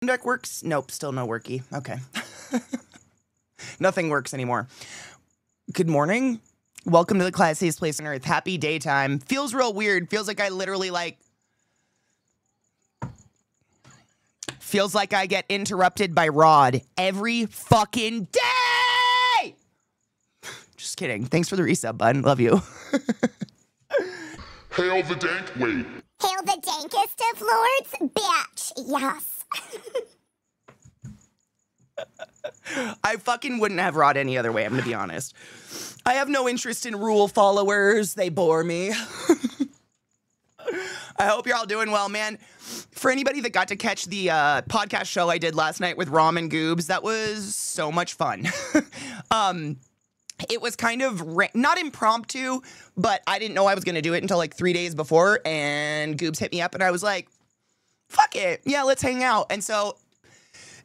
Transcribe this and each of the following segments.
deck works? Nope, still no worky. Okay. Nothing works anymore. Good morning. Welcome to the classiest place on earth. Happy daytime. Feels real weird. Feels like I literally feels like I get interrupted by Rod every fucking day. Just kidding. Thanks for the resub, bud. Love you. Hail the dank. Wait. Hail the dankest of lords, bitch. Yes. I fucking wouldn't have Rod any other way, I'm gonna be honest. I have no interest in rule followers. They bore me. I hope you're all doing well, man. For anybody that got to catch the podcast show I did last night with Rom and Goobs, that was so much fun. It was kind of not impromptu, but I didn't know I was going to do it until like 3 days before, and Goobs hit me up, and I was like, fuck it. Yeah, let's hang out. And so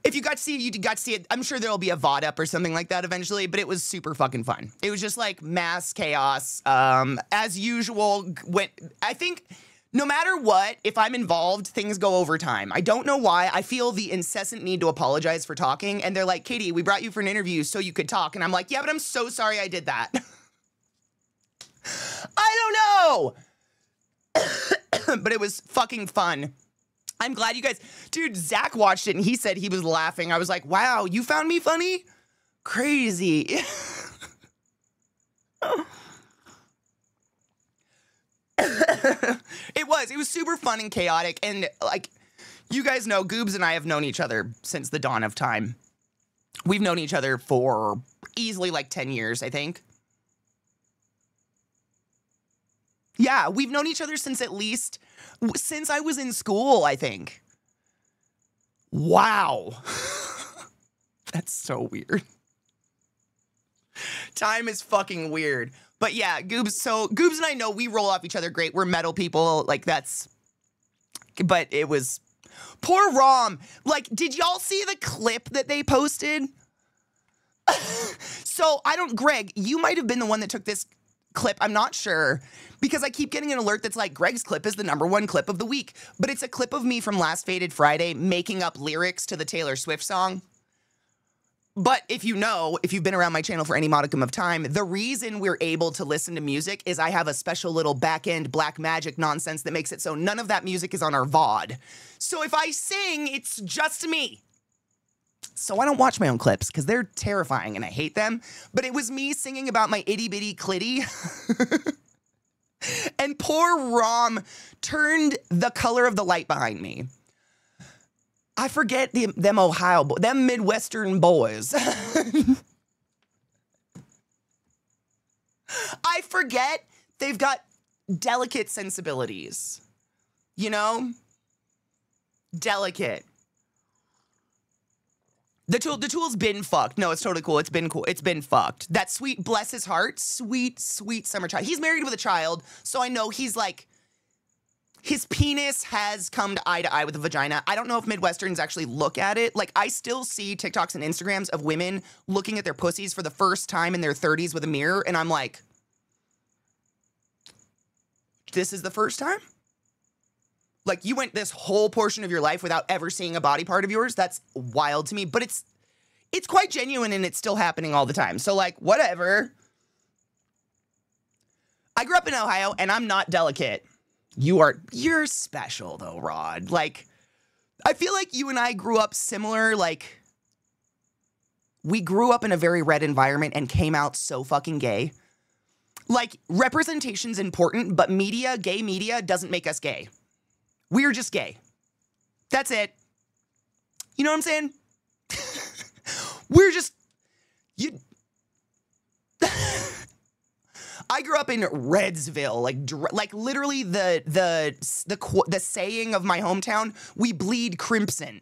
if you got to see it, you got to see it. I'm sure there'll be a VOD up or something like that eventually, but it was super fucking fun. It was just like mass chaos. As usual, I think no matter what, if I'm involved, things go over time. I don't know why. I feel the incessant need to apologize for talking. And they're like, Katie, we brought you for an interview so you could talk. And I'm like, yeah, but I'm so sorry I did that. I don't know. But it was fucking fun. I'm glad you guys, dude, Zach watched it and he said he was laughing. I was like, wow, you found me funny? Crazy. It was super fun and chaotic, and like, you guys know, Goobs and I have known each other since the dawn of time. We've known each other for easily like 10 years, I think. Yeah, we've known each other since since I was in school, I think. Wow. That's so weird. Time is fucking weird. But yeah, Goobs and I know we roll off each other great. We're metal people. Like, but it was poor Rom. Like, did y'all see the clip that they posted? So Greg, you might have been the one that took this clip. I'm not sure, because I keep getting an alert that's like, Greg's clip is the #1 clip of the week. But it's a clip of me from last Faded Friday making up lyrics to the Taylor Swift song. But if you've been around my channel for any modicum of time, the reason we're able to listen to music is I have a special little back-end black magic nonsense that makes it so none of that music is on our VOD. So if I sing, it's just me. So I don't watch my own clips because they're terrifying and I hate them. But it was me singing about my itty-bitty clitty. And poor Rom turned the color of the light behind me. I forget them Ohio boys, them Midwestern boys. I forget they've got delicate sensibilities. You know? Delicate. The tool's been fucked. No, it's totally cool. It's been cool. It's been fucked. That sweet, bless his heart, sweet, sweet summer child. He's married with a child, so I know he's like, his penis has come to eye with a vagina. I don't know if Midwesterns actually look at it. Like, I still see TikToks and Instagrams of women looking at their pussies for the first time in their 30s with a mirror, and I'm like, this is the first time? Like, you went this whole portion of your life without ever seeing a body part of yours? That's wild to me, but it's quite genuine, and it's still happening all the time. So, like, whatever. I grew up in Ohio, and I'm not delicate. You're special though, Rod. Like, I feel like you and I grew up similar. Like, we grew up in a very red environment and came out so fucking gay. Like, representation's important, but gay media doesn't make us gay. We're just gay. That's it. You know what I'm saying? We're just, I grew up in Redsville, like literally the saying of my hometown, we bleed crimson.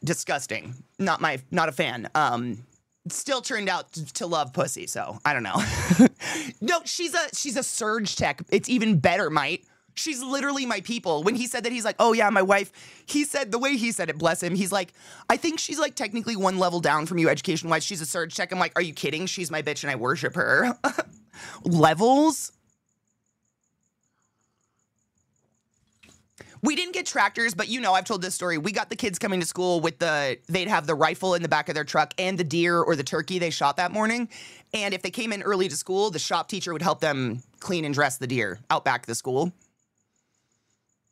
Disgusting. Not a fan. Still turned out to love pussy, so I don't know. No, she's a surge tech. It's even better, mate. She's literally my people. When he said that, he's like, oh yeah, my wife, he said, the way he said it, bless him, he's like, I think she's like technically one level down from you education-wise. She's a surge tech. I'm like, are you kidding? She's my bitch and I worship her. Levels? We didn't get tractors, but I've told this story. We got the kids coming to school with they'd have the rifle in the back of their truck and the deer or the turkey they shot that morning. And if they came in early to school, the shop teacher would help them clean and dress the deer out back of the school.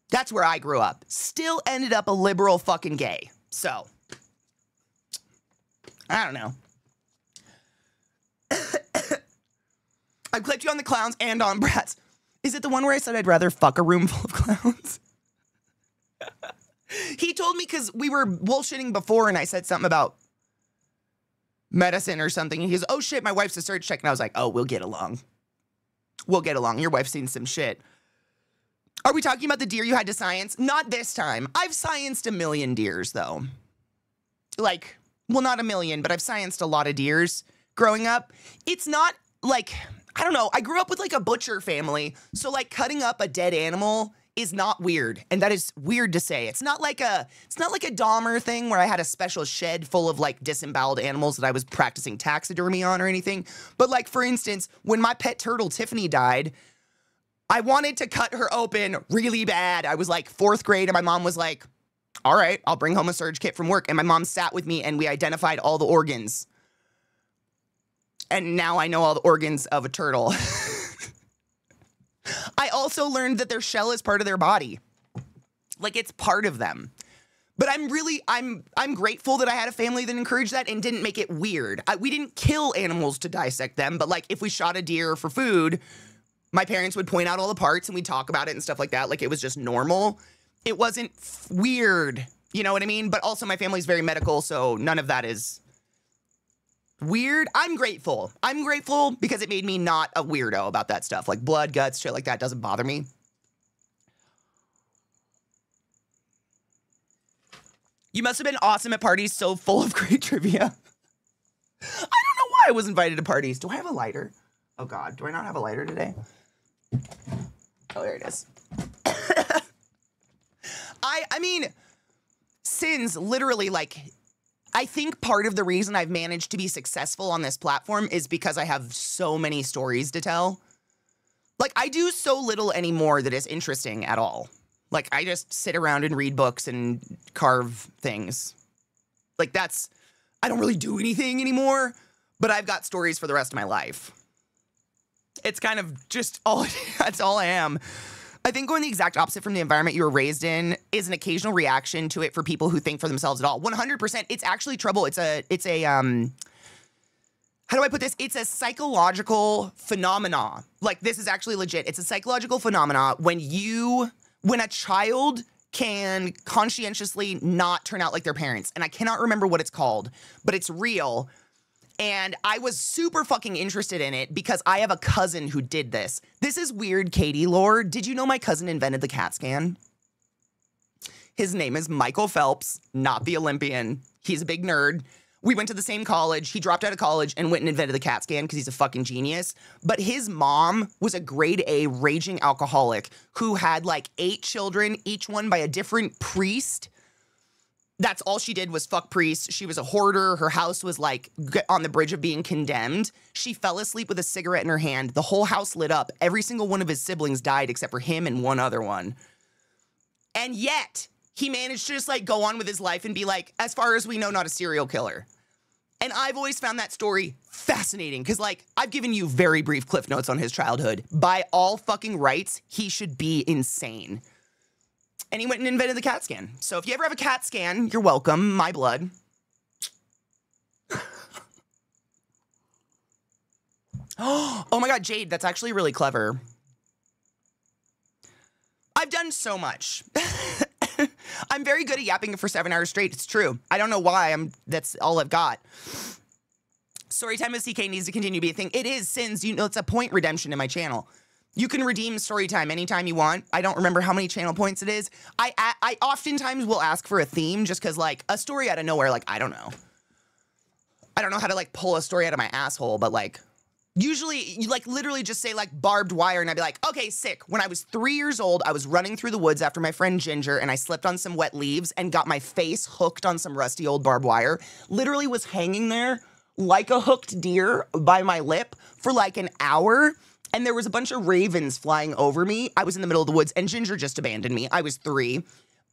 That's where I grew up. Still ended up a liberal fucking gay. So, I don't know. I've clicked you on the clowns and on brats. Is it the one where I said I'd rather fuck a room full of clowns? He told me because we were bullshitting before and I said something about medicine or something. And he goes, oh shit, my wife's a surge tech. And I was like, oh, we'll get along. We'll get along. Your wife's seen some shit. Are we talking about the deer you had to science? Not this time. I've scienced a million deers though. Like, well, not a million, but I've scienced a lot of deers growing up. It's not like, I don't know. I grew up with like a butcher family. So like cutting up a dead animal is not weird. And that is weird to say. It's not like a Dahmer thing where I had a special shed full of like disemboweled animals that I was practicing taxidermy on or anything. But like, for instance, when my pet turtle Tiffany died, I wanted to cut her open really bad. I was like 4th grade and my mom was like, all right, I'll bring home a surge kit from work. And my mom sat with me and we identified all the organs. And now I know all the organs of a turtle. I also learned that their shell is part of their body. Like, it's part of them. But I'm grateful that I had a family that encouraged that and didn't make it weird. We didn't kill animals to dissect them, but like if we shot a deer for food, my parents would point out all the parts and we'd talk about it and stuff like that. Like it was just normal. It wasn't weird. You know what I mean? But also my family's very medical, so none of that is weird. I'm grateful. I'm grateful because it made me not a weirdo about that stuff. Like blood, guts, shit like that doesn't bother me. You must have been awesome at parties, so full of great trivia. I don't know why I was invited to parties. Do I have a lighter? Oh God, do I not have a lighter today? Oh, there it is. I mean, sins, literally, like, I think part of the reason I've managed to be successful on this platform is because I have so many stories to tell. Like, I do so little anymore that is interesting at all. Like, I just sit around and read books and carve things. Like, I don't really do anything anymore, but I've got stories for the rest of my life. It's kind of just that's all I am. I think going the exact opposite from the environment you were raised in is an occasional reaction to it for people who think for themselves at all. 100%. It's actually trouble. It's a how do I put this? It's a psychological phenomena. Like, this is actually legit. It's a psychological phenomena when a child can conscientiously not turn out like their parents. And I cannot remember what it's called, but it's real. And I was super fucking interested in it because I have a cousin who did this. This is weird Katie lore. Did you know my cousin invented the CAT scan? His name is Michael Phelps, not the Olympian. He's a big nerd. We went to the same college. He dropped out of college and went and invented the CAT scan because he's a fucking genius. But his mom was a grade A raging alcoholic who had like 8 children, each one by a different priest. That's all she did was fuck priests. She was a hoarder. Her house was like on the bridge of being condemned. She fell asleep with a cigarette in her hand. The whole house lit up. Every single one of his siblings died except for him and one other one. And yet he managed to just like go on with his life and be like, as far as we know, not a serial killer. And I've always found that story fascinating because like I've given you very brief cliff notes on his childhood. By all fucking rights, he should be insane. And he went and invented the CAT scan. So if you ever have a CAT scan, you're welcome. My blood. Oh my God, Jade, that's actually really clever. I've done so much. I'm very good at yapping for 7 hours straight. It's true. I don't know why. That's all I've got. Storytime with CK needs to continue to be a thing. It is, Sins. You know, it's a point redemption in my channel. You can redeem Storytime anytime you want. I don't remember how many channel points it is. I oftentimes will ask for a theme just because, like, a story out of nowhere, like, I don't know. I don't know how to, like, pull a story out of my asshole, but, like, usually, you, like, literally just say, like, barbed wire, and I'd be like, okay, sick. When I was 3 years old, I was running through the woods after my friend Ginger, and I slipped on some wet leaves and got my face hooked on some rusty old barbed wire. Literally was hanging there like a hooked deer by my lip for, like, an hour. and there was a bunch of ravens flying over me. I was in the middle of the woods, and Ginger just abandoned me. I was 3.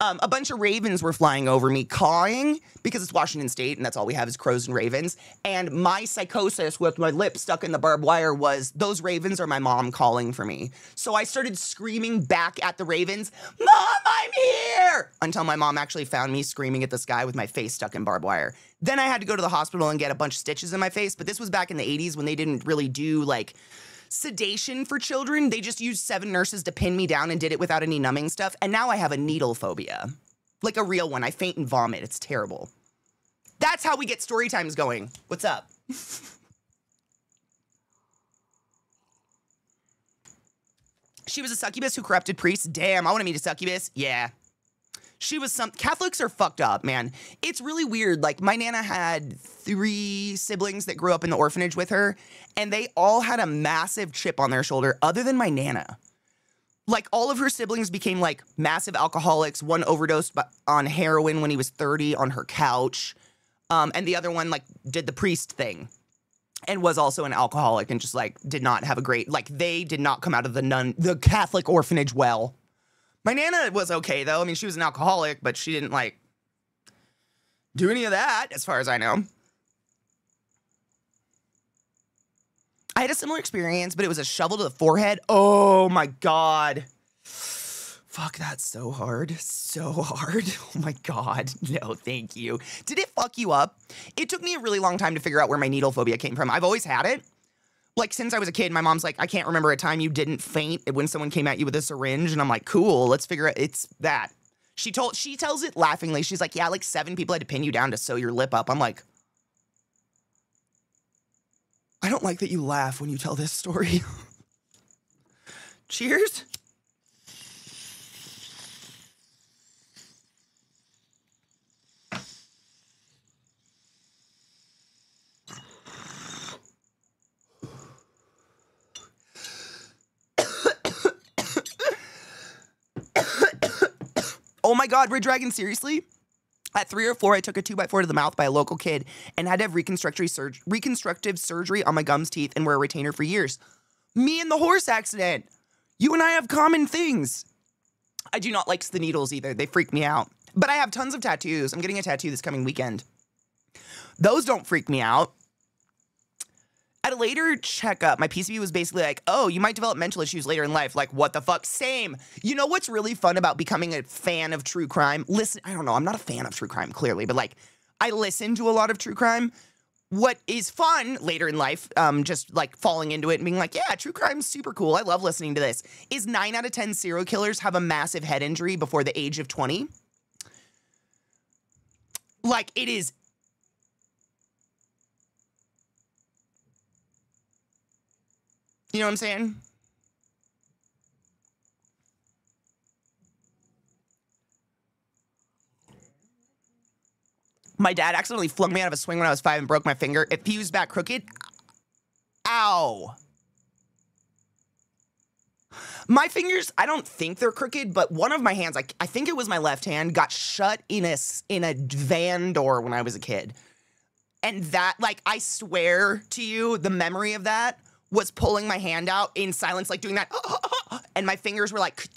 A bunch of ravens were flying over me, cawing, because it's Washington State, and that's all we have is crows and ravens. And my psychosis with my lip stuck in the barbed wire was, those ravens are my mom calling for me. So I started screaming back at the ravens, "Mom, I'm here!" Until my mom actually found me screaming at the sky with my face stuck in barbed wire. Then I had to go to the hospital and get a bunch of stitches in my face, but this was back in the 80s when they didn't really do, like, sedation for children. They just used 7 nurses to pin me down and did it without any numbing stuff. And now I have a needle phobia. Like a real one. I faint and vomit. It's terrible. That's how we get story times going. What's up? She was a succubus who corrupted priests. Damn, I want to meet a succubus. Yeah. She was Catholics are fucked up, man. It's really weird. Like, my Nana had 3 siblings that grew up in the orphanage with her, and they all had a massive chip on their shoulder other than my Nana. Like, all of her siblings became, like, massive alcoholics. One overdosed on heroin when he was 30 on her couch. And the other one, like, did the priest thing and was also an alcoholic and just, like, did not have a great, like, they did not come out of the Catholic orphanage well. My Nana was okay, though. I mean, she was an alcoholic, but she didn't, like, do any of that, as far as I know. I had a similar experience, but it was a shovel to the forehead. Oh, my God. Fuck, that's so hard. So hard. Oh, my God. No, thank you. Did it fuck you up? It took me a really long time to figure out where my needle phobia came from. I've always had it. Like, since I was a kid, my mom's like, I can't remember a time you didn't faint when someone came at you with a syringe. And I'm like, cool, let's figure it. It's that. She tells it laughingly. She's like, yeah, like 7 people had to pin you down to sew your lip up. I'm like, I don't like that you laugh when you tell this story. Cheers. Oh my God, Red Dragon, seriously? At 3 or 4, I took a 2x4 to the mouth by a local kid and had to have reconstructive surgery on my gums, teeth, and wear a retainer for years. Me and the horse accident. You and I have common things. I do not like the needles either. They freak me out. But I have tons of tattoos. I'm getting a tattoo this coming weekend. Those don't freak me out. At a later checkup, my PCP was basically like, oh, you might develop mental issues later in life. Like, what the fuck? Same. You know what's really fun about becoming a fan of true crime? Listen, I don't know. I'm not a fan of true crime, clearly. But, like, I listen to a lot of true crime. What is fun later in life, just, like, falling into it and being like, yeah, true crime's super cool. I love listening to this. Is 9 out of 10 serial killers have a massive head injury before the age of 20? Like, it is... You know what I'm saying? My dad accidentally flung me out of a swing when I was 5 and broke my finger. It fused back crooked. Ow. My fingers, I don't think they're crooked, but one of my hands, I think it was my left hand, got shut in a van door when I was a kid. And that, like, I swear to you, the memory of that was pulling my hand out in silence, like doing that, and my fingers were like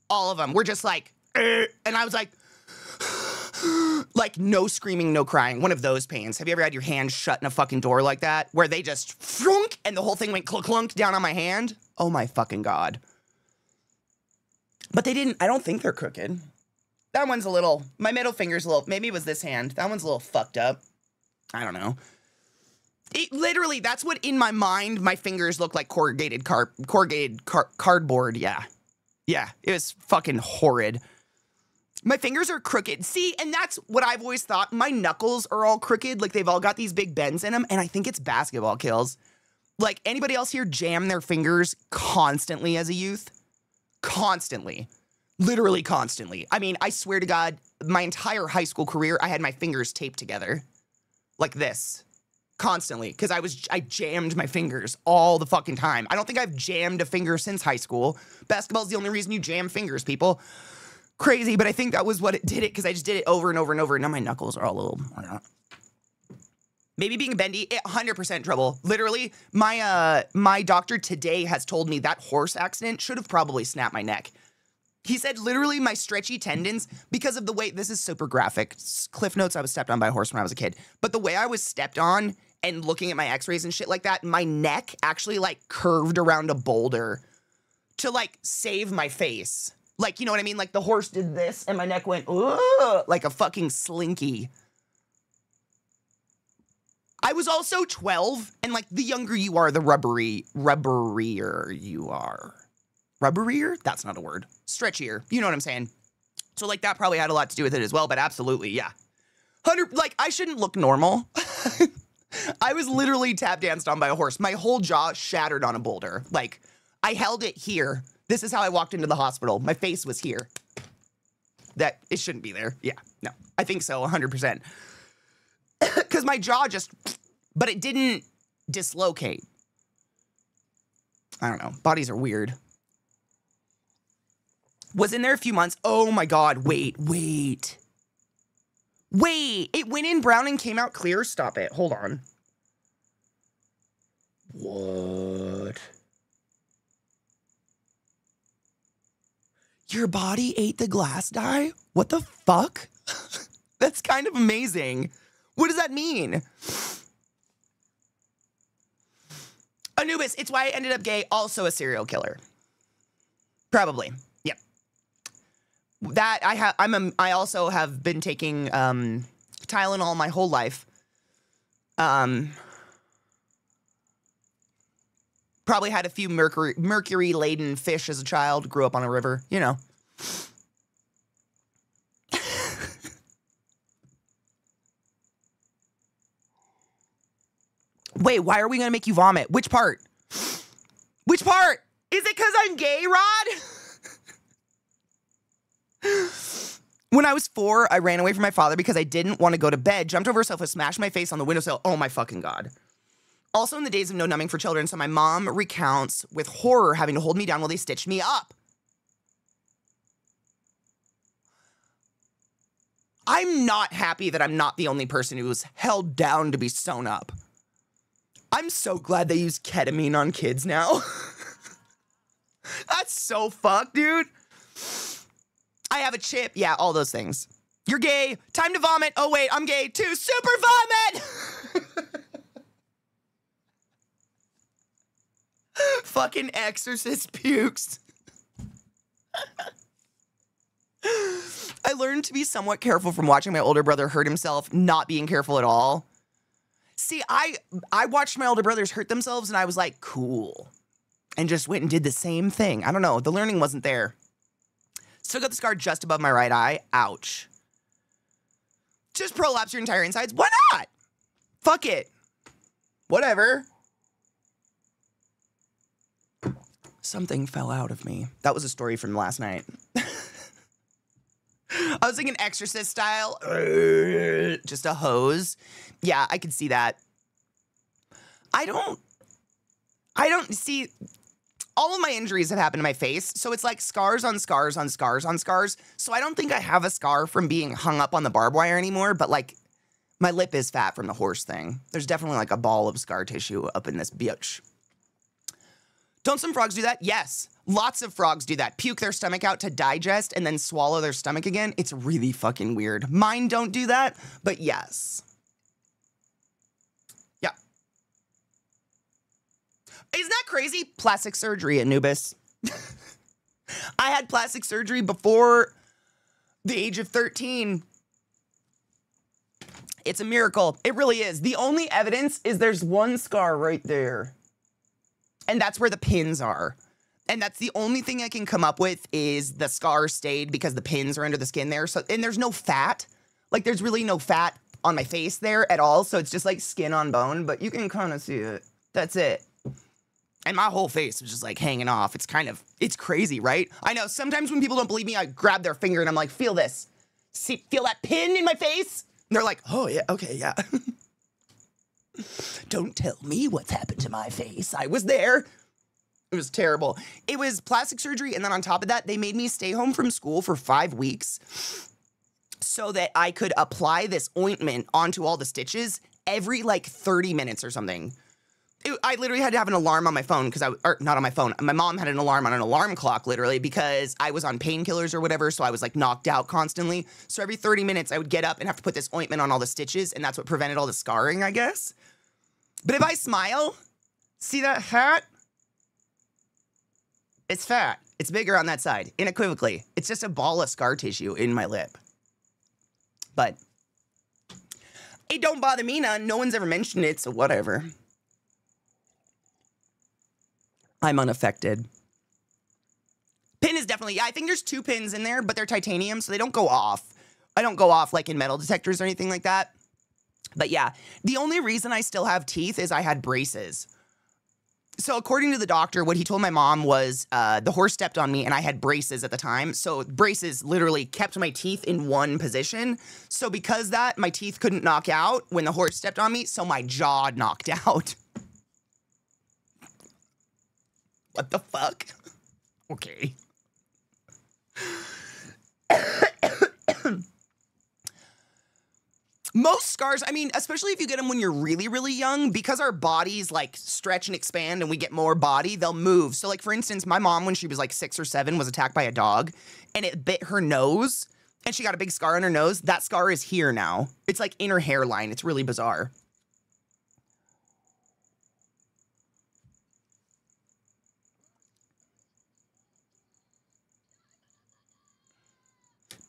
all of them were just like, and I was like no screaming, no crying. One of those pains. Have you ever had your hand shut in a fucking door like that, where they just frunk and the whole thing went clunk down on my hand? Oh my fucking God. But they didn't, I don't think they're crooked. That one's a little, my middle finger's a little, maybe it was this hand. That one's a little fucked up. I don't know. It literally, that's what in my mind, my fingers look like corrugated cardboard. Yeah. Yeah. It was fucking horrid. My fingers are crooked. See, and that's what I've always thought. My knuckles are all crooked. Like, they've all got these big bends in them. And I think it's basketball kills. Like, anybody else here jam their fingers constantly as a youth? Constantly. Literally constantly. I mean, I swear to God, my entire high school career, I had my fingers taped together. Like this. Constantly, because I jammed my fingers all the fucking time. I don't think I've jammed a finger since high school. Basketball's the only reason you jam fingers, people. Crazy, but I think that was what it did it, because I just did it over and over and over, and now my knuckles are all a little... Maybe being bendy, 100% trouble. Literally, my doctor today has told me that horse accident should have probably snapped my neck. He said literally my stretchy tendons, because of the way, this is super graphic. Cliff notes, I was stepped on by a horse when I was a kid. But the way I was stepped on and looking at my x-rays and shit like that, my neck actually like curved around a boulder to like save my face. Like, you know what I mean? Like the horse did this and my neck went, ugh, like a fucking slinky. I was also 12, and like the younger you are, the rubberier you are. Rubberier? That's not a word. Stretchier. You know what I'm saying? So like that probably had a lot to do with it as well, but absolutely, yeah. Like I shouldn't look normal. I was literally tap danced on by a horse. My whole jaw shattered on a boulder. Like I held it here. This is how I walked into the hospital. My face was here. That, it shouldn't be there. Yeah, no, I think so, 100%. Because my jaw just, but it didn't dislocate. I don't know. Bodies are weird. Was in there a few months. Oh my God. Wait. It went in brown and came out clear. Stop it. Hold on. What? Your body ate the glass dye? What the fuck? That's kind of amazing. What does that mean? Anubis, it's why I ended up gay, also a serial killer. Probably. Yep. That I also have been taking Tylenol my whole life. Probably had a few mercury-laden fish as a child, grew up on a river, you know. Wait, why are we gonna make you vomit? Which part? Which part? Is it because I'm gay, Rod? When I was 4, I ran away from my father because I didn't want to go to bed, jumped over a sofa, smashed my face on the windowsill. Oh my fucking God. Also in the days of no numbing for children, so my mom recounts with horror having to hold me down while they stitched me up. I'm not happy that I'm not the only person who was held down to be sewn up. I'm so glad they use ketamine on kids now. That's so fucked, dude. I have a chip. Yeah, all those things. You're gay. Time to vomit. Oh, wait, I'm gay too. Super vomit! Fucking exorcist pukes. I learned to be somewhat careful from watching my older brother hurt himself, not being careful at all. See, I watched my older brothers hurt themselves and I was like, cool. And just went and did the same thing. I don't know. The learning wasn't there. Still got the scar just above my right eye. Ouch. Just prolapse your entire insides. Why not? Fuck it. Whatever. Something fell out of me. That was a story from last night. I was thinking Exorcist style. Just a hose. Yeah, I could see that. I don't see, all of my injuries have happened to my face, so it's like scars on scars on scars on scars. So I don't think I have a scar from being hung up on the barbed wire anymore, but like my lip is fat from the horse thing. There's definitely like a ball of scar tissue up in this bitch. Don't some frogs do that? Yes. Lots of frogs do that. Puke their stomach out to digest and then swallow their stomach again. It's really fucking weird. Mine don't do that, but yes. Yeah. Isn't that crazy? Plastic surgery, Anubis. I had plastic surgery before the age of 13. It's a miracle. It really is. The only evidence is there's one scar right there. And that's where the pins are. And that's the only thing I can come up with is the scar stayed because the pins are under the skin there. So, and there's no fat. Like there's really no fat on my face there at all. So it's just like skin on bone, but you can kind of see it. That's it. And my whole face was just like hanging off. It's crazy, right? I know sometimes when people don't believe me, I grab their finger and I'm like, feel this. See, feel that pin in my face? And they're like, oh yeah, okay, yeah. Don't tell me what's happened to my face. I was there. It was terrible. It was plastic surgery, and then on top of that, they made me stay home from school for 5 weeks so that I could apply this ointment onto all the stitches every like 30 minutes or something. I literally had to have an alarm on my phone or not on my phone. My mom had an alarm on an alarm clock literally because I was on painkillers or whatever. So I was like knocked out constantly. So every 30 minutes I would get up and have to put this ointment on all the stitches. And that's what prevented all the scarring, I guess. But if I smile, see that hat? It's fat. It's bigger on that side, unequivocally. It's just a ball of scar tissue in my lip. But it don't bother me none. No one's ever mentioned it, so whatever. I'm unaffected. Pin is definitely, yeah, I think there's 2 pins in there, but they're titanium, so they don't go off. I don't go off like in metal detectors or anything like that. But yeah, the only reason I still have teeth is I had braces. So according to the doctor, what he told my mom was the horse stepped on me and I had braces at the time. So braces literally kept my teeth in one position. So because that, my teeth couldn't knock out when the horse stepped on me, so my jaw knocked out. What the fuck? Okay. Most scars, I mean, especially if you get them when you're really, really young, because our bodies like stretch and expand and we get more body, they'll move. So like, for instance, my mom, when she was like 6 or 7, was attacked by a dog and it bit her nose and she got a big scar on her nose. That scar is here now. It's like in her hairline. It's really bizarre.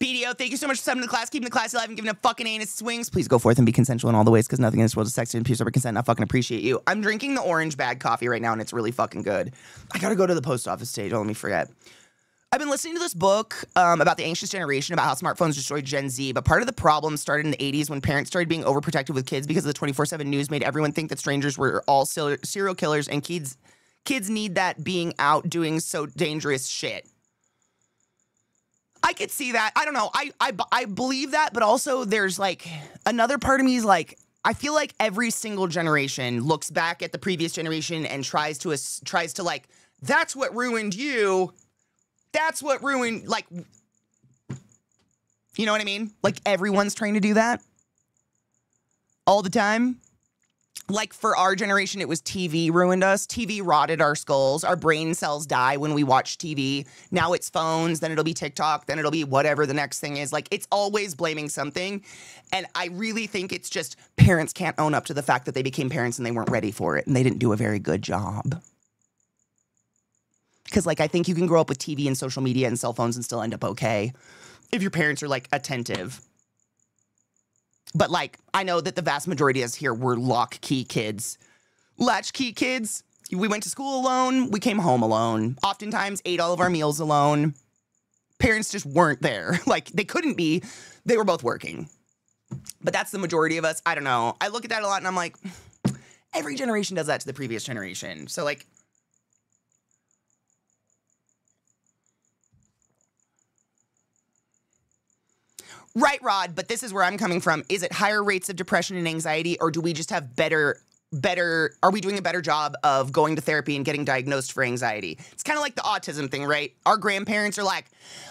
BDO, thank you so much for subbing to the class, keeping the class alive and giving a fucking anus swings. Please go forth and be consensual in all the ways, because nothing in this world is sexy and pure over consent. I fucking appreciate you. I'm drinking the orange bag coffee right now, and it's really fucking good. I gotta go to the post office today. Don't let me forget. I've been listening to this book about the anxious generation, about how smartphones destroyed Gen Z, but part of the problem started in the 80s when parents started being overprotective with kids because the 24/7 news made everyone think that strangers were all serial killers, and kids need that being out doing so dangerous shit. I could see that. I don't know. I believe that, but also there's like another part of me is like, I feel like every single generation looks back at the previous generation and tries to like, that's what ruined you. That's what ruined, like, you know what I mean? Like everyone's trying to do that all the time. Like for our generation, it was TV ruined us. TV rotted our skulls. Our brain cells die when we watch TV. Now it's phones, then it'll be TikTok, then it'll be whatever the next thing is. Like it's always blaming something. And I really think it's just parents can't own up to the fact that they became parents and they weren't ready for it and they didn't do a very good job. Because like I think you can grow up with TV and social media and cell phones and still end up okay if your parents are like attentive. But, like, I know that the vast majority of us here were lock-key kids. Latchkey kids. We went to school alone. We came home alone. Oftentimes ate all of our meals alone. Parents just weren't there. Like, they couldn't be. They were both working. But that's the majority of us. I don't know. I look at that a lot, and I'm like, every generation does that to the previous generation. So, like... Right, Rod, but this is where I'm coming from. Is it higher rates of depression and anxiety, or do we just have are we doing a better job of going to therapy and getting diagnosed for anxiety? It's kind of like the autism thing, right? Our grandparents are like,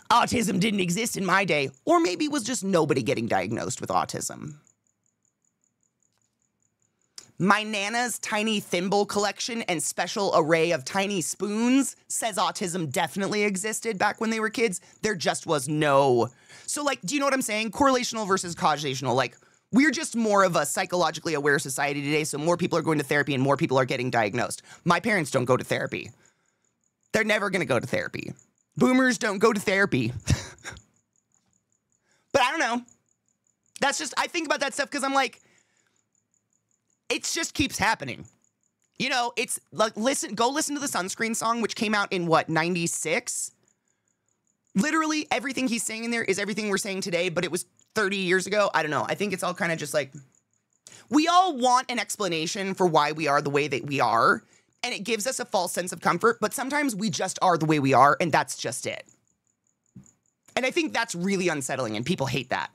autism didn't exist in my day, or maybe it was just nobody getting diagnosed with autism. My Nana's tiny thimble collection and special array of tiny spoons says autism definitely existed back when they were kids. There just was no. So, like, do you know what I'm saying? Correlational versus causational. Like, we're just more of a psychologically aware society today, so more people are going to therapy and more people are getting diagnosed. My parents don't go to therapy. They're never going to go to therapy. Boomers don't go to therapy. But I don't know. That's just, I think about that stuff because I'm like, it just keeps happening. You know, it's like, go listen to the Sunscreen song, which came out in what, 96? Literally everything he's saying in there is everything we're saying today, but it was 30 years ago. I don't know. I think it's all kind of just like, we all want an explanation for why we are the way that we are, and it gives us a false sense of comfort, but sometimes we just are the way we are, and that's just it. And I think that's really unsettling, and people hate that.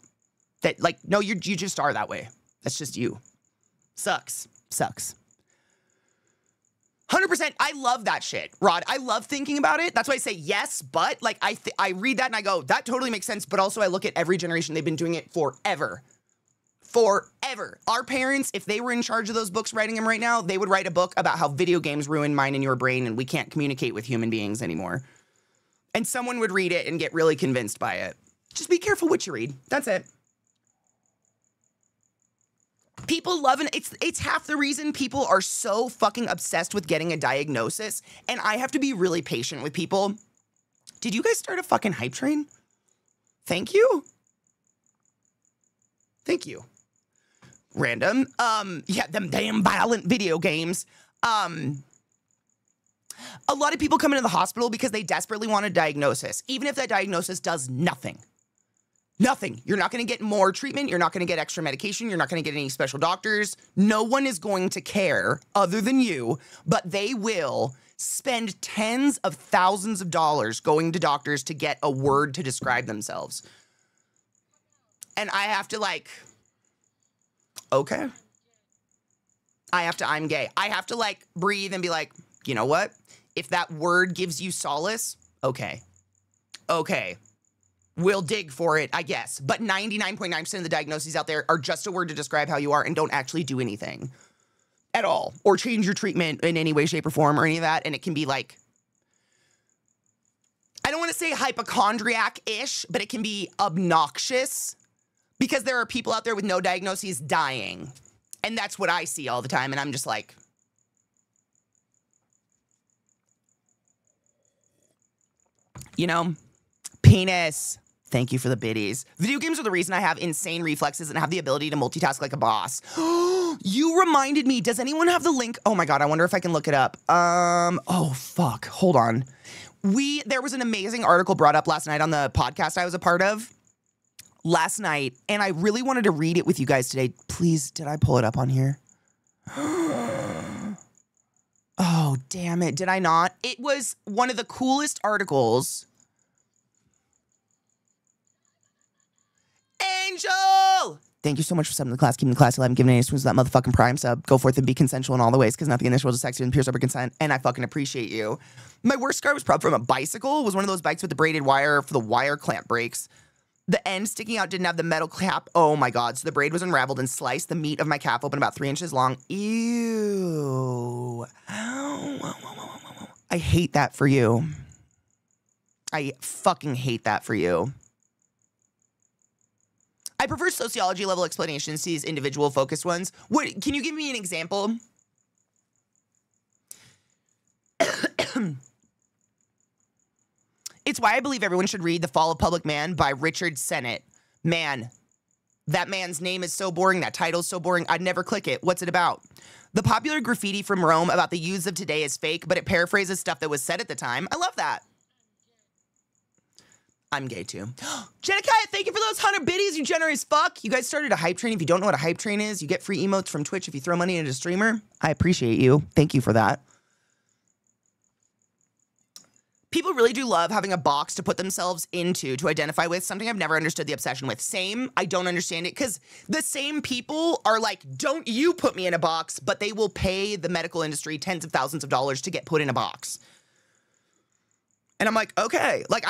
That, like, no, you just are that way. That's just you. Sucks. 100%. I love that shit, Rod. I love thinking about it. That's why I say yes, but like I read that and I go, that totally makes sense. But also I look at every generation. They've been doing it forever. Forever. Our parents, if they were in charge of those books, writing them right now, they would write a book about how video games ruin mine and your brain and we can't communicate with human beings anymore. And someone would read it and get really convinced by it. Just be careful what you read. That's it. People love it. It's half the reason people are so fucking obsessed with getting a diagnosis. And I have to be really patient with people. Did you guys start a fucking hype train? Thank you. Thank you. Random. Yeah, them damn violent video games. A lot of people come into the hospital because they desperately want a diagnosis, even if that diagnosis does nothing. Nothing. You're not going to get more treatment. You're not going to get extra medication. You're not going to get any special doctors. No one is going to care other than you, but they will spend tens of thousands of dollars going to doctors to get a word to describe themselves. And I have to like, okay. I'm gay. I have to like breathe and be like, you know what? If that word gives you solace, okay. Okay. We'll dig for it, I guess. But 99.9% of the diagnoses out there are just a word to describe how you are and don't actually do anything at all or change your treatment in any way, shape, or form or any of that. And it can be like, I don't want to say hypochondriac-ish, but it can be obnoxious because there are people out there with no diagnoses dying. And that's what I see all the time. And I'm just like, you know, penis. Thank you for the biddies. Video games are the reason I have insane reflexes and have the ability to multitask like a boss. You reminded me. Does anyone have the link? Oh my God, I wonder if I can look it up. Oh fuck, hold on. There was an amazing article brought up last night on the podcast I was a part of last night, and I really wanted to read it with you guys today. Please, did I pull it up on here? Oh, damn it. Did I not? It was one of the coolest articles. Angel! Thank you so much for subbing to the class, keeping the class alive, and giving any swings to that motherfucking Prime sub. Go forth and be consensual in all the ways, because nothing in this world is sexier than pure sober consent, and I fucking appreciate you. My worst scar was probably from a bicycle. It was one of those bikes with the braided wire for the wire clamp brakes. The end sticking out didn't have the metal cap. Oh my God. So the braid was unraveled and sliced the meat of my calf open about 3 inches long. Ew. I hate that for you. I fucking hate that for you. I prefer sociology level explanations to these individual focused ones. Can you give me an example? It's why I believe everyone should read The Fall of Public Man by Richard Sennett. Man, that man's name is so boring. That title's so boring. I'd never click it. What's it about? The popular graffiti from Rome about the youths of today is fake, but it paraphrases stuff that was said at the time. I love that. I'm gay too. Jenikaya, thank you for those 100 biddies, you generous fuck. You guys started a hype train. If you don't know what a hype train is, you get free emotes from Twitch if you throw money into a streamer. I appreciate you. Thank you for that. People really do love having a box to put themselves into, to identify with. Something I've never understood the obsession with. Same, I don't understand it, because the same people are like, don't you put me in a box, but they will pay the medical industry tens of thousands of dollars to get put in a box. And I'm like, okay, like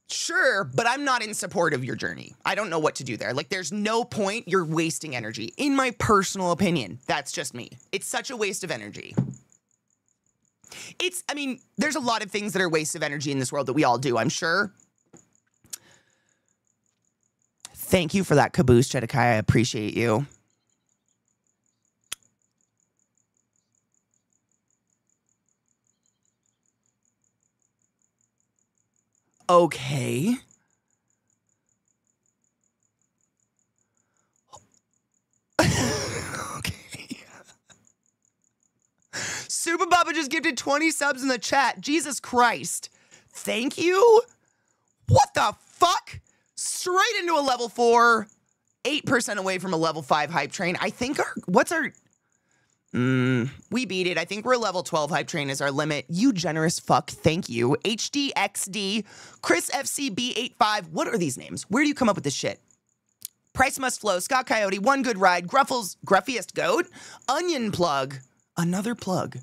sure, but I'm not in support of your journey. I don't know what to do there. Like, there's no point. You're wasting energy. In my personal opinion, that's just me. It's such a waste of energy. I mean, there's a lot of things that are waste of energy in this world that we all do, I'm sure. Thank you for that caboose, Jedekai. I appreciate you. Okay. Super Bubba just gifted 20 subs in the chat. Jesus Christ. Thank you? What the fuck? Straight into a level 4. 8% away from a level 5 hype train. I think we beat it. I think we're a level 12 hype train is our limit. You generous fuck. Thank you. HDXD, Chris FCB85. What are these names? Where do you come up with this shit? Price Must Flow, Scott Coyote, One Good Ride, Gruffles, Gruffiest Goat, Onion Plug, another plug.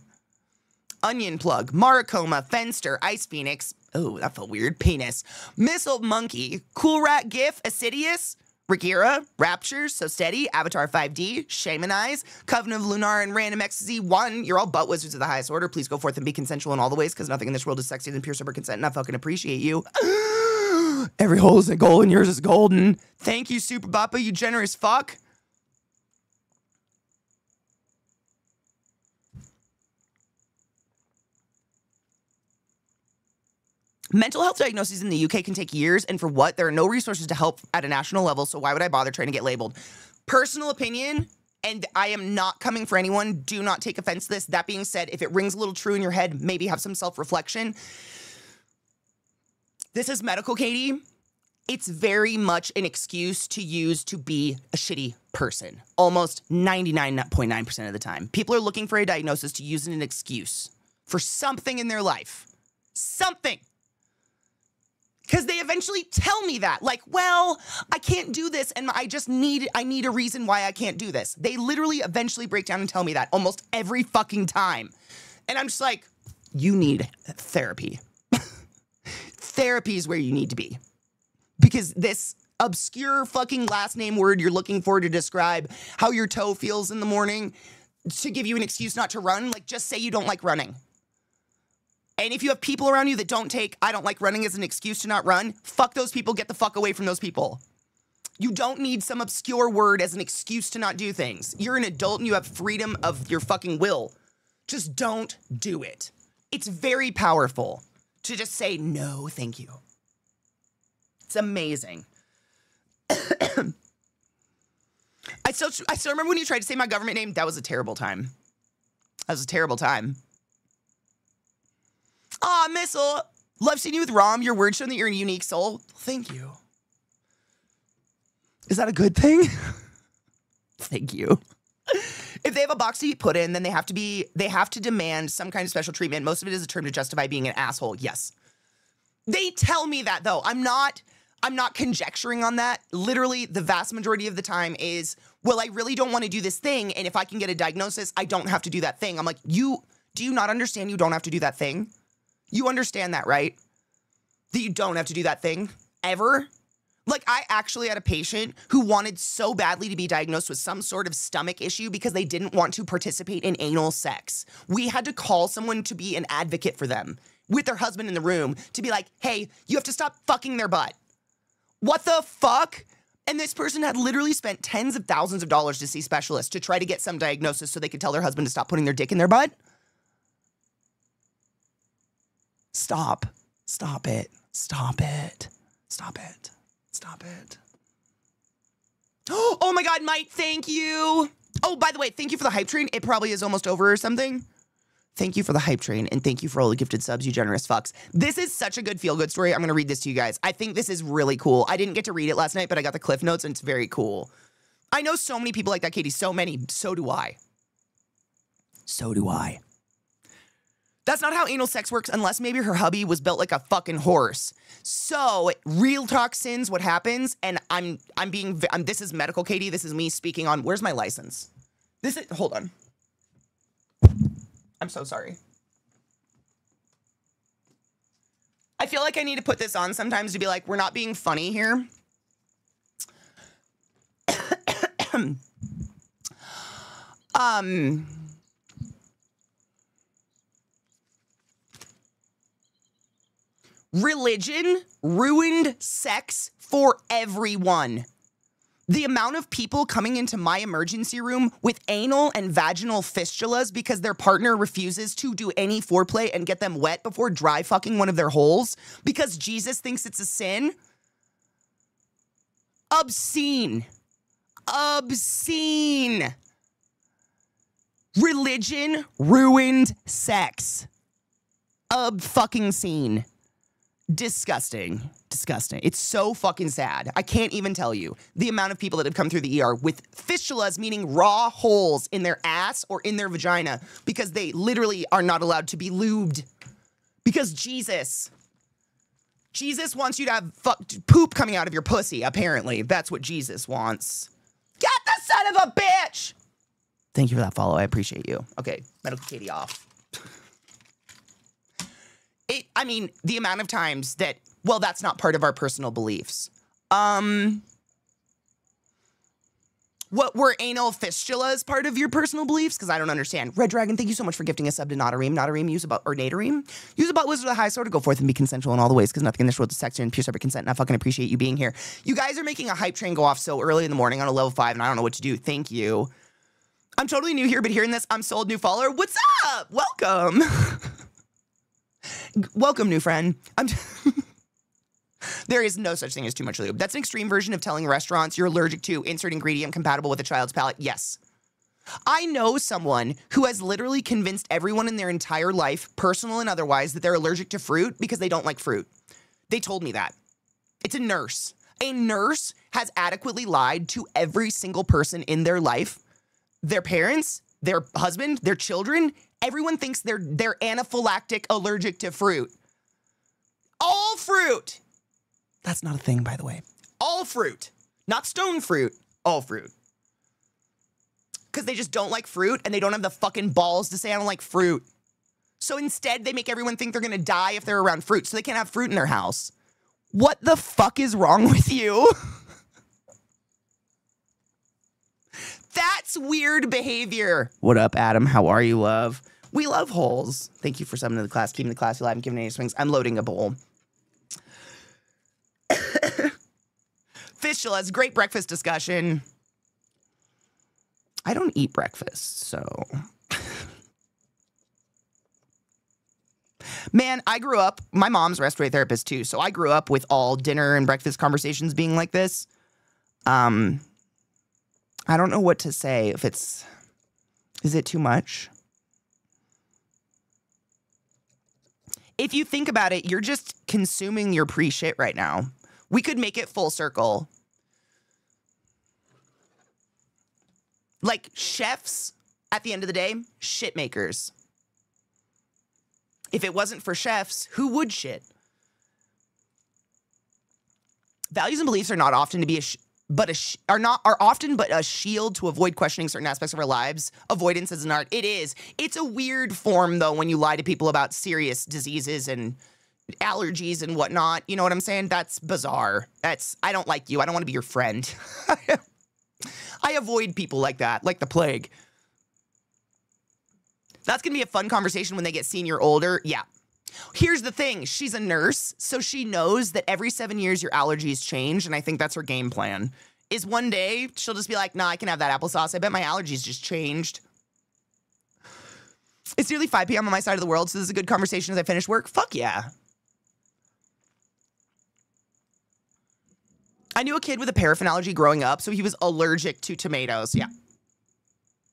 Onion Plug, Maracoma, Fenster, Ice Phoenix. Oh, that felt weird. Penis. Missile Monkey, Cool Rat GIF, Assidious, Rigira, Rapture, So Steady, Avatar 5D, Shamanize, Covenant of Lunar, and Random Ecstasy 1. You're all butt wizards of the highest order. Please go forth and be consensual in all the ways, because nothing in this world is sexier than pure sober consent, and I fucking appreciate you. Every hole is a gold, and yours is golden. Thank you, Super Bappa, you generous fuck. Mental health diagnoses in the UK can take years, and for what? There are no resources to help at a national level, so why would I bother trying to get labeled? Personal opinion, and I am not coming for anyone. Do not take offense to this. That being said, if it rings a little true in your head, maybe have some self-reflection. This is medical, Katie. It's very much an excuse to use to be a shitty person. Almost 99.9% of the time. People are looking for a diagnosis to use as an excuse for something in their life. Something. Because they eventually tell me that, like, well, I can't do this, and I need a reason why I can't do this. They literally eventually break down and tell me that almost every fucking time. And I'm just like, you need therapy. Therapy is where you need to be. Because this obscure fucking last name word you're looking for to describe how your toe feels in the morning to give you an excuse not to run, like, just say you don't like running. And if you have people around you that don't take I don't like running as an excuse to not run, fuck those people, get the fuck away from those people. You don't need some obscure word as an excuse to not do things. You're an adult and you have freedom of your fucking will. Just don't do it. It's very powerful to just say, no, thank you. It's amazing. I still remember when you tried to say my government name. That was a terrible time. That was a terrible time. Aw, Missile. Love seeing you with Rom. Your words show that you're a unique soul. Thank you. Is that a good thing? Thank you. If they have a box to be put in, then they have to demand some kind of special treatment. Most of it is a term to justify being an asshole. Yes. They tell me that, though. I'm not conjecturing on that. Literally, the vast majority of the time is, well, I really don't want to do this thing, and if I can get a diagnosis, I don't have to do that thing. I'm like, do you not understand you don't have to do that thing? You understand that, right? That you don't have to do that thing ever? Like, I actually had a patient who wanted so badly to be diagnosed with some sort of stomach issue because they didn't want to participate in anal sex. We had to call someone to be an advocate for them with their husband in the room to be like, hey, you have to stop fucking their butt. What the fuck? And this person had literally spent tens of thousands of dollars to see specialists to try to get some diagnosis so they could tell their husband to stop putting their dick in their butt. Stop. Stop it. Stop it. Stop it. Stop it. Oh my God, Mike, thank you. Oh, by the way, thank you for the hype train. It probably is almost over or something. Thank you for the hype train, and thank you for all the gifted subs, you generous fucks. This is such a good feel-good story. I'm going to read this to you guys. I think this is really cool. I didn't get to read it last night, but I got the cliff notes, and it's very cool. I know so many people like that, Katie. So many. So do I. So do I. That's not how anal sex works unless maybe her hubby was built like a fucking horse. So, real talk sins, what happens, and this is medical, Katie. This is me speaking on, where's my license? Hold on. I'm so sorry. I feel like I need to put this on sometimes to be like, we're not being funny here. Religion ruined sex for everyone. The amount of people coming into my emergency room with anal and vaginal fistulas because their partner refuses to do any foreplay and get them wet before dry fucking one of their holes because Jesus thinks it's a sin. Obscene. Obscene. Religion ruined sex. Fucking scene. Disgusting. Disgusting. It's so fucking sad. I can't even tell you the amount of people that have come through the ER with fistulas, meaning raw holes in their ass or in their vagina because they literally are not allowed to be lubed. Because Jesus wants you to have poop coming out of your pussy, apparently. That's what Jesus wants. Get the son of a bitch! Thank you for that follow. I appreciate you. Okay, Medical Katie off. The amount of times that, well, that's not part of our personal beliefs. What were anal fistulas part of your personal beliefs? Because I don't understand. Red Dragon, thank you so much for gifting a sub to Nadareem. Nadareem, use a butt, or Nadareem. Use a butt wizard of the high sword to go forth and be consensual in all the ways, because nothing in this world is sexy and pure separate consent, and I fucking appreciate you being here. You guys are making a hype train go off so early in the morning on a level 5, and I don't know what to do. Thank you. I'm totally new here, but hearing this, I'm sold, new follower. What's up? Welcome. Welcome, new friend. There is no such thing as too much lube. That's an extreme version of telling restaurants you're allergic to insert ingredient compatible with a child's palate. Yes. I know someone who has literally convinced everyone in their entire life, personal and otherwise, that they're allergic to fruit because they don't like fruit. They told me that. It's a nurse. A nurse has adequately lied to every single person in their life, their parents, their husband, their children. Everyone thinks they're anaphylactic allergic to fruit. All fruit. That's not a thing, by the way. All fruit. Not stone fruit. All fruit. Because they just don't like fruit and they don't have the fucking balls to say I don't like fruit. So instead, they make everyone think they're going to die if they're around fruit, so they can't have fruit in their house. What the fuck is wrong with you? That's weird behavior. What up, Adam? How are you, love? We love holes. Thank you for summoning the class, keeping the class alive, and giving any swings. I'm loading a bowl. Fistulas, great breakfast discussion. I don't eat breakfast, so. Man, I grew up, my mom's a respiratory therapist too, so I grew up with all dinner and breakfast conversations being like this. I don't know what to say. If it's, is it too much? If you think about it, you're just consuming your pre-shit right now. We could make it full circle. Like chefs, at the end of the day, shit makers. If it wasn't for chefs, who would shit? Values and beliefs are not often to be are often but a shield to avoid questioning certain aspects of our lives. Avoidance is an art. It is. It's a weird form though when you lie to people about serious diseases and allergies and whatnot. You know what I'm saying? That's bizarre. I don't like you. I don't want to be your friend. I avoid people like that, like the plague. That's going to be a fun conversation when they get senior older. Yeah. Here's the thing. She's a nurse, so she knows that every 7 years your allergies change, and I think that's her game plan. Is one day she'll just be like, nah, I can have that applesauce. I bet my allergies just changed. It's nearly 5 p.m. on my side of the world, so this is a good conversation as I finish work. Fuck yeah. I knew a kid with a paraffin allergy growing up, so he was allergic to tomatoes. Yeah.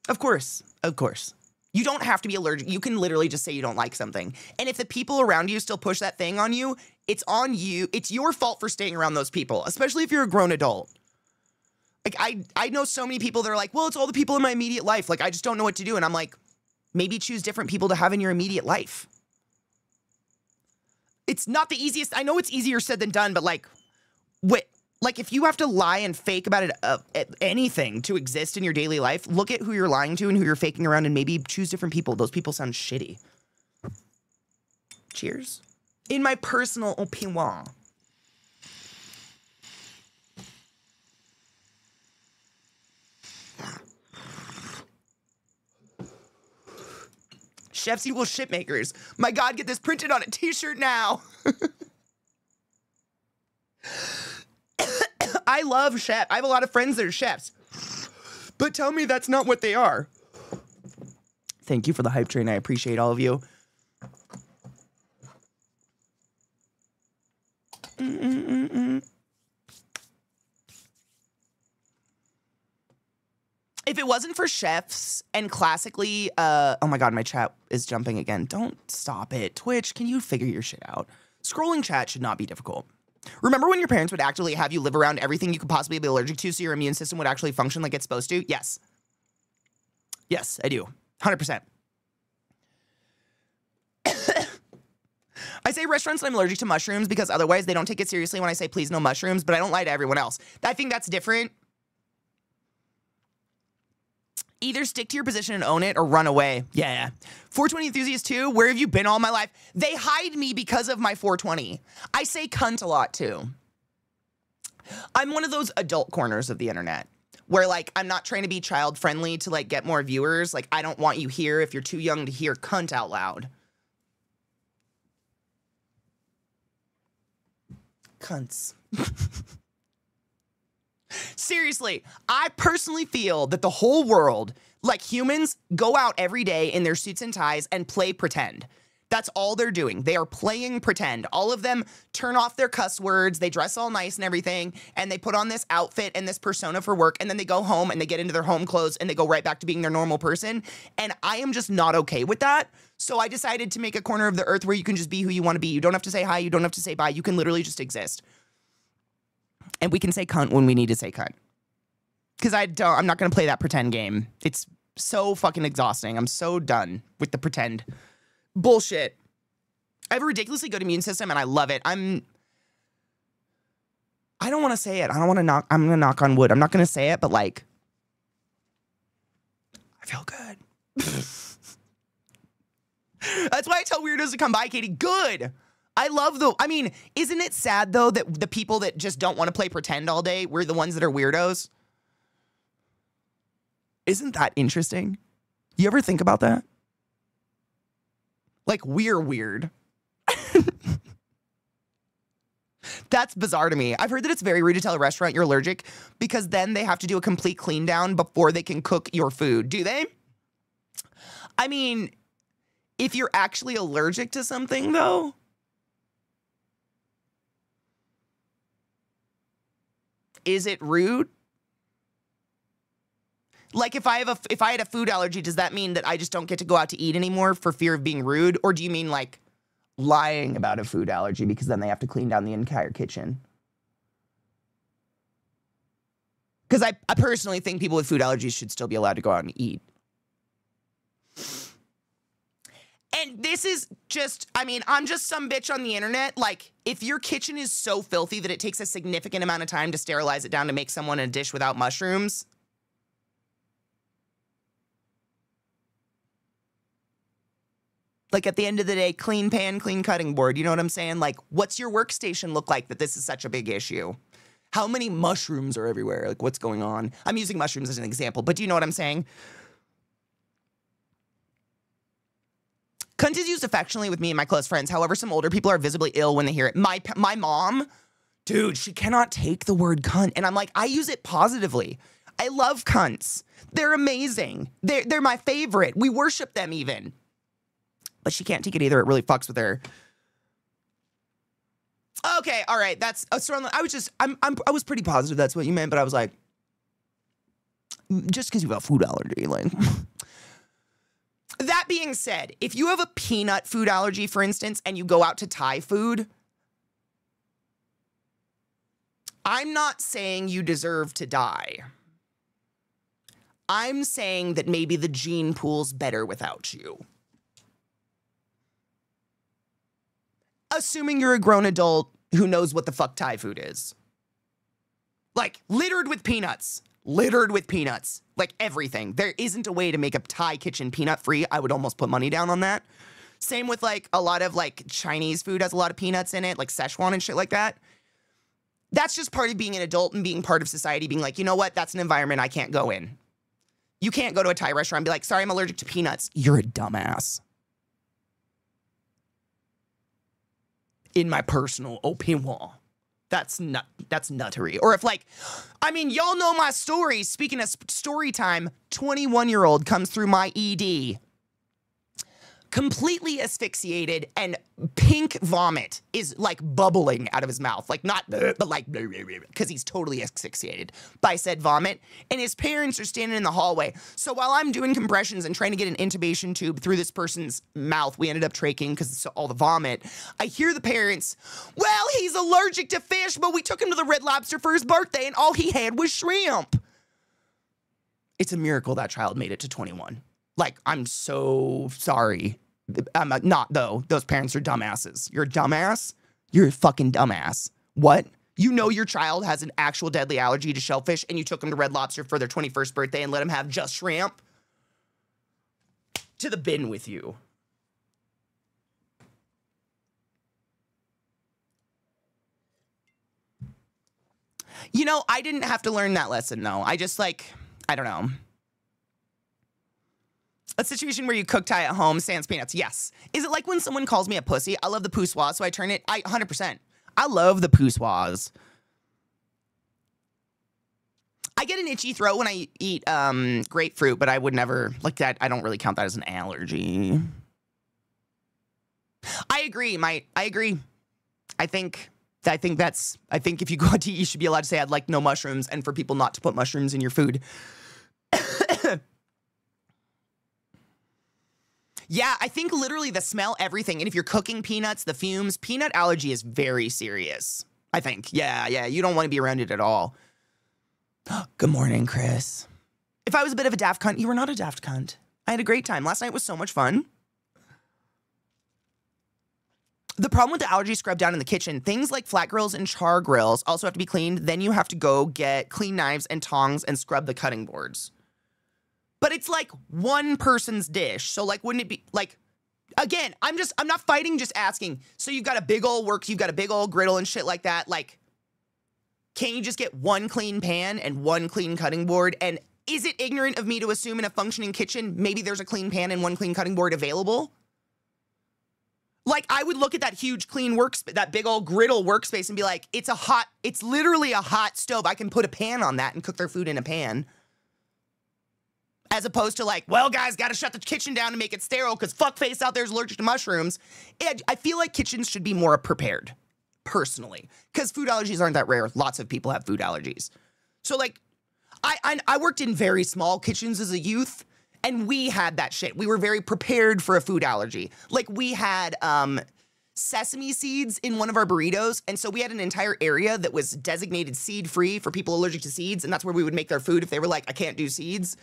Of course. Of course. You don't have to be allergic. You can literally just say you don't like something. And if the people around you still push that thing on you, it's on you. It's your fault for staying around those people, especially if you're a grown adult. Like, I know so many people that are like, well, it's all the people in my immediate life. Like, I just don't know what to do. And I'm like, maybe choose different people to have in your immediate life. It's not the easiest. I know it's easier said than done, but like, like if you have to lie and fake about it, anything to exist in your daily life, look at who you're lying to and who you're faking around and maybe choose different people. Those people sound shitty. Cheers. In my personal opinion. Chefs equal shit makers. My God, get this printed on a t-shirt now. I love chefs. I have a lot of friends that are chefs. But tell me that's not what they are. Thank you for the hype train. I appreciate all of you. If it wasn't for chefs and classically, oh my God, my chat is jumping again. Don't stop it. Twitch, can you figure your shit out? Scrolling chat should not be difficult. Remember when your parents would actually have you live around everything you could possibly be allergic to so your immune system would actually function like it's supposed to? Yes. Yes, I do. 100%. I say restaurants that I'm allergic to mushrooms because otherwise they don't take it seriously when I say please no mushrooms, but I don't lie to everyone else. I think that's different. Either stick to your position and own it or run away. Yeah. 420 enthusiast too. Where have you been all my life? They hide me because of my 420. I say cunt a lot too. I'm one of those adult corners of the internet. where like I'm not trying to be child friendly to like get more viewers. Like I don't want you here if you're too young to hear cunt out loud. Cunts. Seriously, I personally feel that the whole world, like humans, go out every day in their suits and ties and play pretend. That's all they're doing. They are playing pretend. All of them turn off their cuss words, they dress all nice and everything, and they put on this outfit and this persona for work, and then they go home and they get into their home clothes and they go right back to being their normal person. And I am just not okay with that. So I decided to make a corner of the earth where you can just be who you want to be. You don't have to say hi, you don't have to say bye. You can literally just exist. And we can say cunt when we need to say cunt. Because I'm not going to play that pretend game. It's so fucking exhausting. I'm so done with the pretend bullshit. I have a ridiculously good immune system and I love it. I don't want to say it. I'm going to knock on wood. I'm not going to say it, but like, I feel good. That's why I tell weirdos to come by, Katie. Good. I love isn't it sad though that the people that just don't want to play pretend all day, we're the ones that are weirdos? Isn't that interesting? You ever think about that? Like, we're weird. That's bizarre to me. I've heard that it's very rude to tell a restaurant you're allergic because then they have to do a complete clean down before they can cook your food. Do they? I mean, if you're actually allergic to something, though, is it rude? Like if I had a food allergy, does that mean that I just don't get to go out to eat anymore for fear of being rude? Or do you mean like lying about a food allergy because then they have to clean down the entire kitchen? Because I personally think people with food allergies should still be allowed to go out and eat. And this is just, I'm just some bitch on the internet. Like, if your kitchen is so filthy that it takes a significant amount of time to sterilize it down to make someone a dish without mushrooms, like, at the end of the day, clean pan, clean cutting board. You know what I'm saying? Like, what's your workstation look like that this is such a big issue? How many mushrooms are everywhere? Like, what's going on? I'm using mushrooms as an example, but do you know what I'm saying? Cunt is used affectionately with me and my close friends. However, some older people are visibly ill when they hear it. My mom, dude, she cannot take the word cunt. And I'm like, I use it positively. I love cunts. They're amazing. They're my favorite. We worship them even. But she can't take it either. It really fucks with her. Okay, all right. That's I was pretty positive that's what you meant, but I was like, just because you have a food allergy, like. That being said, if you have a peanut food allergy, for instance, and you go out to Thai food, I'm not saying you deserve to die. I'm saying that maybe the gene pool's better without you. Assuming you're a grown adult who knows what the fuck Thai food is. Like, littered with peanuts. Littered with peanuts. Like, everything. There isn't a way to make a Thai kitchen peanut-free. I would almost put money down on that. Same with, like, a lot of, like, Chinese food has a lot of peanuts in it, like Szechuan and shit like that. That's just part of being an adult and being part of society, being like, you know what? That's an environment I can't go in. You can't go to a Thai restaurant and be like, sorry, I'm allergic to peanuts. You're a dumbass. In my personal opinion. That's nuttery. Or if like, y'all know my story. Speaking of story time, 21-year-old comes through my ED. Completely asphyxiated and pink vomit is like bubbling out of his mouth. Like not, but like, because he's totally asphyxiated by said vomit. And his parents are standing in the hallway. So while I'm doing compressions and trying to get an intubation tube through this person's mouth, we ended up tracheing because it's all the vomit. I hear the parents, well, he's allergic to fish, but we took him to the Red Lobster for his birthday and all he had was shrimp. It's a miracle that child made it to 21. Like, I'm so sorry. I'm not, though. Those parents are dumbasses. You're a dumbass? You're a fucking dumbass. What? You know your child has an actual deadly allergy to shellfish and you took them to Red Lobster for their 21st birthday and let them have just shrimp? To the bin with you. You know, I didn't have to learn that lesson, though. I just, like, I don't know. A situation where you cook Thai at home, sans peanuts, yes. Is it like when someone calls me a pussy? I love the poussoir, so I turn it, 100%. I love the poussoirs. I get an itchy throat when I eat grapefruit, but I would never, like that, I don't really count that as an allergy. I agree, I agree. I think if you go out to eat, you should be allowed to say, I'd like no mushrooms, and for people not to put mushrooms in your food. Yeah, I think literally the smell, everything. And if you're cooking peanuts, the fumes, peanut allergy is very serious. I think. Yeah, you don't want to be around it at all. Good morning, Chris. If I was a bit of a daft cunt, you were not a daft cunt. I had a great time. Last night was so much fun. The problem with the allergy scrub down in the kitchen, things like flat grills and char grills also have to be cleaned. Then you have to go get clean knives and tongs and scrub the cutting boards. But it's like one person's dish. So like, wouldn't it be like, again, I'm not fighting, just asking. So you've got a big old you've got a big old griddle and shit like that. Like, can't you just get one clean pan and one clean cutting board? And is it ignorant of me to assume in a functioning kitchen, maybe there's a clean pan and one clean cutting board available? Like, I would look at that huge clean that big old griddle workspace and be like, it's literally a hot stove. I can put a pan on that and cook their food in a pan. As opposed to like, well, guys, got to shut the kitchen down to make it sterile because fuckface out there is allergic to mushrooms. I feel like kitchens should be more prepared, personally, because food allergies aren't that rare. Lots of people have food allergies. So like, I worked in very small kitchens as a youth, and we had that shit. We were very prepared for a food allergy. Like we had sesame seeds in one of our burritos, and so we had an entire area that was designated seed-free for people allergic to seeds, and that's where we would make their food if they were like, I can't do seeds.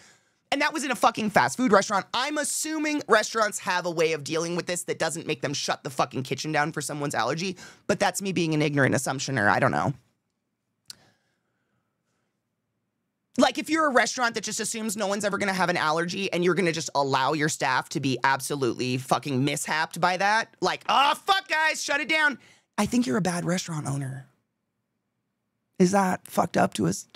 And that was in a fucking fast food restaurant. I'm assuming restaurants have a way of dealing with this that doesn't make them shut the fucking kitchen down for someone's allergy. But that's me being an ignorant assumptioner. I don't know. Like if you're a restaurant that just assumes no one's ever going to have an allergy and you're going to just allow your staff to be absolutely fucking mishapped by that. Like, oh, fuck, guys, shut it down. I think you're a bad restaurant owner. Is that fucked up to us?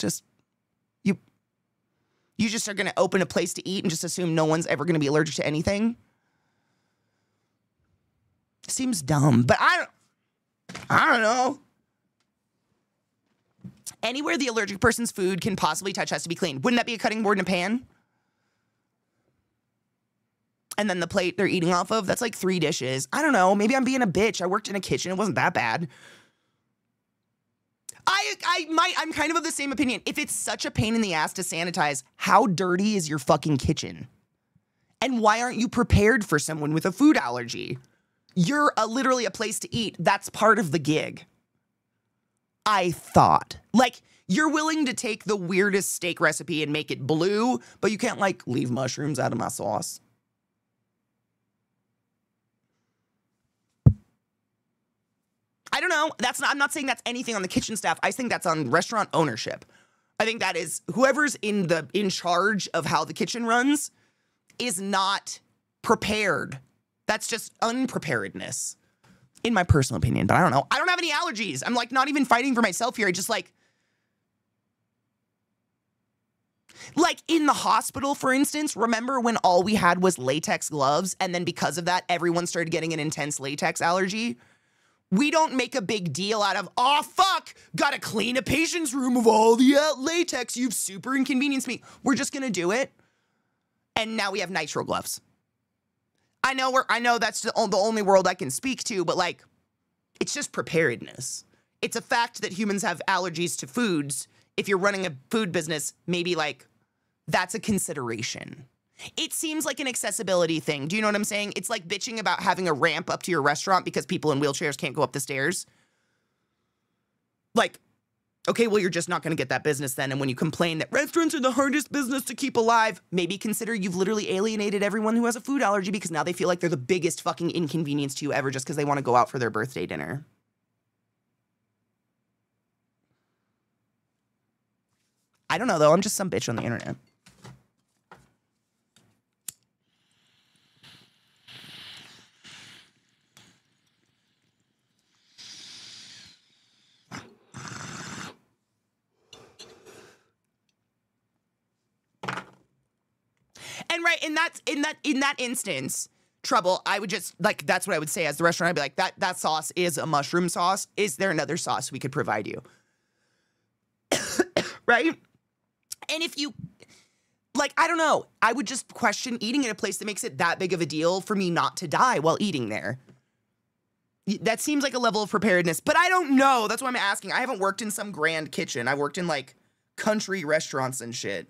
You just are going to open a place to eat and just assume no one's ever going to be allergic to anything? Seems dumb, but I don't know. Anywhere the allergic person's food can possibly touch has to be cleaned. Wouldn't that be a cutting board and a pan? And then the plate they're eating off of, that's like 3 dishes. I don't know. Maybe I'm being a bitch. I worked in a kitchen. It wasn't that bad. I'm kind of the same opinion. If it's such a pain in the ass to sanitize, how dirty is your fucking kitchen? And why aren't you prepared for someone with a food allergy? You're literally a place to eat. That's part of the gig. I thought. Like, you're willing to take the weirdest steak recipe and make it blue, but you can't, like, leave mushrooms out of my sauce. I don't know. I'm not saying that's anything on the kitchen staff. I think that's on restaurant ownership. I think that is whoever's in charge of how the kitchen runs is not prepared. That's just unpreparedness, in my personal opinion. But I don't know. I don't have any allergies. I'm like not even fighting for myself here. I just like in the hospital, for instance, remember when all we had was latex gloves, and then because of that, everyone started getting an intense latex allergy? We don't make a big deal out of, oh, fuck, gotta clean a patient's room of all the latex. You've super inconvenienced me. We're just gonna do it. And now we have nitrile gloves. I know that's the only world I can speak to, but like, it's just preparedness. It's a fact that humans have allergies to foods. If you're running a food business, maybe like, that's a consideration. It seems like an accessibility thing. Do you know what I'm saying? It's like bitching about having a ramp up to your restaurant because people in wheelchairs can't go up the stairs. Like, okay, well, you're just not going to get that business then. And when you complain that restaurants are the hardest business to keep alive, maybe consider you've literally alienated everyone who has a food allergy because now they feel like they're the biggest fucking inconvenience to you ever just because they want to go out for their birthday dinner. I don't know, though. I'm just some bitch on the internet. right, and that's in that instance, trouble, I would just like that's what I would say as the restaurant. I'd be like, that sauce is a mushroom sauce. Is there another sauce we could provide you? Right? And if you like, I don't know, I would just question eating at a place that makes it that big of a deal for me not to die while eating there. That seems like a level of preparedness, but I don't know. That's why I'm asking. I haven't worked in some grand kitchen. I worked in like country restaurants and shit.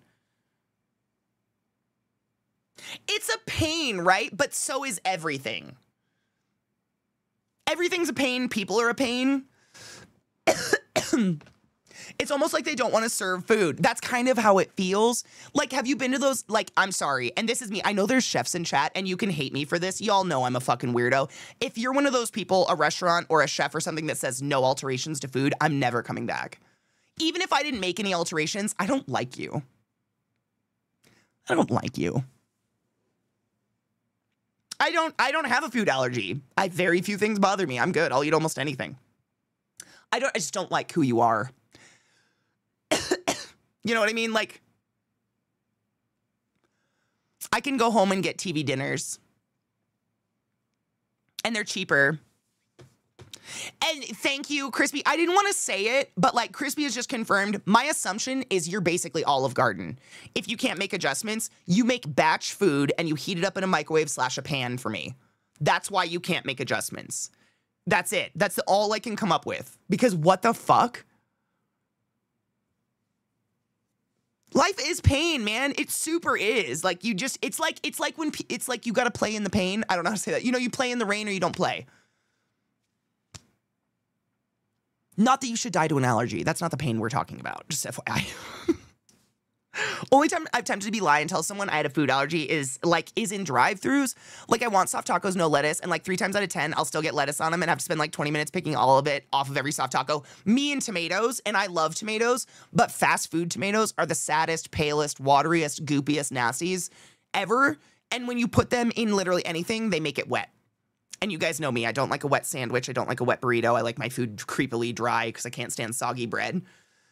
It's a pain, right? But so is everything. Everything's a pain. People are a pain. It's almost like they don't want to serve food. That's kind of how it feels. Like, have you been to those, like, I'm sorry, and this is me. I know there's chefs in chat, and you can hate me for this. Y'all know I'm a fucking weirdo. If you're one of those people, a restaurant or a chef or something that says no alterations to food, I'm never coming back. Even if I didn't make any alterations, I don't like you. I don't like you. I don't have a food allergy. Very few things bother me. I'm good. I'll eat almost anything. I just don't like who you are. You know what I mean? Like, I can go home and get TV dinners. And they're cheaper. And thank you, Crispy. I didn't want to say it, but like Crispy has just confirmed, my assumption is you're basically Olive Garden. If you can't make adjustments, you make batch food and you heat it up in a microwave / a pan for me. That's why you can't make adjustments. That's it. That's all I can come up with. Because what the fuck? Life is pain, man. It super is. Like you just, it's like you got to play in the pain. I don't know how to say that. You know, you play in the rain or you don't play. Not that you should die to an allergy. That's not the pain we're talking about. Just FYI. Only time I've tempted to be lie and tell someone I had a food allergy is in drive-thrus. Like, I want soft tacos, no lettuce, and like 3 times out of 10, I'll still get lettuce on them and have to spend like 20 minutes picking all of it off of every soft taco. Me and tomatoes, and I love tomatoes, but fast food tomatoes are the saddest, palest, wateriest, goopiest nasties ever. And when you put them in literally anything, they make it wet. And you guys know me. I don't like a wet sandwich. I don't like a wet burrito. I like my food creepily dry because I can't stand soggy bread.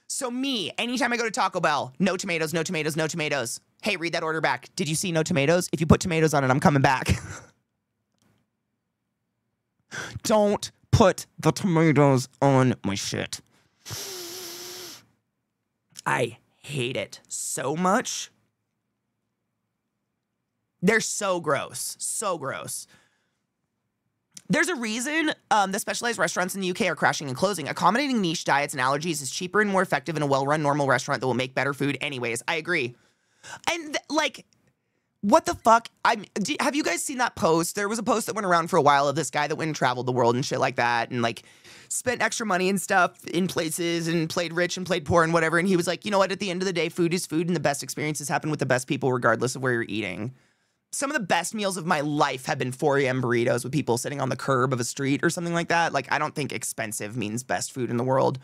So me, anytime I go to Taco Bell, no tomatoes, no tomatoes, no tomatoes. Hey, read that order back. Did you see no tomatoes? If you put tomatoes on it, I'm coming back. Don't put the tomatoes on my shit. I hate it so much. They're so gross. So gross. There's a reason the specialized restaurants in the UK are crashing and closing. Accommodating niche diets and allergies is cheaper and more effective in a well-run normal restaurant that will make better food anyways. I agree. And like, what the fuck? Have you guys seen that post? There was a post that went around for a while of this guy that went and traveled the world and shit like that and like spent extra money and stuff in places and played rich and played poor and whatever. And he was like, you know what? At the end of the day, food is food and the best experiences happen with the best people regardless of where you're eating. Some of the best meals of my life have been 4 a.m. burritos with people sitting on the curb of a street or something like that. Like, I don't think expensive means best food in the world.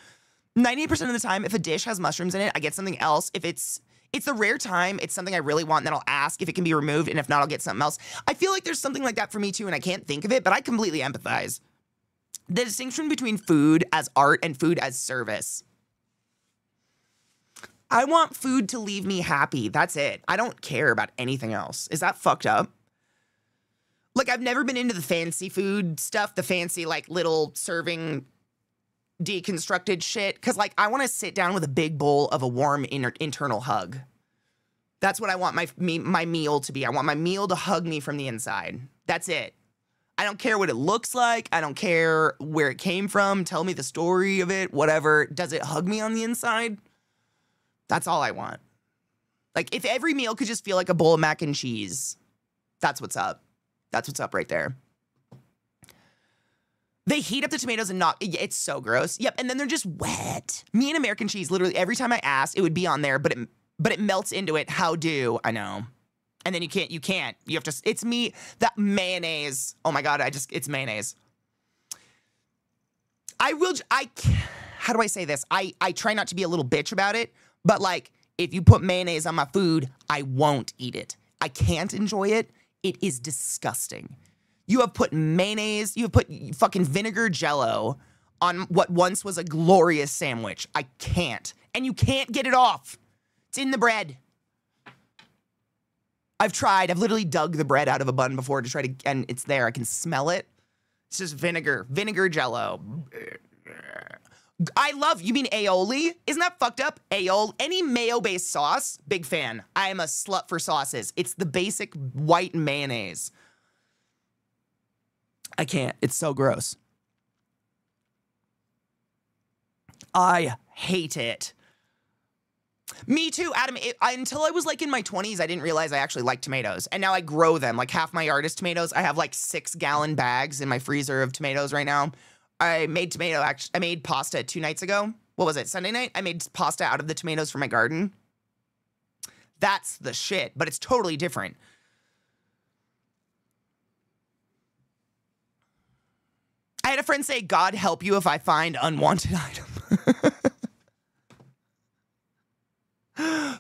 98% of the time, if a dish has mushrooms in it, I get something else. If it's the rare time, it's something I really want, and then I'll ask if it can be removed, and if not, I'll get something else. I feel like there's something like that for me too, and I can't think of it, but I completely empathize. The distinction between food as art and food as service. I want food to leave me happy. That's it. I don't care about anything else. Is that fucked up? Like, I've never been into the fancy food stuff, the fancy, like, little serving deconstructed shit. Because, like, I want to sit down with a big bowl of a warm internal hug. That's what I want my meal to be. I want my meal to hug me from the inside. That's it. I don't care what it looks like. I don't care where it came from. Tell me the story of it, whatever. Does it hug me on the inside? That's all I want. Like, if every meal could just feel like a bowl of mac and cheese, that's what's up. That's what's up right there. They heat up the tomatoes and it's so gross. Yep, and then they're just wet. Me and American cheese, literally every time I asked, it would be on there, but it melts into it. How do I know? And then you can't. You have to, it's me, that mayonnaise. Oh my God, it's mayonnaise. How do I say this? I try not to be a little bitch about it. But, like, if you put mayonnaise on my food, I won't eat it. I can't enjoy it. It is disgusting. You have put mayonnaise, you have put fucking vinegar jello on what once was a glorious sandwich. I can't. And you can't get it off. It's in the bread. I've tried. I've literally dug the bread out of a bun before to try to, and it's there. I can smell it. It's just vinegar Jello. I love, you mean aioli? Isn't that fucked up? Aioli, any mayo-based sauce, big fan. I am a slut for sauces. It's the basic white mayonnaise. I can't. It's so gross. I hate it. Me too, Adam. Until I was like in my 20s, I didn't realize I actually like tomatoes. And now I grow them. Like half my yard is tomatoes. I have like 6-gallon bags in my freezer of tomatoes right now. I made pasta 2 nights ago. What was it? Sunday night? I made pasta out of the tomatoes from my garden. That's the shit, but it's totally different. I had a friend say, God help you if I find unwanted item.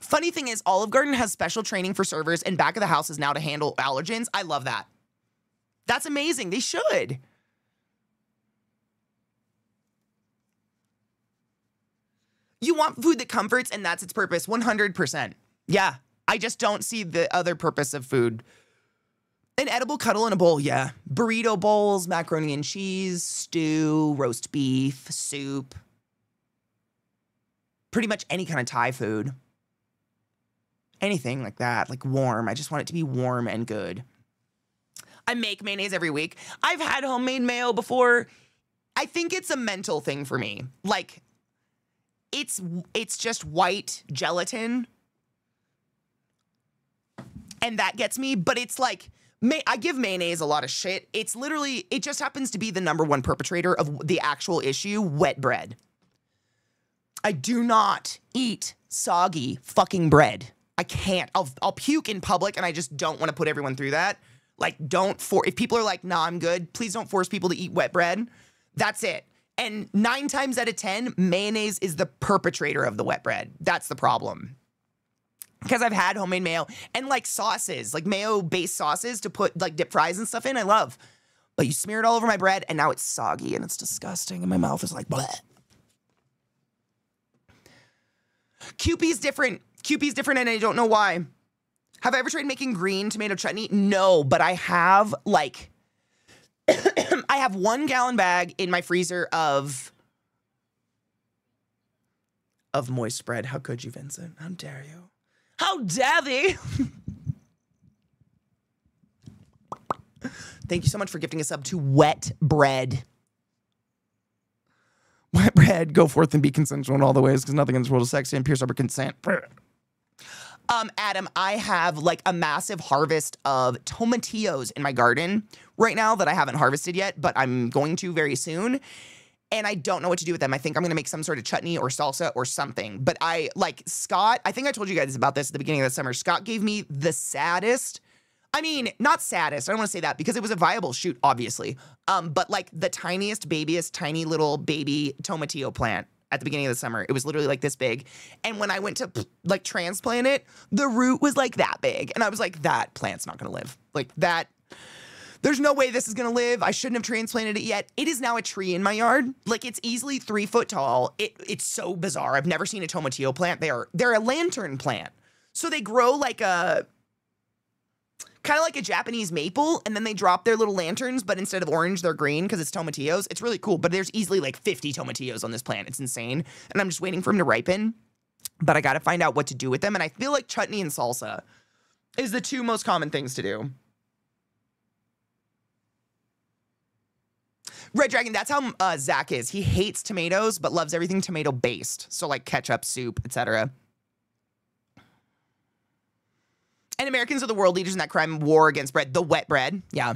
Funny thing is, Olive Garden has special training for servers and back of the house is now to handle allergens. I love that. That's amazing. They should. You want food that comforts and that's its purpose. 100%. Yeah. I just don't see the other purpose of food. An edible cuddle in a bowl, yeah. Burrito bowls, macaroni and cheese, stew, roast beef, soup. Pretty much any kind of Thai food. Anything like that, like warm. I just want it to be warm and good. I make mayonnaise every week. I've had homemade mayo before. I think it's a mental thing for me. Like, it's just white gelatin. And that gets me, but it's like, I give mayonnaise a lot of shit. It's literally, it just happens to be the #1 perpetrator of the actual issue, wet bread. I do not eat soggy fucking bread. I can't. I'll puke in public and I just don't want to put everyone through that. Like, if people are like, nah, I'm good, please don't force people to eat wet bread. That's it. And 9 times out of 10, mayonnaise is the perpetrator of the wet bread. That's the problem. Because I've had homemade mayo and like sauces, like mayo-based sauces to put like dip fries and stuff in, I love. But you smear it all over my bread and now it's soggy and it's disgusting and my mouth is like, bleh. Kewpie's different. Kewpie's different and I don't know why. Have I ever tried making green tomato chutney? No, but I have like, I have 1-gallon bag in my freezer of moist bread. How could you, Vincent? How dare you? How dare thee? Thank you so much for gifting a sub to Wet Bread. Wet bread, go forth and be consensual in all the ways, because nothing in this world is sexy and pierce over consent. Adam, I have like a massive harvest of tomatillos in my garden right now that I haven't harvested yet, but I'm going to very soon. And I don't know what to do with them. I think I'm going to make some sort of chutney or salsa or something. But Scott, I think I told you guys about this at the beginning of the summer. Scott gave me the saddest, not saddest, I don't want to say that because it was a viable shoot, obviously. But like the tiniest, babyest, tiny little baby tomatillo plant at the beginning of the summer. It was literally like this big. And when I went to like transplant it, the root was like that big. And I was like, that plant's not going to live. Like that. There's no way this is going to live. I shouldn't have transplanted it yet. It is now a tree in my yard. Like, it's easily 3 foot tall. It's so bizarre. I've never seen a tomatillo plant. They're a lantern plant. So they grow like kind of like a Japanese maple, and then they drop their little lanterns, but instead of orange, they're green because it's tomatillos. It's really cool, but there's easily like 50 tomatillos on this plant. It's insane. And I'm just waiting for them to ripen, but I got to find out what to do with them. And I feel like chutney and salsa is the 2 most common things to do. Red Dragon, that's how Zach is. He hates tomatoes, but loves everything tomato-based. So, like ketchup, soup, etc. And Americans are the world leaders in that crime war against bread. The wet bread, yeah.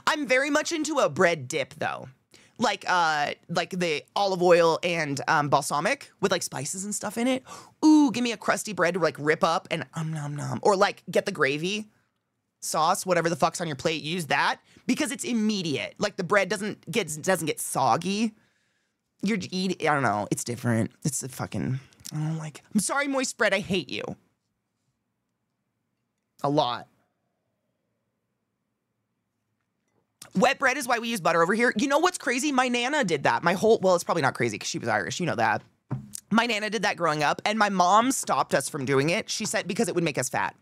I'm very much into a bread dip, though. Like the olive oil and balsamic with, like, spices and stuff in it. Ooh, give me a crusty bread to, like, rip up and nom nom. Or, like, get the gravy sauce, whatever the fuck's on your plate, use that because it's immediate. Like the bread doesn't get soggy. You're eating, I don't know, it's different. It's a fucking, I don't like, I'm sorry, moist bread, I hate you. A lot. Wet bread is why we use butter over here. You know what's crazy? My Nana did that. Well, it's probably not crazy because she was Irish, you know that. My Nana did that growing up and my mom stopped us from doing it. She said because it would make us fat.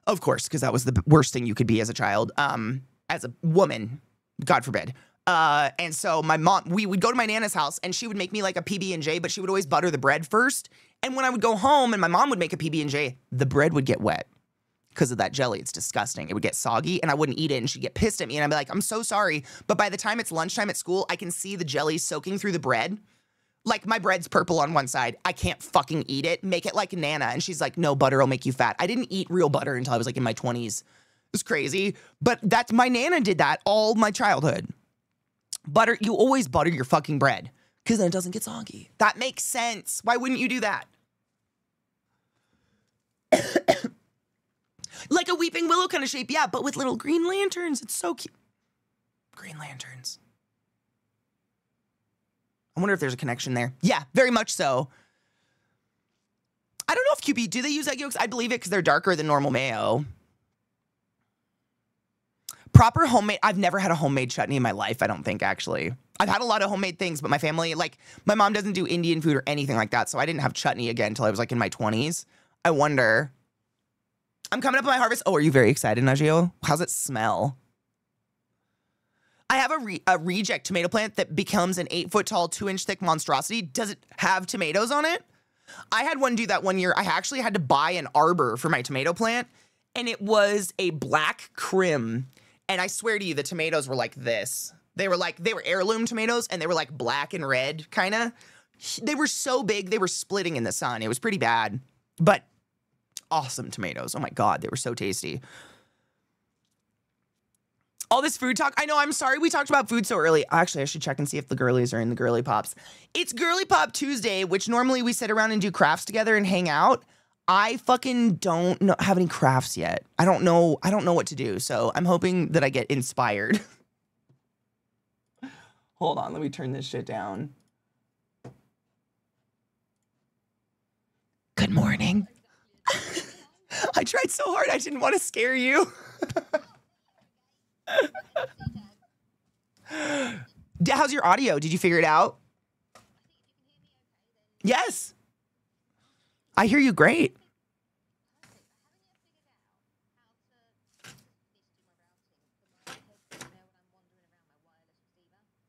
Of course, because that was the worst thing you could be as a child, as a woman, God forbid. And so my mom, we would go to my Nana's house and she would make me like a PB&J, but she would always butter the bread first. And when I would go home and my mom would make a PB&J, the bread would get wet because of that jelly. It's disgusting. It would get soggy and I wouldn't eat it and she'd get pissed at me and I'd be like, I'm so sorry. But by the time it's lunchtime at school, I can see the jelly soaking through the bread. Like my bread's purple on one side. I can't fucking eat it. Make it like Nana. And she's like, no, butter will make you fat. I didn't eat real butter until I was like in my 20s. It was crazy. But that's my Nana did that all my childhood. Butter, you always butter your fucking bread because then it doesn't get soggy. That makes sense. Why wouldn't you do that? Like a weeping willow kind of shape, yeah, but with little green lanterns. It's so cute. Green lanterns. I wonder if there's a connection there. Yeah, very much so. I don't know if QB, do they use egg yolks? I believe it because they're darker than normal mayo. Proper homemade, I've never had a homemade chutney in my life, I don't think, actually. I've had a lot of homemade things, but my family, like, my mom doesn't do Indian food or anything like that, so I didn't have chutney again until I was, like, in my 20s. I wonder. I'm coming up on my harvest. Oh, are you very excited, Najio? How's it smell? I have a reject tomato plant that becomes an 8-foot-tall, 2-inch thick monstrosity. Does it have tomatoes on it? I had one do that one year. I actually had to buy an arbor for my tomato plant, and it was a black crim. And I swear to you, the tomatoes were like this. They were heirloom tomatoes, and they were like black and red, kind of. They were so big, they were splitting in the sun. It was pretty bad, but awesome tomatoes. Oh my God, they were so tasty. All this food talk. I know, I'm sorry we talked about food so early. Actually, I should check and see if the girlies are in the girly pops. It's Girly Pop Tuesday, which normally we sit around and do crafts together and hang out. I fucking don't have any crafts yet. I don't know what to do, so I'm hoping that I get inspired. Hold on, let me turn this shit down. Good morning. I tried so hard, I didn't want to scare you. How's your audio? Did you figure it out? Yes. I hear you great.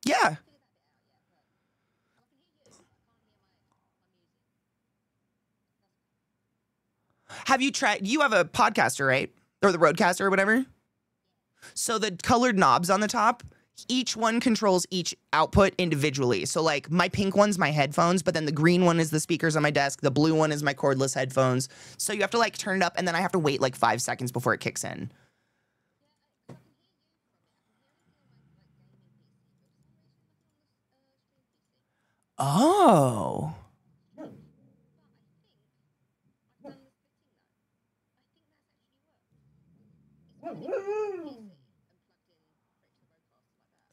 Yeah. Have you tried, you have a podcaster, right? Or the Rodecaster or whatever? So the colored knobs on the top, each one controls each output individually. So like my pink one's my headphones, but then the green one is the speakers on my desk. The blue one is my cordless headphones. So you have to like turn it up and then I have to wait like 5 seconds before it kicks in. Oh.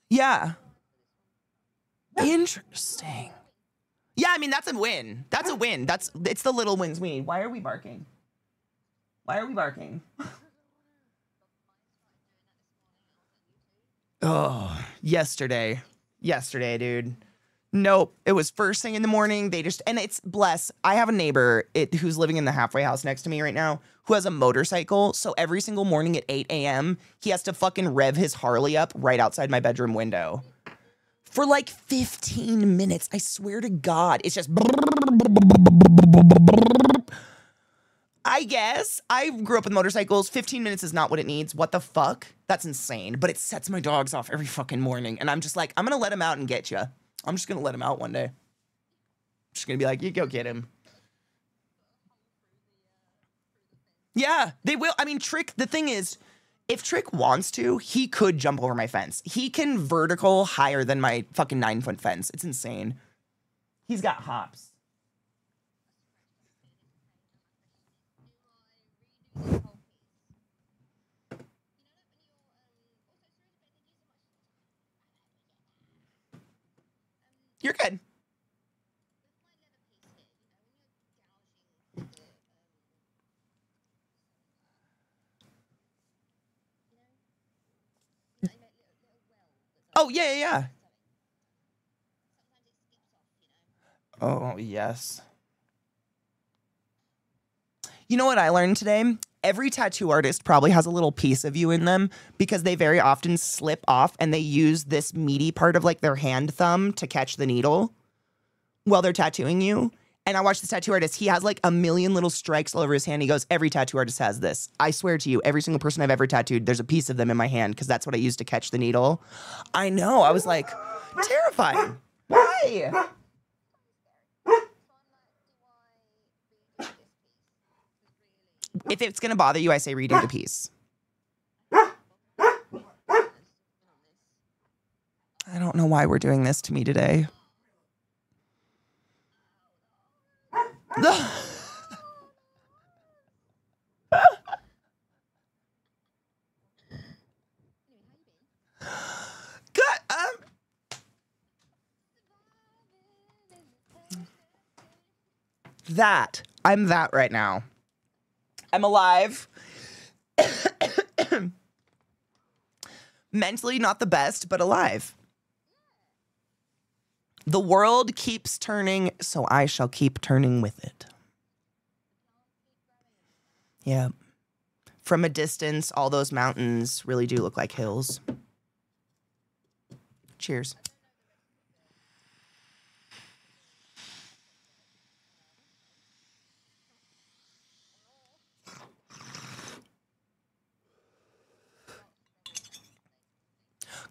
Yeah. Interesting. Yeah, I mean, that's a win. That's a win. It's the little wins we need. Why are we barking? Why are we barking? Oh, yesterday, dude. Nope. It was first thing in the morning. And it's bless. I have a neighbor who's living in the halfway house next to me right now who has a motorcycle. So every single morning at 8 a.m., he has to fucking rev his Harley up right outside my bedroom window for like 15 minutes. I swear to God. It's just. I guess. I grew up with motorcycles. 15 minutes is not what it needs. What the fuck? That's insane. But it sets my dogs off every fucking morning. And I'm just like, I'm going to let him out and get you. I'm just going to let him out one day. I'm just going to be like, you go get him. Yeah, they will. I mean, Trick, the thing is, if Trick wants to, he could jump over my fence. He can vertical higher than my fucking 9-foot fence. It's insane. He's got hops. You're good. Oh, yeah, yeah, yeah. Oh, yes. You know what I learned today? every tattoo artist probably has a little piece of you in them because they very often slip off and they use this meaty part of like their hand thumb to catch the needle while they're tattooing you. And I watched this tattoo artist. He has like a million little strikes all over his hand. He goes, every tattoo artist has this. I swear to you, every single person I've ever tattooed, there's a piece of them in my hand because that's what I use to catch the needle. I know. I was like, terrifying. Why? If it's going to bother you, I say redo the piece. I don't know why we're doing this to me today. God, I'm that right now. I'm alive. Mentally not the best, but alive. The world keeps turning, so I shall keep turning with it. Yeah. From a distance, all those mountains really do look like hills. Cheers.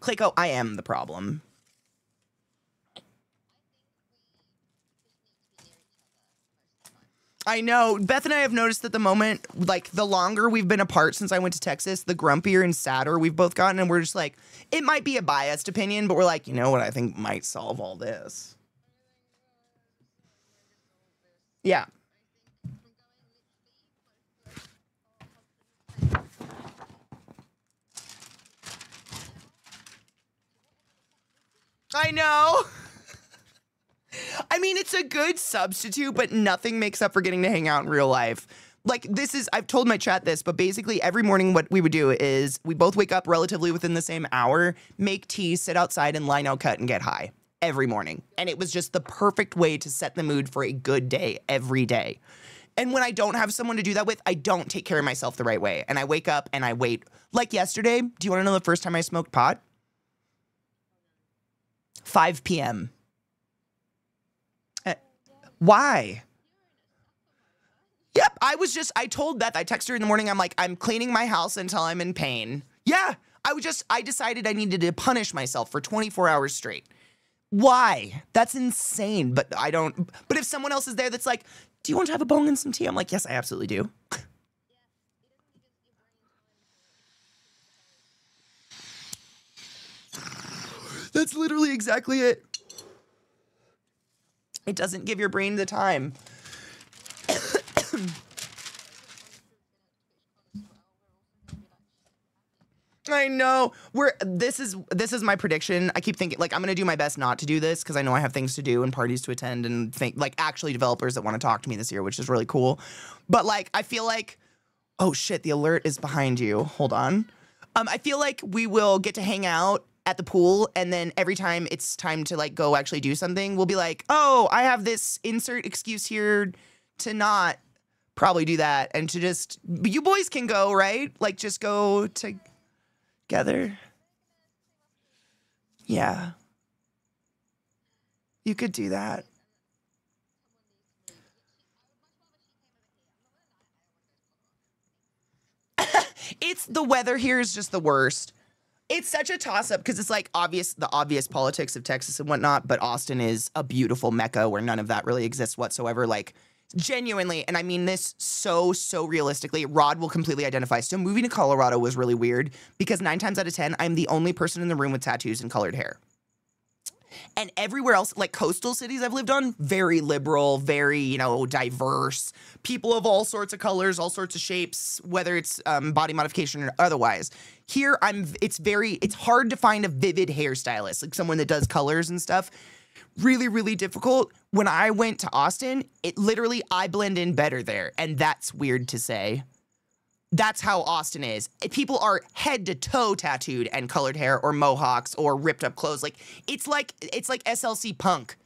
Clayco, I am the problem. I know. Beth and I have noticed that the moment, like, the longer we've been apart since I went to Texas, the grumpier and sadder we've both gotten. And we're just like, it might be a biased opinion, but we're like, you know what I think might solve all this? Yeah. I know. I mean, it's a good substitute, but nothing makes up for getting to hang out in real life. Like, this is, I've told my chat this, but basically every morning what we would do is we both wake up relatively within the same hour, make tea, sit outside and line out cut and get high every morning. And it was just the perfect way to set the mood for a good day every day. And when I don't have someone to do that with, I don't take care of myself the right way. And I wake up and I wait. Like yesterday, do you want to know the first time I smoked pot? 5 p.m. Why? Yep, I told Beth, I texted her in the morning, I'm like, I'm cleaning my house until I'm in pain. Yeah, I decided I needed to punish myself for 24 hours straight. Why? That's insane, but if someone else is there that's like, do you want to have a bong and some tea? I'm like, yes, I absolutely do. That's literally exactly it. It doesn't give your brain the time. I know. This is my prediction. I keep thinking, like, I'm gonna do my best not to do this because I know I have things to do and parties to attend and actually developers that want to talk to me this year, which is really cool. But like, I feel like, oh shit, the alert is behind you. Hold on. I feel like we will get to hang out at the pool, and then every time it's time to like go actually do something, we'll be like, oh, I have this insert excuse here to not probably do that and to just, you boys can go, right? Like just go together. Yeah. You could do that. It's the weather here is just the worst. It's such a toss-up because it's like the obvious politics of Texas and whatnot, but Austin is a beautiful mecca where none of that really exists whatsoever. Like, genuinely, and I mean this so realistically, Rod will completely identify. So moving to Colorado was really weird because 9 times out of 10, I'm the only person in the room with tattoos and colored hair. And everywhere else, like coastal cities I've lived on, very liberal, very, diverse. People of all sorts of colors, all sorts of shapes, whether it's body modification or otherwise. Here, it's hard to find a vivid hairstylist, like someone that does colors and stuff. Really, really difficult. When I went to Austin, I blend in better there. And that's weird to say. That's how Austin is. People are head to toe tattooed and colored hair or mohawks or ripped up clothes. Like it's like SLC punk.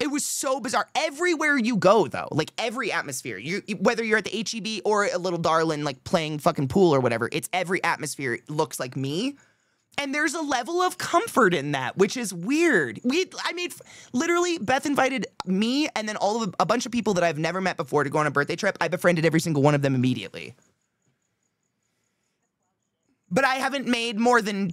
It was so bizarre. Everywhere you go, though, like every atmosphere, whether you're at the HEB or a little darling, like playing fucking pool or whatever, it's every atmosphere looks like me. And there's a level of comfort in that, which is weird. Literally, Beth invited me and then a bunch of people that I've never met before to go on a birthday trip. I befriended every single one of them immediately. But I haven't made more than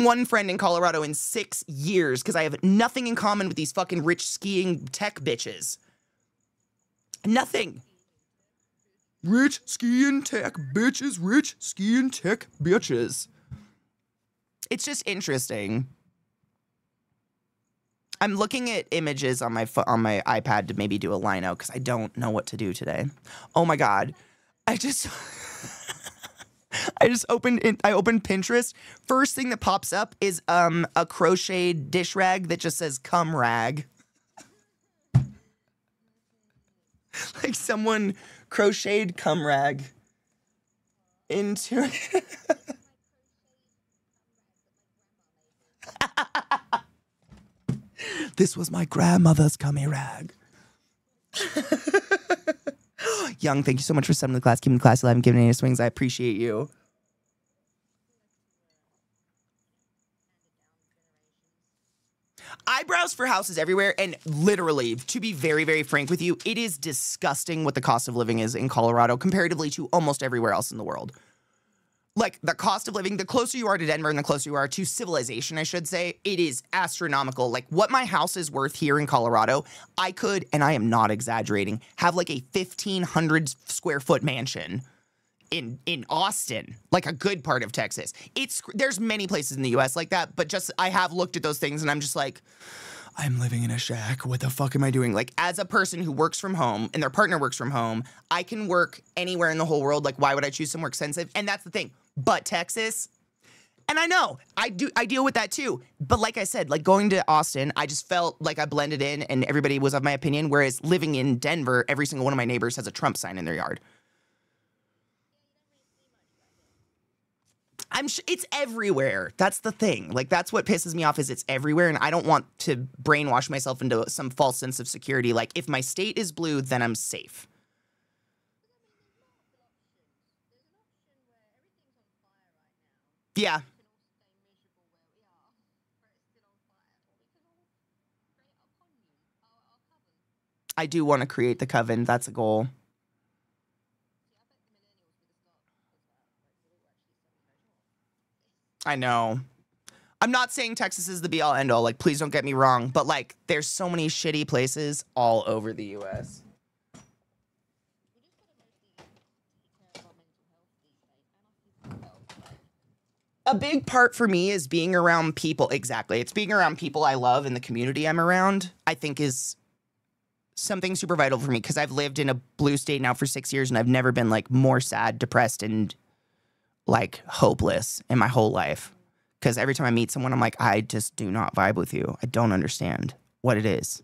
one friend in Colorado in 6 years because I have nothing in common with these fucking rich skiing tech bitches. Nothing. Rich skiing tech bitches, rich skiing tech bitches. It's just interesting. I'm looking at images on my iPad to maybe do a line out because I don't know what to do today. Oh my God. I opened Pinterest. First thing that pops up is a crocheted dish rag that just says "cum rag." Like someone crocheted cum rag into it. This was my grandmother's cummy rag. Young, thank you so much for subbing to the class. Keeping the class alive and giving any swings. I appreciate you. I browse for houses everywhere, and literally, to be very, very frank with you, it is disgusting what the cost of living is in Colorado comparatively to almost everywhere else in the world. Like, the cost of living, the closer you are to Denver and the closer you are to civilization, I should say, it is astronomical. Like, what my house is worth here in Colorado, I could, and I am not exaggerating, have like a 1,500 square foot mansion in Austin, like a good part of Texas. There's many places in the US like that, but just, I have looked at those things and I'm just like, I'm living in a shack. What the fuck am I doing? Like, as a person who works from home and their partner works from home, I can work anywhere in the whole world. Like, why would I choose somewhere expensive? And that's the thing. But Texas, and I know, I deal with that too. But like I said, like going to Austin, I just felt like I blended in and everybody was of my opinion. Whereas living in Denver, every single one of my neighbors has a Trump sign in their yard. It's everywhere. That's the thing. Like, that's what pisses me off is it's everywhere. And I don't want to brainwash myself into some false sense of security. Like, if my state is blue, then I'm safe. Yeah. I do want to create the coven. That's a goal. I know. I'm not saying Texas is the be-all, end-all. Like, please don't get me wrong. But, like, there's so many shitty places all over the U.S. A big part for me is being around people. Exactly. It's being around people I love and the community I'm around, I think is something super vital for me because I've lived in a blue state now for 6 years and I've never been like more sad, depressed, and like hopeless in my whole life. Because every time I meet someone, I'm like, I just do not vibe with you. I don't understand what it is.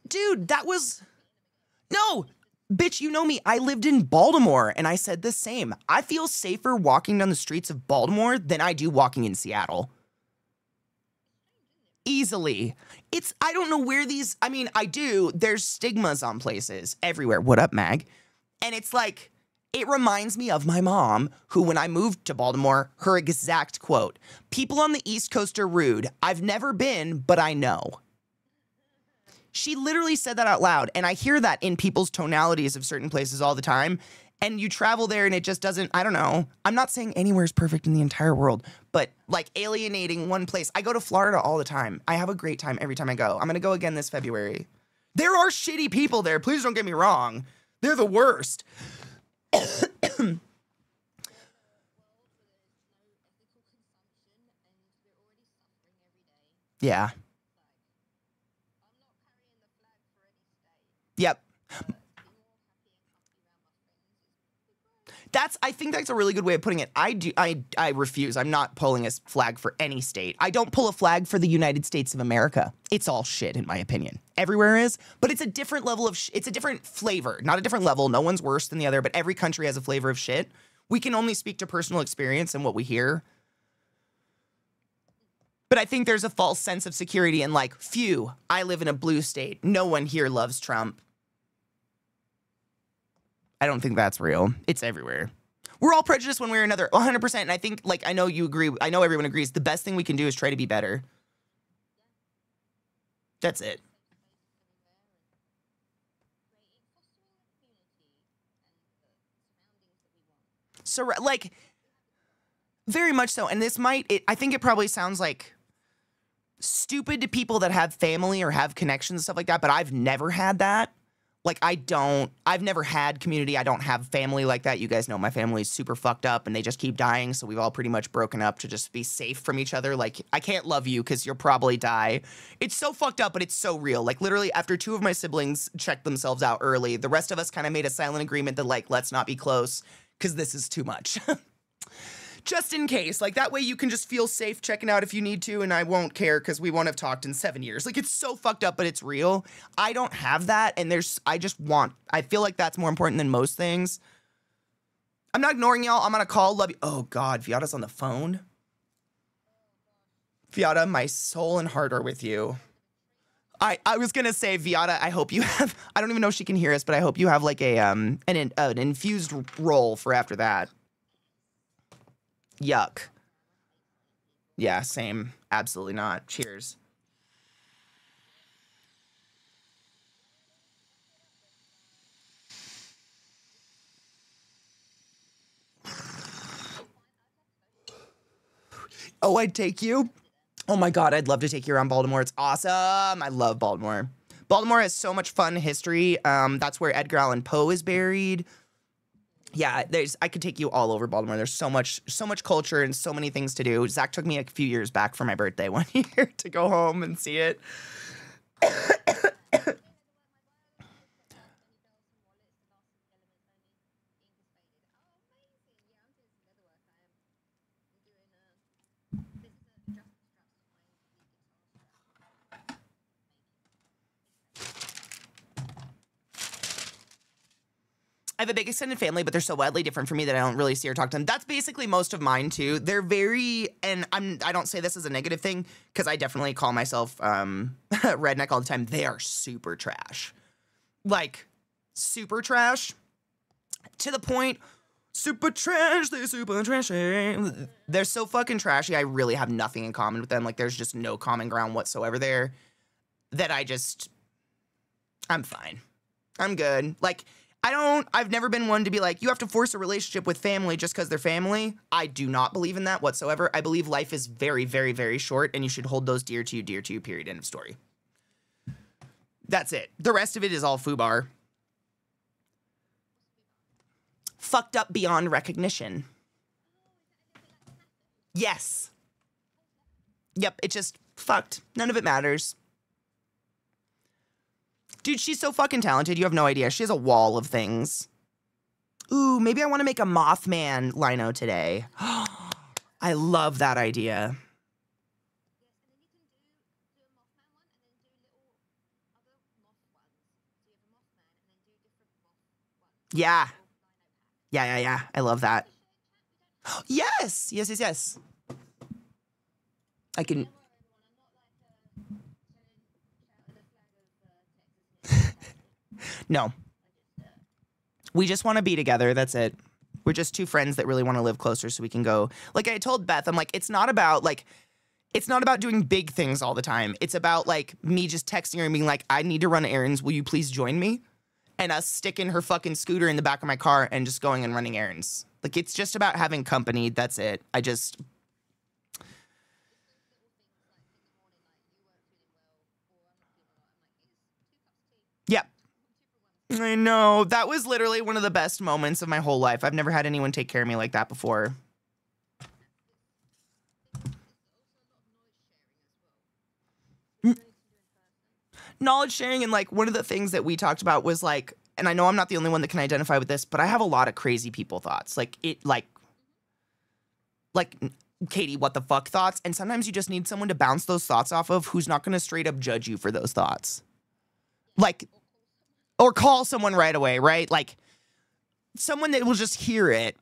Dude, that was, no, bitch, you know me. I lived in Baltimore and I said the same. I feel safer walking down the streets of Baltimore than I do walking in Seattle. Easily. I don't know where I do. There's stigmas on places everywhere. What up, Mag? And it's like, it reminds me of my mom, who when I moved to Baltimore, her exact quote, people on the East Coast are rude. I've never been, but I know. She literally said that out loud, and I hear that in people's tonalities of certain places all the time, and you travel there and it just doesn't, I don't know. I'm not saying anywhere is perfect in the entire world, but like alienating one place. I go to Florida all the time. I have a great time every time I go. I'm going to go again this February. There are shitty people there. Please don't get me wrong. They're the worst. Yeah. Yep. I think that's a really good way of putting it. I refuse. I'm not pulling a flag for any state. I don't pull a flag for the United States of America. It's all shit, in my opinion. Everywhere is, but it's a different level of it's a different flavor, not a different level. No one's worse than the other, but every country has a flavor of shit. We can only speak to personal experience and what we hear. But I think there's a false sense of security in like, phew, I live in a blue state. No one here loves Trump. I don't think that's real. It's everywhere. We're all prejudiced one way or another, 100%. And I think, like, I know you agree. I know everyone agrees. The best thing we can do is try to be better. That's it. So, like, very much so. And this I think it probably sounds like stupid to people that have family or have connections and stuff like that, but I've never had that. Like, I've never had community. I don't have family like that. You guys know my family is super fucked up and they just keep dying. So we've all pretty much broken up to just be safe from each other. Like, I can't love you because you'll probably die. It's so fucked up, but it's so real. Like, literally, after 2 of my siblings checked themselves out early, the rest of us kind of made a silent agreement that, like, let's not be close because this is too much. Just in case. Like, that way you can just feel safe checking out if you need to, and I won't care because we won't have talked in 7 years. Like, it's so fucked up, but it's real. I don't have that, and I feel like that's more important than most things. I'm not ignoring y'all. I'm gonna call, love you. Oh, God, Viata's on the phone. Viata, my soul and heart are with you. I was gonna say, Viata, I hope you have, I don't even know if she can hear us, but I hope you have, like, an infused roll for after that. Yuck. Yeah, same. Absolutely not. Cheers. Oh, I'd take you. Oh my God, I'd love to take you around Baltimore. It's awesome. I love Baltimore. Baltimore has so much fun history. That's where Edgar Allan Poe is buried. Yeah, I could take you all over Baltimore. There's so much culture and so many things to do. Zach took me a few years back for my birthday one year to go home and see it. I have a big extended family, but they're so wildly different from me that I don't really see or talk to them. That's basically most of mine too. They're very, and I don't say this as a negative thing because I definitely call myself redneck all the time. They are super trash, like super trash, to the point. Super trash, they're super trashy. They're so fucking trashy. I really have nothing in common with them. Like, there's just no common ground whatsoever there. That I'm fine. I'm good. Like, I've never been one to be like, you have to force a relationship with family just because they're family. I do not believe in that whatsoever. I believe life is very, very, very short, and you should hold those dear to you, period, end of story. That's it. The rest of it is all foobar. Fucked up beyond recognition. Yes. Yep, it just fucked. None of it matters. Dude, she's so fucking talented. You have no idea. She has a wall of things. Ooh, maybe I want to make a Mothman lino today. I love that idea. Yeah. Yeah. I love that. Yes. I can... No. We just want to be together. That's it. We're just 2 friends that really want to live closer so we can go. Like I told Beth, I'm like, it's not about doing big things all the time. It's about like me just texting her and being like, I need to run errands. Will you please join me? And us sticking her fucking scooter in the back of my car and just going and running errands. Like, it's just about having company. That's it. Yeah. I know. That was literally one of the best moments of my whole life. I've never had anyone take care of me like that before. Knowledge sharing, and like one of the things that we talked about was like and I know I'm not the only one that can identify with this, but I have a lot of crazy people thoughts. Like Katie, what the fuck thoughts. And sometimes you just need someone to bounce those thoughts off of who's not going to straight up judge you for those thoughts. Like, or call someone right away, right? Like someone that will just hear it.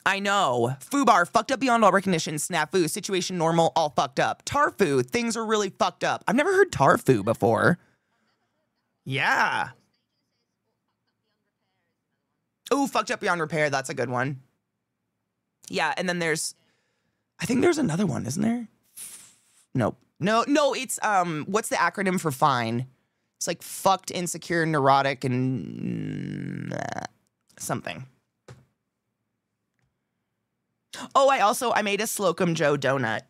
I know. Foobar, fucked up beyond all recognition. Snafu, situation normal, all fucked up. Tarfu, things are really fucked up. I've never heard Tarfu before. Yeah. Oh, fucked up beyond repair. That's a good one. Yeah, and then I think there's another one, isn't there? Nope. No, it's, what's the acronym for fine? It's like fucked, insecure, neurotic, and something. Oh, I made a Slocum Joe donut.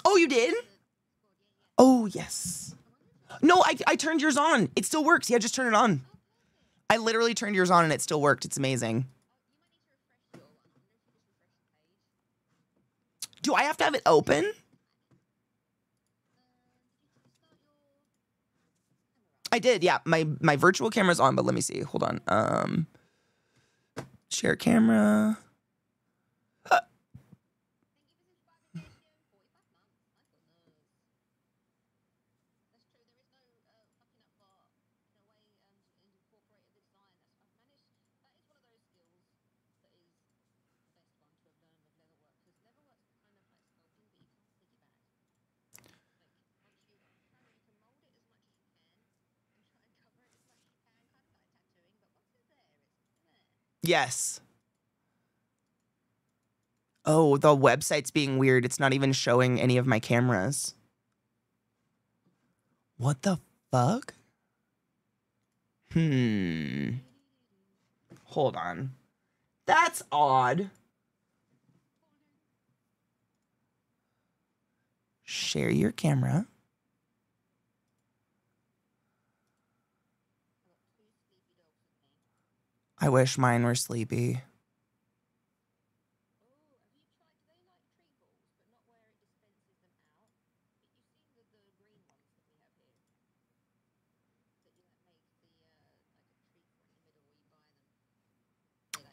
Oh, you did? Oh, yes. No, I turned yours on. It still works. Yeah, just turn it on. I literally turned yours on and it still worked. It's amazing. Do I have to have it open? I did, yeah. My virtual camera's on, but let me see. Hold on. Share camera. Yes. Oh, the website's being weird. It's not even showing any of my cameras. What the fuck? Hold on. That's odd. Share your camera. I wish mine were sleepy.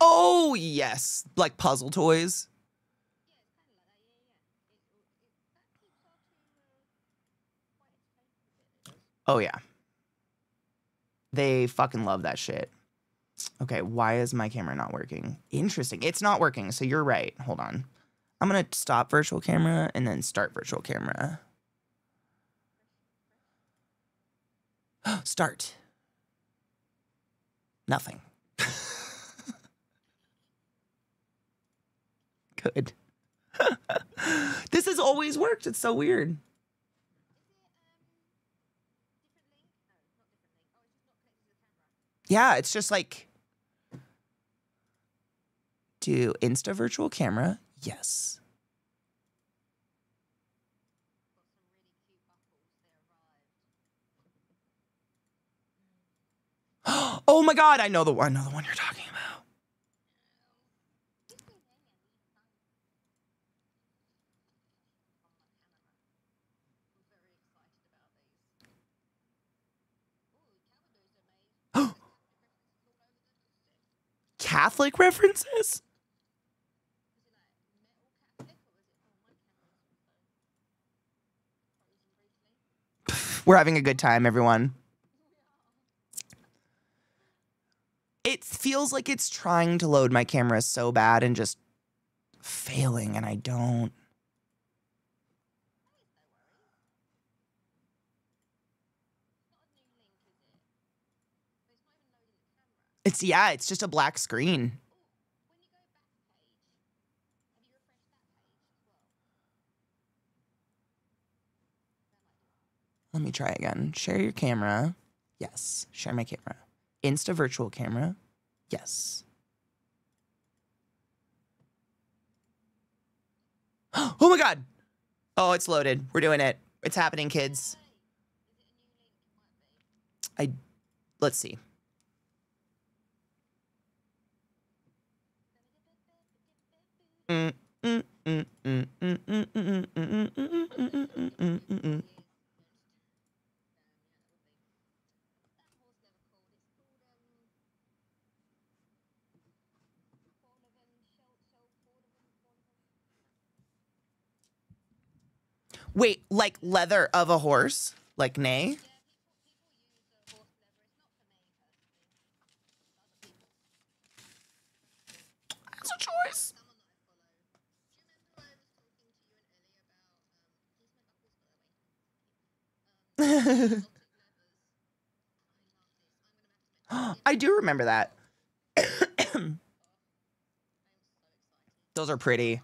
Oh, yes. Like puzzle toys. Oh, yeah. They fucking love that shit. Okay, why is my camera not working? Interesting. It's not working, so you're right. Hold on. I'm going to stop virtual camera and then start virtual camera. Start. Nothing. Good. This has always worked. It's so weird. Yeah, it's just like, do Insta virtual camera? Yes. Oh my God, I know the one you're talking about. Catholic references? We're having a good time, everyone. It feels like it's trying to load my camera so bad and just failing, and I don't. It's just a black screen. Let me try again. Share your camera. Yes. Share my camera. Insta virtual camera. Yes. Oh my God. Oh, it's loaded. We're doing it. It's happening, kids. Let's see. Wait, like leather of a horse? Like neigh? That's a choice. I do remember that. Those are pretty.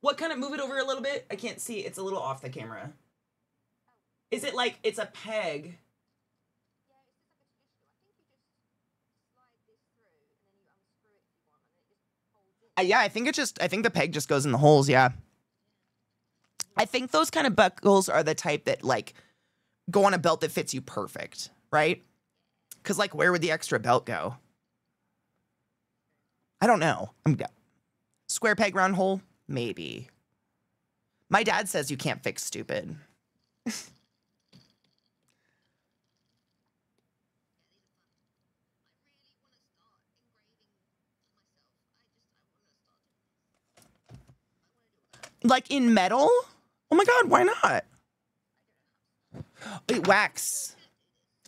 What kind of, move it over a little bit? I can't see. It's a little off the camera. Is it like, it's a peg? Yeah, I think the peg just goes in the holes, yeah. I think those kind of buckles are the type that like go on a belt that fits you perfect, right? Because like, where would the extra belt go? I don't know. Square peg, round hole? Maybe. My dad says you can't fix stupid. Like in metal? Oh my God, why not? Wait, wax.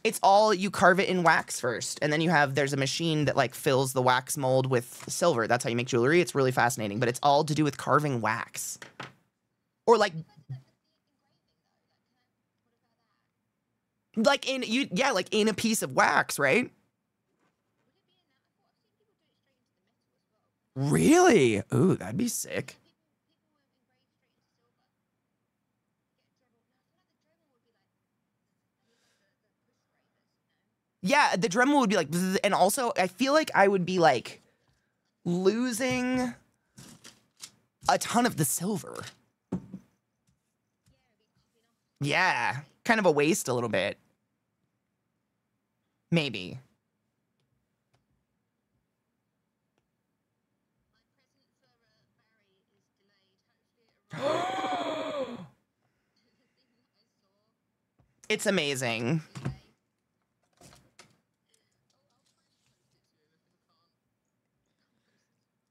It's all, you carve it in wax first. And then there's a machine that like fills the wax mold with silver. That's how you make jewelry. It's really fascinating, but it's all to do with carving wax. Or like in a piece of wax, right? Really? Ooh, that'd be sick. Yeah, the Dremel would be like, bzz, and also I feel like I would be like losing a ton of the silver. Yeah, kind of a waste a little bit. Maybe. It's amazing.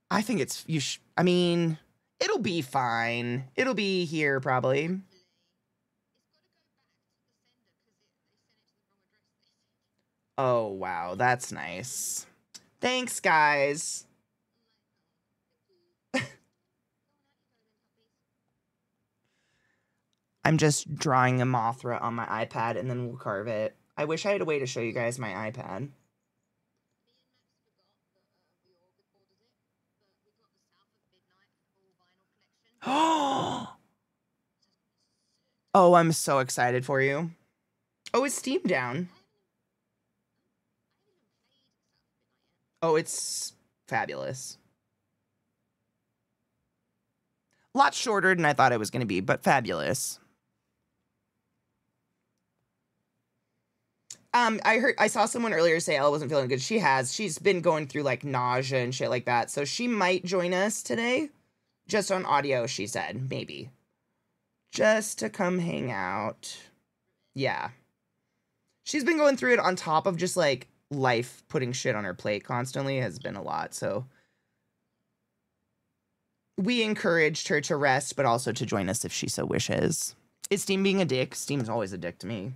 I think I mean, it'll be fine. It'll be here probably. Oh, wow, that's nice. Thanks, guys. I'm just drawing a Mothra on my iPad and then we'll carve it. I wish I had a way to show you guys my iPad. Oh, I'm so excited for you. Oh, is Steam down? Oh, it's fabulous. A lot shorter than I thought it was going to be, but fabulous. I saw someone earlier say Elle wasn't feeling good. She's been going through like nausea and shit like that. So she might join us today. Just on audio, she said, maybe. Just to come hang out. Yeah. She's been going through it on top of just like life putting shit on her plate constantly has been a lot. So we encouraged her to rest, but also to join us if she so wishes. Is Steam being a dick? Steam is always a dick to me.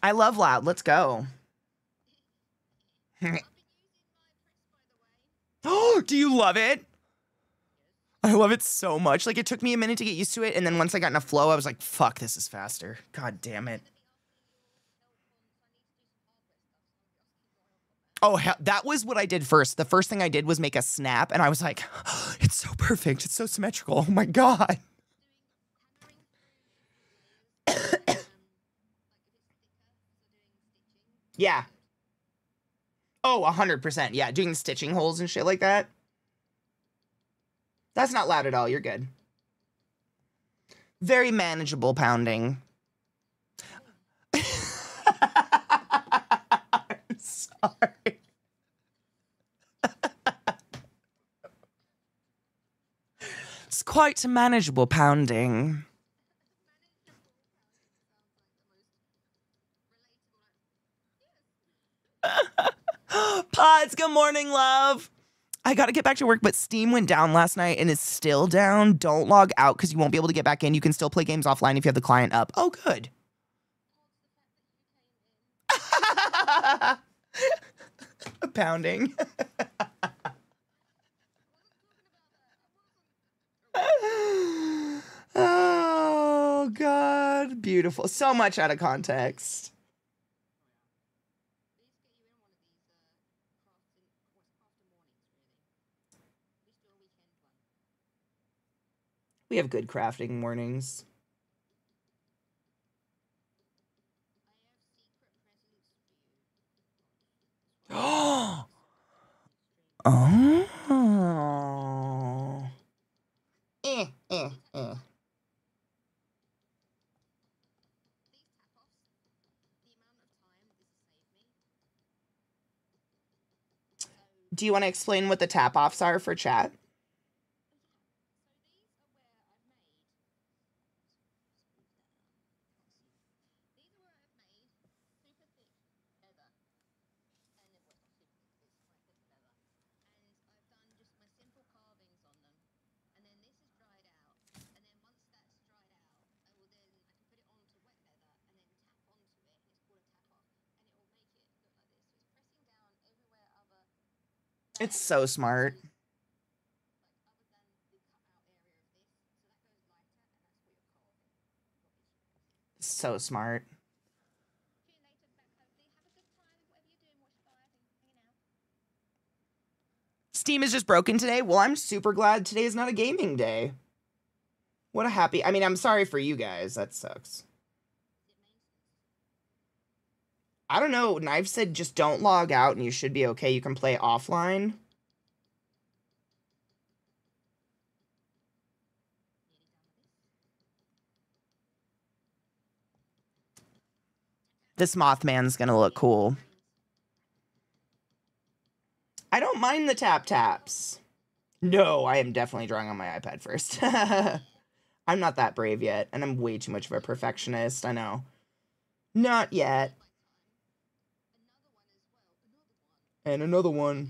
I love loud. Let's go. Oh, do you love it? I love it so much. Like, it took me a minute to get used to it, and then once I got in a flow, I was like, fuck, this is faster. God damn it. Oh, that was what I did first. The first thing I did was make a snap, and I was like, oh, it's so perfect. It's so symmetrical. Oh my God. Yeah. Oh, 100%. Yeah, doing stitching holes and shit like that. That's not loud at all. You're good. Very manageable pounding. sorry. It's quite a manageable pounding. Pods, good morning, love. I got to get back to work, but Steam went down last night and is still down. Don't log out because you won't be able to get back in. You can still play games offline if you have the client up. Oh, good. A pounding. Oh, God. Beautiful. So much out of context. We have good crafting mornings. Oh. Do you want to explain what the tap-offs are for chat? It's so smart. So smart. Steam is just broken today. Well, I'm super glad today is not a gaming day. What a happy... I mean, I'm sorry for you guys. That sucks. I don't know. Knife said just don't log out and you should be okay. You can play offline. This Mothman's gonna look cool. I don't mind the tap-taps. No, I am definitely drawing on my iPad first. I'm not that brave yet, and I'm way too much of a perfectionist. I know. Not yet. And another one.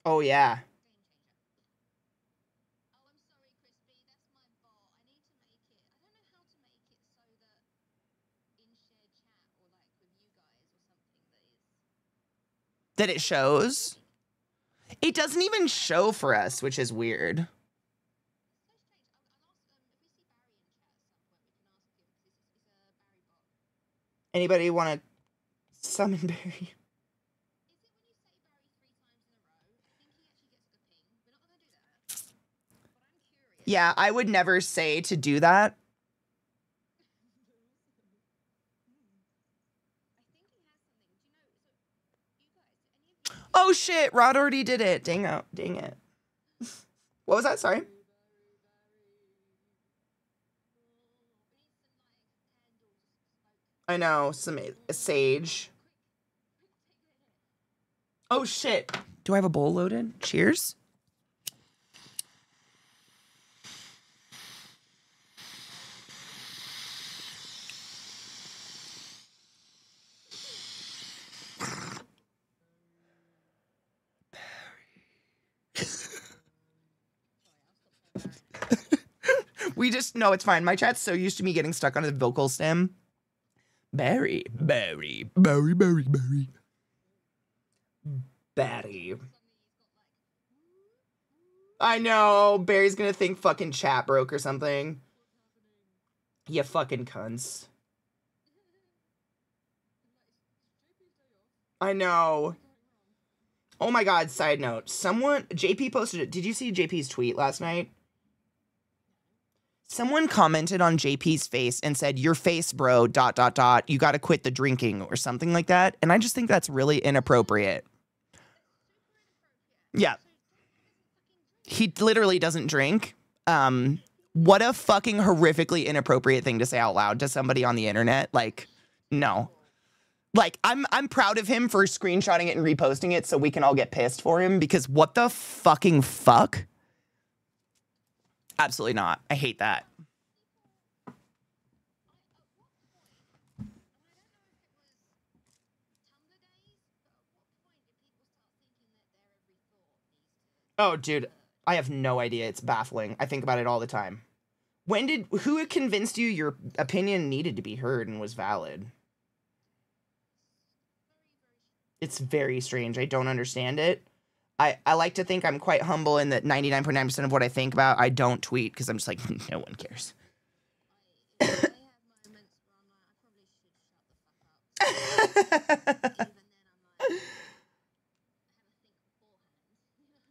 Oh, yeah. That it shows? It doesn't even show for us, which is weird. Anybody want to summon Barry? Yeah, I would never say to do that. Oh shit, Rod already did it. Dang it. Dang it. What was that? Sorry. I know, some sage. Oh shit. Do I have a bowl loaded? Cheers. We just, no, it's fine. My chat's so used to me getting stuck on the vocal stem. Barry, Barry, Barry, Barry, Barry. Barry. I know. Barry's gonna think fucking chat broke or something. You fucking cunts. I know. Oh my god, side note. JP posted it. Did you see JP's tweet last night? Someone commented on JP's face and said, "Your face, bro, ... You got to quit the drinking," or something like that. And I just think that's really inappropriate. Yeah. He literally doesn't drink. What a fucking horrifically inappropriate thing to say out loud to somebody on the internet. Like, no. Like, I'm proud of him for screenshotting it and reposting it so we can all get pissed for him, because what the fucking fuck? Absolutely not. I hate that. Oh, dude, I have no idea. It's baffling. I think about it all the time. Who convinced you your opinion needed to be heard and was valid? It's very strange. I don't understand it. I like to think I'm quite humble in that 99.9% of what I think about, I don't tweet because I'm just like, no one cares.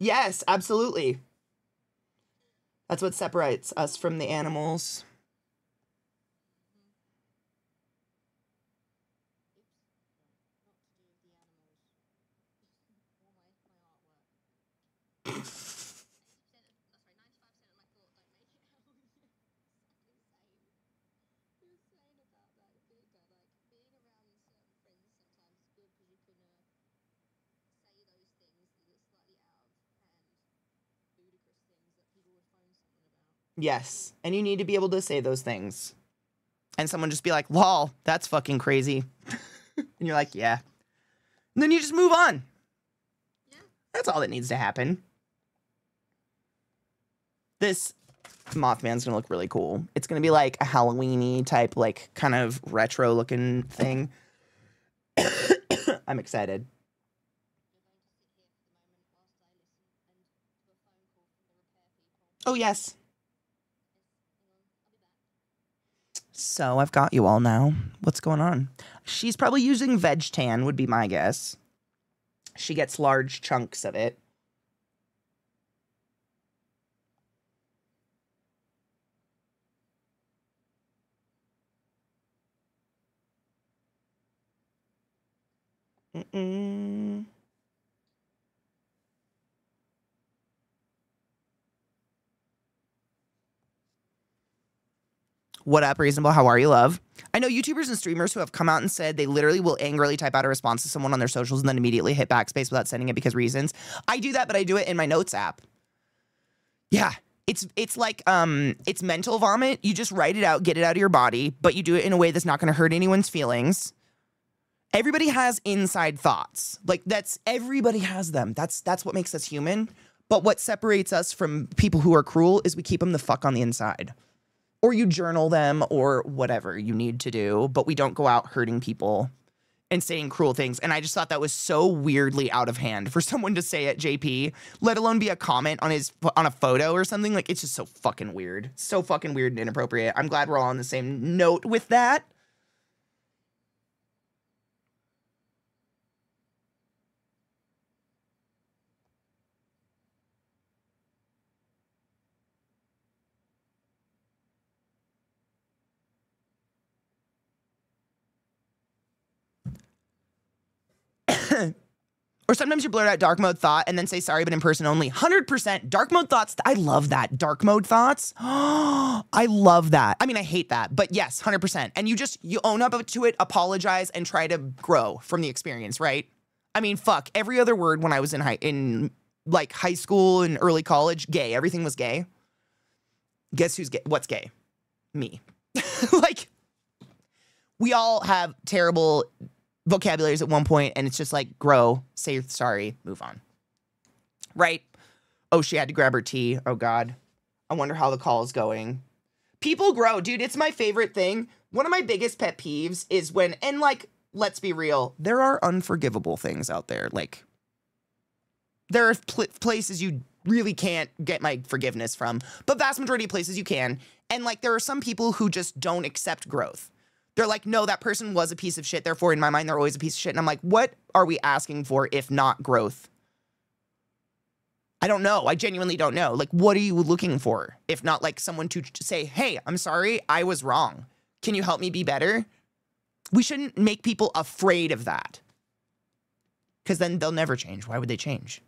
Yes, absolutely. That's what separates us from the animals. Yes, and you need to be able to say those things. And someone just be like, lol, that's fucking crazy. And you're like, yeah. And then you just move on. Yeah. That's all that needs to happen. This Mothman's gonna look really cool. It's gonna be like a Halloween-y type, like kind of retro looking thing. I'm excited. Oh, yes. So I've got you all now. What's going on? She's probably using veg tan, would be my guess. She gets large chunks of it. What up, Reasonable? How are you, love? I know YouTubers and streamers who have come out and said they literally will angrily type out a response to someone on their socials and then immediately hit backspace without sending it because reasons. I do that, but I do it in my notes app. Yeah, it's like, it's mental vomit. You just write it out, get it out of your body, but you do it in a way that's not going to hurt anyone's feelings. Everybody has inside thoughts. Like, everybody has them. That's what makes us human. But what separates us from people who are cruel is we keep them the fuck on the inside. Or you journal them or whatever you need to do, but we don't go out hurting people and saying cruel things. And I just thought that was so weirdly out of hand for someone to say at JP, let alone be a comment on a photo or something. Like, it's just so fucking weird. So fucking weird and inappropriate. I'm glad we're all on the same note with that. Or sometimes you blurt out dark mode thought and then say sorry, but in person only. 100% dark mode thoughts. I love that. Dark mode thoughts. I love that. I mean, I hate that, but yes, 100%. And you own up to it, apologize, and try to grow from the experience, right? I mean, fuck. Every other word when I was in high school and early college, gay. Everything was gay. Guess who's gay? What's gay? Me. Like, we all have terrible vocabularies at one point, and it's just like, grow, say you're sorry, move on. Right? Oh, she had to grab her tea. Oh, God. I wonder how the call is going. People grow. Dude, it's my favorite thing. One of my biggest pet peeves is when, and like, let's be real, there are unforgivable things out there. Like, there are places you really can't get my forgiveness from, but vast majority of places you can. And like, there are some people who just don't accept growth. They're like, no, that person was a piece of shit. Therefore, in my mind, they're always a piece of shit. And I'm like, what are we asking for if not growth? I don't know. I genuinely don't know. Like, what are you looking for? If not like someone to say, hey, I'm sorry, I was wrong. Can you help me be better? We shouldn't make people afraid of that. Because then they'll never change. Why would they change?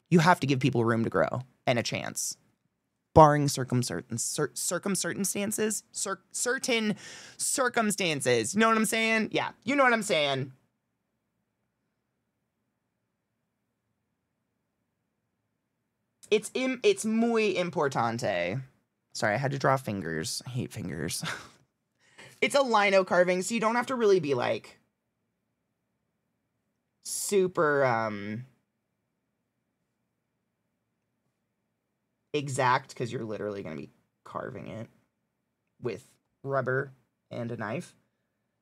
You have to give people room to grow and a chance. barring circumstances. Certain circumstances. You know what I'm saying? Yeah, you know what I'm saying. It's muy importante. Sorry, I had to draw fingers. I hate fingers. It's a lino carving, so you don't have to really be like super exact, because you're literally going to be carving it with rubber and a knife.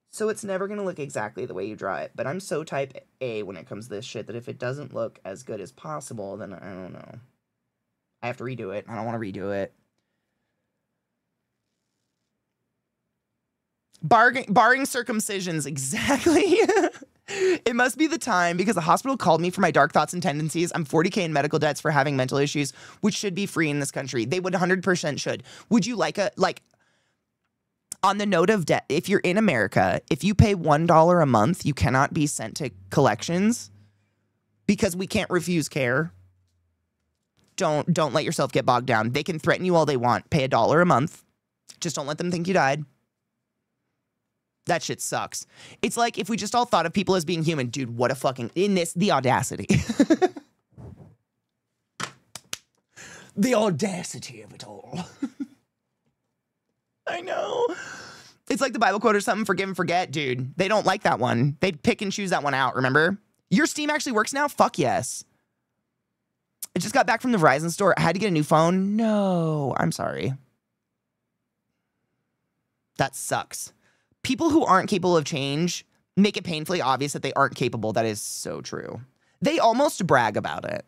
So it's never going to look exactly the way you draw it. But I'm so type A when it comes to this shit that if it doesn't look as good as possible, then I don't know. I have to redo it. I don't want to redo it. Barring circumcisions, exactly. It must be the time, because the hospital called me for my dark thoughts and tendencies. I'm 40K in medical debts for having mental issues, which should be free in this country. They would 100% should. Would you like on the note of debt, if you're in America, if you pay $1 a month, you cannot be sent to collections because we can't refuse care. Don't let yourself get bogged down. They can threaten you all they want. Pay $1 a month. Just don't let them think you died. That shit sucks. It's like if we just all thought of people as being human. Dude, what a fucking... the audacity. The audacity of it all. I know. It's like the Bible quote or something, forgive and forget, dude. They don't like that one. They'd pick and choose that one out, remember? Your Steam actually works now? Fuck yes. I just got back from the Verizon store. I had to get a new phone. No, I'm sorry. That sucks. People who aren't capable of change make it painfully obvious that they aren't capable. That is so true. They almost brag about it.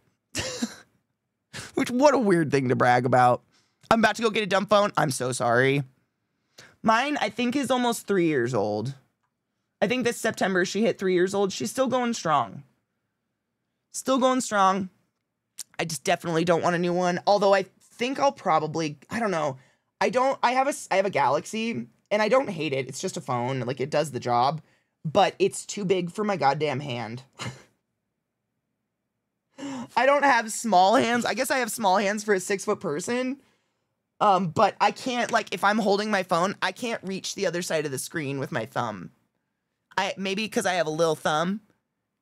Which, what a weird thing to brag about. I'm about to go get a dumb phone. I'm so sorry. Mine, I think, is almost 3 years old. I think this September she hit 3 years old. She's still going strong. Still going strong. I just definitely don't want a new one. Although I think I'll probably, I don't know. I have a Galaxy, and I don't hate it. It's just a phone. Like, it does the job. But it's too big for my goddamn hand. I don't have small hands. I guess I have small hands for a 6-foot person. But I can't, like, if I'm holding my phone, I can't reach the other side of the screen with my thumb. Maybe because I have a little thumb.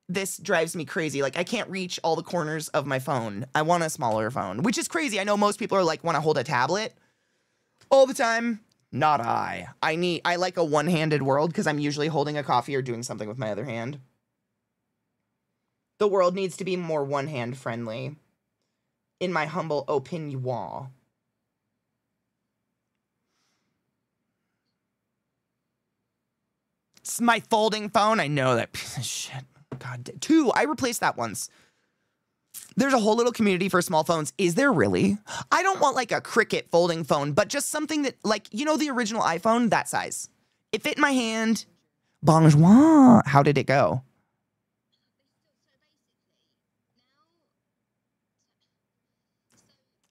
This drives me crazy. Like, I can't reach all the corners of my phone. I want a smaller phone, which is crazy. I know most people are like, want to hold a tablet all the time. Not I. I like a one-handed world because I'm usually holding a coffee or doing something with my other hand. The world needs to be more one-hand friendly, in my humble opinion. It's my folding phone. I know that piece of shit. God, 2. I replaced that once. There's a whole little community for small phones. Is there really? I don't want like a Cricket folding phone, but just something that, like, you know, the original iPhone, that size. It fit in my hand. Bonjour. How did it go?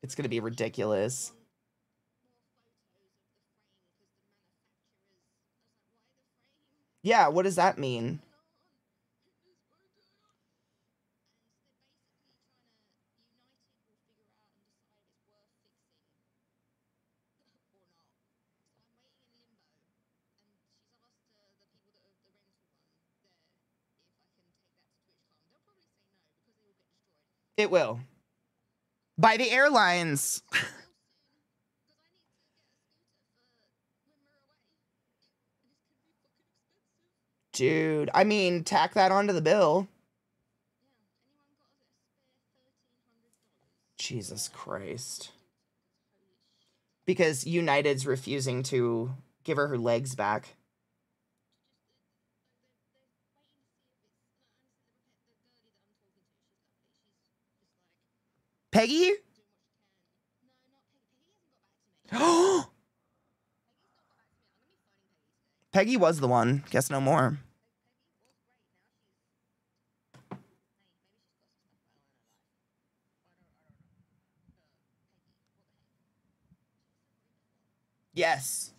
It's going to be ridiculous. Yeah, what does that mean? It will. By the airlines. Dude, I mean, tack that onto the bill. Jesus Christ. Because United's refusing to give her legs back. Peggy? Peggy was the one. Guess no more. Yes.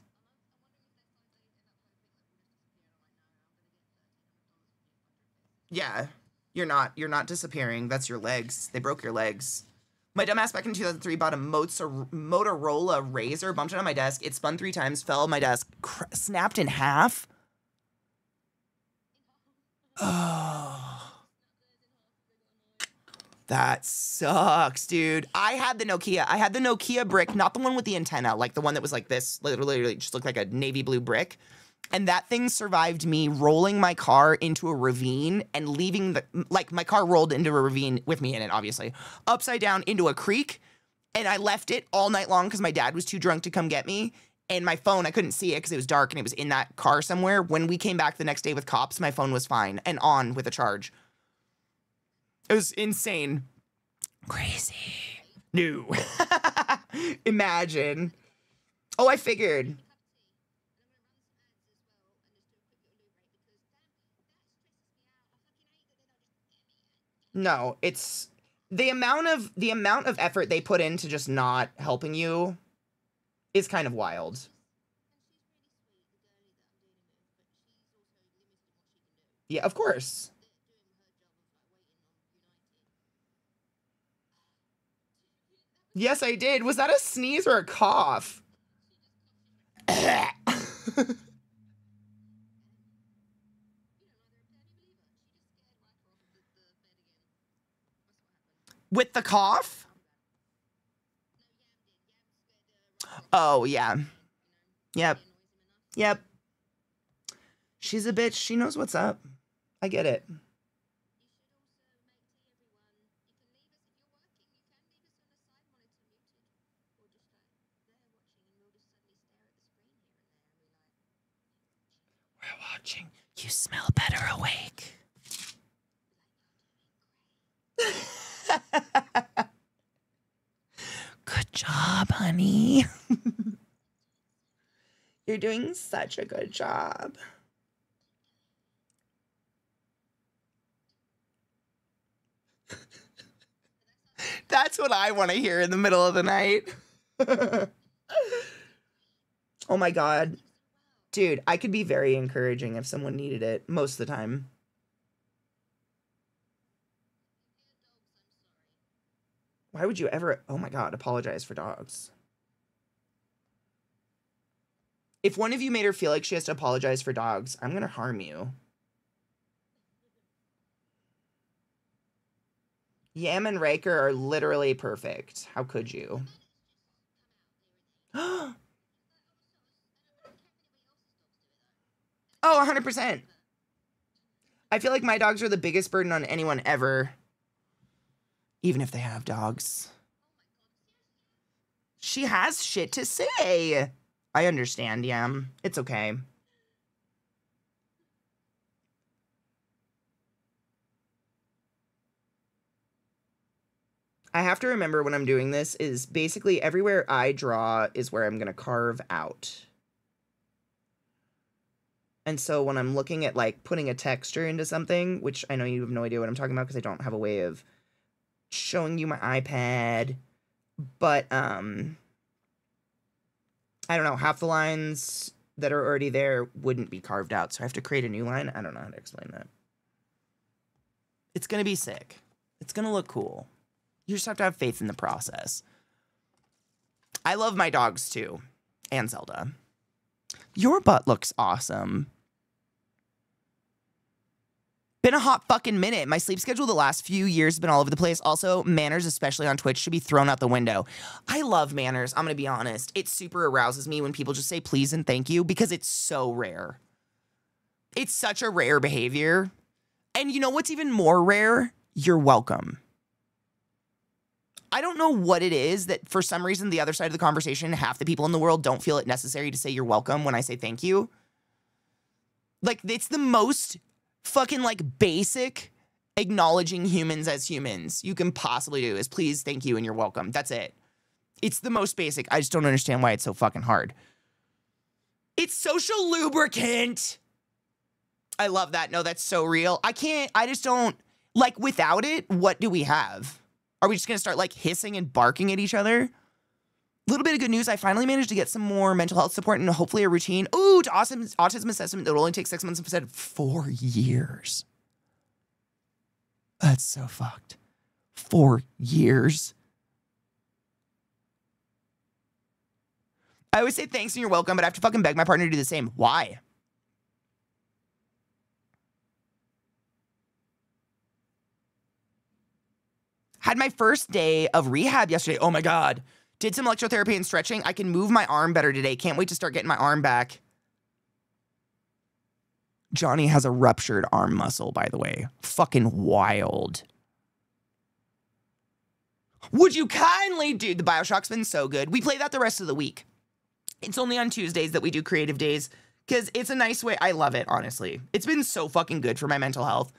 Yeah. You're not disappearing. That's your legs. They broke your legs. My dumbass back in 2003 bought a Motorola Razr, bumped it on my desk. It spun 3 times, fell on my desk, snapped in half. Oh. That sucks, dude. I had the Nokia. I had the Nokia brick, not the one with the antenna, like the one that was like this, literally just looked like a navy blue brick. And that thing survived me rolling my car into a ravine and leaving the, like my car rolled into a ravine with me in it, obviously, upside down into a creek. And I left it all night long because my dad was too drunk to come get me. And my phone, I couldn't see it because it was dark and it was in that car somewhere. When we came back the next day with cops, my phone was fine and on with a charge. It was insane. Crazy. No. Imagine. Oh, I figured. No, it's the amount of effort they put into just not helping you is kind of wild. Yeah, of course. Yes, I did. Was that a sneeze or a cough? With the cough? Oh, yeah. Yep. Yep. She's a bitch. She knows what's up. I get it. We're watching. You smell better awake. Good job, honey. You're doing such a good job. That's what I want to hear in the middle of the night. Oh my God. Dude, I could be very encouraging if someone needed it most of the time. Why would you ever, oh my God, apologize for dogs? If one of you made her feel like she has to apologize for dogs, I'm going to harm you. Yam and Raker are literally perfect. How could you? Oh, 100%. I feel like my dogs are the biggest burden on anyone ever. Even if they have dogs. She has shit to say. I understand, Yam. It's okay. I have to remember when I'm doing this is basically everywhere I draw is where I'm going to carve out. And so when I'm looking at like putting a texture into something, which I know you have no idea what I'm talking about because I don't have a way of showing you my iPad, but I don't know, half the lines that are already there wouldn't be carved out, so I have to create a new line. I don't know how to explain that. It's gonna be sick. It's gonna look cool. You just have to have faith in the process. I love my dogs too, and Zelda. Your butt looks awesome. Been a hot fucking minute. My sleep schedule the last few years has been all over the place. Also, manners, especially on Twitch, should be thrown out the window. I love manners. I'm going to be honest. It super arouses me when people just say please and thank you because it's so rare. It's such a rare behavior. And you know what's even more rare? You're welcome. I don't know what it is that for some reason the other side of the conversation, half the people in the world don't feel it necessary to say you're welcome when I say thank you. Like, it's the most fucking like basic acknowledging humans as humans you can possibly do is please, thank you, and you're welcome. That's it. It's the most basic. I just don't understand why it's so fucking hard. It's social lubricant. I love that. No, that's so real. I just don't, like, without it, what do we have? Are we just gonna start like hissing and barking at each other? A little bit of good news. I finally managed to get some more mental health support and hopefully a routine. Ooh, to autism assessment. It'll only take 6 months instead of 4 years. That's so fucked. 4 years. I always say thanks and you're welcome, but I have to fucking beg my partner to do the same. Why? Had my first day of rehab yesterday. Oh my God. Did some electrotherapy and stretching. I can move my arm better today. Can't wait to start getting my arm back. Johnny has a ruptured arm muscle, by the way. Fucking wild. Would you kindly, dude, the Bioshock's been so good. We play that the rest of the week. It's only on Tuesdays that we do creative days because it's a nice way. I love it, honestly. It's been so fucking good for my mental health.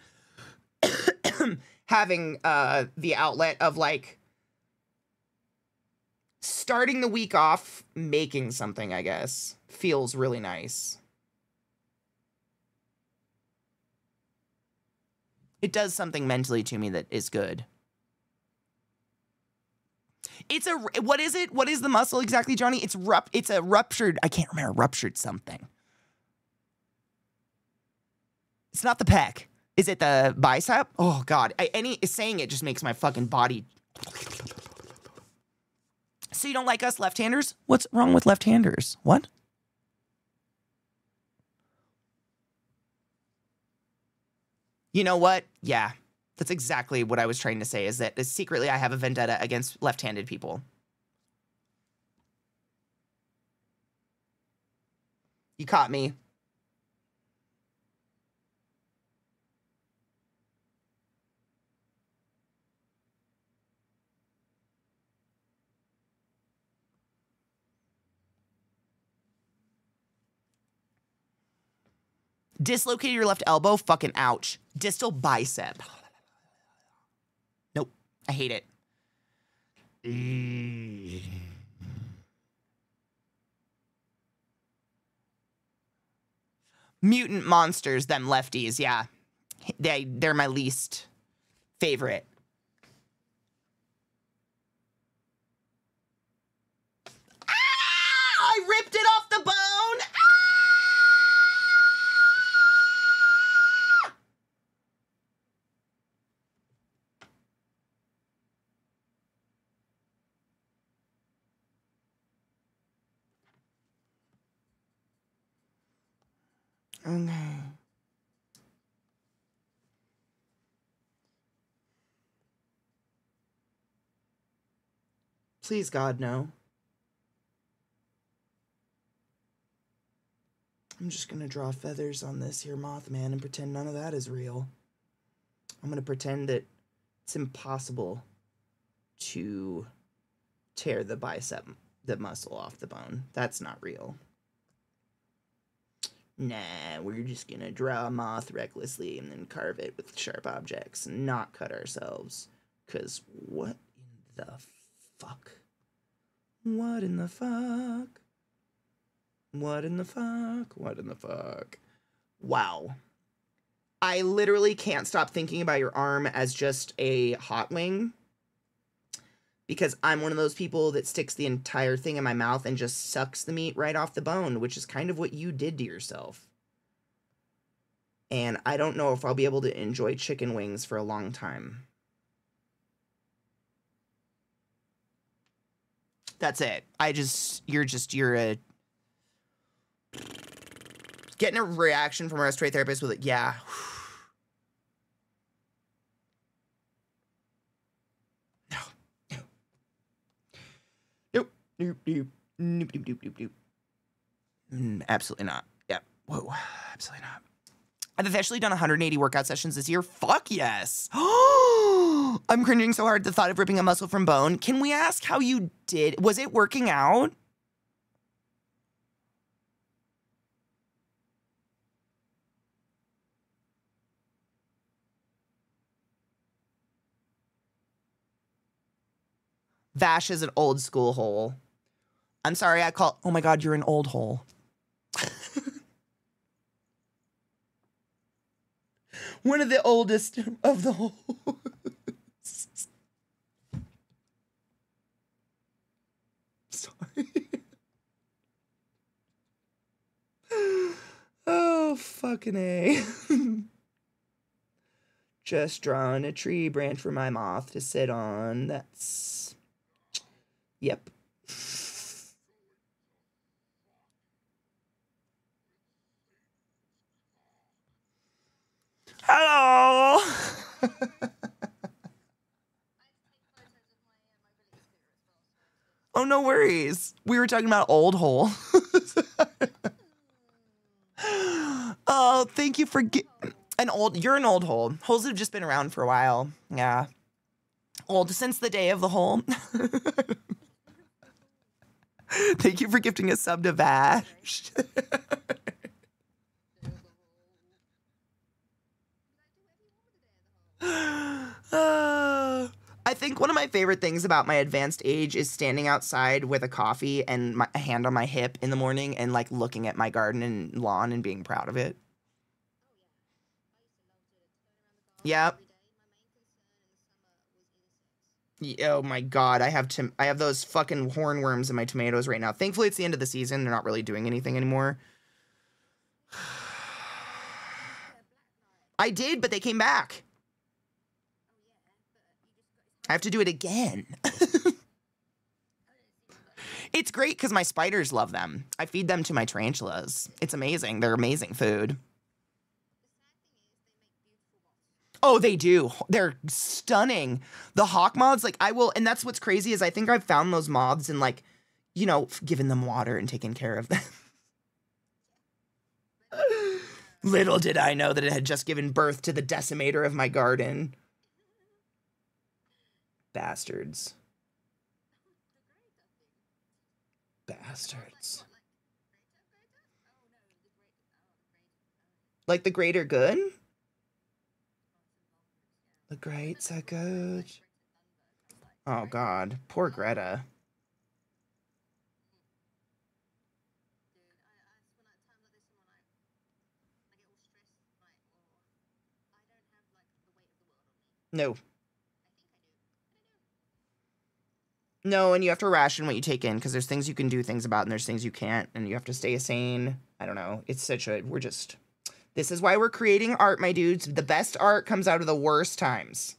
Having the outlet of like starting the week off making something, I guess, feels really nice. It does something mentally to me that is good. It's a, what is it? What is the muscle exactly, Johnny? It's a ruptured, I can't remember, ruptured something. It's not the pec. Is it the bicep? Oh God, saying it just makes my fucking body. So you don't like us left-handers? What's wrong with left-handers? What? You know what? Yeah, that's exactly what I was trying to say, is that secretly I have a vendetta against left-handed people. You caught me. Dislocated your left elbow? Fucking ouch. Distal bicep. Nope. I hate it. Mutant monsters, them lefties, yeah. They're my least favorite. Ah! I ripped it off the bone! Okay. Please, God, no. I'm just gonna draw feathers on this here Mothman and pretend none of that is real. I'm gonna pretend that it's impossible to tear the bicep, the muscle off the bone. That's not real. Nah, we're just gonna draw a moth recklessly and then carve it with sharp objects and not cut ourselves. 'Cause what in the fuck? What in the fuck? What in the fuck? What in the fuck? Wow. I literally can't stop thinking about your arm as just a hot wing. Because I'm one of those people that sticks the entire thing in my mouth and just sucks the meat right off the bone, which is kind of what you did to yourself. And I don't know if I'll be able to enjoy chicken wings for a long time. That's it. You're a... Getting a reaction from a respiratory therapist with it, yeah. Nope. Absolutely not. Yep. Whoa. Absolutely not. I've officially done 180 workout sessions this year. Fuck yes. I'm cringing so hard at the thought of ripping a muscle from bone. Can we ask how you did? Was it working out? Vash is an old school hole. I'm sorry, oh my God, you're an old hole. One of the oldest of the holes. Sorry. Oh, fucking A. Just drawing a tree branch for my moth to sit on. That's... Yep. no worries. We were talking about old hole. Oh, thank you for you're an old hole. Holes have just been around for a while. Yeah. Old since the day of the hole. Thank you for gifting a sub to Vash. I think one of my favorite things about my advanced age is standing outside with a coffee and a hand on my hip in the morning and like looking at my garden and lawn and being proud of it. Yep. Oh my God, I have those fucking hornworms in my tomatoes right now. Thankfully, it's the end of the season. They're not really doing anything anymore. I did, but they came back. I have to do it again. It's great because my spiders love them. I feed them to my tarantulas. It's amazing. They're amazing food. Oh, they do. They're stunning. The hawk moths, like and that's what's crazy is I think I've found those moths and like, you know, given them water and taken care of them. Little did I know that it had just given birth to the decimator of my garden. Bastards. Bastards. Like the greater good? The greats are good. Oh, God. Poor Greta. No. No, and you have to ration what you take in because there's things you can do things about and there's things you can't, and you have to stay sane. I don't know. It's this is why we're creating art, my dudes. The best art comes out of the worst times.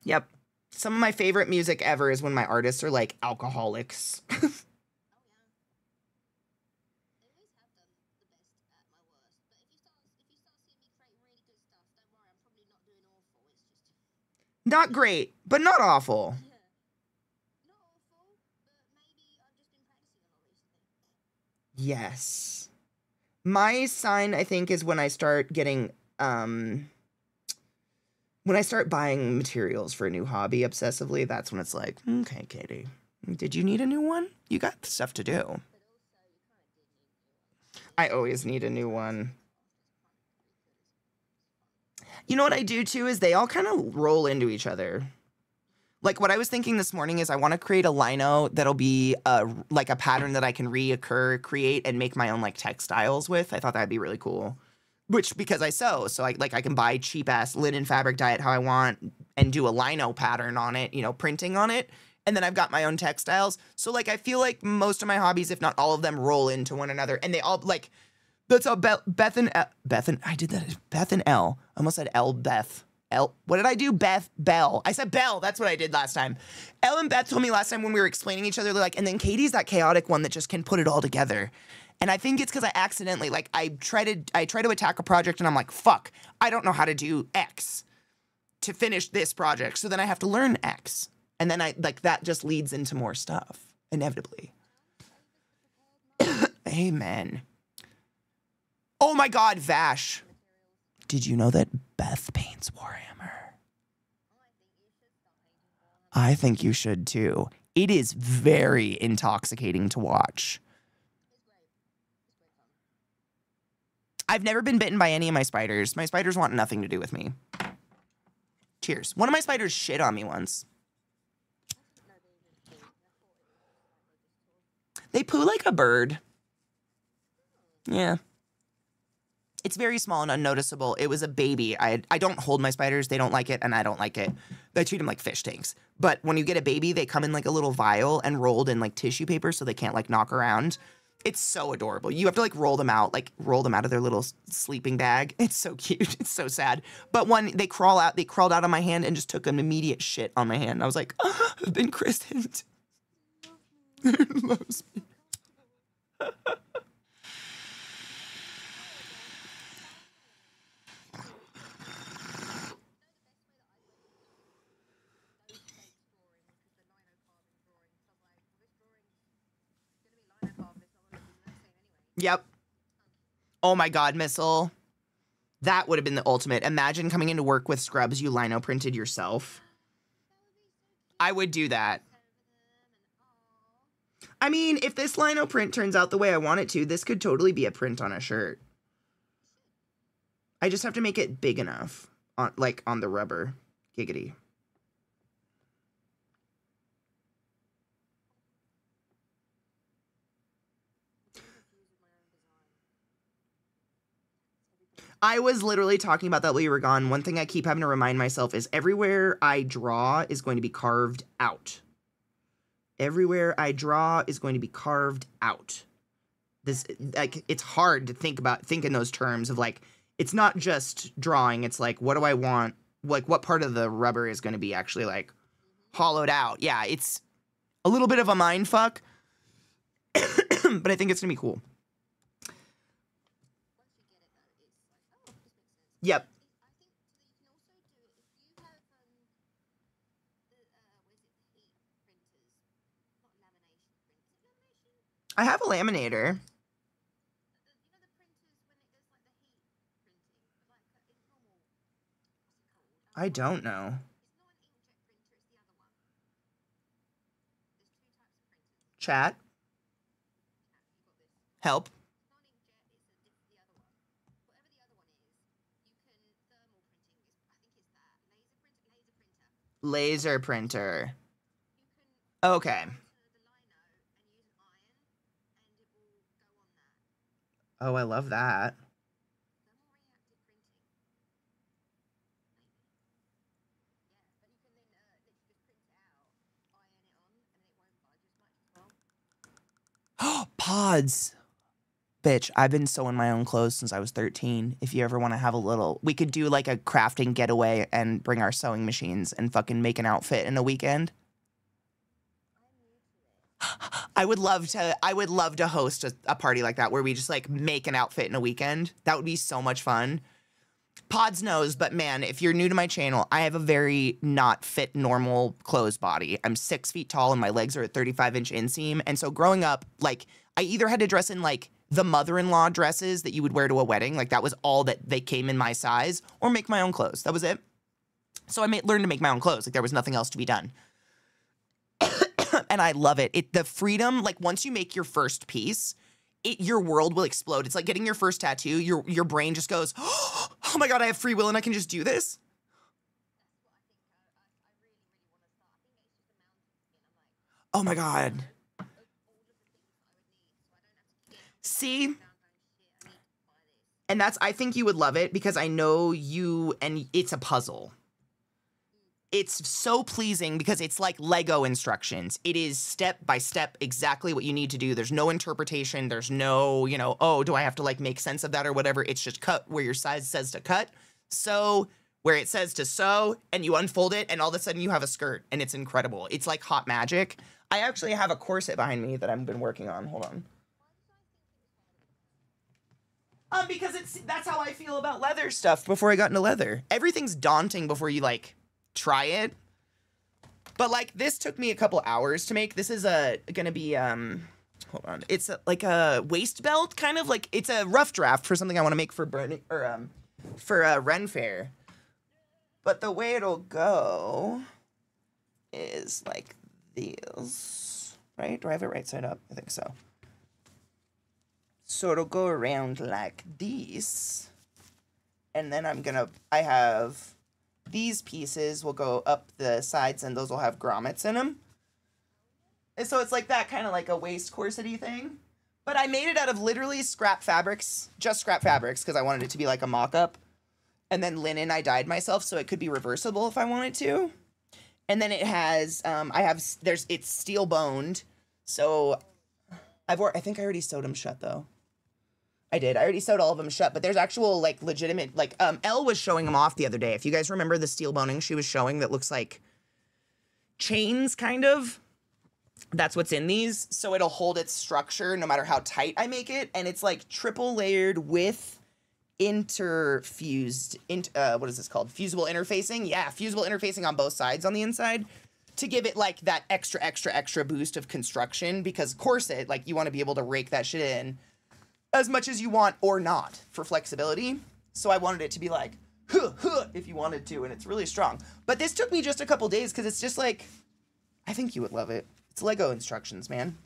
Yep. Some of my favorite music ever is when my artists are like alcoholics. Not great, but not awful. Yes. My sign, I think, is when I start getting, when I start buying materials for a new hobby obsessively, that's when it's like, okay, Katie, did you need a new one? You got stuff to do. I always need a new one. You know what I do too is they all kind of roll into each other. Like what I was thinking this morning is I want to create a lino that'll be like a pattern that I can create and make my own like textiles with. I thought that'd be really cool. Which because I sew, so I can buy cheap ass linen fabric dye it how I want and do a lino pattern on it, you know, printing on it. And then I've got my own textiles. So like I feel like most of my hobbies, if not all of them, roll into one another, and they all like. That's how Beth and I did that. Beth and L. I almost said L Beth. L. What did I do? Bell. I said Bell. That's what I did last time. Elle and Beth told me last time when we were explaining each other, they're like, and then Katie's that chaotic one that just can put it all together. And I think it's because I accidentally, like, I try to attack a project and I'm like, fuck, I don't know how to do X to finish this project. So then I have to learn X. And then that just leads into more stuff, inevitably. Amen. Oh my God, Vash. Did you know that Beth paints Warhammer? I think you should too. It is very intoxicating to watch. I've never been bitten by any of my spiders. My spiders want nothing to do with me. Cheers. One of my spiders shit on me once. They poo like a bird. Yeah. It's very small and unnoticeable. It was a baby. I don't hold my spiders. They don't like it, and I don't like it. I treat them like fish tanks. But when you get a baby, they come in like a little vial and rolled in like tissue paper so they can't like knock around. It's so adorable. You have to like roll them out of their little sleeping bag. It's so cute. It's so sad. But when they crawled out of my hand and just took an immediate shit on my hand. I was like, oh, I've been christened. It loves me. Yep. Oh my God, Missile. That would have been the ultimate. Imagine coming into work with scrubs you lino printed yourself. I would do that. I mean, if this lino print turns out the way I want it to, this could totally be a print on a shirt. I just have to make it big enough, on the rubber. Giggity. I was literally talking about that while you were gone. One thing I keep having to remind myself is everywhere I draw is going to be carved out. Everywhere I draw is going to be carved out. This, like, it's hard to think in those terms of, like, it's not just drawing. It's like, what do I want? Like, what part of the rubber is going to be actually, like, hollowed out? Yeah, it's a little bit of a mind fuck, but I think it's going to be cool. Yep. I have a laminator. I don't know. Chat. Help. Laser printer. Okay. Oh, I love that. Pods. Bitch, I've been sewing my own clothes since I was 13. If you ever want to have a little, we could do like a crafting getaway and bring our sewing machines and fucking make an outfit in a weekend. I would love to host a party like that where we just like make an outfit in a weekend. That would be so much fun. Pods knows, but man, if you're new to my channel, I have a very not fit normal clothes body. I'm 6 feet tall and my legs are at 35-inch inseam. And so growing up, like, I either had to dress in like the mother-in-law dresses that you would wear to a wedding, like that was all that they came in my size, or make my own clothes. That was it. So I learned to make my own clothes. Like there was nothing else to be done. And I love it. The freedom, like once you make your first piece, your world will explode. It's like getting your first tattoo. Your brain just goes, oh my God, I have free will and I can just do this. Oh my God. See? And I think you would love it because I know you, and it's a puzzle. It's so pleasing because it's like Lego instructions. It is step by step exactly what you need to do. There's no interpretation. There's no, oh, do I have to like make sense of that or whatever? It's just cut where your size says to cut, sew where it says to sew, and you unfold it, and all of a sudden you have a skirt, and it's incredible. It's like hot magic. I actually have a corset behind me that I've been working on. Hold on. Because that's how I feel about leather stuff before I got into leather. Everything's daunting before you like try it. But like this took me a couple hours to make. This is gonna be hold on. It's like a waist belt, kind of like it's a rough draft for something I want to make for Ren Fair. But the way it'll go is like these, right? Do I have it right side up? I think so. So it'll go around like this. And then I have these pieces will go up the sides and those will have grommets in them. And so it's like that kind of like a waist corset-y thing. But I made it out of literally scrap fabrics, just scrap fabrics, because I wanted it to be like a mock-up. And then linen I dyed myself so it could be reversible if I wanted to. And then it has, it's steel boned. So I think I already sewed them shut though. I did. I already sewed all of them shut, but there's actual like legitimate, like Elle was showing them off the other day. If you guys remember the steel boning she was showing that looks like chains kind of, that's what's in these. So it'll hold its structure no matter how tight I make it. And it's like triple layered with interfused, what is this called? Fusible interfacing. Yeah. Fusible interfacing on both sides on the inside to give it like that extra boost of construction because corset, like you want to be able to rake that shit in. as much as you want or not for flexibility. So I wanted it to be like, huh, huh, if you wanted to, and it's really strong. But this took me just a couple days because it's just like, I think you would love it. It's Lego instructions, man.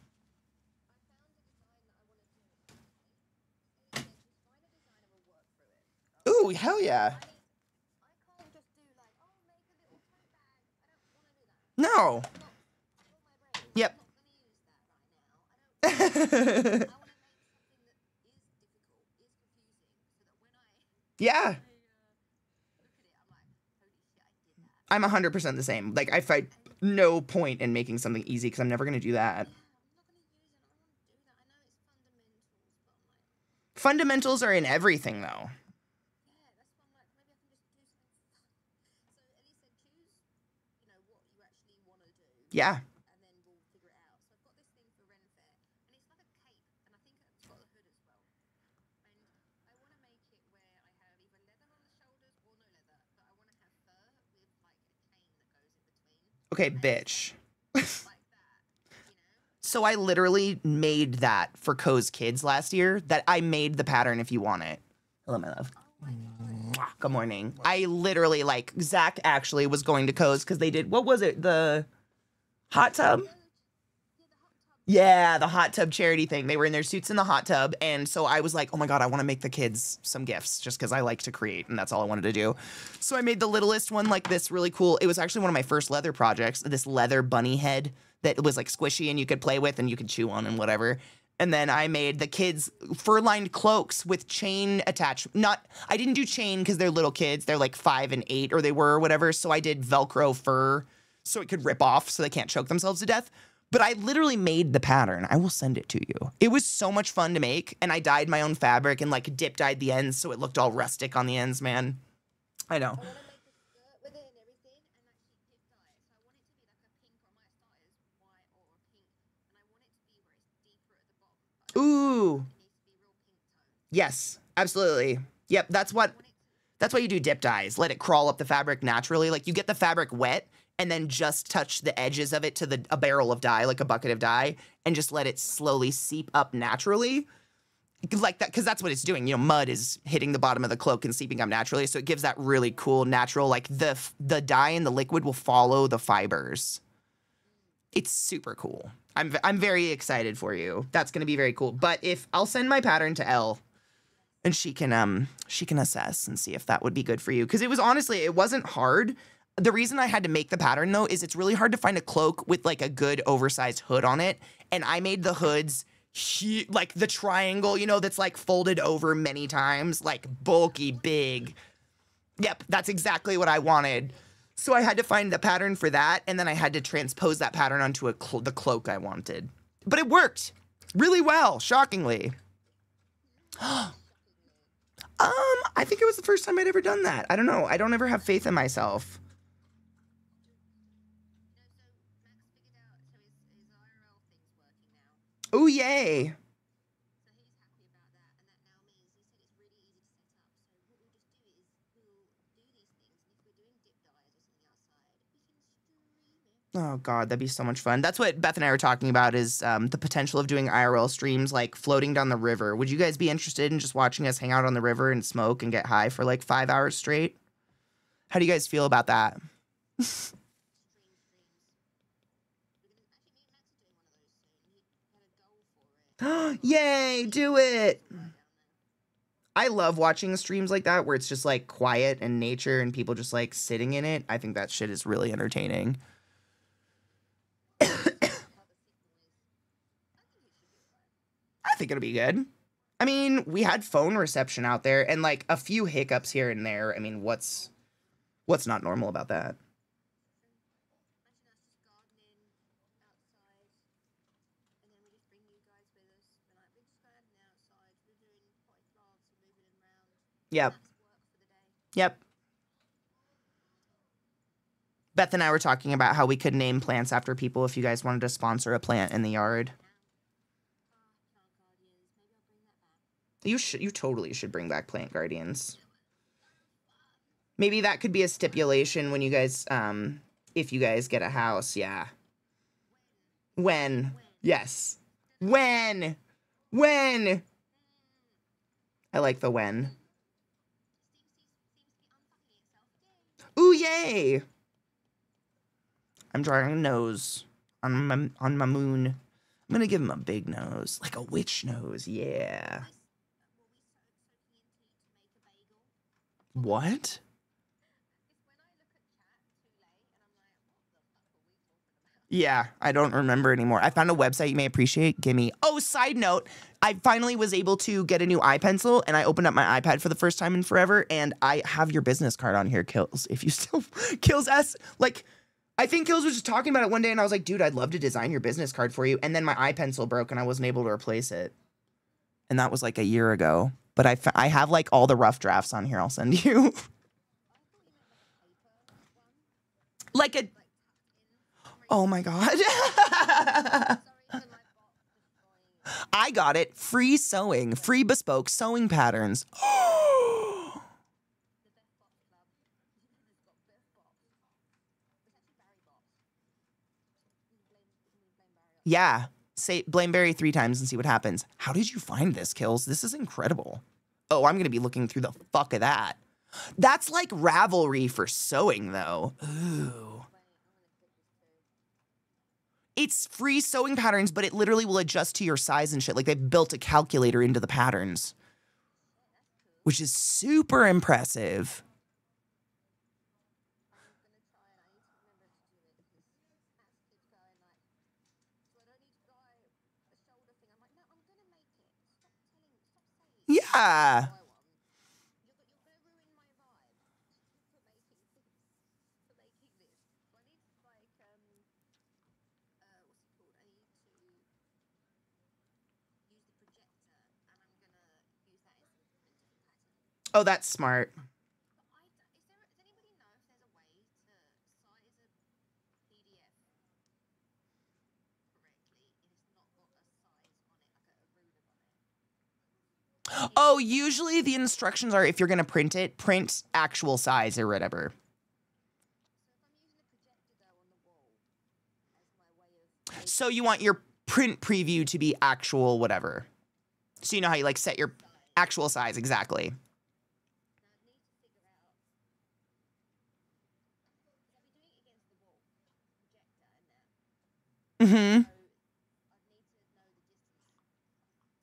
Ooh, hell yeah. No. Yep. Yeah. I'm 100% the same. Like, I find no point in making something easy because I'm never going to do that. Fundamentals are in everything, though. Yeah. Okay, bitch. So I literally made that for Co's kids last year. That I made the pattern if you want it. Hello, my love. Good morning. I literally, like, Zach actually was going to Co's because they did, what was it? The hot tub? Yeah, the hot tub charity thing. They were in their suits in the hot tub. And so I was like, oh my God, I want to make the kids some gifts just because I like to create. And that's all I wanted to do. So I made the littlest one like this, really cool. It was actually one of my first leather projects, this leather bunny head that was like squishy and you could play with and you could chew on and whatever. And then I made the kids fur-lined cloaks with chain attached. I didn't do chain because they're little kids. They're like 5 and 8 or they were or whatever. So I did Velcro fur so it could rip off so they can't choke themselves to death. But I literally made the pattern. I will send it to you. It was so much fun to make. And I dyed my own fabric and like dip dyed the ends so it looked all rustic on the ends, man. I know. Ooh. Yes, absolutely. Yep, that's why you do dip dyes. Let it crawl up the fabric naturally. Like you get the fabric wet and then just touch the edges of it to a barrel of dye, like a bucket of dye, and just let it slowly seep up naturally. Like that, because that's what it's doing. You know, mud is hitting the bottom of the cloak and seeping up naturally. So it gives that really cool, natural, like the dye and the liquid will follow the fibers. It's super cool. I'm very excited for you. That's gonna be very cool. But I'll send my pattern to Elle and she can assess and see if that would be good for you. Because it wasn't hard. The reason I had to make the pattern though is it's really hard to find a cloak with like a good oversized hood on it. And I made the hoods like the triangle, you know, that's like folded over many times, like bulky, big. Yep, that's exactly what I wanted. So I had to find the pattern for that, and then I had to transpose that pattern onto the cloak I wanted. But it worked really well, shockingly. I think it was the first time I'd ever done that. I don't know. I don't ever have faith in myself. Oh, yay. Oh, God, that'd be so much fun. That's what Beth and I were talking about is the potential of doing IRL streams, like floating down the river. Would you guys be interested in just watching us hang out on the river and smoke and get high for like 5 hours straight? How do you guys feel about that? Yay, do it. I love watching streams like that where it's just like quiet and nature and people just like sitting in it. I think that shit is really entertaining. I think it'll be good. I mean, we had phone reception out there and like a few hiccups here and there. I mean, what's not normal about that? Yep. Yep. Beth and I were talking about how we could name plants after people if you guys wanted to sponsor a plant in the yard. You totally should bring back plant guardians. Maybe that could be a stipulation when you guys, if you guys get a house, yeah. When? Yes. When? I like the when. Ooh, yay! I'm drawing a nose on my moon. I'm gonna give him a big nose, like a witch nose. Yeah. What? Yeah, I don't remember anymore. I found a website you may appreciate. Gimme. Oh, side note, I finally was able to get a new iPencil, and I opened up my iPad for the first time in forever, and I have your business card on here, Kills. If you still... Kills asked, like... I think Kills was just talking about it one day, and I was like, dude, I'd love to design your business card for you. And then my iPencil broke, and I wasn't able to replace it. And that was like a year ago. But I have like all the rough drafts on here I'll send you. Like a... Oh my God. I got it. Free sewing. Free bespoke sewing patterns. Yeah. Say blame Barry 3 times and see what happens. How did you find this, Kills? This is incredible. Oh, I'm going to be looking through the fuck of that. That's like Ravelry for sewing, though. Ooh. It's free sewing patterns, but it literally will adjust to your size and shit. Like, they've built a calculator into the patterns, which is super impressive. Yeah. Oh, that's smart. Oh, usually the instructions are if you're going to print it, print actual size or whatever. So you want your print preview to be actual whatever. So you know how you like set your actual size exactly. Mm-hmm.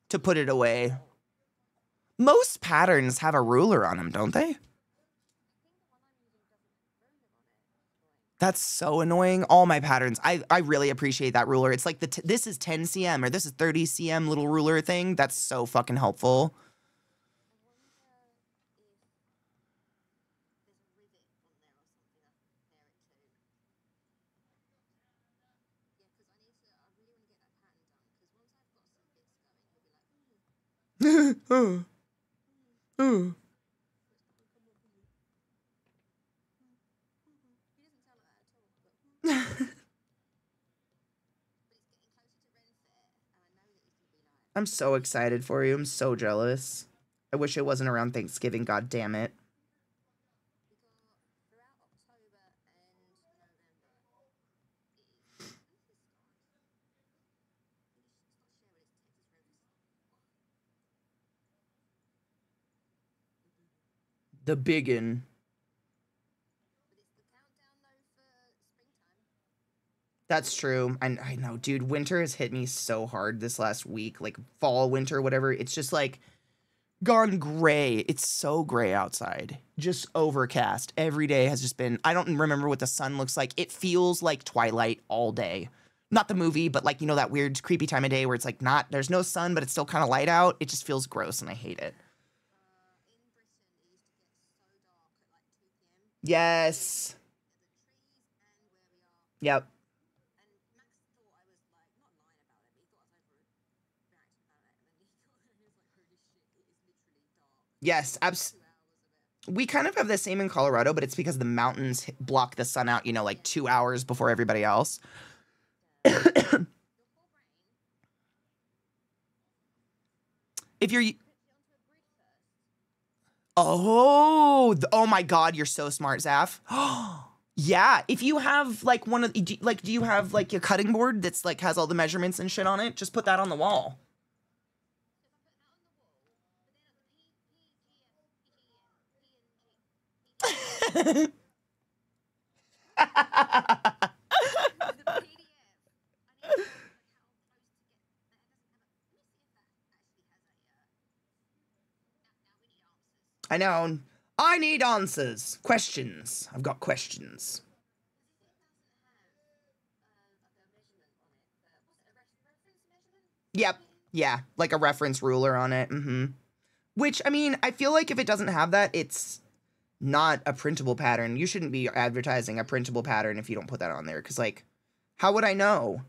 To put it away. Most patterns have a ruler on them, don't they? That's so annoying. All my patterns, I really appreciate that ruler. It's like this is 10 cm or this is 30 cm little ruler thing. That's so fucking helpful. I'm so excited for you. I'm so jealous. I wish it wasn't around Thanksgiving, god damn it. The biggin. That's true. I know, dude. Winter has hit me so hard this last week. Like fall, winter, whatever. It's just like gone gray. It's so gray outside. Just overcast. Every day has just been... I don't remember what the sun looks like. It feels like Twilight all day. Not the movie, but like, you know, that weird creepy time of day where it's like not... There's no sun, but it's still kind of light out. It just feels gross and I hate it. Yes. Yep. Yes, we kind of have the same in Colorado, but it's because the mountains block the sun out, you know, like 2 hours before everybody else. If you're... Oh my God, you're so smart, Zaf. Yeah, if you have like one of... Like, do you have like a cutting board that's like has all the measurements and shit on it? Just put that on the wall. I know. I need answers. Questions. I've got questions. Yep. Yeah, like a reference ruler on it. Which, I mean, I feel like if it doesn't have that, it's not a printable pattern. You shouldn't be advertising a printable pattern if you don't put that on there. Because, like, how would I know?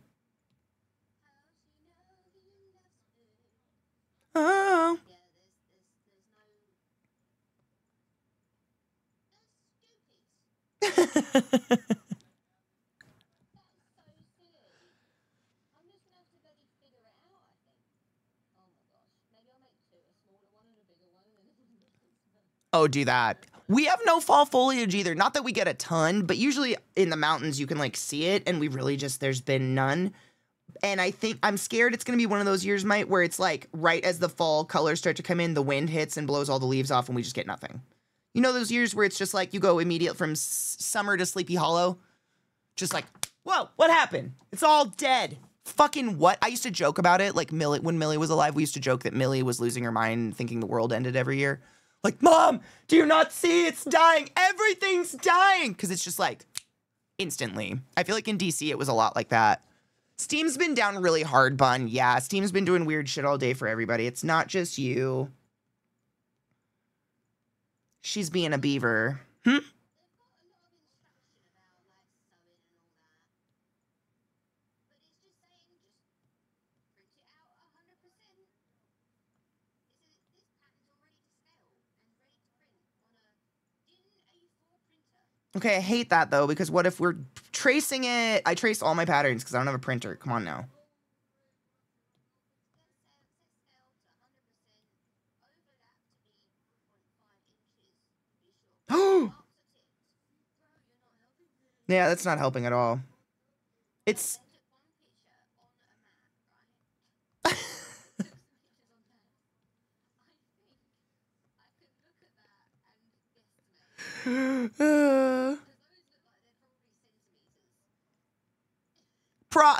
Oh. Oh, do that. We have no fall foliage either. Not that we get a ton, but usually in the mountains you can like see it, and we really just, there's been none. And I think, I'm scared it's going to be one of those years, Mike, where it's like right as the fall colors start to come in, the wind hits and blows all the leaves off and we just get nothing. You know those years where it's just like you go immediate from summer to Sleepy Hollow? Just like, whoa, what happened? It's all dead. Fucking what? I used to joke about it. Like when Millie was alive, we used to joke that Millie was losing her mind and thinking the world ended every year. Like, Mom, do you not see it's dying? Everything's dying. Because it's just like instantly. I feel like in DC it was a lot like that. Steam's been down really hard, Bun. Yeah, Steam's been doing weird shit all day for everybody. It's not just you. She's being a beaver. Okay, I hate that though, because what if we're tracing it? I trace all my patterns because I don't have a printer. Come on now. Oh! Yeah, that's not helping at all. It's...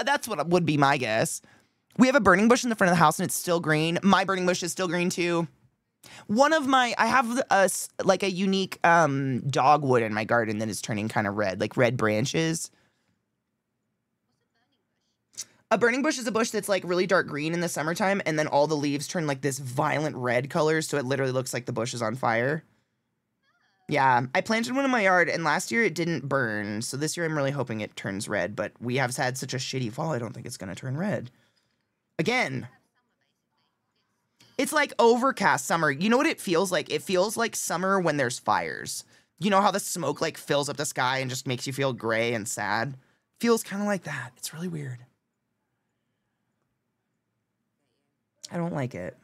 That's what would be my guess. We have a burning bush in the front of the house and it's still green. My burning bush is still green too. One of my, I have like a unique dogwood in my garden that is turning kind of red, like red branches. A burning bush is a bush that's like really dark green in the summertime, and then all the leaves turn like this violent red color, so it literally looks like the bush is on fire. Yeah, I planted one in my yard, and last year it didn't burn, so this year I'm really hoping it turns red, but we have had such a shitty fall, I don't think it's going to turn red. Again. It's like overcast summer. You know what it feels like? It feels like summer when there's fires. You know how the smoke like fills up the sky and just makes you feel gray and sad? Feels kind of like that. It's really weird. I don't like it.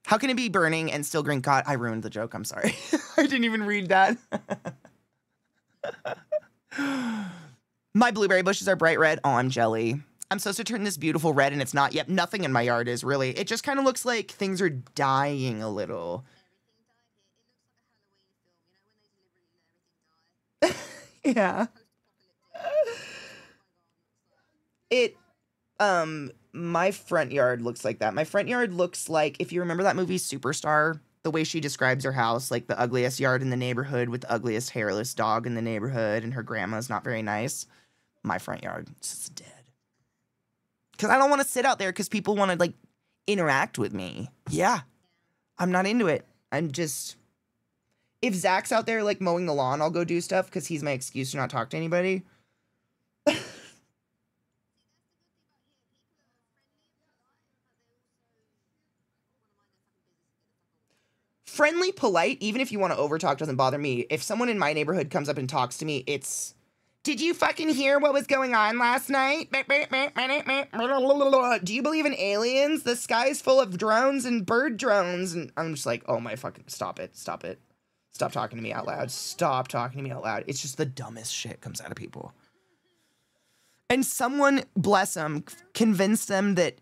How can it be burning and still green? God, I ruined the joke. I'm sorry. I didn't even read that. My blueberry bushes are bright red. Oh, I'm jelly. I'm supposed to turn this beautiful red and it's not yet. Nothing in my yard is really. It just kind of looks like things are dying a little. Yeah. My front yard looks like that. My front yard looks like, if you remember that movie Superstar, the way she describes her house, like the ugliest yard in the neighborhood with the ugliest hairless dog in the neighborhood, and her grandma's not very nice. My front yard, it's just dead. Because I don't want to sit out there because people want to, like, interact with me. Yeah. I'm not into it. I'm just... If Zach's out there, like, mowing the lawn, I'll go do stuff because he's my excuse to not talk to anybody. Friendly, polite, even if you want to overtalk, doesn't bother me. If someone in my neighborhood comes up and talks to me, it's... Did you fucking hear what was going on last night? Do you believe in aliens? The sky's full of drones and bird drones. And I'm just like, oh my fucking, stop it, stop it. Stop talking to me out loud. Stop talking to me out loud. It's just the dumbest shit comes out of people. And someone, bless them, convinced them that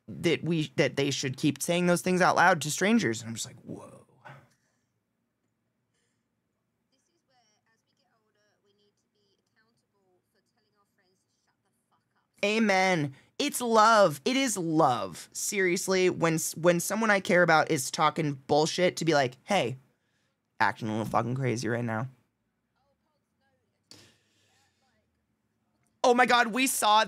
they should keep saying those things out loud to strangers. And I'm just like, whoa. Amen. It's love. It is love. Seriously, when someone I care about is talking bullshit, to be like, hey, acting a little fucking crazy right now. Oh my God, we saw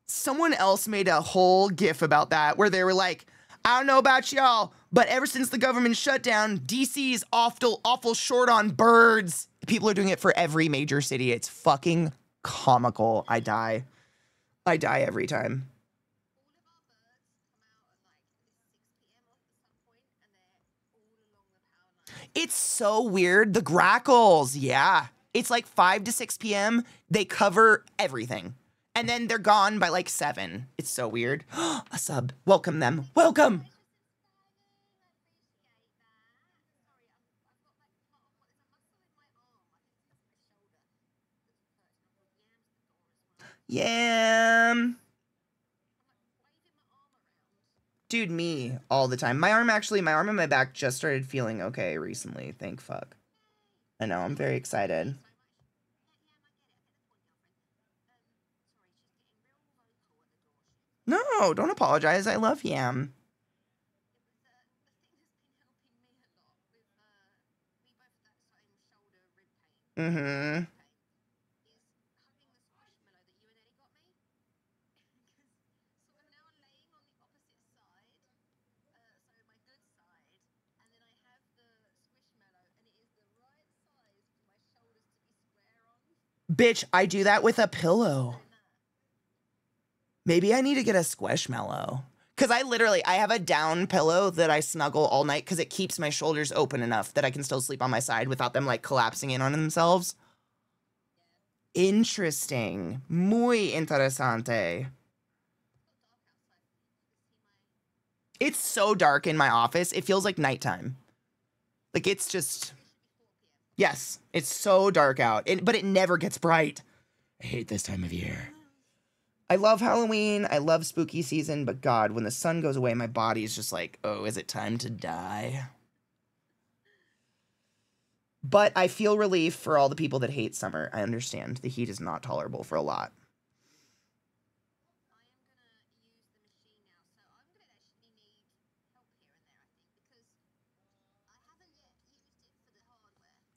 someone else made a whole gif about that where they were like, I don't know about y'all, but ever since the government shut down, DC's awful short on birds. People are doing it for every major city. It's fucking comical. I die every time. It's so weird. The grackles, yeah. It's like 5 to 6 p.m. They cover everything. And then they're gone by like 7. It's so weird. A sub. Welcome them. Welcome. Yeah. Dude, me all the time. My arm and my back just started feeling okay recently. Thank fuck. I know, I'm very excited. No, don't apologize. I love Yam. Mm-hmm. Bitch, I do that with a pillow. Maybe I need to get a squishmallow. Because I have a down pillow that I snuggle all night because it keeps my shoulders open enough that I can still sleep on my side without them like collapsing in on themselves. Interesting. Muy interesante. It's so dark in my office. It feels like nighttime. Like it's just... Yes, it's so dark out, but it never gets bright. I hate this time of year. I love Halloween. I love spooky season, but God, when the sun goes away, my body is just like, oh, is it time to die? But I feel relief for all the people that hate summer. I understand. The heat is not tolerable for a lot.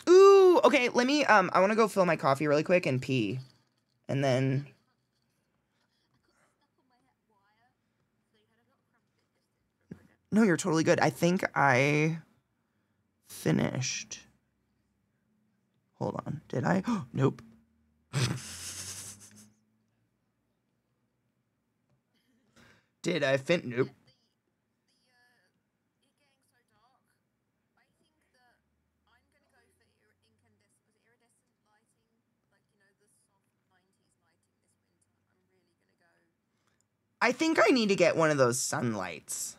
Ooh, okay, let me, I want to go fill my coffee really quick and pee. And then... No, you're totally good. I think I finished. Hold on. Did I? Nope. Did I Nope. I think I need to get one of those sunlights.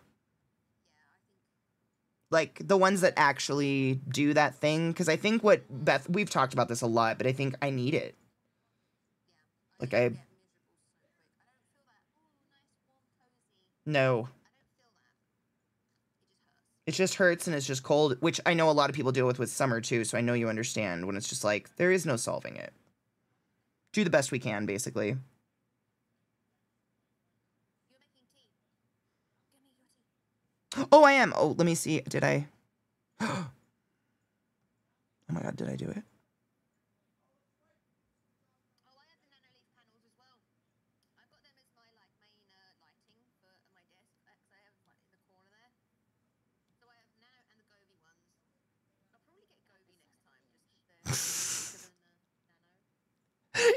Like the ones that actually do that thing. Because I think we've talked about this a lot, but I think I need it. Like no. It just hurts and it's just cold, which I know a lot of people deal with summer too, so I know you understand when it's just like, there is no solving it. Do the best we can, basically. Oh, I am. Oh, let me see. Did I? Oh my God, did I do it?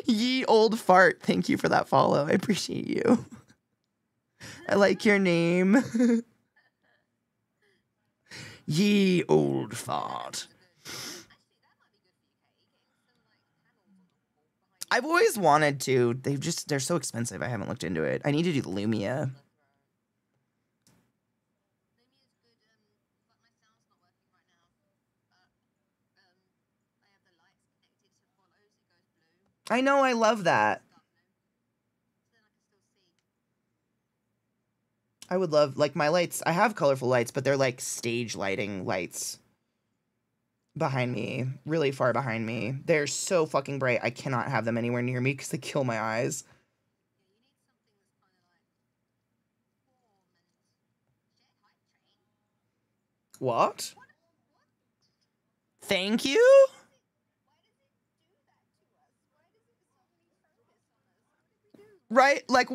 Ye old fart. Thank you for that follow. I appreciate you. I like your name. Ye old fart. I've always wanted to. They're so expensive. I haven't looked into it. I need to do the Lumia. I know, I love that. I would love, like, my lights. I have colorful lights, but they're like stage lighting lights behind me, really far behind me. They're so fucking bright. I cannot have them anywhere near me because they kill my eyes. What? Thank you? Right? Like,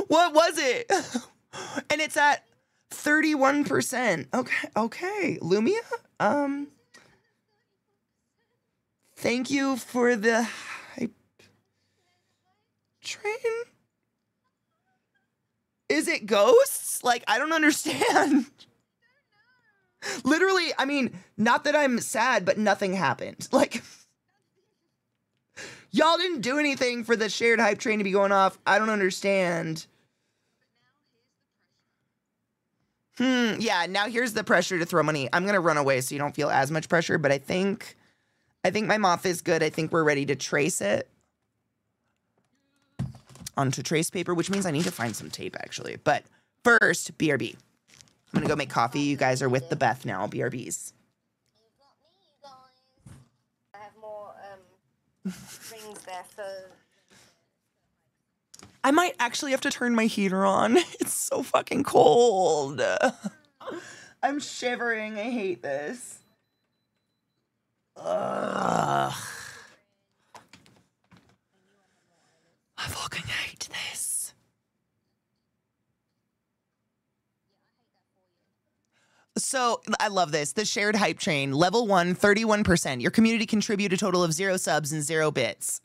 what was it? And it's at 31%. Okay, okay. Lumia? Thank you for the hype train. Is it ghosts? Like, I don't understand. Literally, I mean, not that I'm sad, but nothing happened. Like, y'all didn't do anything for the shared hype train to be going off. I don't understand. Yeah, now here's the pressure to throw money. I'm gonna run away so you don't feel as much pressure, but I think my moth is good. I think we're ready to trace it onto trace paper, which means I need to find some tape actually. But first, BRB. I'm gonna go make coffee. You guys are with the Beth now, BRBs. I have more rings there, so I might actually have to turn my heater on. It's so fucking cold. I'm shivering. I hate this. Ugh. I fucking hate this. So, I love this. The shared hype train. Level 1, 31%. Your community contribute a total of 0 subs and 0 bits.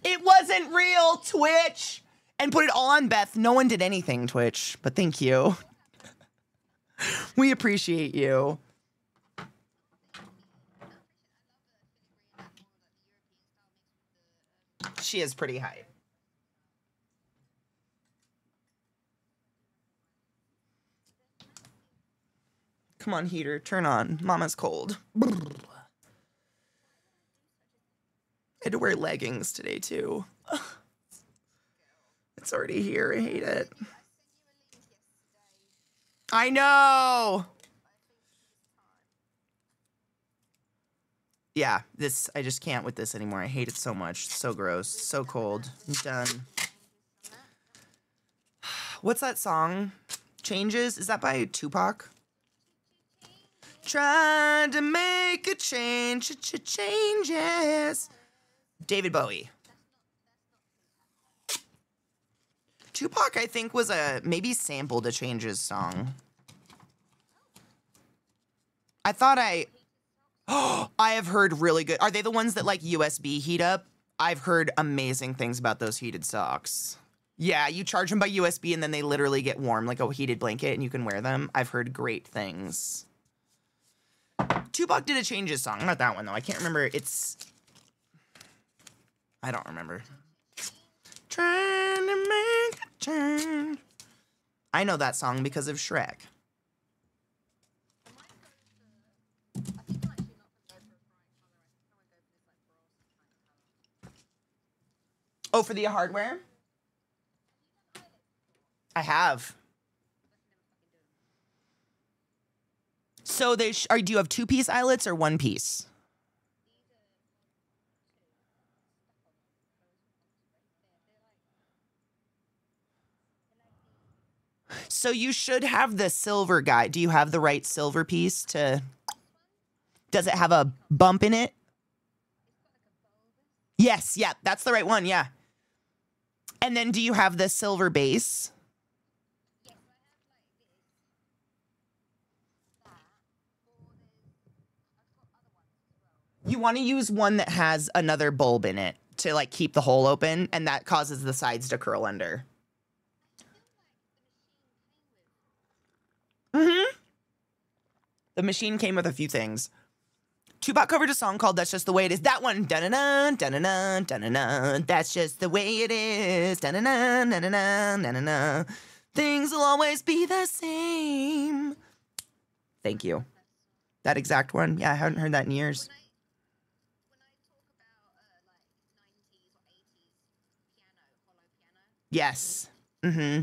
It wasn't real, Twitch. And put it all on Beth. No one did anything, Twitch. But thank you. We appreciate you. She is pretty hype. Come on, heater. Turn on. Mama's cold. I had to wear leggings today, too. It's already here. I hate it. I know. Yeah, this, I just can't with this anymore. I hate it so much. So gross. So cold. I'm done. What's that song? Changes? Is that by Tupac? Trying to make a change. Changes. David Bowie. Tupac, I think, was maybe sampled a Changes song. I thought I have heard really good. Are they the ones that like USB heat up? I've heard amazing things about those heated socks. Yeah, you charge them by USB and then they literally get warm like a heated blanket and you can wear them. I've heard great things. Tupac did a Changes song. Not that one, though. I can't remember. I don't remember. Trying to make a turn. I know that song because of Shrek. Oh, for the hardware? I have. So do you have 2-piece eyelets or 1-piece? So you should have the silver guy. Do you have the right silver piece to... Does it have a bump in it? Yes, yeah, that's the right one, yeah. And then do you have the silver base? You want to use one that has another bulb in it to like keep the hole open, and that causes the sides to curl under. The machine came with a few things. Tupac covered a song called That's Just the Way It Is. That one. Da-na-na, da-na-na, da-na-na. That's just the way it is. Da-na-na, da-na-na, da-na-na. Things will always be the same. Thank you. That exact one. Yeah, I haven't heard that in years. Yes. Mm-hmm.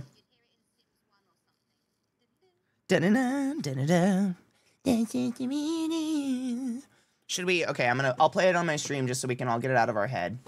Da-na-na, da-na-na. Should we? Okay, I'll play it on my stream just so we can all get it out of our head.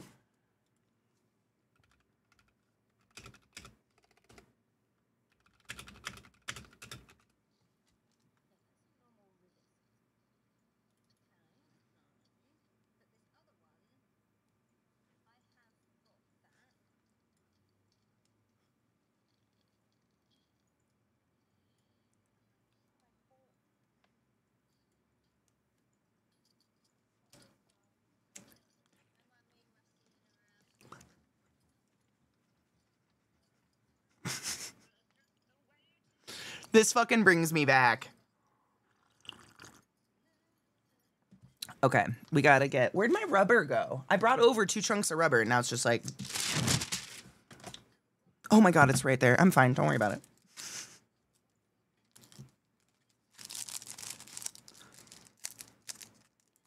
This fucking brings me back. Okay, we gotta get... Where'd my rubber go? I brought over 2 chunks of rubber, and now it's just like... Oh my god, it's right there. I'm fine. Don't worry about it.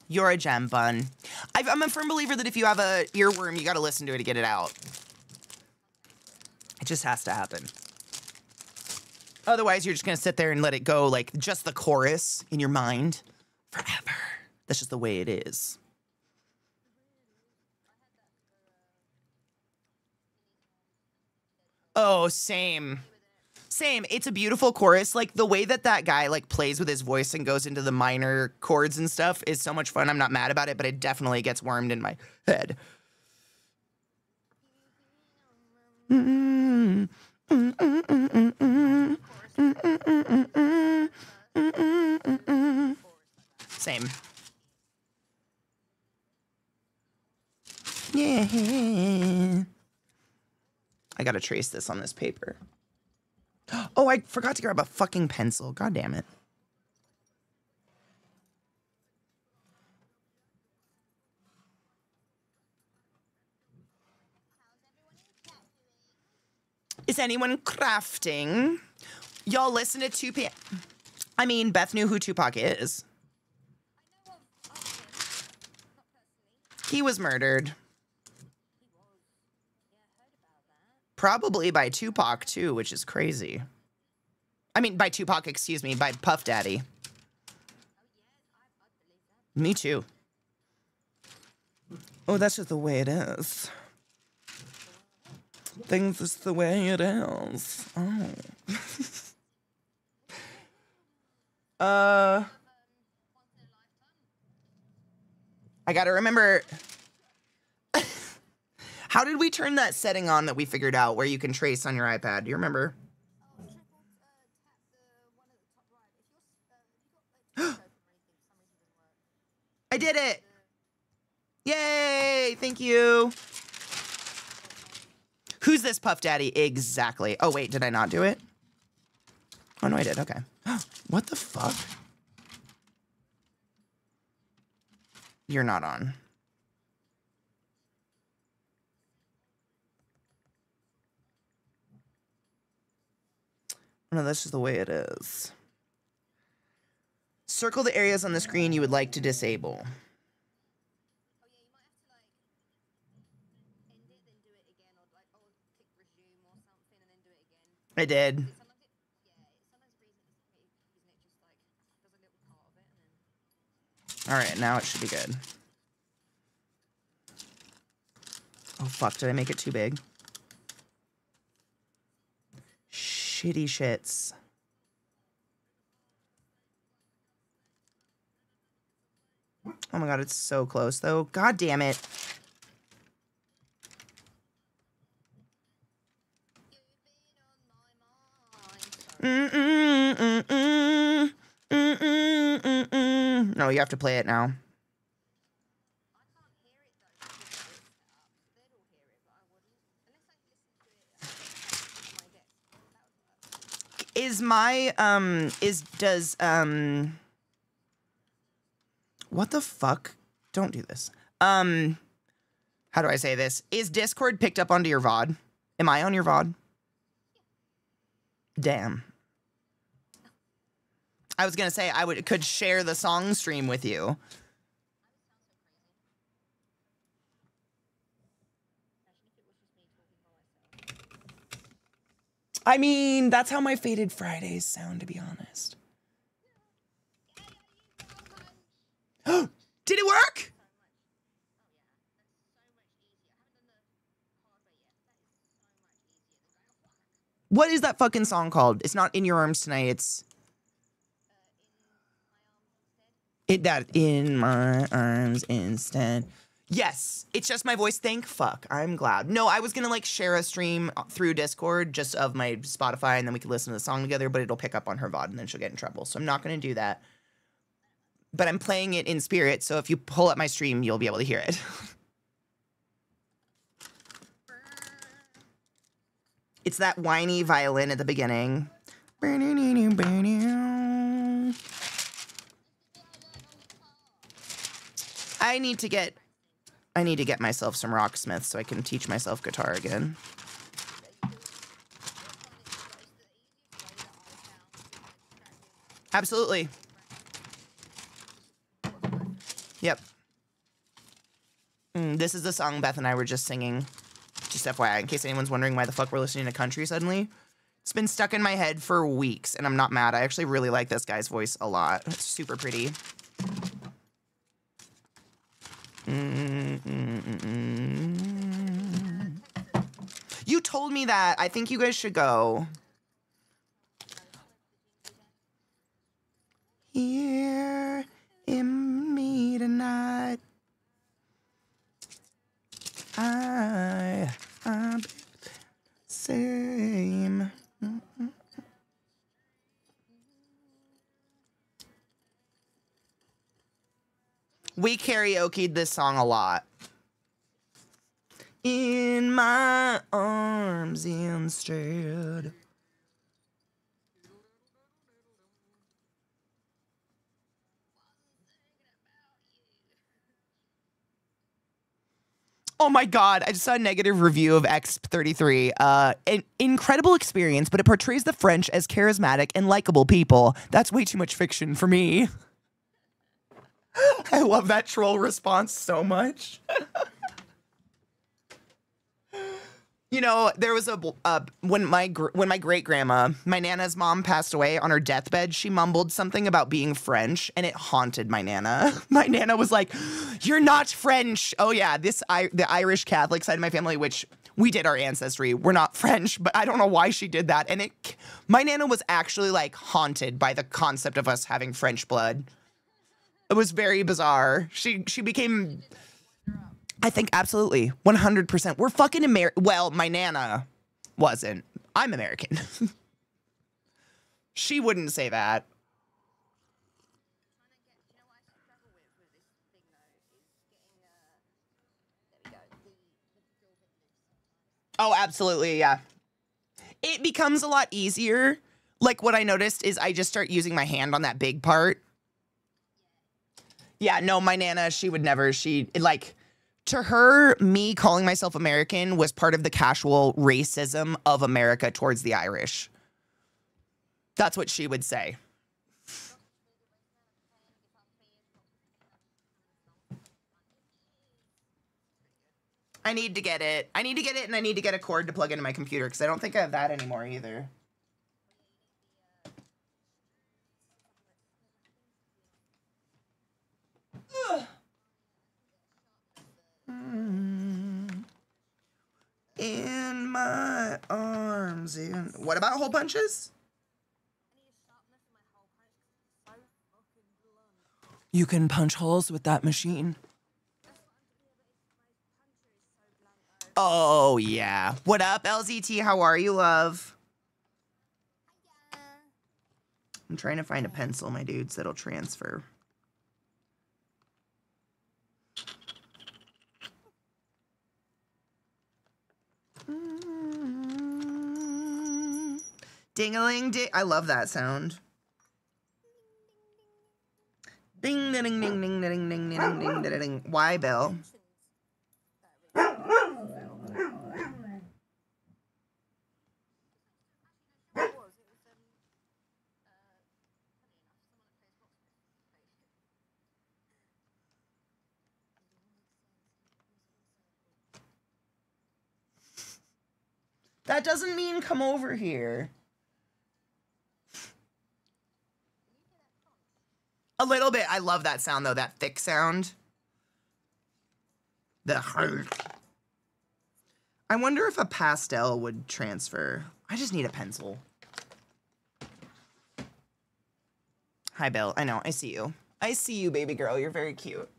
You're a gem, bun. I'm a firm believer that if you have a earworm, you gotta listen to it to get it out. It just has to happen. Otherwise, you're just gonna sit there and let it go, like, just the chorus in your mind forever. That's just the way it is. Oh, same. Same. It's a beautiful chorus. Like, the way that that guy, like, plays with his voice and goes into the minor chords and stuff is so much fun. I'm not mad about it, but it definitely gets wormed in my head. Same. Yeah. I gotta trace this on this paper. Oh, I forgot to grab a fucking pencil. God damn it. Is anyone crafting? Y'all listen to Tupac. I mean, Beth knew who Tupac is. He was murdered. Probably by Tupac, too, which is crazy. I mean, by Tupac, excuse me, by Puff Daddy. Me too. Oh, that's just the way it is. Things is the way it is. Oh. I gotta remember... How did we turn that setting on that we figured out where you can trace on your iPad? Do you remember? I did it! Yay! Thank you! Who's this Puff Daddy? Exactly. Oh, wait, did I not do it? Oh, no, I did. Okay. What the fuck? You're not on. No, that's just the way it is. Circle the areas on the screen you would like to disable. I did. All right, now it should be good. Oh, fuck, did I make it too big? Shitty shits. Oh my god, it's so close, though. God damn it. No, you have to play it now. Is my, what the fuck? Don't do this. How do I say this? Is Discord picked up onto your VOD? Am I on your VOD? Damn. I was gonna say I could share the song stream with you. I mean, that's how my Faded Fridays sound, to be honest. Did it work? What is that fucking song called? It's not In Your Arms Tonight, it's... In My Arms Instead. Yes, it's just my voice. Thank fuck. I'm glad. No, I was gonna like share a stream through Discord just of my Spotify and then we could listen to the song together, but it'll pick up on her VOD and then she'll get in trouble. So I'm not gonna do that. But I'm playing it in spirit, so if you pull up my stream, you'll be able to hear it. It's that whiny violin at the beginning. I need to get myself some Rocksmith so I can teach myself guitar again. Absolutely. Yep. This is the song Beth and I were just singing. Just FYI, in case anyone's wondering why the fuck we're listening to country suddenly. It's been stuck in my head for weeks, and I'm not mad. I actually really like this guy's voice a lot. It's super pretty. You told me that. I think you guys should go. Here in me tonight. I'm same. We karaoke'd this song a lot. In my arms instead. Oh my God, I just saw a negative review of X33. An incredible experience, but it portrays the French as charismatic and likable people. That's way too much fiction for me. I love that troll response so much. You know, there was when my great grandma, my Nana's mom, passed away on her deathbed, she mumbled something about being French, and it haunted my Nana. My Nana was like, "You're not French." Oh yeah, the Irish Catholic side of my family, which we did our ancestry, we're not French, but I don't know why she did that. And my Nana was actually like haunted by the concept of us having French blood. It was very bizarre. She became. I think absolutely, 100%. We're fucking American. Well, my Nana wasn't. I'm American. She wouldn't say that. Oh, absolutely, yeah. It becomes a lot easier. Like what I noticed is I just start using my hand on that big part. Yeah, no, my Nana, she would never, to her, me calling myself American was part of the casual racism of America towards the Irish. That's what she would say. I need to get it. I need to get it, and I need to get a cord to plug into my computer, because I don't think I have that anymore either. Ugh. In my arms. What about hole punches? You can punch holes with that machine. Oh, yeah. What up, LZT? How are you, love? I'm trying to find a pencil, my dudes, that'll transfer. Ding-a-ling-ding. I love that sound. Ding ding ding ding ding ding ding ding ding ding. Why, Bill? That doesn't mean come over here. A little bit. I love that sound, though. That thick sound. The heart. I wonder if a pastel would transfer. I just need a pencil. Hi, Bill. I know. I see you. I see you, baby girl. You're very cute.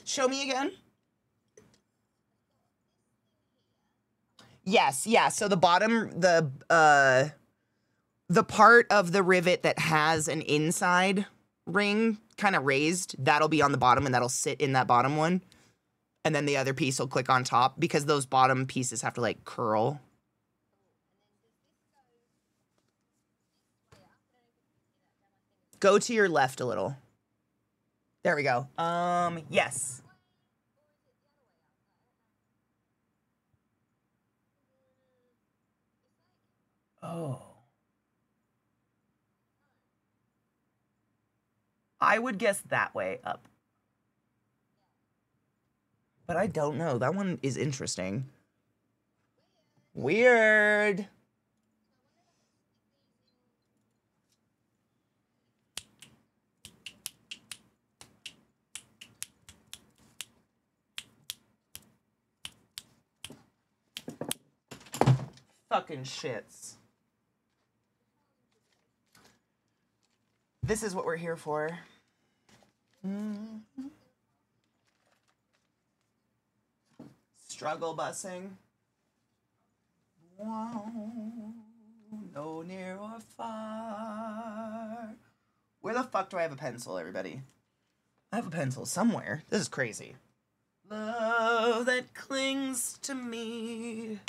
Show me again. Yes, yeah. So the bottom, the the part of the rivet that has an inside ring kind of raised, that'll be on the bottom and that'll sit in that bottom one. And then the other piece will click on top because those bottom pieces have to like curl. Go to your left a little. There we go. Yes. Oh. I would guess that way up. But I don't know. That one is interesting. Weird. Fucking shits. This is what we're here for. Mm-hmm. Struggle busing. Wow. No near or far. Where the fuck do I have a pencil, everybody? I have a pencil somewhere. This is crazy. Love that clings to me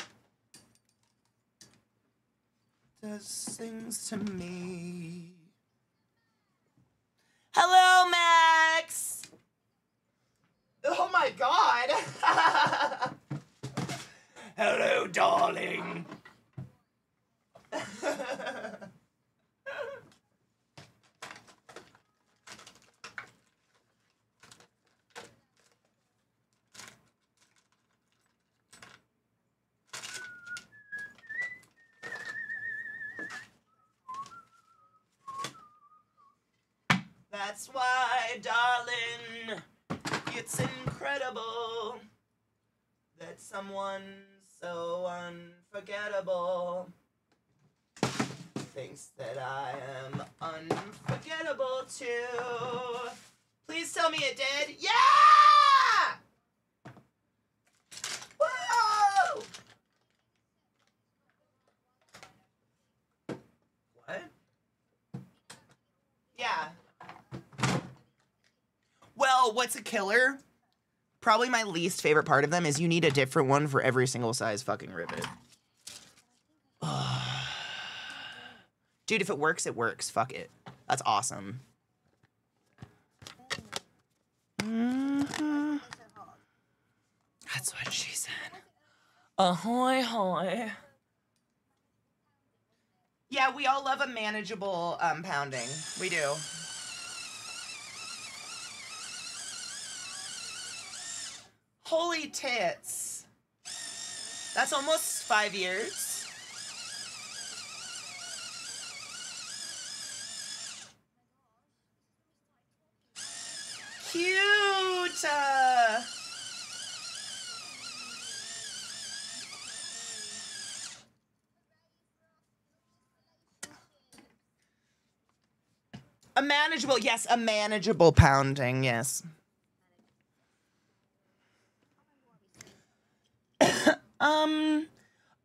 does things to me. Hello, Max! Oh my god! Hello, darling! That's why, darling, it's incredible that someone so unforgettable thinks that I am unforgettable too. Please tell me it did. Yeah! Whoa! What? Yeah. Well, what's a killer? Probably my least favorite part of them is you need a different one for every single size fucking rivet. Dude, if it works, it works. Fuck it. That's awesome. Mm-hmm. That's what she said. Ahoy, hoy. Yeah, we all love a manageable pounding. We do. Holy tits. That's almost 5 years. Cute. A manageable, yes, a manageable pounding, yes.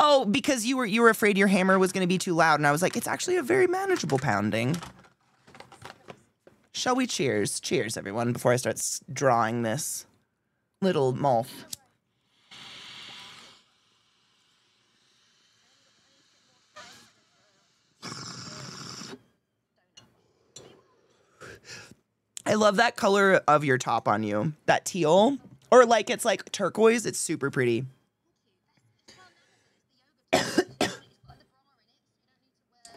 Oh, because you were afraid your hammer was going to be too loud, and I was like, it's actually a very manageable pounding. Shall we cheers? Cheers, everyone, before I start drawing this little moth. I love that color of your top on you. That teal. Or like it's like turquoise. It's super pretty.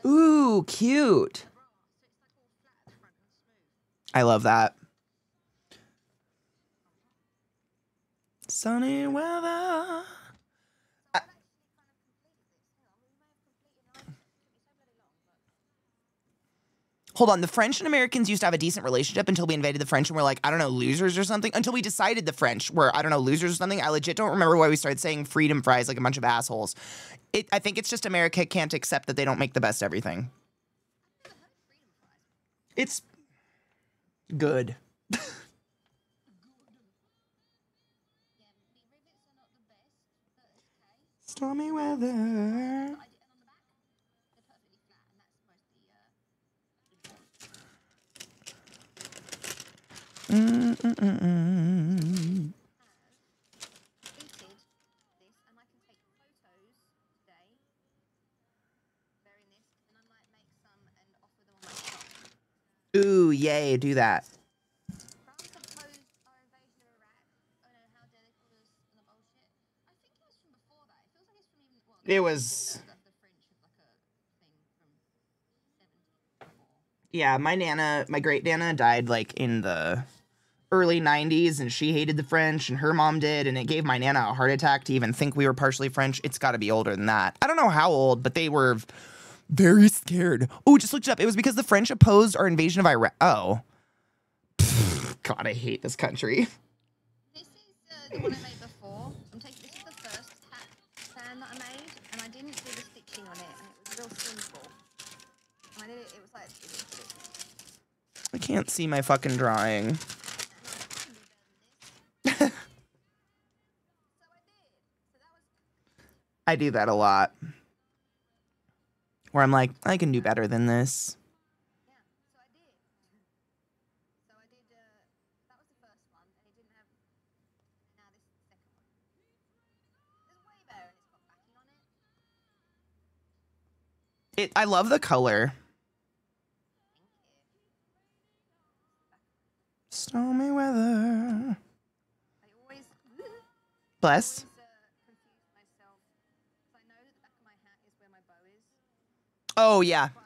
Ooh, cute. I love that. Sunny weather. Hold on, the French and Americans used to have a decent relationship until we invaded the French and we're like, I don't know, losers or something. Until we decided the French were, I don't know, losers or something. I legit don't remember why we started saying freedom fries like a bunch of assholes. I think it's just America can't accept that they don't make the best everything. It's good. Stormy weather. Ooh, yay, do that. It was... Yeah, my great Nana died like in the early 90s, and she hated the French, and her mom did, and it gave my Nana a heart attack to even think we were partially French. It's got to be older than that. I don't know how old, but they were very scared. Oh, just looked it up. It was because the French opposed our invasion of Iraq. Oh. God, I hate this country. This is the one I made before. This is the first hat fan that I made, and I didn't do the stitching on it, and it was real simple. And I did it, it was like... I can't see my fucking drawing. I do that a lot. Where I'm like, I can do better than this. Yeah, so I did. So I did, that was the first one, and it didn't have, now this is the second one. It's way better, and it's got backing on it. I love the color. Stormy weather. I always... Bless. confuse myself, because I know that the back of my hat is where my bow is. Oh, yeah. But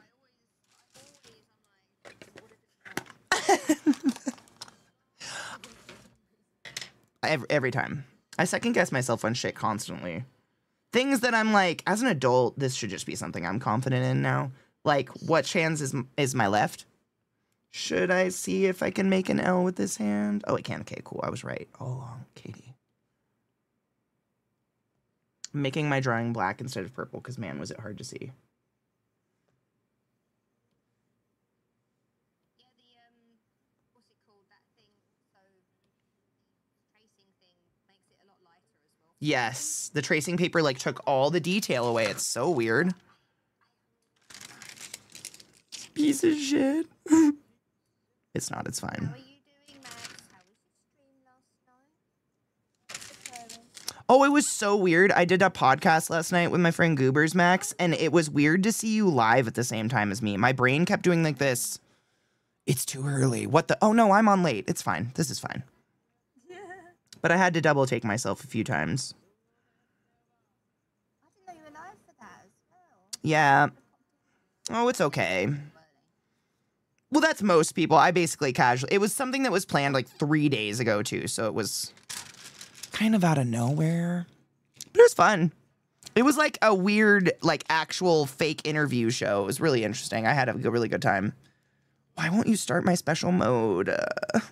I'm like, Every time. I second guess myself on shit constantly. Things that I'm like, as an adult, this should just be something I'm confident in now. Like, what hands is my left? Should I see if I can make an L with this hand? Oh, it can. Okay, cool. I was right all along, Katie. I'm making my drawing black instead of purple because, man, was it hard to see. yeah, what's it called, that thing, so, tracing thing makes it a lot lighter as well. Yes, the tracing paper, like, took all the detail away. It's so weird. Piece of shit. It's not, it's fine. How are you doing, Max? How was your stream last night? Oh, it was so weird. I did a podcast last night with my friend Goobers, Max, and it was weird to see you live at the same time as me. My brain kept doing like this. It's too early. What the? Oh, no, I'm on late. It's fine. This is fine. Yeah. But I had to double take myself a few times. I didn't know you were live for that as well. Yeah. Oh, it's okay. Well, that's most people. I basically casually. It was something that was planned like 3 days ago, too. So it was kind of out of nowhere. But it was fun. It was like a weird, like actual fake interview show. It was really interesting. I had a really good time. Why won't you start my special mode? This looks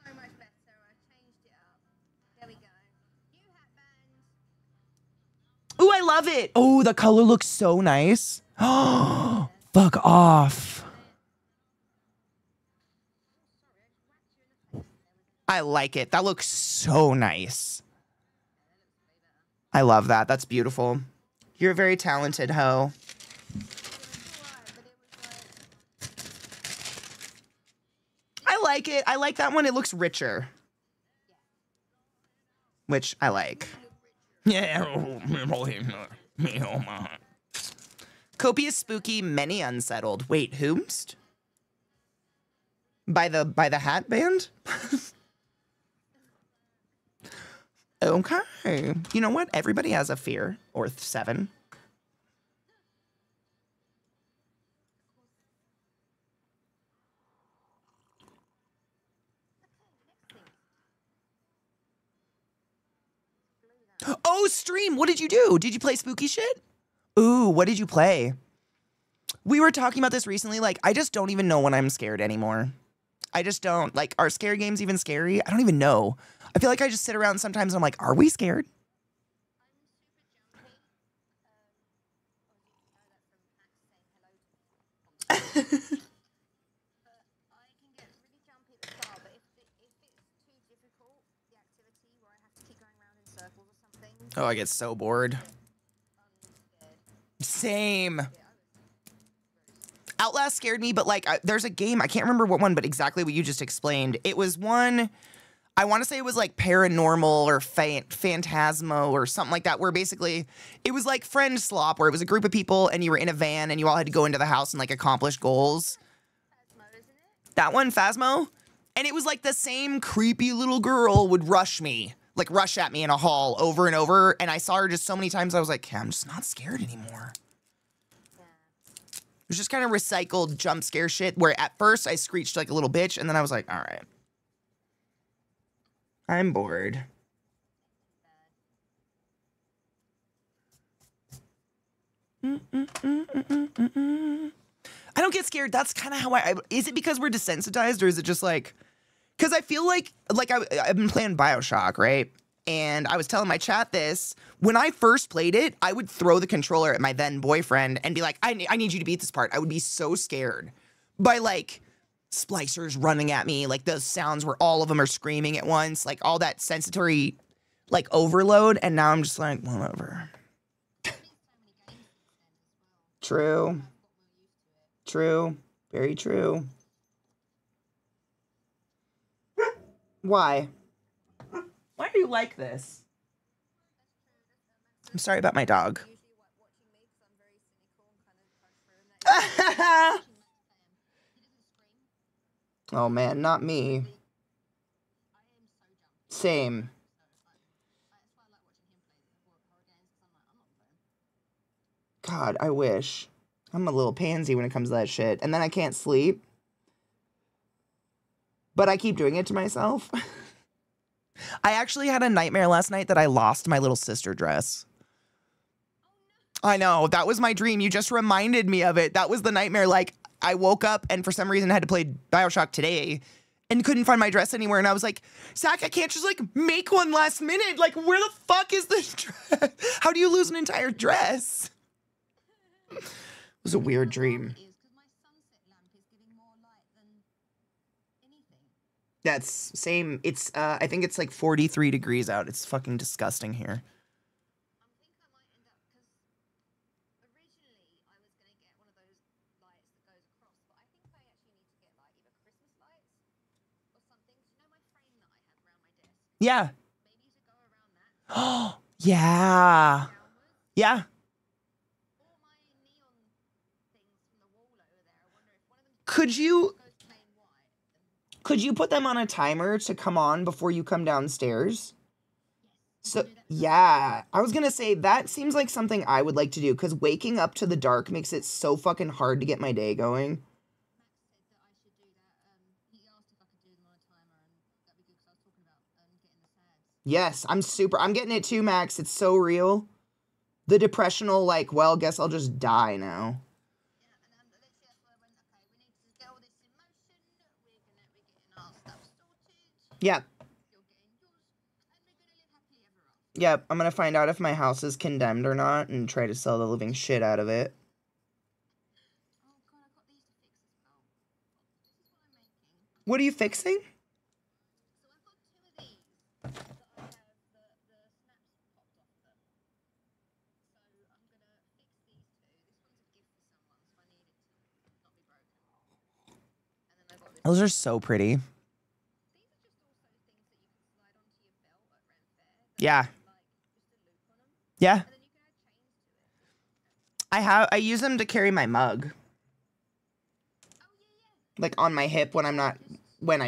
so much better. I changed it up. There we go. New hat band. Ooh, I love it. Oh, the color looks so nice. Oh, fuck off. I like it. That looks so nice. I love that. That's beautiful. You're a very talented hoe. I like it. I like that one. It looks richer. Which I like. Yeah. Copious, spooky, many unsettled. Wait, whomst? By the hat band? Okay. You know what? Everybody has a fear. Or 7. Oh, stream! What did you do? Did you play spooky shit? Ooh, what did you play? We were talking about this recently. Like, I just don't even know when I'm scared anymore. I just don't. Like, are scary games even scary? I don't even know. I feel like I just sit around sometimes and I'm like, are we scared? Oh, I get so bored. Same. Outlast scared me, but like there's a game, I can't remember what one, but exactly what you just explained. It was one, I want to say it was like Paranormal or Phantasmo or something like that, where basically it was like Friend Slop, where it was a group of people and you were in a van and you all had to go into the house and like accomplish goals. Phasmo, isn't it? That one, Phasmo? And it was like the same creepy little girl would rush at me in a hall over and over. And I saw her just so many times, I was like, I'm just not scared anymore. It was just kind of recycled jump scare shit where at first I screeched like a little bitch and then I was like, all right. I'm bored. I don't get scared. That's kind of how is it because we're desensitized or is it just like, because I feel like I've been playing BioShock, right? And I was telling my chat this, when I first played it, I would throw the controller at my then boyfriend and be like, I need you to beat this part. I would be so scared by like splicers running at me, like those sounds where all of them are screaming at once, like all that sensory like overload. And now I'm just like, whatever. True. True. Very true. Why? Why are you like this? I'm sorry about my dog. Oh man, not me. Same. God, I wish. I'm a little pansy when it comes to that shit. And then I can't sleep. But I keep doing it to myself. I actually had a nightmare last night that I lost my little sister dress. I know, that was my dream. You just reminded me of it. That was the nightmare. Like, I woke up and for some reason had to play BioShock today and couldn't find my dress anywhere. And I was like, Zach, I can't just like make one last minute. Like, where the fuck is this dress? How do you lose an entire dress? It was a weird dream. That's same. It's, I think it's like 43 degrees out. It's fucking disgusting here. I think I might end up, because originally I was going to get one of those lights that goes across, but I think I actually need to get like either Christmas lights or something. Do you know my frame that I have around my desk? Yeah. Maybe to go around that. Oh, yeah. Yeah. Or my neon things from the wall over there. I wonder if one of them Could you goes plain white. put them on a timer to come on before you come downstairs? So, yeah, I was gonna say that seems like something I would like to do because waking up to the dark makes it so fucking hard to get my day going. Max said that I should do that. He asked if I could do them on a timer, and that'd be good because I was talking about getting the SADs. Yes, I'm getting it too, Max. It's so real. The depressional, like, well, guess I'll just die now. Yeah, and literally that's why I went, okay, we need to get all this in motion. We're getting our stuff sorted. Yep. You're getting yours, and we're gonna live happily ever after. Yep, I'm gonna find out if my house is condemned or not and try to sell the living shit out of it. Oh god, I got these to fix as well. This is what I'm making. What are you fixing? So I've got two of these that I have the snaps popped off them. So I'm gonna fix these two. This one's a gift for someone, so I need it to not be broken. And then I got this. Those are so pretty. These are just also things that you can slide onto your belt at Ren Fair. Yeah. Like just a loop on them. Yeah. And then you can add chains to it. I use them to carry my mug. Oh yeah. Like on my hip when I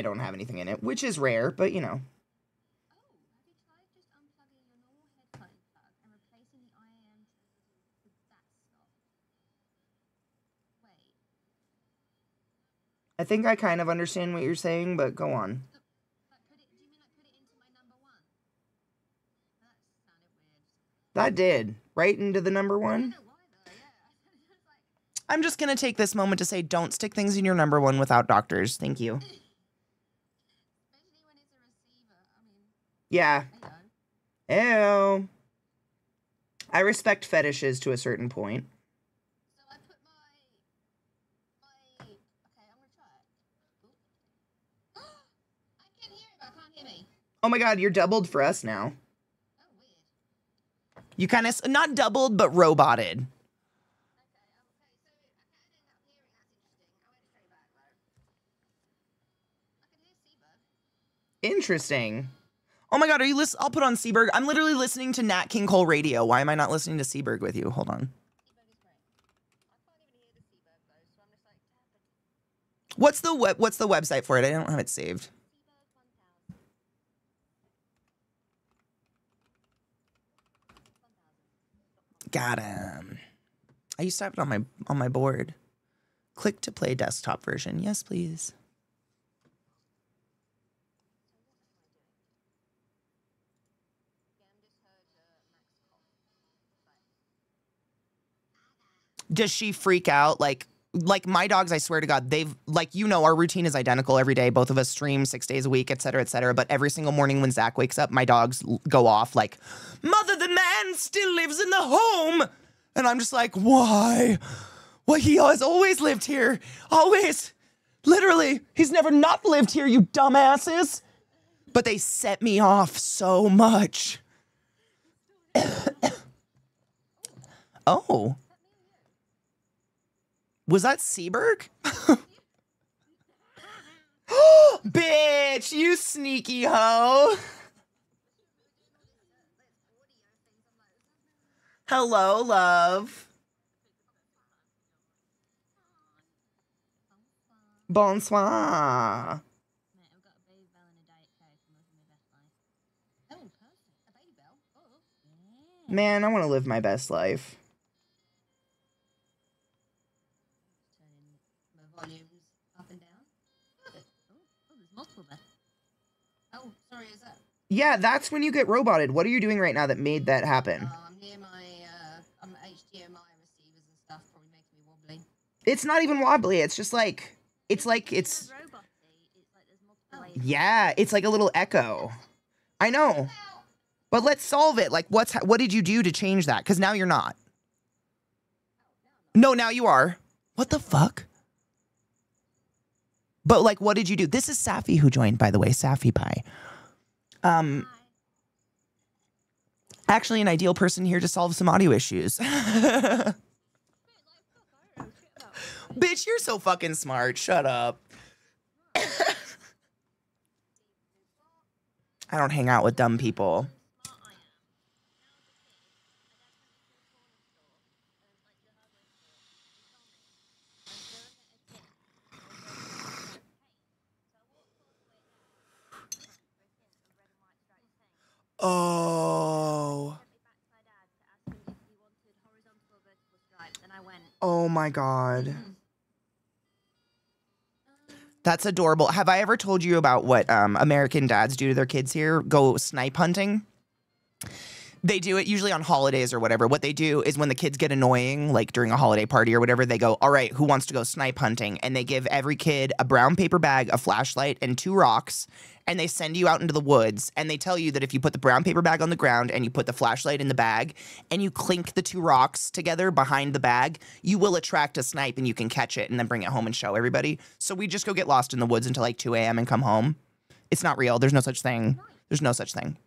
don't have anything in it, which is rare, but you know. Oh, have you tried just unplugging your normal headphone plug and replacing the IAM with that stuff? Wait. I think I kind of understand what you're saying, but go on. Like do you mean like put it into my number one? That sounded weird. That did. Right into the number I don't one. know why though, yeah. It's just like, I'm just going to take this moment to say don't stick things in your number one without doctors. Thank you. especially when it's a receiver. I mean, Yeah. hello. Ew. I respect fetishes to a certain point. So I put okay, I'm gonna try it. Ooh. I can hear it, but I can't hear me. Oh my god, you're doubled for us now. Oh, weird. You kind of, not doubled, but roboted. Okay, so I can end up hearing us Interesting. Oh my God, are you listening? I'll put on Seaberg. I'm literally listening to Nat King Cole radio. Why am I not listening to Seaberg with you? Hold on. What's the website for it? I don't have it saved. Got him. I used to have it on my board. Click to play desktop version. Yes, please. Does she freak out? Like my dogs, I swear to God, they've, like, you know, our routine is identical every day. Both of us stream 6 days a week, et cetera, et cetera. But every single morning when Zach wakes up, my dogs go off like, Mother, the man still lives in the home. And I'm just like, why? Well, he has always lived here. Always. Literally. He's never not lived here, you dumbasses. But they set me off so much. Oh. Was that Seaberg? Bitch, you sneaky hoe. Hello, love. Bonsoir. Man, I want to live my best life. Volumes up and down. Oh, there's multiple there. Oh, sorry, is that? Yeah, that's when you get roboted. What are you doing right now that made that happen? I'm near my I'm HDMI receivers and stuff, probably making me wobbly. It's not even wobbly. It's just like it's yeah, it's like a little echo. I know. But let's solve it. Like, what did you do to change that? Because now you're not. No, now you are. What the fuck? But, like, what did you do? This is Safi who joined, by the way. Safi Pie. Actually, an ideal person here to solve some audio issues. Bitch, you're so fucking smart. Shut up. I don't hang out with dumb people. Oh. Oh my God. That's adorable. Have I ever told you about what American dads do to their kids here? Go snipe hunting? They do it usually on holidays or whatever. What they do is when the kids get annoying, like during a holiday party or whatever, they go, all right, who wants to go snipe hunting? And they give every kid a brown paper bag, a flashlight, and 2 rocks. And they send you out into the woods. And they tell you that if you put the brown paper bag on the ground and you put the flashlight in the bag and you clink the 2 rocks together behind the bag, you will attract a snipe and you can catch it and then bring it home and show everybody. So we just go get lost in the woods until like 2 a.m. and come home. It's not real. There's no such thing. There's no such thing.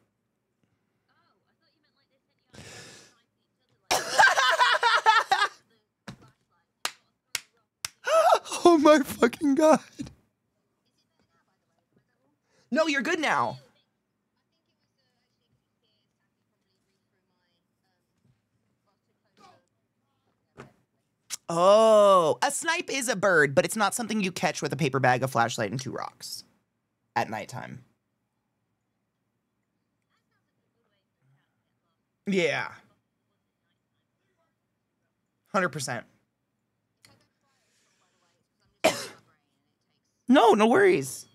Oh my fucking God. No, you're good now. Oh, a snipe is a bird, but it's not something you catch with a paper bag, a flashlight, and 2 rocks at nighttime. Yeah. 100%. No worries.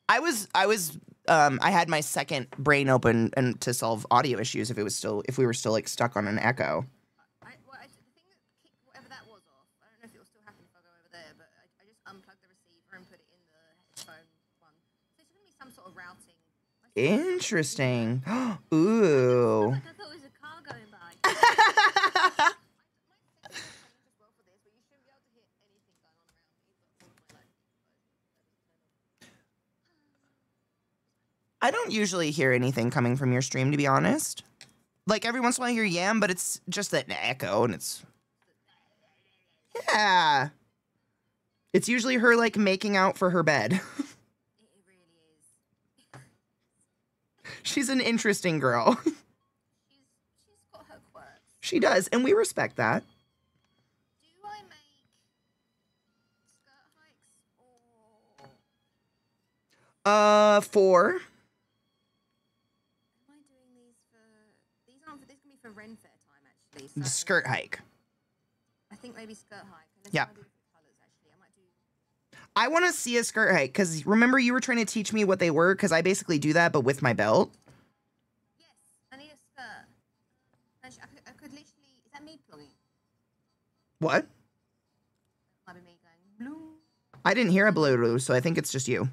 I had my second brain open and to solve audio issues if we were still like stuck on an echo. The thing that kicked whatever that was off, I don't know if it will still happen if I go over there, but I just unplugged the receiver and put it in the headphone one. So it's going to be some sort of routing. Interesting. Ooh. I thought it was a car going by. I don't usually hear anything coming from your stream, to be honest. Like, every once in a while I hear Yam, but it's just that echo, and it's... Yeah. It's usually her, like, making out for her bed. It really is. She's an interesting girl. She's got her quirks. She does, and we respect that. Do I make skirt hikes or 4. am I doing these for these aren't for this can be for Ren Fair time actually. So Skirt hike. I think maybe skirt hike. Unless Yeah. I do different colours actually. I might do I want to see a skirt hike because remember you were trying to teach me what they were because I basically do that but with my belt. yes, I need a skirt. Actually, I could literally is that me plugging? What? Might be me going blue. I didn't hear a blue, so I think it's just you.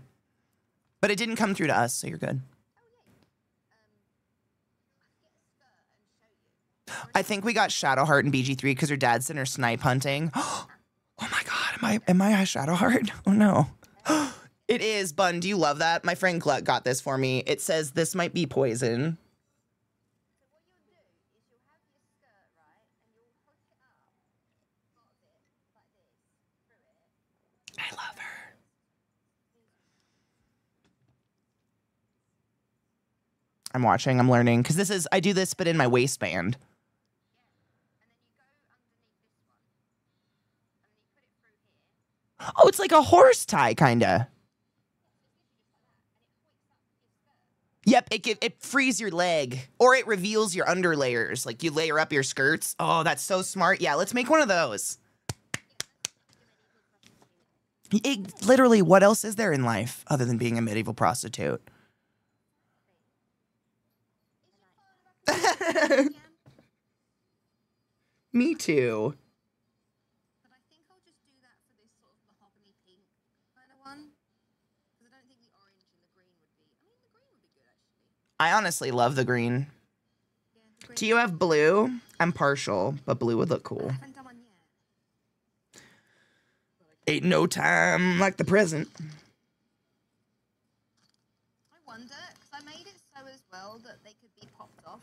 But it didn't come through to us, so you're good. I think we got Shadowheart in BG3 because her dad sent her snipe hunting. Oh my god, am I a Shadowheart? Oh no. It is, Bun. Do you love that? My friend Glut got this for me. It says this might be poison. So what you'll do is you'll have your skirt, right, and you'll hook it up, part of it, like this, through it. I love her. I'm watching, I'm learning. Because I do this, but in my waistband. And then you go underneath this one, and then you put it through here. Oh, it's like a horse tie, kinda. Yep, it frees your leg. Or it reveals your underlayers. Like you layer up your skirts. Oh, that's so smart. Yeah, let's make one of those. Literally, what else is there in life other than being a medieval prostitute? Me too. But I think I'll just do that for this sort of mahogany pink kind of one. Because I don't think the orange and the green would be. I mean, the green would be good actually. I honestly love the green. Yeah, the green. Do you have blue? I'm partial, but blue would look I cool. haven't done one yet. Ain't no time like the present. I wonder, because I made it so as well that they could be popped off.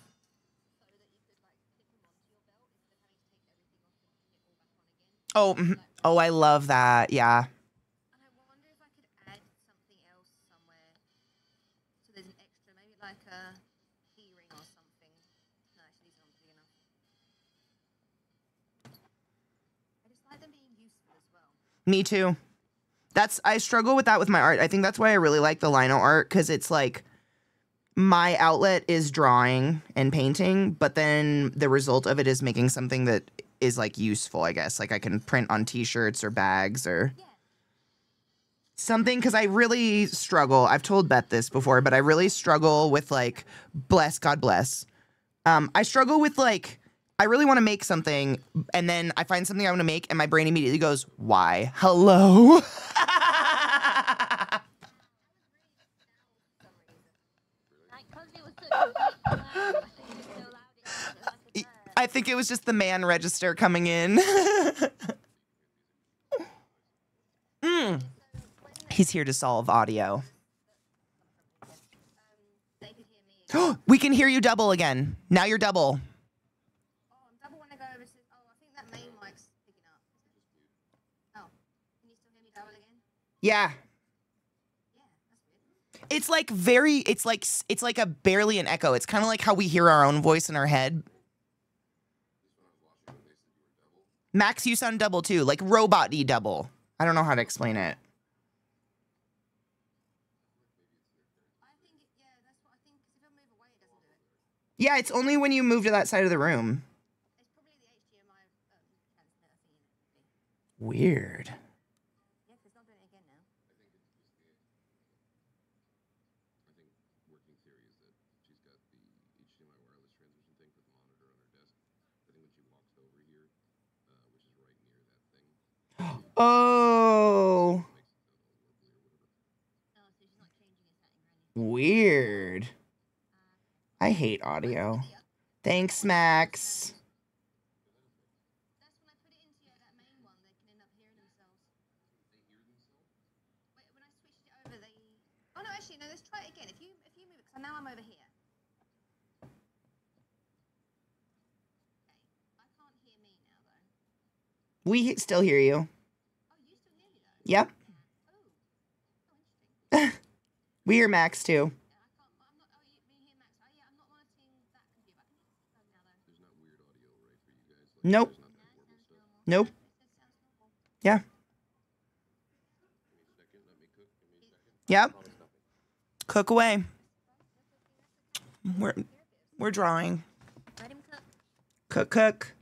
So that you could like clip them onto your belt instead of having to take everything off and put it all back on again. Oh, I love that. Yeah. And I wonder if I could add something else somewhere. So there's an extra, maybe like a key ring or something. No, actually these aren't big enough. I just like them being useful as well. Me too. I struggle with that with my art. I think that's why I really like the lino art because it's like my outlet is drawing and painting, but then the result of it is making something that is like useful, I guess. Like I can print on t-shirts or bags or Yeah. something because I really struggle. I've told Beth this before, but I really struggle with like, God bless. I struggle with like, I really want to make something and then I find something I want to make and my brain immediately goes, why? Hello? I think it was just the man register coming in. He's here to solve audio. They could hear me. We can hear you double again. Now you're double. Oh, I'm double when I go over to. Oh, I think that main mic's picking up. Oh, can you still hear me double again? Yeah. Yeah, that's weird. It's like it's like a barely an echo. It's kind of like how we hear our own voice in our head. Max, you sound double too, like robot-y double. I don't know how to explain it. I think, yeah, that's what I think. Because if I move away, it doesn't do it. Yeah, it's only when you move to that side of the room. It's probably the HDMI transmitter thing in it. Weird. Yeah, 'cause it's not doing it again now. I think working theory is that she's got the HDMI wireless transmission thing with the monitor on her desk. I think when she walks over here, which is right near that thing, Oh, makes it sound all warbly or whatever. Oh, so she's not changing a setting or anything. weird. I hate audio. Thanks, Max. That's when I put it into that main one, they can end up hearing themselves. They hear themselves? Wait, when I switched it over, they. Oh no, actually, no. Let's try it again. If you move it, because now I'm over here. Okay. I can't hear me now though. We still hear you. Oh, you still hear me though? Yep. Oh. Oh, interesting. We hear Max too. Yeah, I can't. I'm not. Oh, you hear Nope. There's not that warpy stuff. Nope. Yeah. Give me a second. Let me cook. Give me a second. Yep. Promise nothing. Cook away. We're drawing. Let him cook. Cook, cook.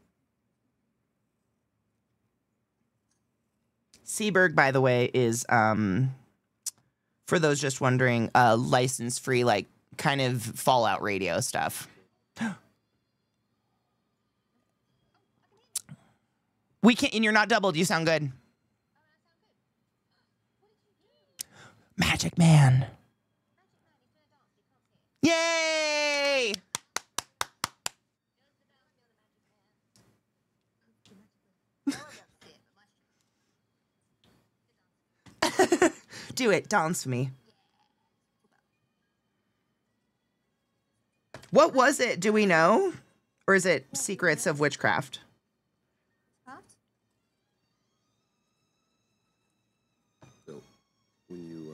Seaberg, by the way, is for those just wondering, license-free, like kind of Fallout radio stuff. We can't, and you're not doubled. You sound good. Magic Man. Yay! Do it. Dance for me. What was it? Do we know? Or is it Secrets of Witchcraft? So when you use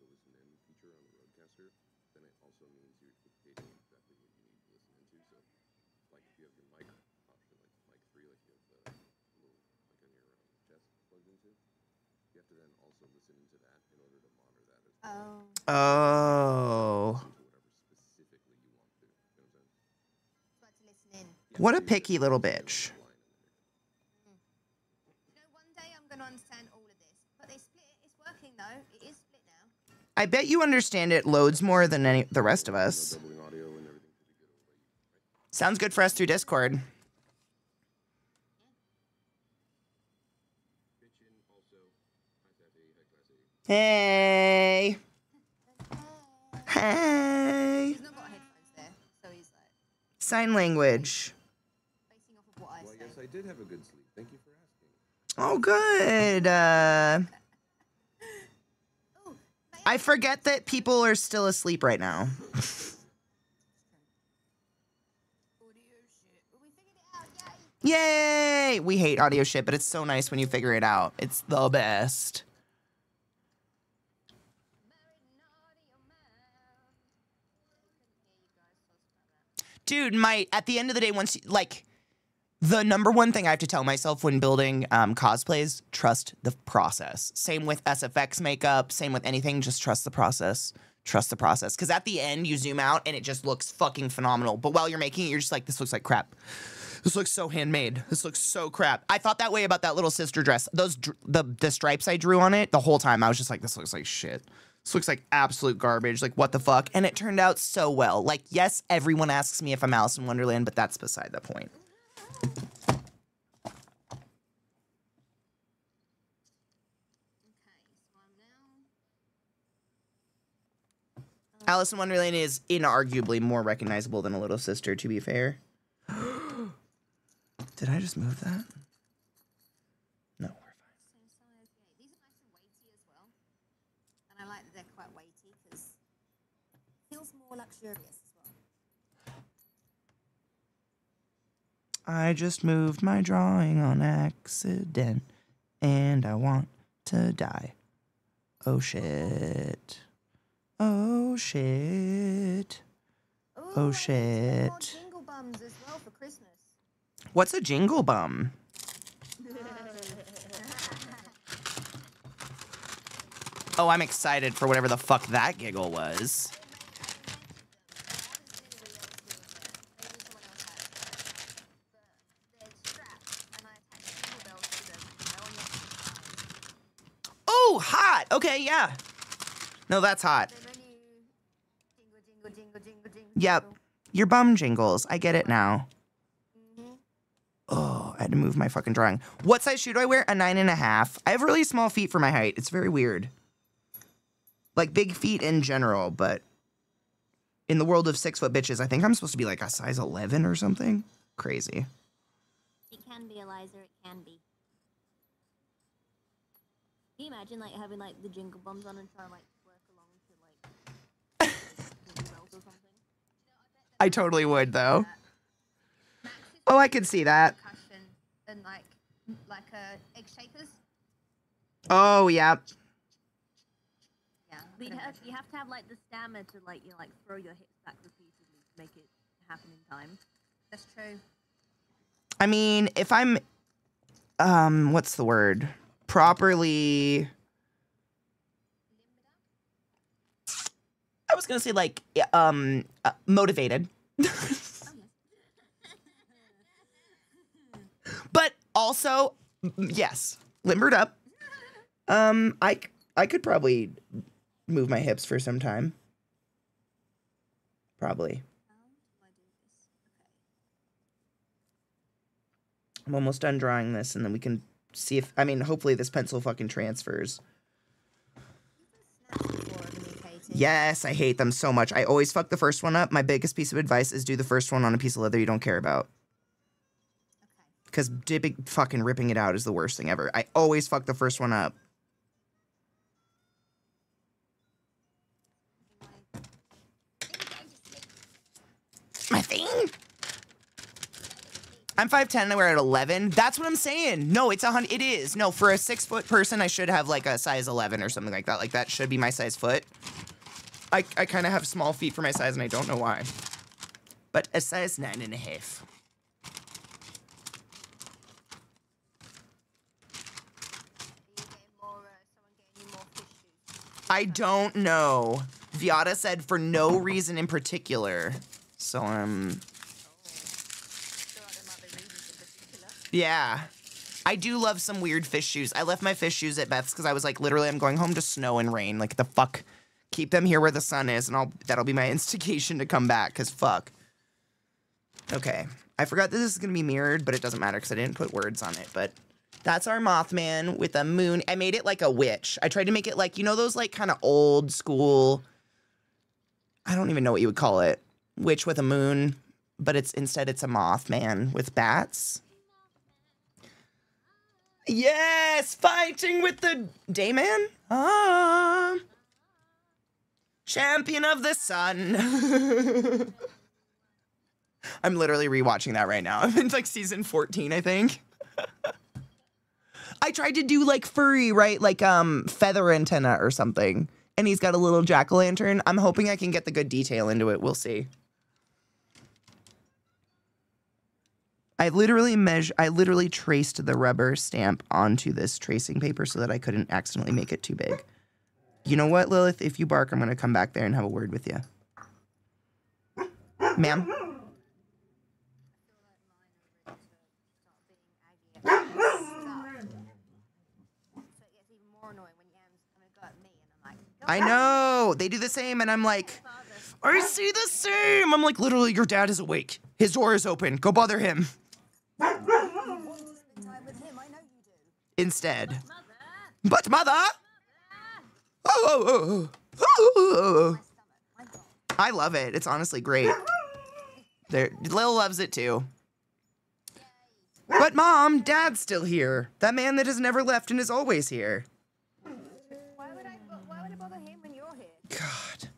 the listen in feature on the Rodecaster, then it also means you're dictating exactly what you need to listen into. So like if you have your mic option, like mic 3, like you have the little like on your chest plugged into, you have to then also listen into that in order to monitor that as well. Oh. Into whatever specifically you want to. You know what I'm saying? So I had to listen in. What a picky little bitch. You know, one day I'm going to understand all of this. But they split. It's working though. It is split now. I bet you understand it loads more than the rest of us. Doubling audio and everything should be good over by you, right? Sounds good for us through Discord. Kitchen also. Hi, Taffy. Hi, Classy. Hey. Hey. He's not got headphones there. So he's like Sign language. basing off of what I Well, say. yes, I did have a good sleep. Thank you for asking. Oh, good. Oh, I forget that people are still asleep right now. audio shit. Well, we figured it out. Yay. Yay! We hate audio shit, but it's so nice when you figure it out. It's the best. Married an audio man. Couldn't hear you guys. So sorry about that. Dude, at the end of the day, once like the number one thing I have to tell myself when building cosplays, trust the process. Same with SFX makeup, same with anything, just trust the process. Trust the process. Because at the end, you zoom out and it just looks fucking phenomenal. But while you're making it, you're just like, this looks like crap. This looks so handmade. This looks so crap. I thought that way about that little sister dress. The stripes I drew on it the whole time. I was just like, this looks like shit. This looks like absolute garbage. Like, what the fuck? And it turned out so well. Like, yes, everyone asks me if I'm Alice in Wonderland, but that's beside the point. Okay, so I'm now. Alice in Wonderland is inarguably more recognizable than a little sister, to be fair. Did I just move that? No, we're fine. So size 8. These are nice and weighty as well. And I like that they're quite weighty because it feels more luxurious as well. I just moved my drawing on accident, and I want to die. Oh, shit. Oh, shit. Ooh, Oh, and shit. more jingle bums as well for Christmas. What's a jingle bum? Oh, I'm excited for whatever the fuck that giggle was. Oh, hot. Okay, yeah. No, that's hot. Yep. Your bum jingles. I get it now. Oh, I had to move my fucking drawing. What size shoe do I wear? A 9.5. I have really small feet for my height. It's very weird. Like big feet in general, but in the world of 6-foot bitches, I think I'm supposed to be like a size 11 or something. Crazy. It can be, Eliza. It can be. Can you imagine like having like the jingle bums on and trying to like work along to like jingle bells or something? I totally would though. Oh, I can see that. Percussion and like egg shakers. Oh, yeah. Yeah. But you have to have like the stamina to like throw your hips back repeatedly to make it happen in time. That's true. I mean, if I'm, what's the word? Properly. I was gonna say like, motivated. But also, yes, limbered up. I could probably move my hips for some time. Probably. I'm almost done drawing this, and then we can see if, I mean, hopefully this pencil fucking transfers. Yes, I hate them so much. I always fuck the first one up. My biggest piece of advice is do the first one on a piece of leather you don't care about. Because dipping, fucking ripping it out is the worst thing ever. I always fuck the first one up. My thing? I'm 5'10" and I wear it at 11. That's what I'm saying. No, it's 100. It is. No, for a 6-foot person, I should have like a size 11 or something like that. Like that should be my size foot. I kind of have small feet for my size and I don't know why. But a size 9.5. I don't know. Viata said for no reason in particular. So, yeah. I do love some weird fish shoes. I left my fish shoes at Beth's because I was like, literally, I'm going home to snow and rain. Like, the fuck? Keep them here where the sun is, and that'll be my instigation to come back, because fuck. Okay. I forgot that this is going to be mirrored, but it doesn't matter because I didn't put words on it, but... That's our Mothman with a moon. I made it like a witch. I tried to make it like, you know, those like kind of old school, I don't even know what you would call it. Witch with a moon, but instead it's a Mothman with bats. Yes, fighting with the Dayman. Ah, champion of the sun. I'm literally rewatching that right now. I'm in like season 14, I think. I tried to do like furry, right? Like feather antenna or something. And he's got a little jack-o'-lantern. I'm hoping I can get the good detail into it. We'll see. I literally traced the rubber stamp onto this tracing paper so that I couldn't accidentally make it too big. You know what, Lilith? If you bark, I'm going to come back there and have a word with you. Ma'am? I know. They do the same, and I'm like, I see the same. I'm like, literally, your dad is awake. His door is open. Go bother him. Instead. But mother! Oh. I love it. It's honestly great. Lil loves it too. But mom, dad's still here. That man that has never left and is always here. Why would I bother him when you're here? God.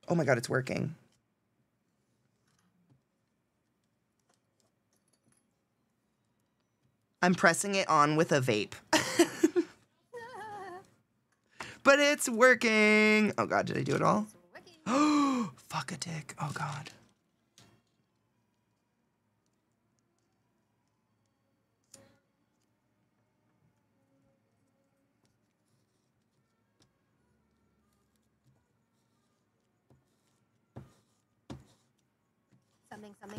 Oh my God, it's working. I'm pressing it on with a vape. But it's working. Oh God, did I do it all? Oh, fuck a dick. Oh God.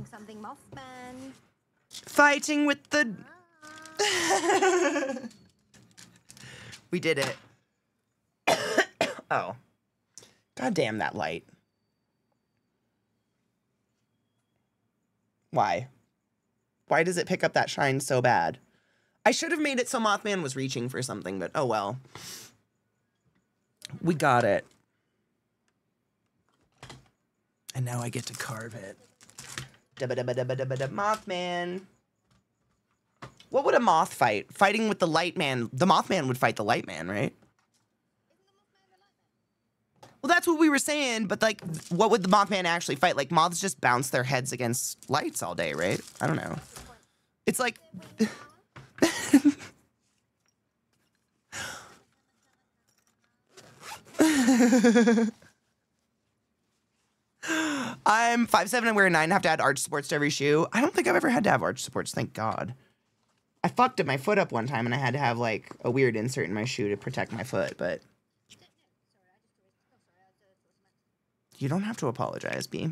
Something Mothman. Fighting with the... We did it. Oh. God damn that light. Why? Why does it pick up that shine so bad? I should have made it so Mothman was reaching for something, but oh well. We got it. And now I get to carve it. Mothman. What would a moth fight? Fighting with the light man. The Mothman would fight the light man, right? Well, that's what we were saying, but like, what would the Mothman actually fight? Like, moths just bounce their heads against lights all day, right? I don't know. It's like... I'm 5'7" and wear a 9 and have to add arch supports to every shoe. I don't think I've ever had to have arch supports, thank God. I fucked up my foot up one time and I had to have like a weird insert in my shoe to protect my foot, but you don't have to apologize, B.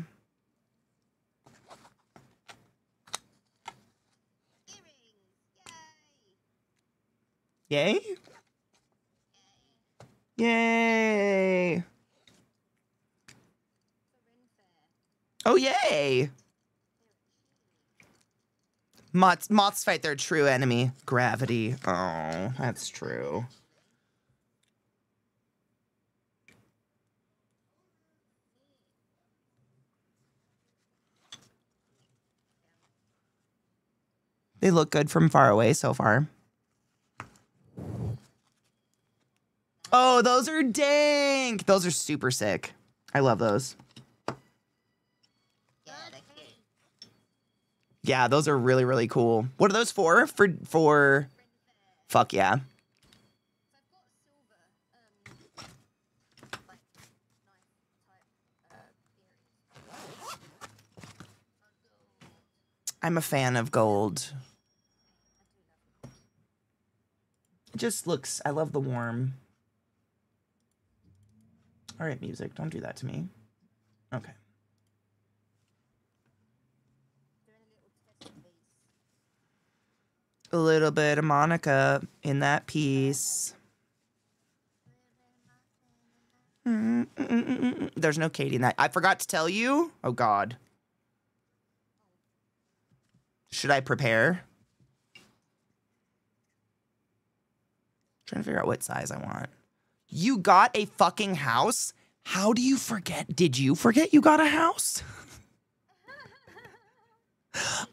Yay? Yay! Oh, yay! Moths fight their true enemy, gravity. Oh, that's true. They look good from far away so far. Oh, those are dank. Those are super sick. I love those. Yeah, those are really, really cool. What are those for? For fuck yeah. I'm a fan of gold. It just looks, I love the warm. All right, music, don't do that to me. Okay. A little bit of Monica in that piece. There's no Katie in that. I forgot to tell you. Oh, God. Should I prepare? Trying to figure out what size I want. You got a fucking house? How do you forget? Did you forget you got a house?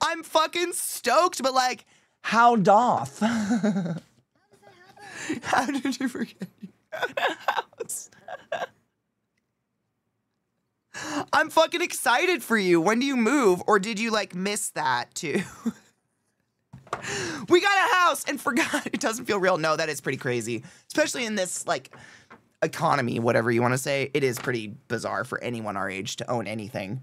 I'm fucking stoked, but like, how doth? How did you forget you got a house? I'm fucking excited for you. When do you move? Or did you like miss that too? We got a house and forgot. It doesn't feel real. No, that is pretty crazy. Especially in this like economy, whatever you want to say. It is pretty bizarre for anyone our age to own anything.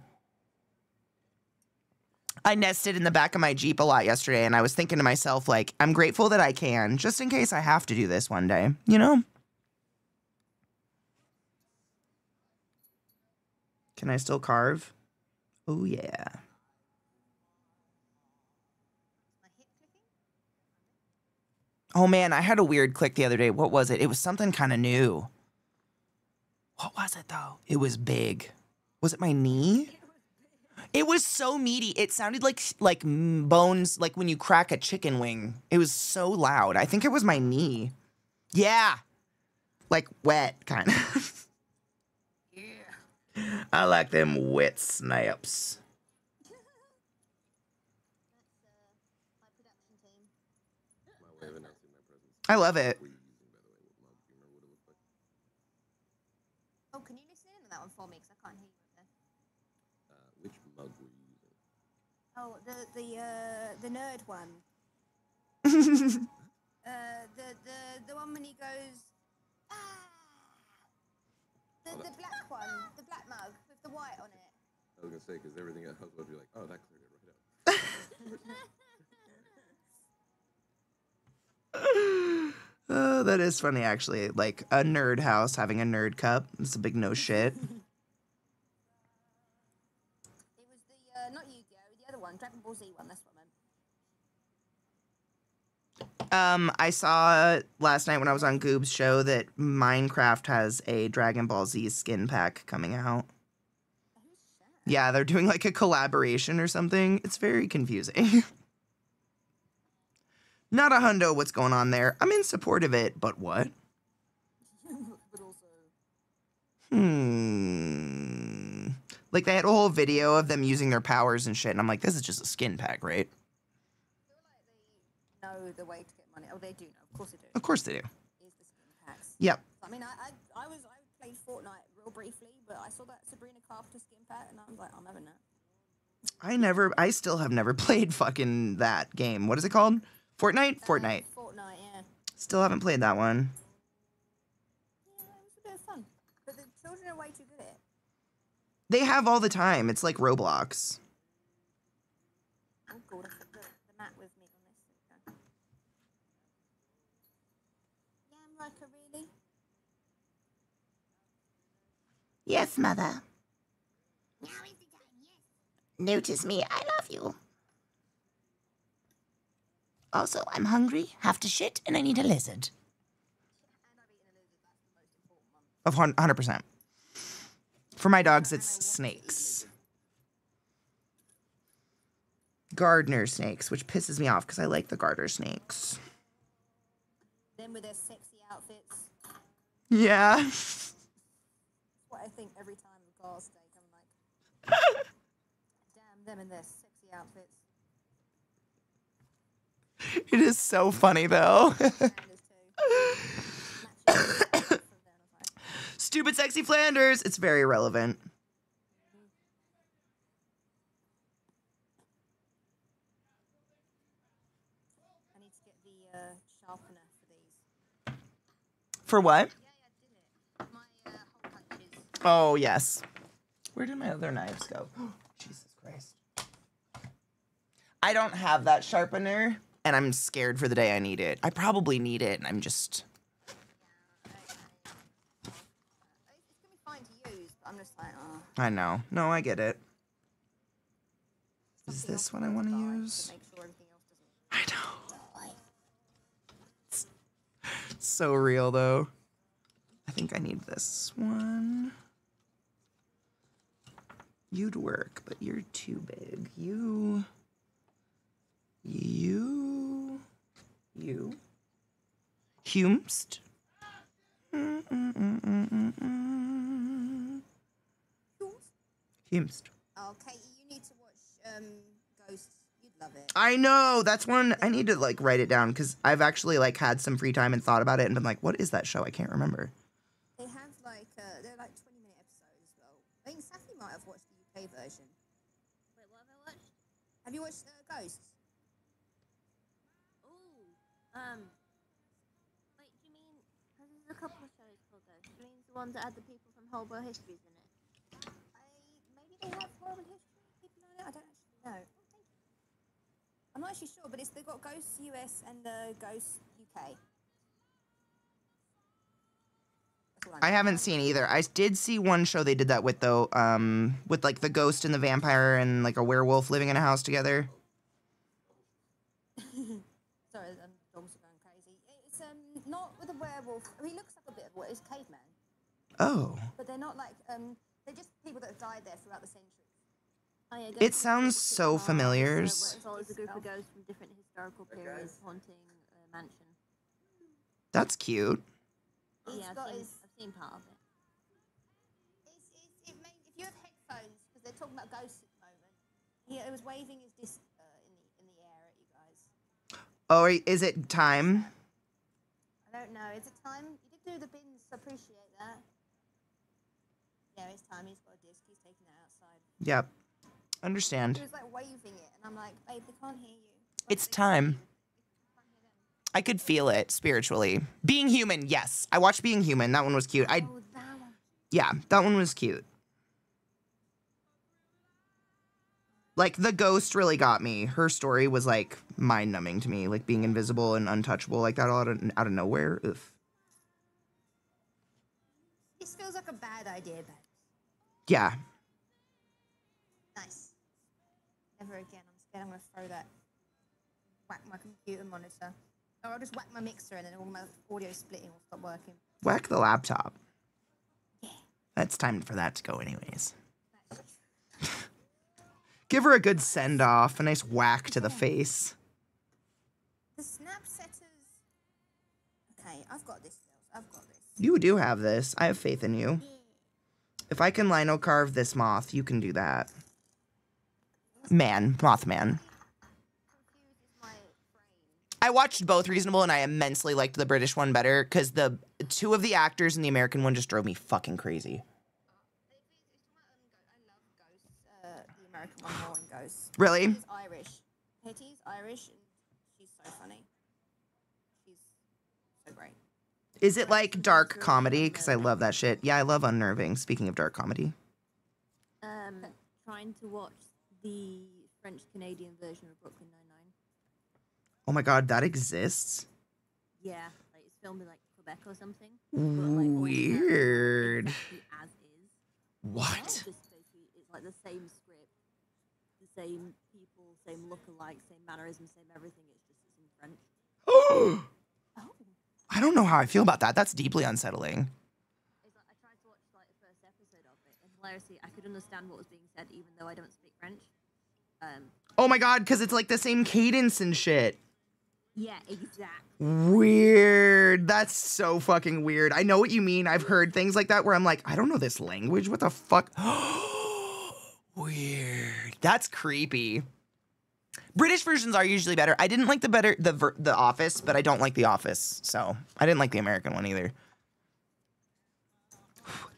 I nested in the back of my Jeep a lot yesterday and I was thinking to myself, like, I'm grateful that I can, just in case I have to do this one day, you know? Can I still carve? Oh, yeah. Oh, man, I had a weird click the other day. What was it? It was something kind of new. What was it, though? It was big. Was it my knee? It was so meaty. It sounded like bones, like when you crack a chicken wing. It was so loud. I think it was my knee. Yeah. Like wet, kind of. Yeah. I like them wet snaps. I love it. Oh, can you listen in on that one for me? Because I can't hear you up there. Which mug were you using? Oh, the nerd one. The one when he goes, ah. The black one, the black mug with the white on it. I was gonna say because everything else would be like, oh, that cleared it right up. Oh, that is funny, actually. Like a nerd house having a nerd cup. It's a big no shit. It was the not Yu-Gi-Oh, the other one, Dragon Ball Z one. That's what I meant. I saw last night when I was on Goob's show that Minecraft has a Dragon Ball Z skin pack coming out. Yeah, they're doing like a collaboration or something. It's very confusing. Not a hundo what's going on there. I'm in support of it, but what? But also, Like they had a whole video of them using their powers and shit, and I'm like, this is just a skin pack, right? I feel like they know the way to get money. Oh, they do know. Of course they do. Of course they do. Is the skin packs. Yep. I mean, I played Fortnite real briefly, but I saw that Sabrina Carpenter skin pack, and I was like, I'm having that. I still have never played fucking that game. What is it called? Fortnite? Fortnite. Fortnite, yeah. Still haven't played that one. Yeah, it was a bit of fun. But the children are way too good at it. They have all the time. It's like Roblox. Oh god, I took the mat with me on this. Okay. Yeah, I'm like a really. Yes, mother. Now is the time, yes. Notice me, I love you. Also, I'm hungry, have to shit, and I need a lizard. And I've eaten a lizard. That's the most important one. Of 100%. For my dogs, it's snakes. Gardener snakes, which pisses me off because I like the garter snakes. Them with their sexy outfits. Yeah. That's what I think every time of Gar steak. I'm like, damn them and their sexy outfits. It is so funny, though. Stupid sexy Flanders. It's very relevant. I need to get the sharpener for these. For what? Yeah, my hole punches. Oh, yes. Where did my other knives go? Jesus Christ. I don't have that sharpener, and I'm scared for the day I need it. I probably need it, and I'm just... It's gonna be fine to use, but I'm just like, oh. I know. No, I get it. Is Something this else what I to want to buy use? to make sure everything else doesn't I know. It's so real, though. I think I need this one. You'd work, but you're too big. You. Humst. Humst. Oh, Katie, you need to watch Ghosts. You'd love it. I know, that's one I need to like write it down because I've actually like had some free time and thought about it and been like, what is that show? I can't remember. They have like they're like 20-minute episodes as well. I think Safi might have watched the UK version. Wait, what have I watched? Have you watched Ghosts? Wait, do you mean? Because there's a couple of shows called Ghosts. Do you mean the ones that had the people from Horrible Histories in it? Maybe they have Horrible History people on it. I don't actually know. Oh, thank you. I'm not actually sure, but they've got Ghosts US and Ghosts UK. I haven't seen either. I did see one show they did that with though, with like the ghost and the vampire and like a werewolf living in a house together. Sorry, dogs are going crazy. It's not with a werewolf. I mean, he looks like a bit of what is caveman, Oh. but they're not like they're just people that have died there throughout the centuries. Oh, yeah, It sounds so familiar. As well as a group of ghosts from different historical periods haunting a mansion. That's cute. Yeah, I've seen part of it. If you have headphones, because they're talking about ghosts at the moment, it was waving his disc in the air at you guys. Oh, is it time? I don't know. Is it time? You did do the bins, so appreciate that. Yeah, it's time. He's got a disc. He's taking it outside. Yep. Understand. He was like waving it, and I'm like, babe, they can't hear you. It's time. I could feel it spiritually. Being Human, yes. I watched Being Human. That one was cute. Oh, that one. Yeah, that one was cute. Like, the ghost really got me. Her story was, like, mind-numbing to me. Like, being invisible and untouchable like that out of nowhere. Ugh. This feels like a bad idea, babe. Yeah. Nice. Never again. I'm scared I'm going to throw that. Whack my computer monitor. Or I'll just whack my mixer and then all my audio splitting will stop working. Whack the laptop. Yeah. That's time for that to go anyways. That's true. Give her a good send-off. A nice whack to the face. The snap setters. Okay, I've got this, girls. I've got this. You do have this. I have faith in you. If I can lino carve this moth, you can do that. Mothman. Confuses my brain. I watched both Reasonable, and I immensely liked the British one better because the two of the actors in the American one just drove me fucking crazy. I love Ghosts. The American one more in Ghosts. Really? She's Irish. Katie's Irish, and she's so funny. She's so great. Is it like dark comedy? Because I love that shit. Yeah, I love unnerving. Speaking of dark comedy. trying to watch the French-Canadian version of Brooklyn Nine-Nine. Oh my god, that exists? Yeah, like it's filmed in like Quebec or something. But, like, all the Weird. exactly as is. What? Just basically, it's like the same script, the same people, same look-alike, same mannerisms, same everything. It's just it's in French. Oh, Oh. I don't know how I feel about that. That's deeply unsettling. It's like I tried to watch like the first episode of it, and hilariously, I could understand what was being said, even though I don't speak French. Oh my god, because it's like the same cadence and shit. Yeah, exactly. Weird. That's so fucking weird. I know what you mean. I've heard things like that where I'm like, I don't know this language. What the fuck? Weird. That's creepy. British versions are usually better. I didn't like the Office, but I don't like The Office, so I didn't like the American one either.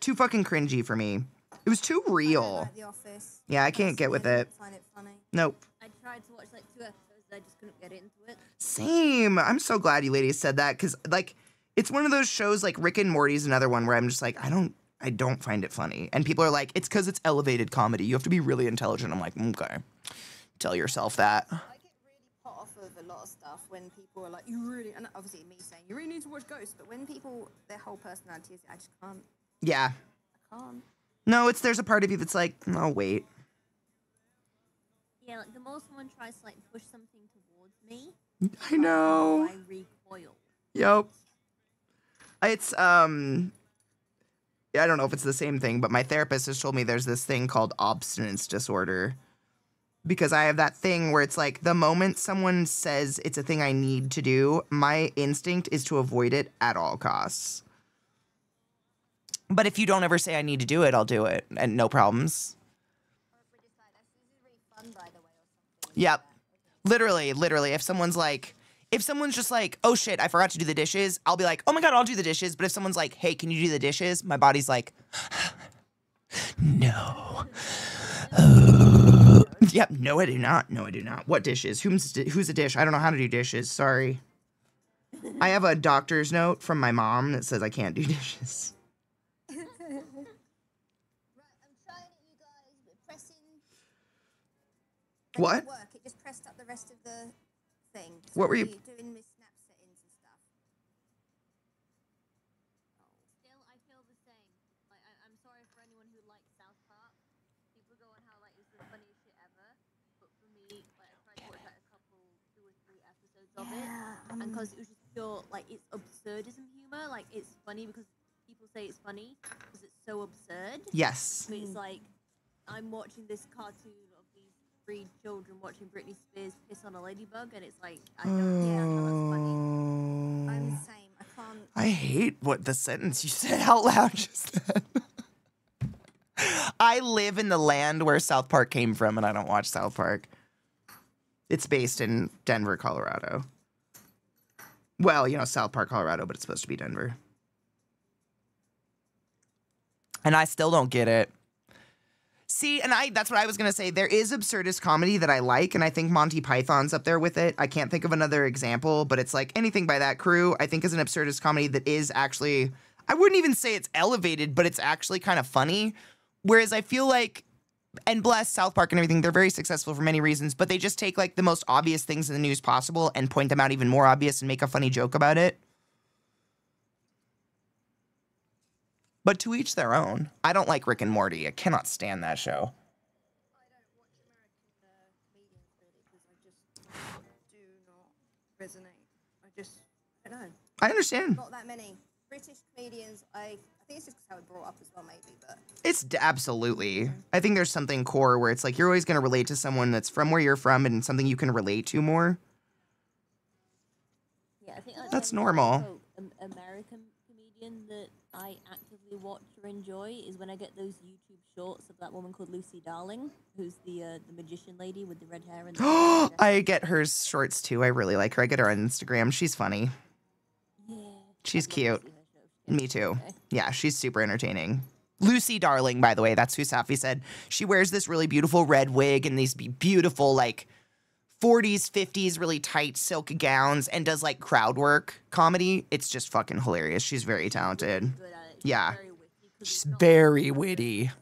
Too fucking cringy for me. It was too real. Like The Office. Yeah, I can't get with I it. didn't find it funny. Nope. I tried to watch like 2 episodes, I just couldn't get into it. Same. I'm so glad you ladies said that because, like, it's one of those shows like Rick and Morty's another one where I'm just like, I don't find it funny. And people are like, it's because it's elevated comedy. You have to be really intelligent. I'm like, okay. Tell yourself that. I get really put off of a lot of stuff when people are like, you really, and obviously me saying, you really need to watch Ghost, but when people, their whole personality is, I just can't. Yeah. I can't. No, there's a part of you that's like, oh, wait. Yeah, like the more someone tries to like push something towards me, I know. I recoil. Yep. It's, I don't know if it's the same thing, but my therapist has told me there's this thing called obstinance disorder. Because I have that thing where it's like the moment someone says it's a thing I need to do, my instinct is to avoid it at all costs. But if you don't ever say I need to do it, I'll do it. And no problems. Or if we decide this is really fun, by the way, or something. Yep. Okay. Literally, if someone's just like, oh shit, I forgot to do the dishes, I'll be like, oh my god, I'll do the dishes. But if someone's like, hey, can you do the dishes? My body's like, no. Yep, no, I do not. No, I do not. What dishes? Who's a dish? I don't know how to do dishes. Sorry. I have a doctor's note from my mom that says I can't do dishes. Right, I'm trying it, you guys. We're pressing. That What? didn't work. It just pressed up the rest of the thing. What were you- doing with snap settings and stuff? Still, I feel the same. Like, I'm sorry for anyone who likes South Park. People go on how like it's the funniest shit ever, but for me, like I tried to watch like a couple, 2 or 3 episodes of it, and because it was just pure like it's absurdism humor. Like it's funny because people say it's funny because it's so absurd. Yes. But it's like I'm watching this cartoon of these 3 children watching Britney Spears piss on a ladybug, and it's like I don't yeah, that's funny. I'm the same. I can't. I hate what the sentence you said out loud just then. I live in the land where South Park came from, and I don't watch South Park. It's based in Denver, Colorado. Well, South Park, Colorado, but it's supposed to be Denver. And I still don't get it. See, and that's what I was going to say. There is absurdist comedy that I like, and I think Monty Python's up there with it. I can't think of another example, but it's like anything by that crew, I think is an absurdist comedy that is actually, I wouldn't even say it's elevated, but it's actually kind of funny. Whereas I feel like, and bless South Park and everything, they're very successful for many reasons, but they just take like the most obvious things in the news possible and point them out even more obvious and make a funny joke about it. But to each their own. I don't like Rick and Morty. I cannot stand that show. I don't watch American comedians really because I just do not resonate. I don't know. I understand. Not that many British comedians. I think it's just because I was brought up as well, maybe. But It's absolutely. I think there's something core where it's like you're always going to relate to someone that's from where you're from and something you can relate to more. Yeah, I think That's the only normal. also American comedian that I actively watch or enjoy is when I get those YouTube shorts of that woman called Lucy Darling, who's the magician lady with the red hair and. I get her shorts too. I really like her. I get her on Instagram. She's funny. Yeah, She's I'd love to cute. see her show. Me too. Okay. Yeah, she's super entertaining. Lucy Darling, by the way, that's who Safi said. She wears this really beautiful red wig and these beautiful, like, 40s, 50s, really tight silk gowns and does, like, crowd work comedy. It's just fucking hilarious. She's very talented. Good at it. Yeah. Very witty, 'cause She's it's not very like witty. set.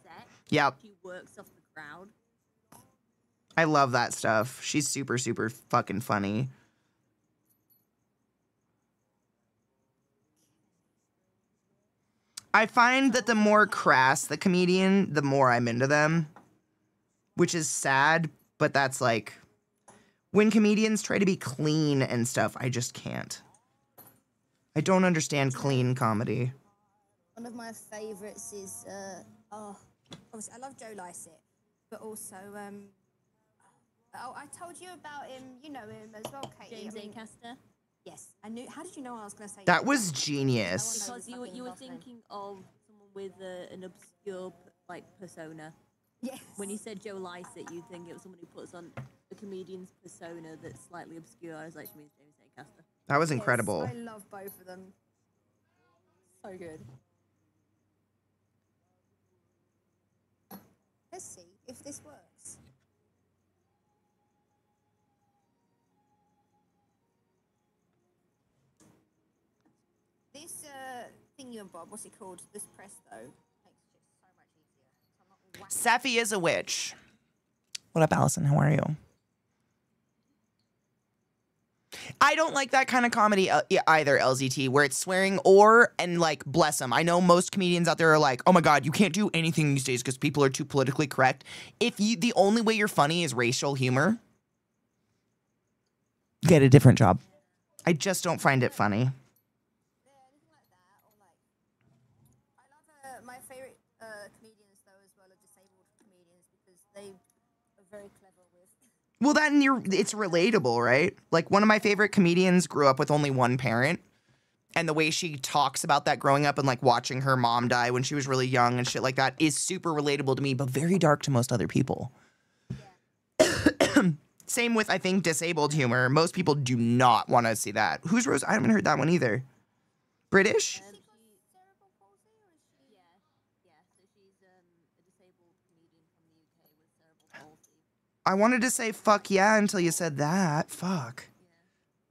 Yep. She works off the crowd. I love that stuff. She's super, super fucking funny. I find that the more crass the comedian, the more I'm into them, which is sad, but that's like, when comedians try to be clean and stuff, I just can't. I don't understand clean comedy. One of my favourites is obviously I love Joe Lycett, but also I told you about him. You know him as well, Katie. James Acaster. Yes, I knew. How did you know I was going to say That was genius. Because you were thinking of someone with an obscure like persona. Yes. When you said Joe Lycett, you'd think it was someone who puts on a comedian's persona that's slightly obscure. I was like, she means James Acaster. That was incredible. Yes, I love both of them. So good. Let's see if this works. This thingy-bob, what's it called? This press, though, makes it so much easier. So I'm not all whacked. Safi is a witch. What up, Allison? How are you? I don't like that kind of comedy either, LZT, where it's swearing and like, bless them. I know most comedians out there are like, oh my God, you can't do anything these days because people are too politically correct. If the only way you're funny is racial humor, get a different job. I just don't find it funny. Yeah, anything like that, or like, I love my favorite comedians though as well are disabled comedians because they are very clever with. Well, it's relatable, right? Like, one of my favorite comedians grew up with only one parent, and the way she talks about that growing up and like watching her mom die when she was really young and shit like that is super relatable to me, but very dark to most other people. Same with, I think, disabled humor. Most people do not want to see that. Who's Rose? I haven't heard that one either. British? Yeah. So she's a disabled comedian from the UK with cerebral palsy. I wanted to say fuck yeah until you said that. Fuck.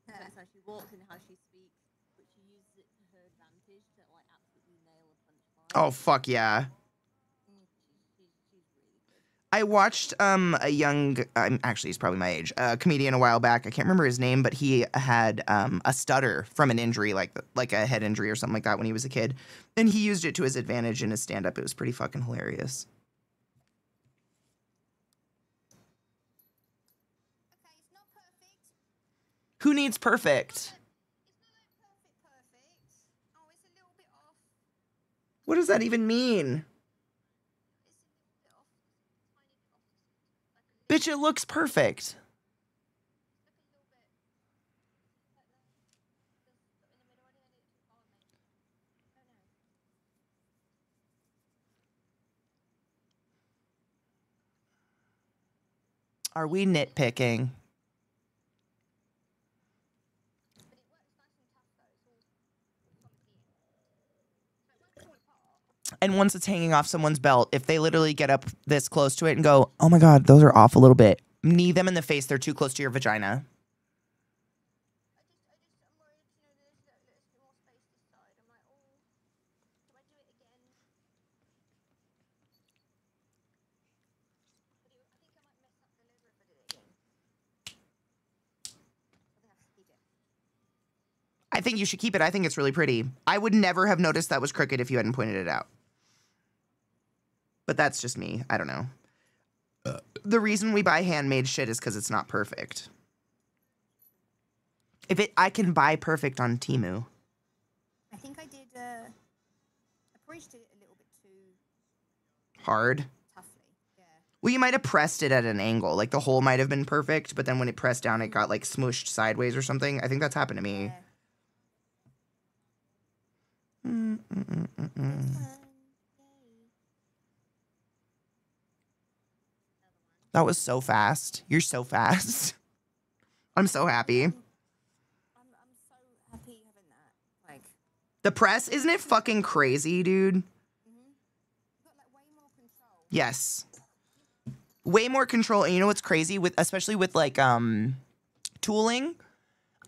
Yeah. That's how she walks and how she speaks, but she uses it to her advantage to like absolutely nail a punchline. Oh, fuck yeah. She's really good. I watched a young, actually he's probably my age, comedian a while back. I can't remember his name, but he had a stutter from an injury, like a head injury or something like that when he was a kid. And he used it to his advantage in his stand-up. It was pretty fucking hilarious. Okay, it's not perfect. Who needs perfect? It's not like perfect. Oh, it's a little bit off. What does that even mean? Bitch, it looks perfect. Are we nitpicking? And once it's hanging off someone's belt, if they literally get up this close to it and go, oh my God, those are off a little bit, knee them in the face, they're too close to your vagina. I'm worried, there's more space this side. I'm like, oh, do I do it again? I think I might mess up the liver if I do it again. I think I have to keep it. I think you should keep it. I think it's really pretty. I would never have noticed that was crooked if you hadn't pointed it out. But that's just me. I don't know. The reason we buy handmade shit is because it's not perfect. I can buy perfect on Temu. I think I did, I probably did it a little bit too Hard. toughly. Yeah. Well, you might have pressed it at an angle. Like, the hole might have been perfect, but then when it pressed down, it got, like, smooshed sideways or something. I think that's happened to me. Yeah. That was so fast. You're so fast. I'm so happy. I'm so happy having that. Like, The press, isn't it fucking crazy, dude? you've got like way more control. Yes. Way more control. And you know what's crazy especially with like tooling?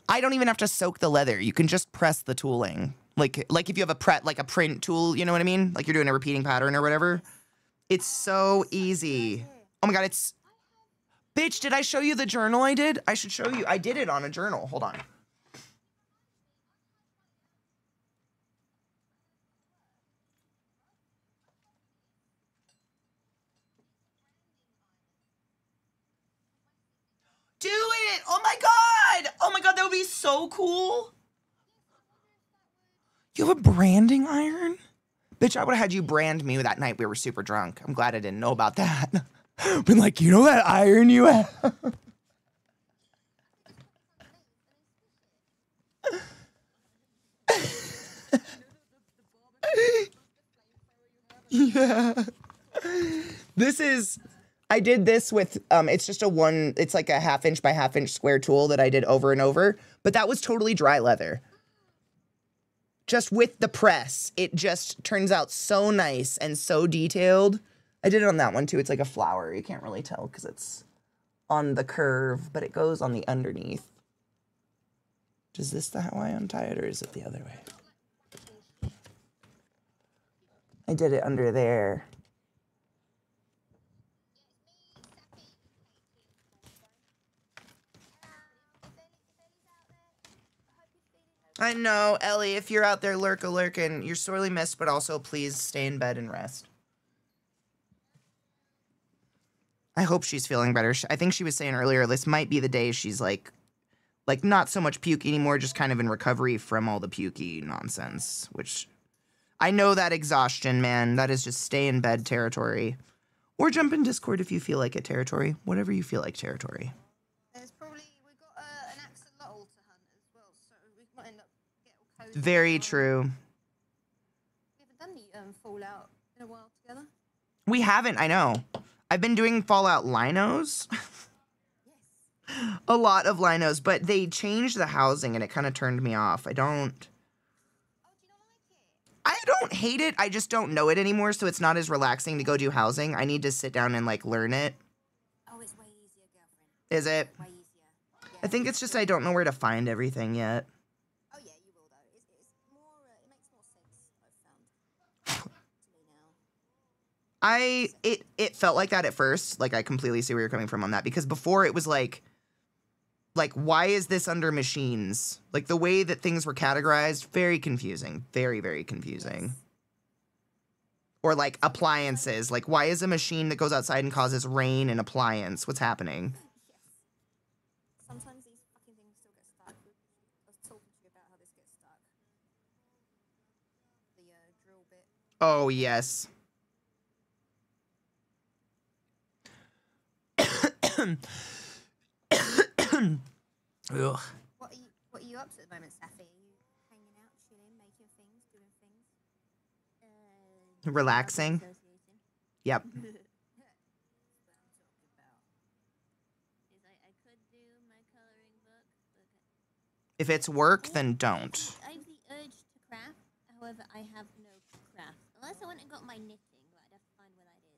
I don't even have to soak the leather. You can just press the tooling. Like if you have a print tool, you know what I mean? Like you're doing a repeating pattern or whatever. It's so easy. Oh my God, it's... Bitch, did I show you the journal I did? I should show you. I did it on a journal. Hold on. Do it! Oh my God! Oh my God, that would be so cool. You have a branding iron? Bitch, I would have had you brand me that night we were super drunk. I'm glad I didn't know about that. Been like, you know that iron you have? Yeah. This is... I did this with, it's just it's like a 1/2 inch by 1/2 inch square tool that I did over and over, but that was totally dry leather. Just with the press, it just turns out so nice and so detailed. I did it on that one too. It's like a flower. You can't really tell because it's on the curve, but it goes on the underneath. Is this how I untie it, or is it the other way? I did it under there. I know, Ellie, if you're out there lurking, you're sorely missed, but also please stay in bed and rest. I hope she's feeling better. I think she was saying earlier, this might be the day she's like not so much pukey anymore, just kind of in recovery from all the pukey nonsense, which I know that exhaustion, man. That is just stay in bed territory. Or jump in Discord if you feel like it territory. Whatever you feel like territory. There's probably, we've got an axolotl to hunt as well, so we might end up getting all cozy. Very true. We haven't done the Fallout in a while together. We haven't, I know. I've been doing Fallout linos. Yes. A lot of linos, but they changed the housing and it kind of turned me off. I don't... Oh, do you not like it? I don't hate it. I just don't know it anymore, so it's not as relaxing to go do housing. I need to sit down and, like, learn it. Oh, it's way easier, girlfriend. Is it? Way easier. Yeah. I think it's just I don't know where to find everything yet. Oh, yeah, you will, though. It's more, it makes more sense, I've found. To me now. It felt like that at first. Like, I completely see where you're coming from on that. Because before it was like, why is this under machines? Like, the way that things were categorized, very confusing. Very, very confusing. Yes. Or, like, appliances. Like, why is a machine that goes outside and causes rain an appliance? What's happening? Yes. Sometimes these fucking things still get stuck. I was talking to you about how this gets stuck. The drill bit. Oh, yes. Ugh. What are you up to at the moment, Safi? Are you hanging out, chilling, making things, doing things? Relaxing. Association. Yep. That's what I'm talking about. Is I could do my coloring book, but If it's work, then don't. I have the urge to craft. However, I have no craft. Unless I went and got my knitting, but I'd have to find where that is.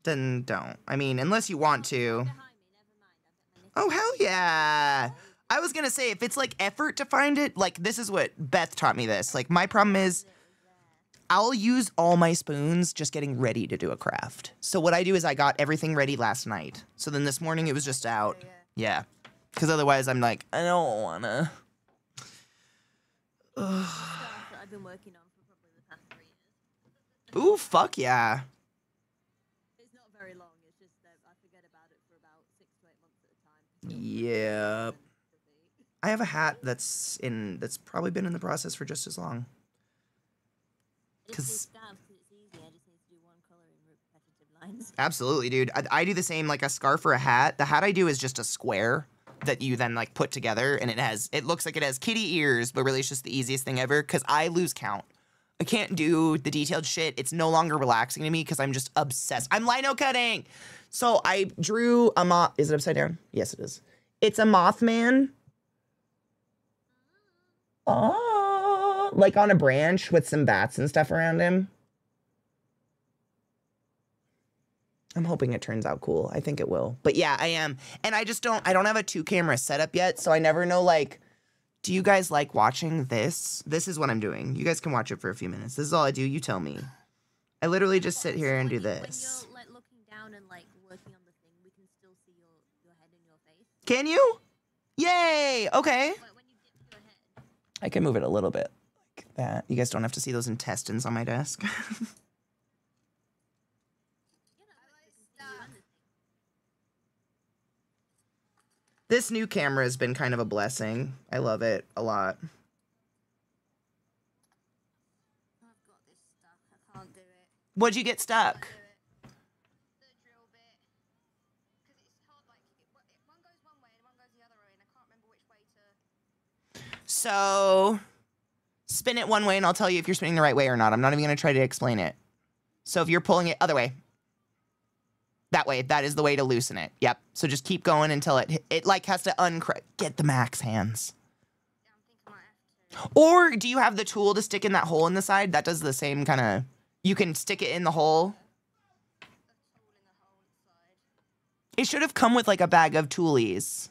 Then don't. I mean, unless you want to. Behind me, never mind. I've got my knitting. Oh, hell yeah. I was gonna say, if it's like effort to find it, like this is what Beth taught me this. Like my problem is I'll use all my spoons just getting ready to do a craft. So what I do is I got everything ready last night. So then this morning it was just out. Yeah. Because otherwise I'm like, I don't wanna. Stuff that I've been working on for probably the past 3 years. Ooh, fuck yeah. It's not very long. It's just that I forget about it for about 6 to 8 months at a time. Yep. I have a hat that's probably been in the process for just as long. It's 'Cause- just stuff 'cause it's easy. I just need to do one color in repetitive lines. Absolutely, dude. I do the same, like a scarf or a hat. The hat I do is just a square that you then like put together, and it looks like it has kitty ears, but really it's just the easiest thing ever because I lose count. I can't do the detailed shit. It's no longer relaxing to me because I'm just obsessed. I'm lino cutting. So I drew a moth. Is it upside down? Yes, it is. It's a Mothman. Oh, like on a branch with some bats and stuff around him. I'm hoping it turns out cool. I think it will. But yeah, I am. And I don't have a 2-camera setup yet, so I never know, like, do you guys like watching this? This is what I'm doing. You guys can watch it for a few minutes. This is all I do. You tell me. I literally just sit here and do this. When you're like looking down and like working Can you? Yay! Okay. Like when you dip your head. I can move it a little bit like that. You guys don't have to see those intestines on my desk. You know, like the continuum and the thing. This new camera has been kind of a blessing. I love it a lot. I've got this stuck. I can't do it. What'd you get stuck? Do it. The drill bit. Because it's hard, like, one goes one way and one goes the other way, and I can't remember which way to. So, spin it one way and I'll tell you if you're spinning the right way or not. I'm not even going to try to explain it. So if you're pulling it other way, that way, that is the way to loosen it. Yep. So just keep going until it like has to get the max hands. Yeah, I'm thinking I might have to. Or do you have the tool to stick in that hole in the side? That does the same kind of, you can stick it in the hole. A tool in the hole inside. It should have come with like a bag of toolies.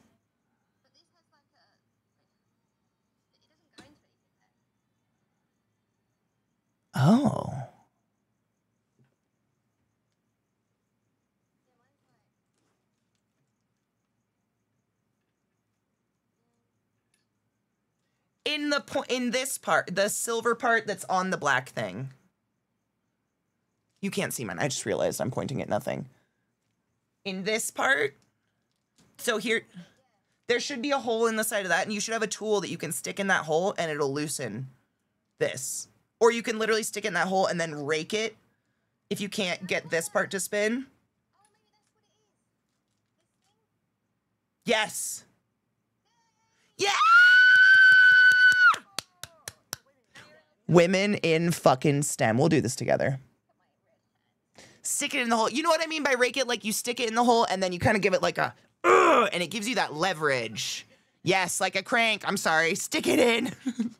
But this has like a. It doesn't go into anything there. Oh. In this part, the silver part that's on the black thing. You can't see mine. I just realized I'm pointing at nothing. In this part, so here, there should be a hole in the side of that, and you should have a tool that you can stick in that hole, and it'll loosen this. Or you can literally stick it in that hole and then rake it if you can't get this part to spin. Yes. Yeah! Women in fucking STEM. We'll do this together. Stick it in the hole. You know what I mean by rake it? Like you stick it in the hole and then you kind of give it like a, and it gives you that leverage. Yes, like a crank. I'm sorry. Stick it in. Stick it in the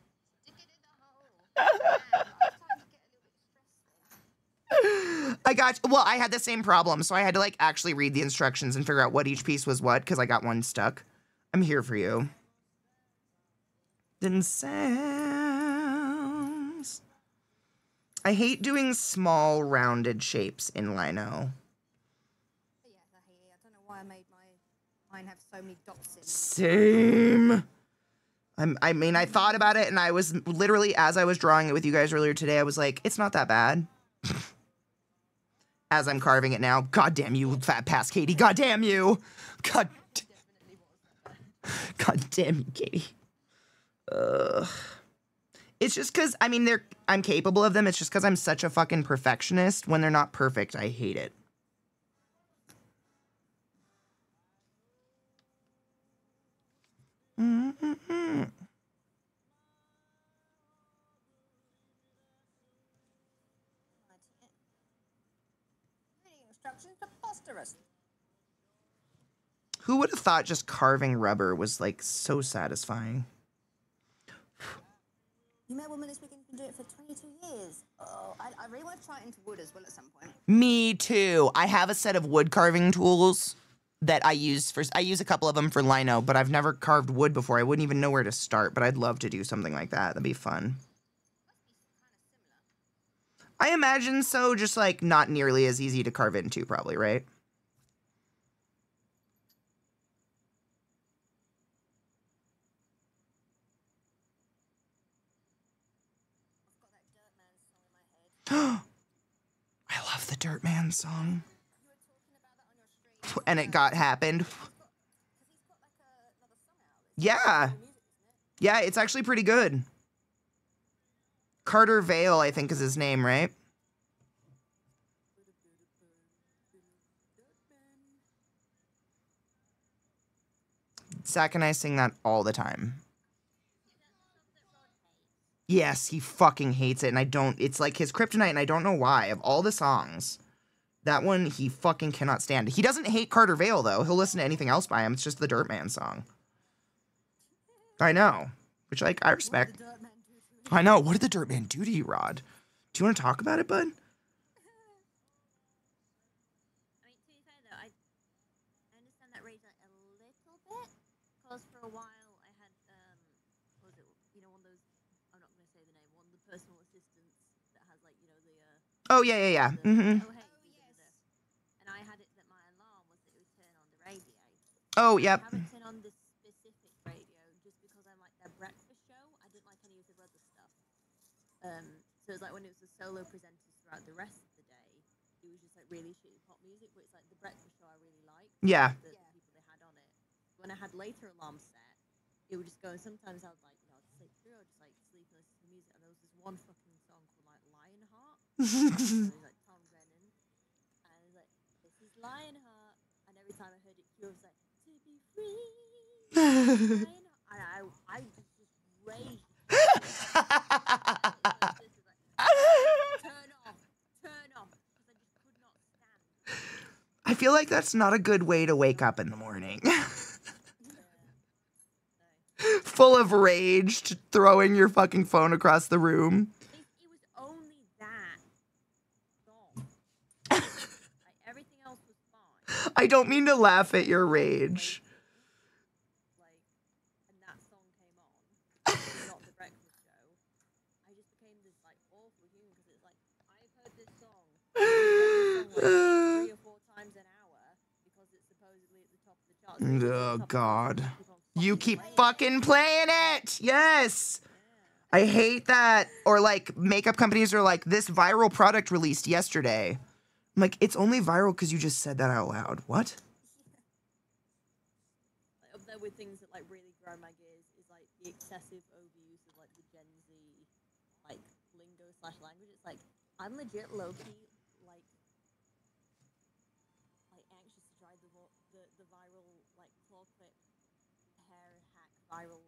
hole. Man, I'm starting to get a little bit stressed. I got, well, I had the same problem. So I had to like actually read the instructions and figure out what each piece was what because I got one stuck. I'm here for you. Then sounds. I hate doing small rounded shapes in lino. But yeah, I hate it. I don't know why I made mine have so many dots in it. Same. I mean, I thought about it and I was literally, as I was drawing it with you guys earlier today, I was like, it's not that bad. As I'm carving it now. God damn you, fat pass, Katie. God damn you. God damn you, Katie. It's just because, I mean, I'm capable of them. It's just because I'm such a fucking perfectionist. When they're not perfect, I hate it. Reading instructions preposterous. Who would have thought just carving rubber was, like, so satisfying? You met a woman this weekend who's been doing it for 22 years. Oh, I really want to try it into wood as well at some point. Me too. I have a set of wood carving tools that I use a couple of them for lino, but I've never carved wood before. I wouldn't even know where to start, but I'd love to do something like that. That'd be fun. I imagine so, just like not nearly as easy to carve into, probably, right? I love the Dirt Man song. And it happened. Yeah. Yeah, it's actually pretty good. Carter Vale, I think is his name, right? Zach and I sing that all the time. Yes, he fucking hates it, and it's like his kryptonite, and I don't know why. Of all the songs, that one he fucking cannot stand. He doesn't hate Carter Vale, though. He'll listen to anything else by him. It's just the Dirt Man song. I know. Which, like, I respect. I know. What did the Dirt Man do to you, Rod? Do you want to talk about it, bud? I mean, to be fair though, I understand that rage like a little bit, because for a while I had what was it? You know, one of those. I'm not going to say the name. One of the personal assistants that has like the. Oh yeah. Mm-hmm. Oh hey. And I had it that my alarm was that it would turn on the radio. Oh yep. Have it turn on So it was like when it was the solo presenters throughout the rest of the day, it was just like really shitty pop music. But it's like the breakfast show I really liked. Yeah. The people they had on it. When I had later alarm set, it would just go. And sometimes I would like, I'd sleep through. I'd just like sleep and listen to the music. And there was this one fucking song called like Lionheart. It was like Tom Grennan, and it was like, this is Lionheart. And every time I heard it, Q was like, to be free. Lionheart. And I just raged. Turn off, because I just could not stand. I feel like that's not a good way to wake up in the morning. Full of rage, throwing your fucking phone across the room. It was only that song. Like, everything else was fine. I don't mean to laugh at your rage. Like, and that song came on, not the breakfast show. I just became this like awful human because it's like I've heard this song like 3 or 4 times an hour because it's supposedly at the top of the charts. Oh God. You keep fucking playing it. Yes. I hate that. Or like makeup companies are like, this viral product released yesterday. I'm like, it's only viral because you just said that out loud. What? Like, up there with things that like really grind my gears is like the excessive overuse of like the Gen Z like lingo / language. It's like I'm legit low key like anxious to try the viral like claw clip hair hack viral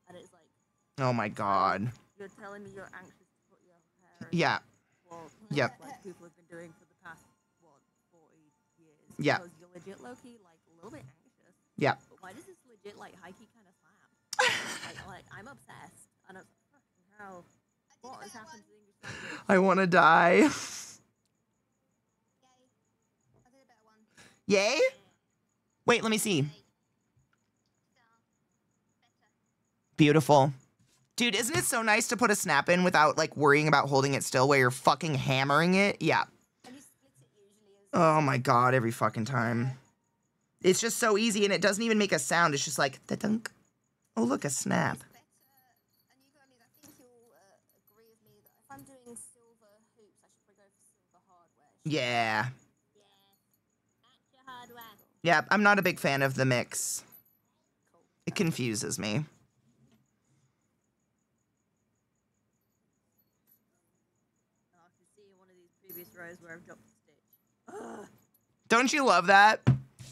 and it's like, Oh my God. you're telling me you're anxious to put your hair in Yeah. claw Yep. like people have been doing for the past 40 years. Yeah. Because you're legit low key like a little bit anxious. Yeah. But why does this legit like high key kind of slap? like I'm obsessed and I was like, fucking hell, what has happened to the English language? I want to die. Yay. I did a better one. Yay? Wait, let me see. Beautiful. Dude, isn't it so nice to put a snap in without like worrying about holding it still while you're fucking hammering it? Yeah. And you split it usually as Oh my God, every fucking time. It's just so easy and it doesn't even make a sound. It's just like, da-dunk. Oh, look, a snap. better. And you got me. I think you'll agree with me that if I'm doing silver hoops, I should probably go for silver hardware. Yeah. That's your hardware. Yeah, I'm not a big fan of the mix. It confuses me. I can see in one of these previous rows where I've dropped a stitch. Ugh. Don't you love that?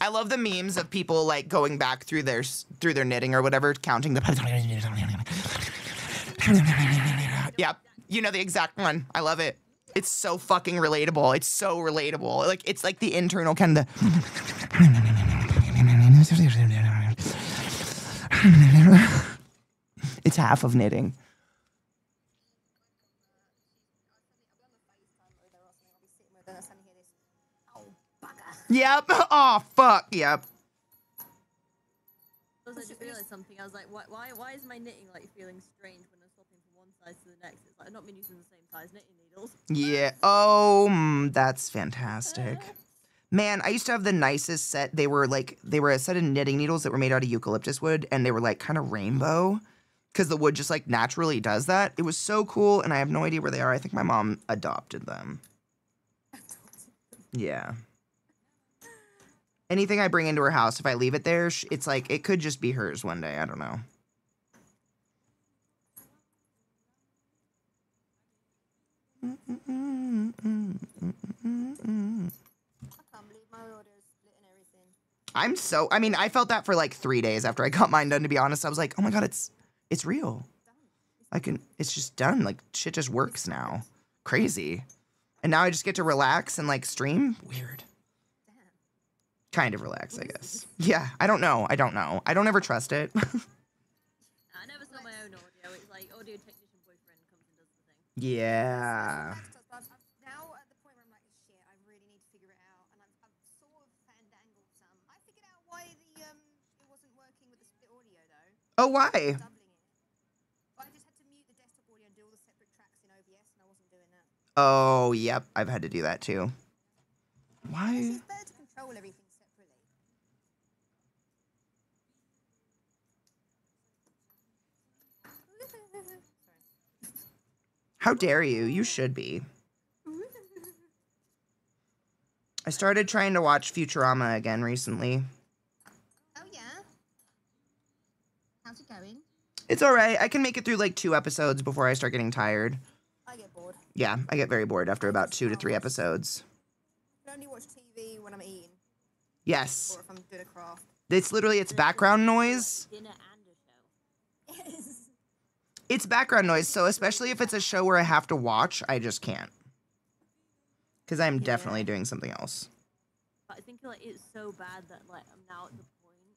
I love the memes of people like going back through their knitting or whatever, counting the. Yep, you know the exact one. I love it. It's so fucking relatable. It's so relatable. Like it's like the internal kind of. It's half of knitting. Yep. Oh fuck. Yep. I just realised something. I was like, why is my knitting like feeling strange when I'm swapping from one size to the next? It's like I've not been using the same size knitting needles. Yeah. Oh, that's fantastic. Man, I used to have the nicest set. They were a set of knitting needles that were made out of eucalyptus wood, and they were like kind of rainbow, because the wood just like naturally does that. It was so cool, and I have no idea where they are. I think my mom adopted them. Yeah. Anything I bring into her house, if I leave it there, it's like, it could just be hers one day. I don't know. I can't believe my order is split and everything. I mean, I felt that for like 3 days after I got mine done, to be honest. I was like, oh my God, it's real. It's just done. Like, shit just works now. Crazy. And now I just get to relax and like stream. Weird. Kind of relax, I guess. Yeah, I don't know. I don't ever trust it. I never saw my own audio. It's like audio technician boyfriend comes and does the thing. Yeah. I'm now at the point where I'm like, shit, I really need to figure it out. And I've sort of fandangled some. I figured out why it wasn't working with the split audio though. Oh, why? Doubling it. But I just had to mute the desktop audio and do all the separate tracks in OBS, and I wasn't doing that. Oh, yep. I've had to do that too. Why? It's better to control everything separately. How dare you? You should be. I started trying to watch Futurama again recently. Oh yeah. How's it going? It's all right. I can make it through like 2 episodes before I start getting tired. I get bored. Yeah, I get very bored after about 2 to 3 episodes. I only watch TV when I'm eating Yes. or if I'm doing a craft. It's literally, it's background noise. Dinner and a show. Yes. It's background noise, so especially if it's a show where I have to watch, I just can't. Because I'm definitely doing something else. But I think like it's so bad that like I'm now at the point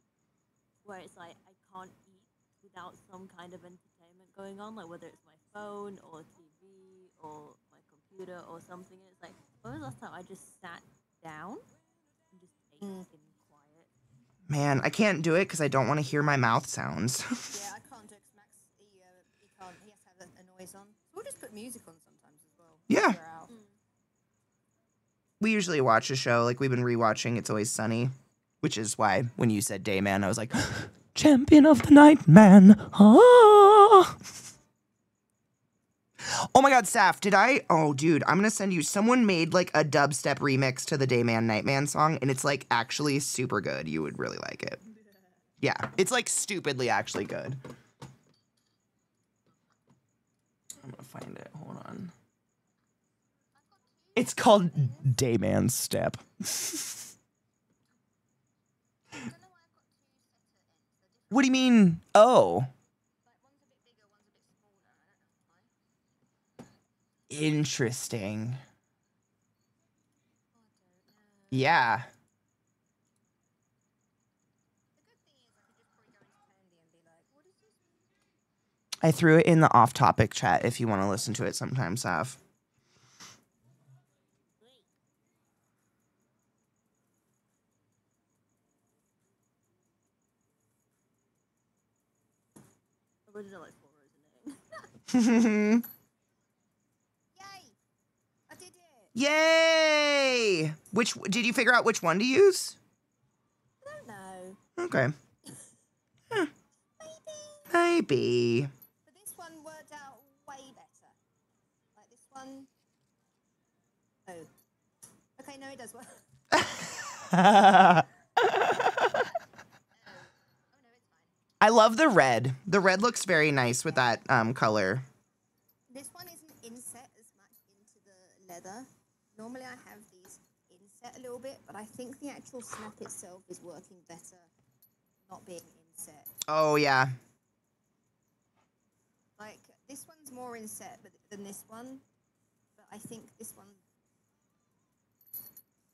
where it's like I can't eat without some kind of entertainment going on, like whether it's my phone or TV or my computer or something. It's like, when was the last time I just sat down and just ate in quiet? Man, I can't do it because I don't want to hear my mouth sounds. Yeah, I can't do it 'cause Max, he can't. He has to have a noise on. So we'll just put music on sometimes as well. Yeah. We're out. We usually watch a show, like we've been rewatching It's Always Sunny, which is why when you said Dayman, I was like, champion of the night, man. Ah. Oh my God, Saf, oh dude, I'm gonna send you, someone made like a dubstep remix to the Dayman Nightman song, and it's like actually super good. You would really like it. Yeah, it's like stupidly actually good. I'm gonna find it, hold on. It's called Dayman Step. What do you mean? Oh. Interesting. Yeah. I threw it in the off-topic chat if you want to listen to it sometime, Sav. I was like 4 rows in it. Yay! I did it. Yay! Did you figure out which one to use? I don't know. Okay. Huh. Maybe. But this one worked out way better. Like this one. Oh. Okay, no, it does work. I love the red. The red looks very nice with that color. This one isn't inset as much into the leather. Normally I have these inset a little bit, but I think the actual snap itself is working better not being inset. Oh, yeah. Like, this one's more inset than this one, but I think this one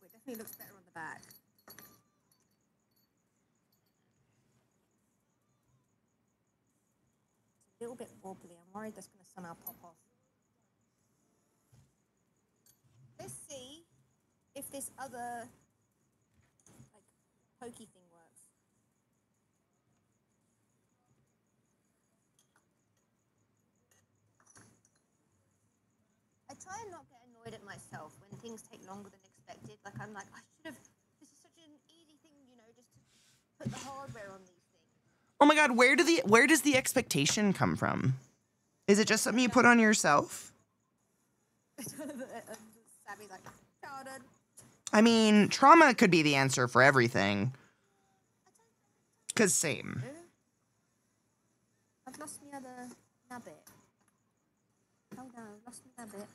it definitely looks better on the back. It's a little bit wobbly. I'm worried that's going to somehow pop off. Let's see if this other like pokey thing works. I try and not get annoyed at myself when things take longer than expected. Like I'm like, I should have. This is such an easy thing, you know, just to put the hardware on these things. Oh my God, where does the expectation come from? Is it just something you put on yourself? Savvy's like, pardon. I mean, trauma could be the answer for everything. 'Cause same. I've lost my other nabbit. Oh no, I've lost my nabbit.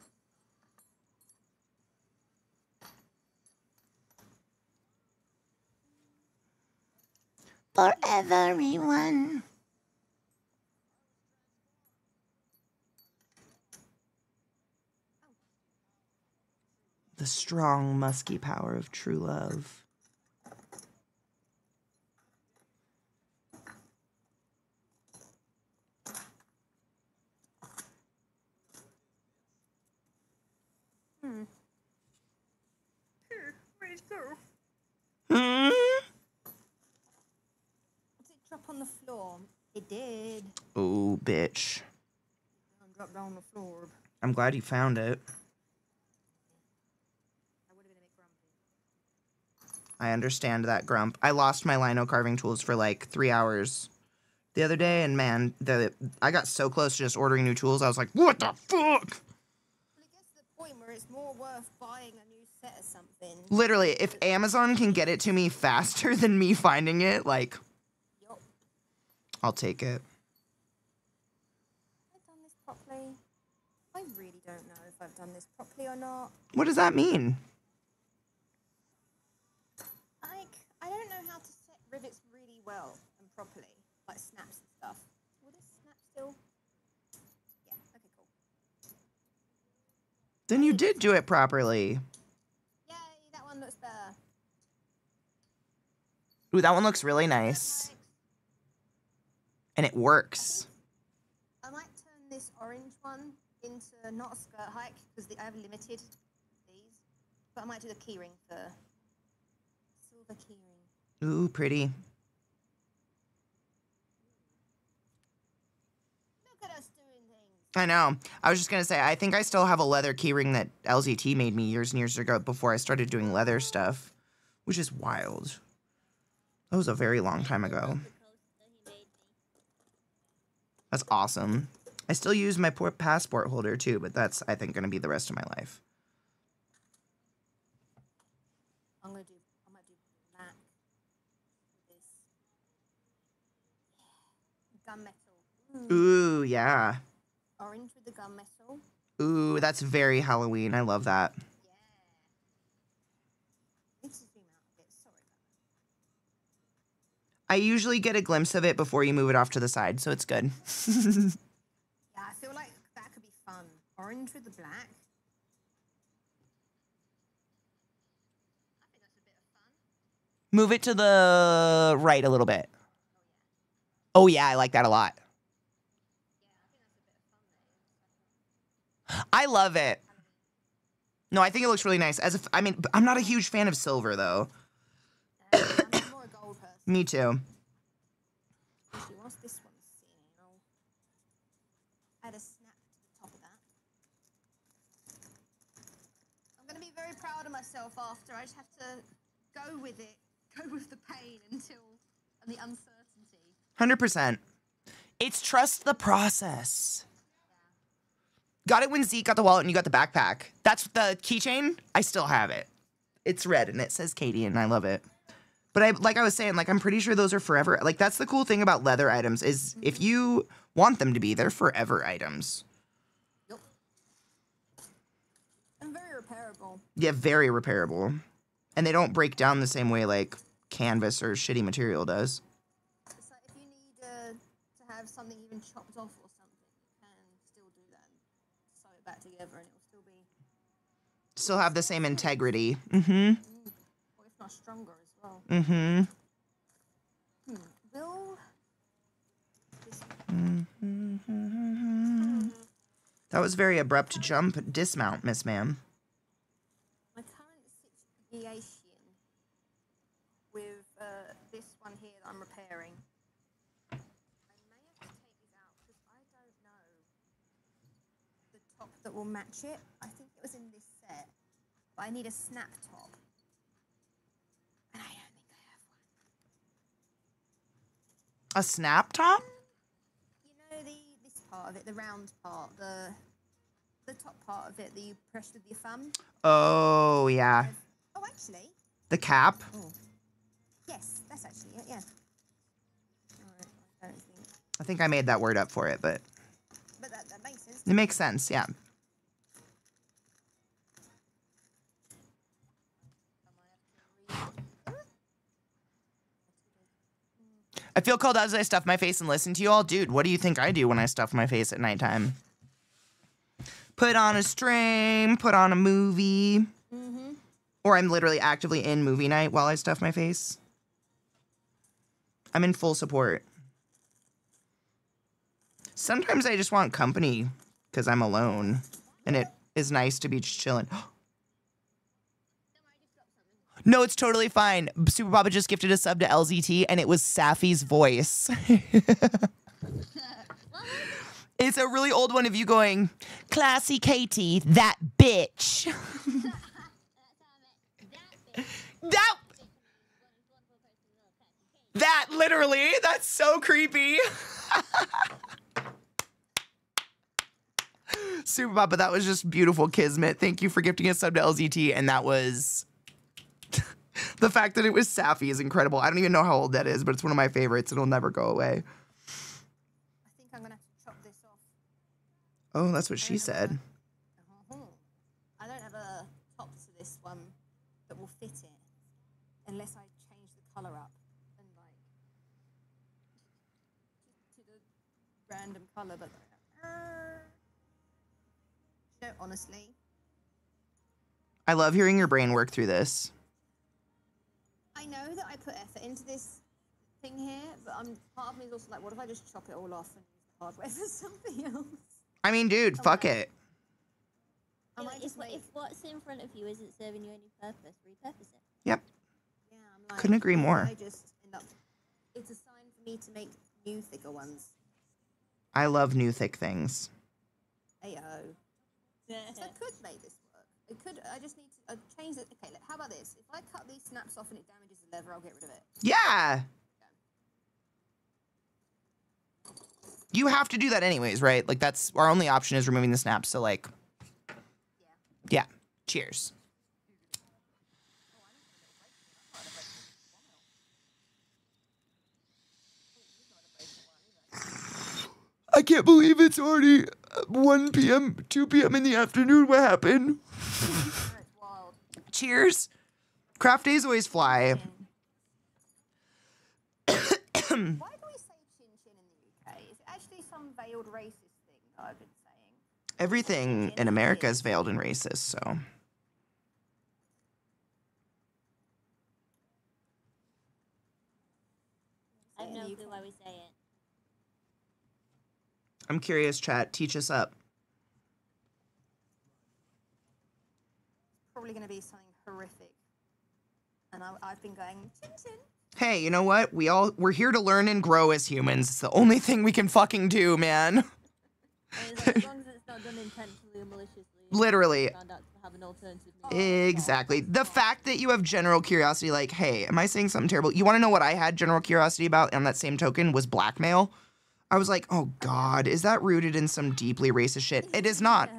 Forever, everyone. The strong, musky power of true love. Where'd it go? Hmm? Did it drop on the floor? It did. Oh, bitch. Drop down on the floor. I'm glad you found it. I would have been a bit grumpy. I understand that, Grump. I lost my lino carving tools for like 3 hours the other day, and man, I got so close to just ordering new tools. I was like, what the fuck? Well, it gets to the point where it's more worth buying a new set of something. Literally, if Amazon can get it to me faster than me finding it, like, Yup. I'll take it. Have I done this properly? I really don't know if I've done this properly or not. What does that mean? Like, I don't know how to set rivets really well and properly, like snaps and stuff. Will this snap still? Yeah, okay, cool. Then you did do it properly. Yay, that one looks better. Ooh, that one looks really nice. And it works. I might turn this orange one into not a skirt hike because I have limited these, but I might do the keyring for silver keyring. Ooh, pretty. Look at us doing things. I know. I was just going to say, I think I still have a leather keyring that LZT made me years and years ago before I started doing leather stuff, which is wild. That was a very long time ago. The coast that he made me. That's awesome. I still use my passport holder too, but that's, I think, going to be the rest of my life. I might do black with this gunmetal. Ooh, yeah. Orange with the gunmetal. Ooh, that's very Halloween. I love that. Yeah. Need to zoom out a bit. Sorry about I usually get a glimpse of it before you move it off to the side, so it's good. that. Yeah, I feel like that could be fun. Orange with the black. I think that's a bit of fun. Move it to the right a little bit. Oh, yeah, I like that a lot. I love it. No, I think it looks really nice. I mean, I'm not a huge fan of silver, though. I'm more a gold person. Me too. Actually, once this one's seen, I'll add a snap to the top of that. I'm going to be very proud of myself after. I just have to go with it, go with the pain and the uncertainty. 100%. It's trust the process. Got it when Zeke got the wallet and you got the backpack. That's the keychain. I still have it. It's red and it says Katie and I love it. But like I was saying, like I'm pretty sure those are forever. Like that's the cool thing about leather items is if you want them to be, they're forever items. Yep. And very repairable. Yeah, very repairable. And they don't break down the same way like canvas or shitty material does. It's like if you need to have something even chopped off or something, you can still do that and sew it back together and it will still be, Still have the same integrity. or if not stronger as well. Will this That was very abrupt jump dismount, Miss Ma'am. my current situation with this one here that I'm repairing, I may have to take these out because I don't know the top that will match it. I think it was in this set, but I need a snap top. And I don't think I have one. A snap top? You know this part of it, the round part, the top part of it that you press with your thumb? Oh, yeah. Oh, actually. The cap? Oh. Yes, that's actually it, yeah. Alright, I don't think. I think I made that word up for it, but But that makes sense. it makes sense, yeah. I feel cold as I stuff my face and listen to you all. Dude, what do you think I do when I stuff my face at nighttime? Put on a stream, put on a movie. Or I'm literally actively in movie night while I stuff my face. I'm in full support. Sometimes I just want company because I'm alone. And it is nice to be just chilling. No, it's totally fine. Super Papa just gifted a sub to LZT, and it was Safi's voice. It's a really old one of you going, ClassyKatie, that bitch. That That literally, that's so creepy. Super Papa, that was just beautiful kismet. Thank you for gifting a sub to LZT. And that was the fact that it was Safi is incredible. I don't even know how old that is, but it's one of my favorites. It'll never go away. I think I'm gonna have to chop this off. Oh, that's what she said. I don't have a top to this one that will fit it unless I change the color up and like to the random color. But no, honestly, I love hearing your brain work through this. I know that I put effort into this thing here, but part of me is also like, what if I just chop it all off and use the hardware for something else? I mean, dude, fuck it. If what's in front of you isn't serving you any purpose, repurpose it. Yep. Yeah, I'm like, Couldn't agree more. I just end up. It's a sign for me to make new thicker ones. I love new thick things. Ayo. So I could make this work. It could. I just need to change it. Okay, how about this? If I cut these snaps off and it damages the leather, I'll get rid of it. Yeah. You have to do that anyways, right? Like that's our only option is removing the snaps. So like, yeah. Cheers. I can't believe it's already 1 p.m., 2 p.m. in the afternoon. What happened? Cheers. Craft days always fly. Why do we say chin chin in the UK? Is it actually some veiled racist thing that I've been saying? Everything in America is veiled and racist, so. I have no clue why we say it. I'm curious, chat. Teach us up. Probably going to be something horrific. And I've been going, chin chin. Hey, you know what? We're here to learn and grow as humans. It's the only thing we can fucking do, man. As long as it's not done intentionally or maliciously. Literally. Found out to have an alternative. Exactly. The fact that you have general curiosity, like, hey, am I saying something terrible? You want to know what I had general curiosity about on that same token was blackmail. I was like, oh God, is that rooted in some deeply racist shit? It is not.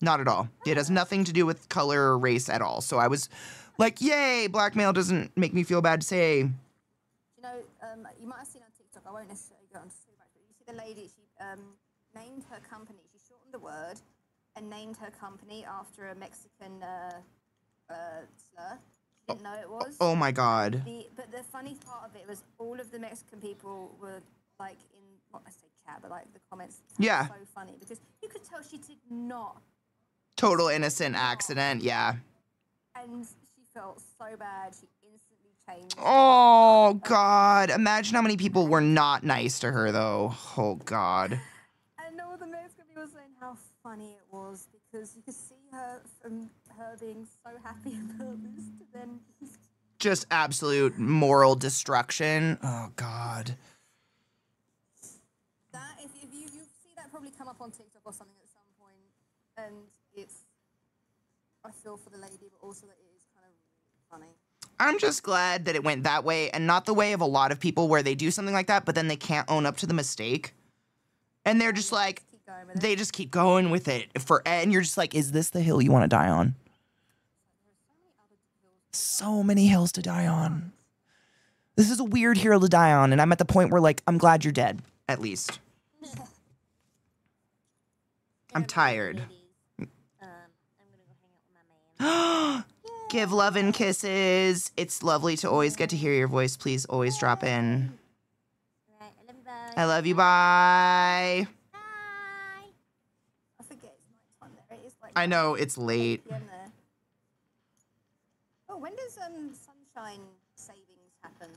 Not at all. It has nothing to do with color or race at all. So I was like, yay, blackmail doesn't make me feel bad to say. You know, you might have seen on TikTok, I won't necessarily go on too much, but you see the lady, she named her company, she shortened the word and named her company after a Mexican slur. She didn't know it was. Oh my God. But the funny part of it was all of the Mexican people were like in, not necessarily chat, but like the comments. Yeah. So funny because you could tell she did not. Total innocent accident, yeah. And she felt so bad, she instantly changed. Oh, God. Imagine how many people were not nice to her, though. Oh, God. And all the Mexican people were saying how funny it was because you could see her from her being so happy about this to then just absolute moral destruction. Oh, God. That, if you see that probably come up on TikTok or something at some point, and I feel for the lady, but also that it is kind of really funny. I'm just glad that it went that way and not the way of a lot of people where they do something like that, but then they can't own up to the mistake. And they're just like, they just keep going with it. And you're just like, is this the hill you want to die on? So many hills to die on. This is a weird hill to die on, and I'm at the point where, like, I'm glad you're dead, at least. I'm tired. I'm gonna go hang out with my man. Give love and kisses. It's lovely to always get to hear your voice. Please always drop in. Alright, I love you, bye. I love you. Bye. Bye. I forget it's nighttime there. It is like I know, it's late. 8 PM there. Oh, when does sunshine savings happen?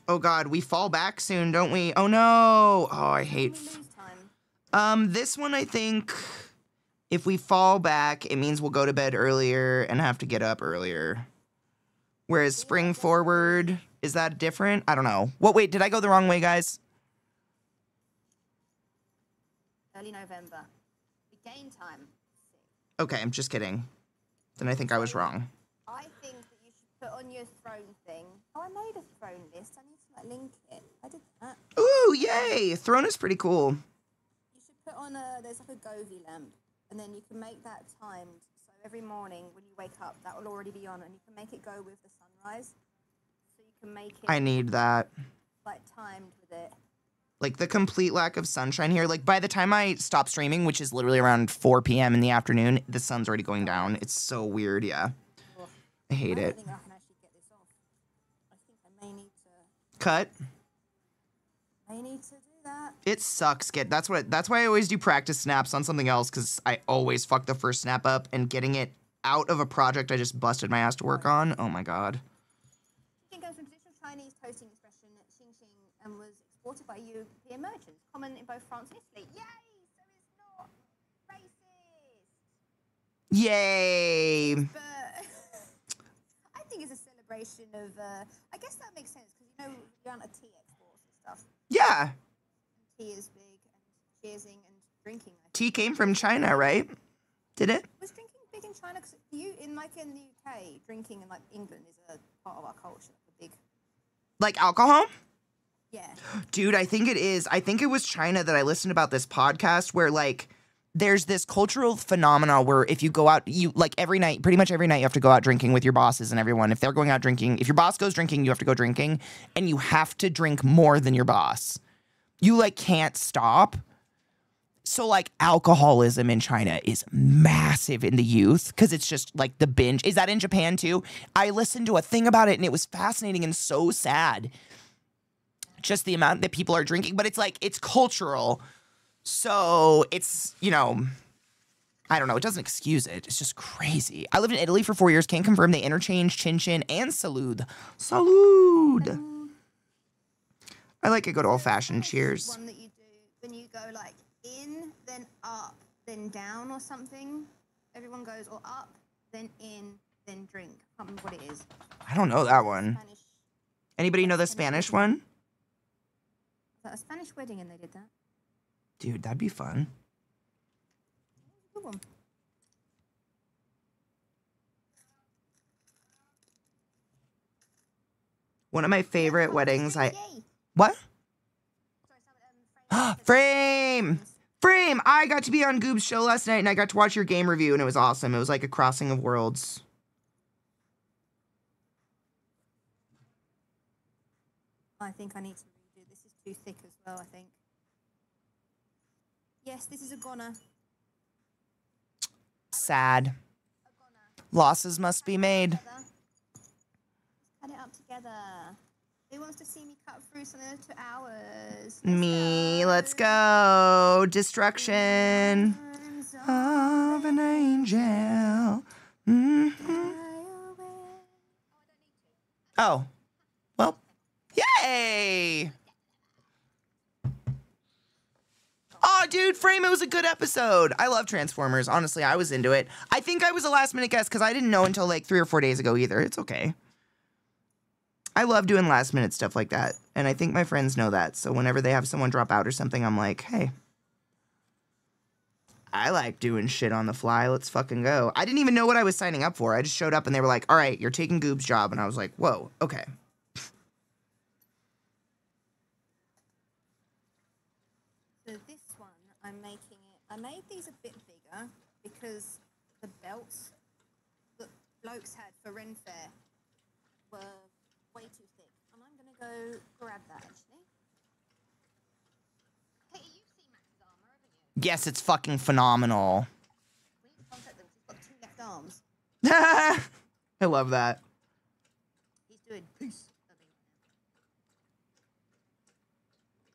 Oh, God, we fall back soon, don't we? Oh, no. Oh, I When hate... we lose time. This one, I think, if we fall back, it means we'll go to bed earlier and have to get up earlier. Whereas spring forward, is that different? I don't know. What, wait, did I go the wrong way, guys? Early November. We gain time. Okay, I'm just kidding. Then I think I was wrong. I think that you should put on your throne thing. Oh, I made a throne list. I need to Like link it. I did that. Ooh, yay! Throne is pretty cool. You should put on there's like a Govee lamp, and then you can make that timed. So every morning when you wake up, that will already be on, and you can make it go with the sunrise. So you can make it I need that. like timed with it. Like the complete lack of sunshine here. Like by the time I stop streaming, which is literally around 4 p.m. in the afternoon, the sun's already going down. It's so weird, yeah. Ugh. I hate I don't it. think I can actually get this off. I think I may need to. Cut. I need to do that. It sucks. That's why I always do practice snaps on something else, because I always fuck the first snap up, and getting it out of a project I just busted my ass to work on. Oh my god. It comes from traditional Chinese toasting expression xing xing and was exported by European merchants, common in both France and Italy. Yay! So it's not racist. Yay. But I think it's a celebration of. I guess that makes sense because you know the amount of tea exports and stuff. Yeah. Tea is big and cheersing and drinking. I think. Tea came from China, right? Did it? Was drinking big in China? Because in the UK, drinking in like England is a part of our culture. A big. Like alcohol? Yeah. Dude, I think it is. I think it was China that I listened about this podcast where like there's this cultural phenomena where if you go out, you like every night, pretty much every night you have to go out drinking with your bosses and everyone. If they're going out drinking, if your boss goes drinking, you have to go drinking, and you have to drink more than your boss. You like can't stop. So like alcoholism in China is massive in the youth because it's just like the binge. Is that in Japan too? I listened to a thing about it and it was fascinating and so sad. Just the amount that people are drinking, but it's like, it's cultural. So it's, you know, I don't know. It doesn't excuse it. It's just crazy. I lived in Italy for 4 years. Can confirm they interchange chin chin and salud. Salud. I like a good old fashioned cheers. One that you do when you go like in, then up, then down or something. Everyone goes or up, then in, then drink. I can't remember what it is. I don't know that one. Spanish. Anybody know the Spanish one? Was that a Spanish wedding and they did that? Dude, that'd be fun. Good one. One of my favorite weddings. Yay. What? Sorry, Frame! Frame! I got to be on Goob's show last night and I got to watch your game review and it was awesome. It was like a crossing of worlds. I think I need to redo. This is too thick as well, I think. Yes, this is a goner. Sad. Losses must be made. Let's cut it up together. Who wants to see me cut through some of the 2 hours? Let's go. Destruction Arms of an angel. Mhm. Oh, well, yay. Oh, dude, Frame, it was a good episode. I love Transformers. Honestly, I was into it. I think I was a last minute guest because I didn't know until like 3 or 4 days ago either. It's okay. I love doing last minute stuff like that. And I think my friends know that. So whenever they have someone drop out or something, I'm like, hey, I like doing shit on the fly. Let's fucking go. I didn't even know what I was signing up for. I just showed up and they were like, all right, you're taking Goob's job. And I was like, whoa, okay. So this one, I'm making it. I made these a bit bigger because the belts that blokes had for Ren Fair were way too thick. And I'm going to go grab that actually. Katie, you've seen Max's armor, haven't you? Yes, it's fucking phenomenal. We need to contact them 'cause he's got 2 left arms. I love that. He's doing peace.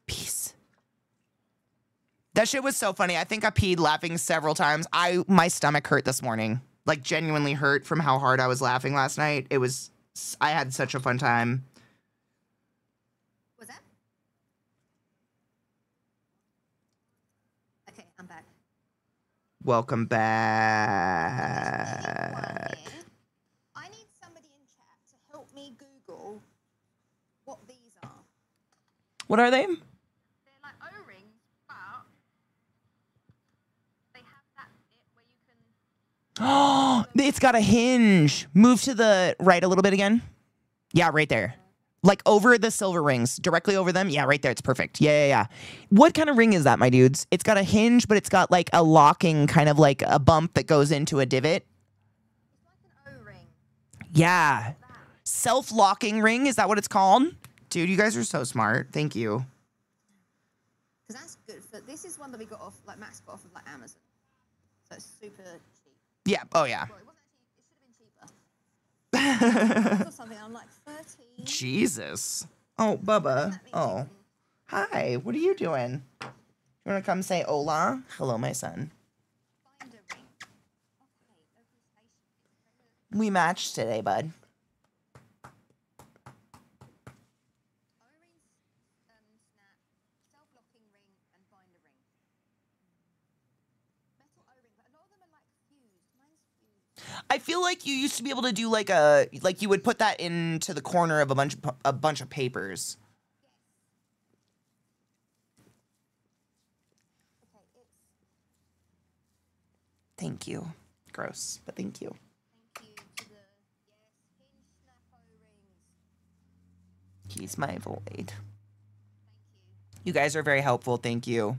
Peace. That shit was so funny. I think I peed laughing several times. My stomach hurt this morning. Like genuinely hurt from how hard I was laughing last night. I had such a fun time. Was that? Okay, I'm back. Welcome back. I need somebody in chat to help me Google what these are. What are they? They're like O-rings, but they have that bit where you can. Oh, it's got a hinge. Move to the right a little bit again. Yeah, right there. Like over the silver rings, directly over them. Yeah, right there. It's perfect. Yeah. What kind of ring is that, my dudes? It's got a hinge, but it's got like a locking kind of like a bump that goes into a divot. It's like an O-ring. Yeah. Self-locking ring. Is that what it's called? Dude, you guys are so smart. Thank you. Because that's good. But this is one that we got off, like Max got off of like Amazon. So it's super cheap. Yeah. Oh, yeah. Well, it wasn't actually, it should have been cheaper. Or something. I'm like 13. Jesus. Oh, Bubba. Oh. Hi. What are you doing? You want to come say hola? Hello, my son. Find a ring. Okay, local station. We matched today, bud. O-ring, snap, self-locking ring, and binder ring. Metal O-ring, but a lot of them are like fused. Mine's fused. I feel like you used to be able to do like you would put that into the corner of a bunch of papers. Okay, it's Thank you. Gross, but thank you. thank you to the hinge snap O-rings. He's my void. Thank you. You guys are very helpful. Thank you.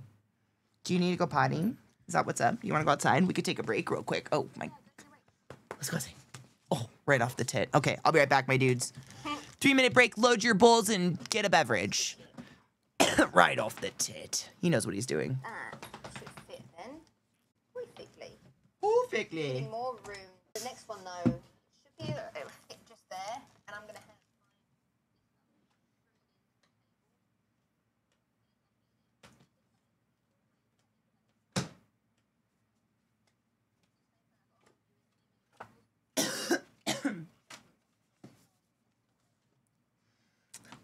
Do you need to go potty? Is that what's up? You want to go outside? We could take a break real quick. Oh my. Let's go see. Oh, right off the tit. Okay, I'll be right back, my dudes. 3-minute break. Load your bowls and get a beverage. Right off the tit. He knows what he's doing. Should fit then. Perfectly. Perfectly. More room. The next one though should be it'll fit just there, and I'm gonna have.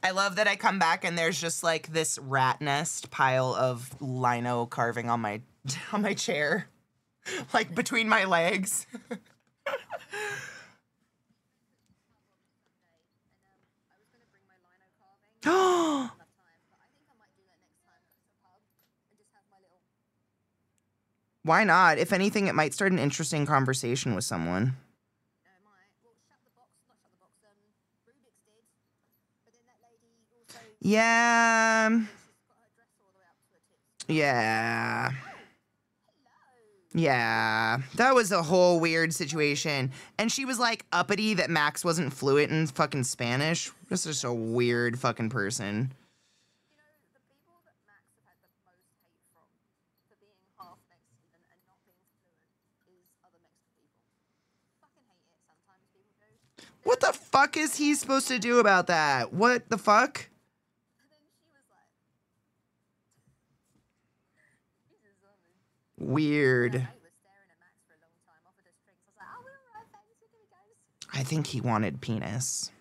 I love that I come back and there's just like this rat nest pile of lino carving on my chair, like between my legs. Why not? If anything, it might start an interesting conversation with someone. No, it might. Well, not shut the box. Rubik's did, but then that lady also. Yeah. She's got her dress all the way up to her tits. Yeah. Hello. Yeah. That was a whole weird situation. And she was like uppity that Max wasn't fluent in fucking Spanish. This is just a weird fucking person. You know, the people that Max have had the most hate from for being half Mexican and not being fluent is other Mexican people. Fucking hate it sometimes people do. What the fuck is he supposed to do about that? What the fuck? And then she was like, Jesus, something. Weird. I was staring at Max for a long time, offered us drinks. I was like, oh, we're alright, thanks, we're gonna go. I think he wanted penis.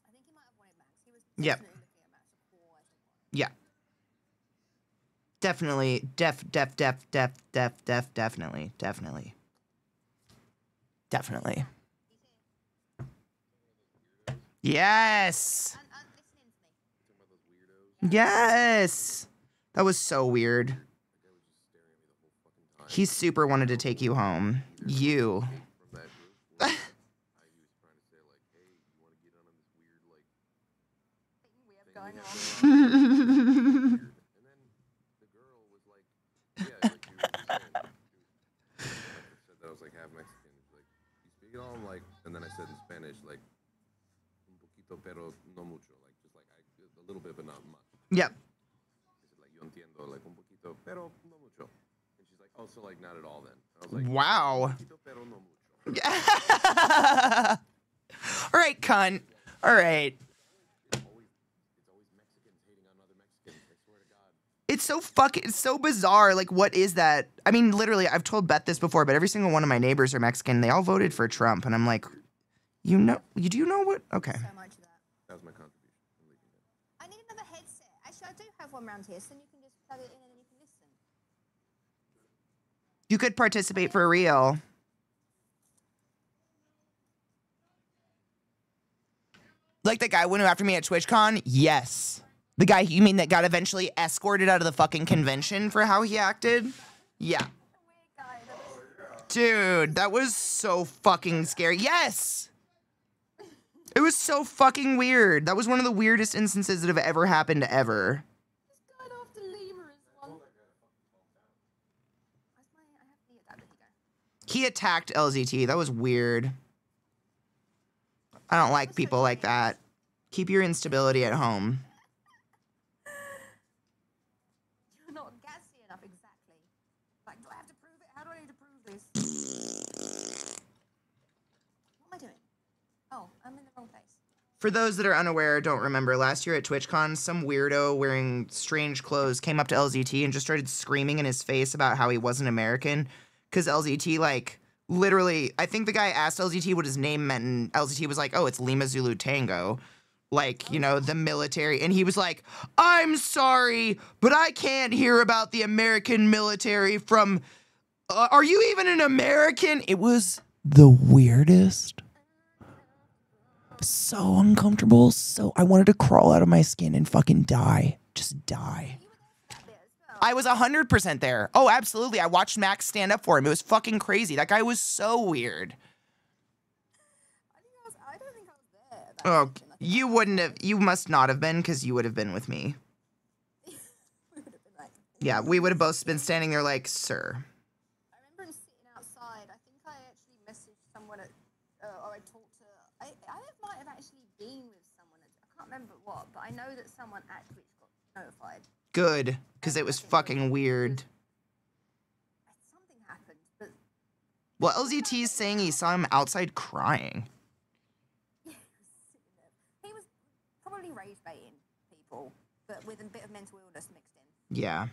I think he might have wanted Max. He was Yep. definitely looking at Max quite a while. Yeah. Definitely. Definitely. Definitely. Yes. And listening to me. Yes. That was so weird. He super wanted to take you home. You. From that group, when I was trying to say like, hey, you want to get on this weird like Thing we have thing going we on. have going on. Weird. And then the girl was like, yeah, like she was just saying, I said that I was like half Mexican. She's like, you speak it all? I'm like, and then I said in Spanish like, un poquito pero no mucho, like just like a little bit but not much. Yep. She said like, yo entiendo, like un poquito pero no mucho. And she's like, oh, so like not at all then. I was like, Wow. un poquito pero no mucho. All right, cunt. All right. It's always Mexicans hating on other Mexicans. I swear to God. It's so bizarre. Like, what is that? I mean, literally, I've told Beth this before, but every single one of my neighbors are Mexican. They all voted for Trump, and I'm like, you do know what? Okay. So much of that. That was my contribution. I'm leaving it. I need another headset. Actually, I do have one round here, so you can just plug it in and then you can listen. You could participate for real. Like the guy went after me at TwitchCon? Yes. The guy, you mean that got eventually escorted out of the fucking convention for how he acted? Yeah. The weird guy that was Dude, that was so fucking scary. Yes! It was so fucking weird. That was one of the weirdest instances that have ever happened ever. This guy after Lima is one. I have the adapter. Here you go. He attacked LZT. That was weird. I don't like people like that. Keep your instability at home. You're not gassy enough, exactly. Like, do I have to prove it? How do I need to prove this? What am I doing? Oh, I'm in the wrong place. For those that are unaware, don't remember, last year at TwitchCon, some weirdo wearing strange clothes came up to LZT and just started screaming in his face about how he wasn't American. Because LZT, like, literally, I think the guy asked LZT what his name meant, and LZT was like, oh, it's Lima Zulu Tango. Like, you know, the military. And he was like, I'm sorry, but I can't hear about the American military from, are you even an American? It was the weirdest. So uncomfortable. So I wanted to crawl out of my skin and fucking die. Just die. I was 100% there. Oh, absolutely. I watched Max stand up for him. It was fucking crazy. That guy was so weird. I don't think I was there. At that Oh, convention. I think you wouldn't have. You must not have been because you would have been with me. we would have been like. Yeah, we would have both been standing there like, sir. I remember him sitting outside. I think I actually messaged someone at, or I talked to. I might have actually been with someone. I can't remember what, but I know that someone at Twitch got notified. Good, because it was fucking weird. Something happened, but Well, LZT is saying he saw him outside crying. yeah, he was sitting there. He was probably rage baiting people, but with a bit of mental illness mixed in. Yeah.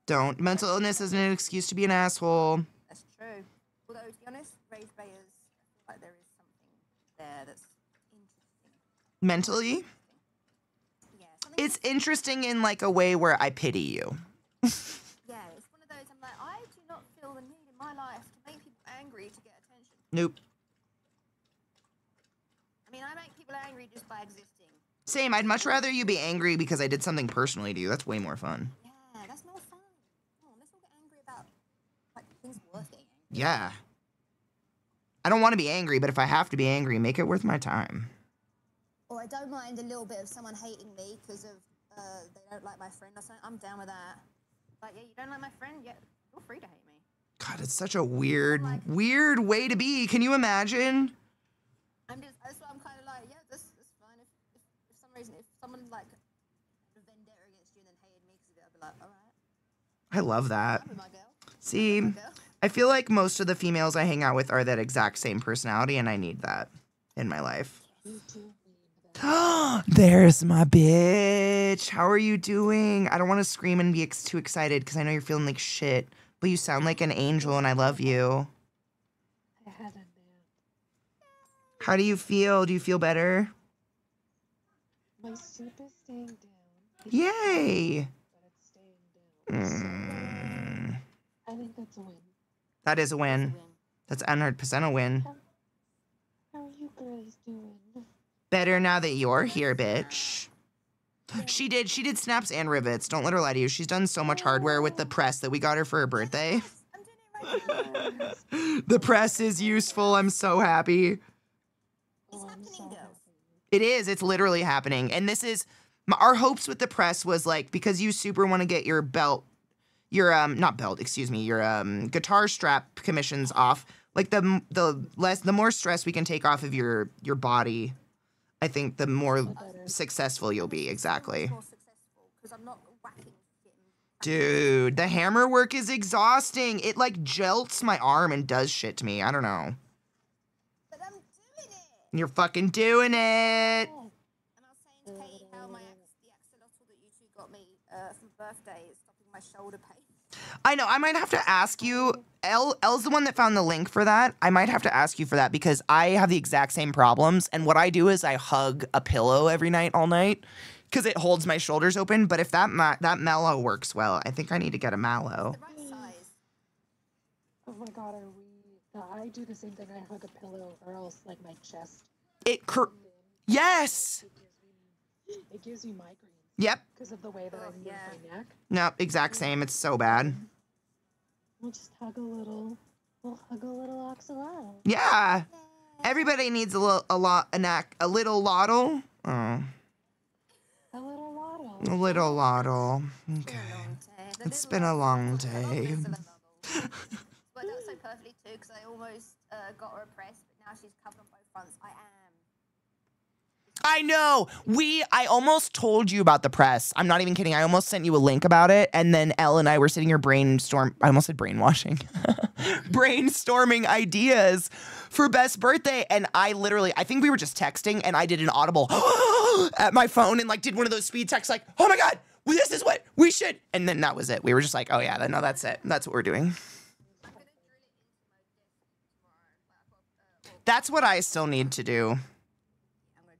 Don't. Mental illness isn't an excuse to be an asshole. That's true. Although, to be honest, rage baiters, I feel like there is something there that's interesting. Mentally, Yeah, something. it's interesting in like a way where I pity you. Yeah, it's one of those. I'm like, I do not feel the need in my life to make people angry to get attention. Nope. I mean, I make people angry just by existing. Same. I'd much rather you be angry because I did something personally to you. That's way more fun. Yeah, that's not fun. Come on, let's all get angry about like things worth getting angry. Yeah. I don't want to be angry, but if I have to be angry, make it worth my time. Or I don't mind a little bit of someone hating me because of they don't like my friend or something. I'm down with that. Like, yeah, you don't like my friend? Yeah, feel free to hate me. God, it's such a weird, weird way to be. Can you imagine? That's why I'm kind of like, yeah, that's fine. If some reason, if someone like had a vendetta against you and then hated me because of it, I'd be like, all right, I love that. I'm with my girl. See, My girl. I feel like most of the females I hang out with are that exact same personality, and I need that in my life. There's my bitch. How are you doing? I don't want to scream and be too excited because I know you're feeling like shit, but you sound like an angel and I love you. I had a nap. How do you feel? Do you feel better? My soup is staying down. Yay! But it's staying down. Mm, I think that's a win. that is a win. That's 100% a win. How are you girls doing? Better now that you're here, bitch. She did snaps and rivets. Don't let her lie to you. She's done so much hardware with the press that we got her for her birthday. I'm doing it right now. The press is useful. I'm so happy. It's Oh, I'm happening, so girls. happy. It is. It's literally happening. And this is our hopes with the press was like, because you super want to get your belt, your not belt, excuse me, your guitar strap commissions off. Like the more stress we can take off of your body, I think the more successful you'll be. Exactly. More successful because I'm not whacking. Dude, the hammer work is exhausting. It like jelts my arm and does shit to me. I don't know. But I'm doing it. You're fucking doing it. And I was saying to Katie how the axolotl that you two got me for birthday is stopping my shoulder pain. I know. I might have to ask you. Elle's the one that found the link for that. I might have to ask you for that because I have the exact same problems. And what I do is I hug a pillow every night, all night, because it holds my shoulders open. But if that mallow works well, I think I need to get a mallow. The right size. Oh my god, I do the same thing. I hug a pillow or else like my chest. Yes. It gives me migraines Yep. because of the way that I move my neck. No, exact same. It's so bad. We'll just hug a little. We'll hug a little axolotl. Yeah. Everybody needs a little lottle. Oh, A little waddle. a little lottle. Okay. Long day. The It's little been a long love day. is a little novel. Worked out so perfectly too, because I almost got her oppressed, but now she's covered on both fronts. I am. I know. I almost told you about the press. I'm not even kidding. I almost sent you a link about it. And then Elle and I were sitting here I almost said brainwashing. Brainstorming ideas for best birthday. And I think we were just texting and I did an audible at my phone and like did one of those speed texts like, oh my God, this is what we should. And then that was it. We were just like, oh yeah, no, that's it. That's what we're doing. That's what I still need to do.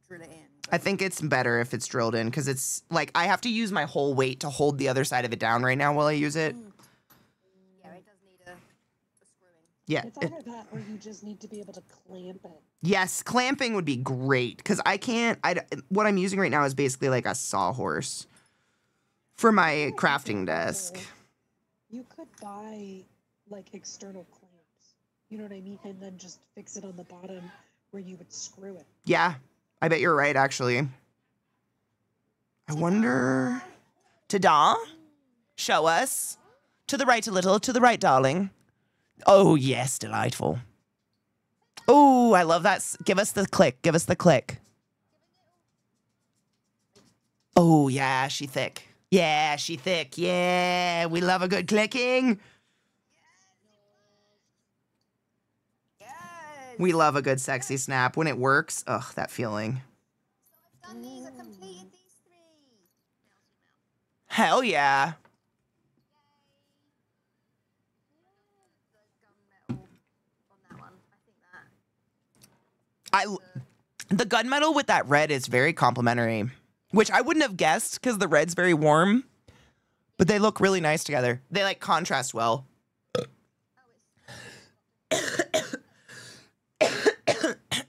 Drill it in. I think it's better if it's drilled in because it's like I have to use my whole weight to hold the other side of it down right now while I use it. Yeah, it does need a screwing. Yeah. It's either that or you just need to be able to clamp it. Yes, clamping would be great because what I'm using right now is basically like a sawhorse for my crafting desk. You could buy like external clamps. You know what I mean? And then just fix it on the bottom where you would screw it. Yeah, I bet you're right, actually. I wonder. Ta-da. Show us. To the right a little, to the right, darling. Oh, yes, delightful. Oh, I love that. Give us the click. Give us the click. Oh, yeah, she thick. Yeah, she thick. Yeah, we love a good clicking. We love a good sexy snap. When it works, ugh, that feeling. So I've done these, I completed these 3. Hell yeah. The gunmetal with that red is very complimentary, which I wouldn't have guessed because the red's very warm, but they look really nice together. They like contrast well.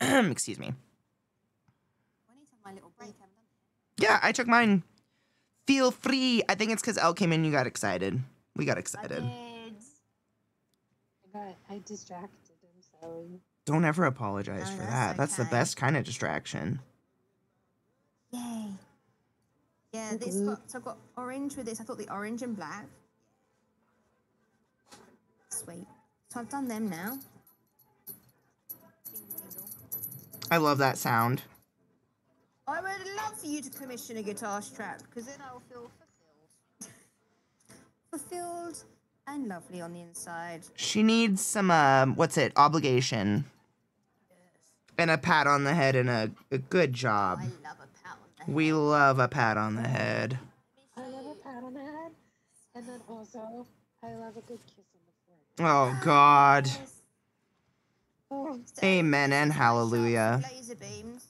Excuse me. I need to have my little break, haven't I? Yeah, I took mine. Feel free. I think it's because Elle came in. You got excited. We got I excited. did. I distracted him, so Don't ever apologize No, for that's that. That's the okay. best kind of distraction. Yay. Yeah, so I've got orange with this. I thought the orange and black. Sweet. So I've done them now. Dingle, dingle. I love that sound. I would love for you to commission a guitar strap because then I'll feel fulfilled. Fulfilled and lovely on the inside. She needs some, obligation. And a pat on the head and a good job. I love a pat on the head. We love a pat on the head. I love a pat on the head. And then also, I love a good kiss on the forehead. Oh, God. Oh, Amen and hallelujah. Laser beams.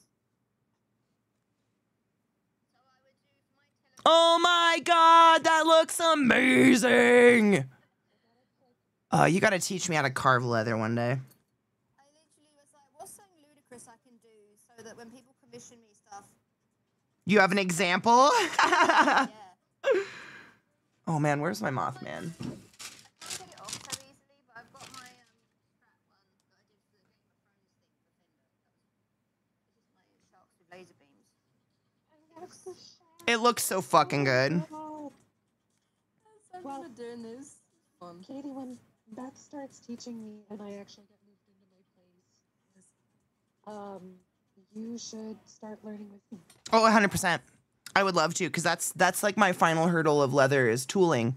Oh, my God. That looks amazing. You got to teach me how to carve leather one day. I literally was like, what's something ludicrous I can do so that when people commission me stuff, You have an example? yeah. Oh, man. Where's my Mothman? I can't get it off so easily, but I've got my strap one that I did for the Game of Thrones thing for Fender. This is my sharks with laser beams. It looks so fucking good. oh. So Well- good at doing this. Fun. Katie, when Beth starts teaching me and I actually get moved into my place, you should start learning with me. Oh, 100%. I would love to, because that's like my final hurdle of leather is tooling.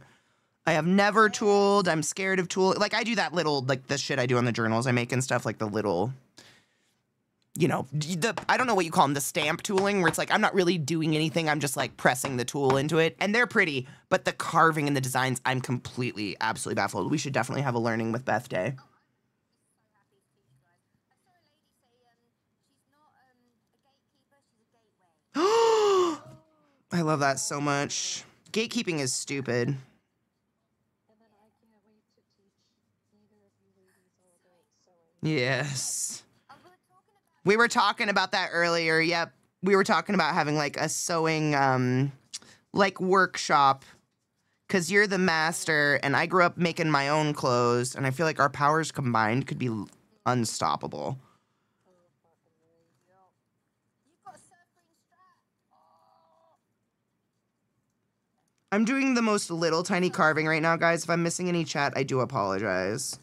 I have never tooled. I'm scared of tool. Like I do that little, like the shit I do on the journals I make and stuff, like the little, I don't know what you call them, the stamp tooling, where it's like I'm not really doing anything. I'm just like pressing the tool into it. And they're pretty, but the carving and the designs, I'm completely, absolutely baffled. We should definitely have a learning with Beth Day. I love that so much. Gatekeeping is stupid. And then I can't wait to teach neither of you ladies all about sewing. Yes. We were talking about that earlier. Yep. We were talking about having like a sewing like workshop, because you're the master and I grew up making my own clothes and I feel like our powers combined could be unstoppable. I'm doing the most little tiny carving right now, guys. If I'm missing any chat, I do apologize.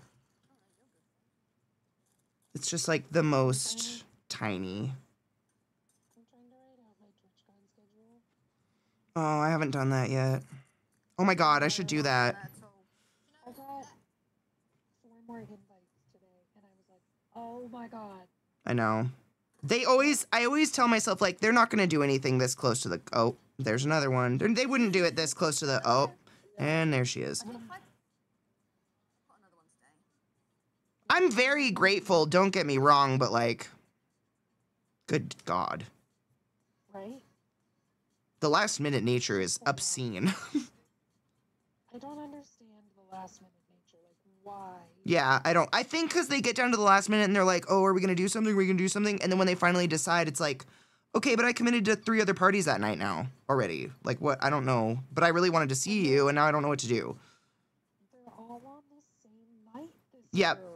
It's just like the most tiny. I'm trying to write out my TwitchCon schedule. Oh, I haven't done that yet. Oh my god, I should do that. That's all. I got 4 more invites today, and I was like, oh my god. I know. I always tell myself, like, they're not going to do anything this close to the, oh, there's another one. They wouldn't do it this close to the, oh, and there she is. I've got another one today. I'm very grateful, don't get me wrong, but like, good God. Right? The last minute nature is obscene. I don't understand the last minute nature. Like, why? Yeah, I think because they get down to the last minute and they're like, oh, are we going to do something? Are we going to do something? And then when they finally decide, it's like, okay, but I committed to 3 other parties that night now already. Like, what? I don't know. But I really wanted to see you, and now I don't know what to do. They're all on the same night this Yep. year.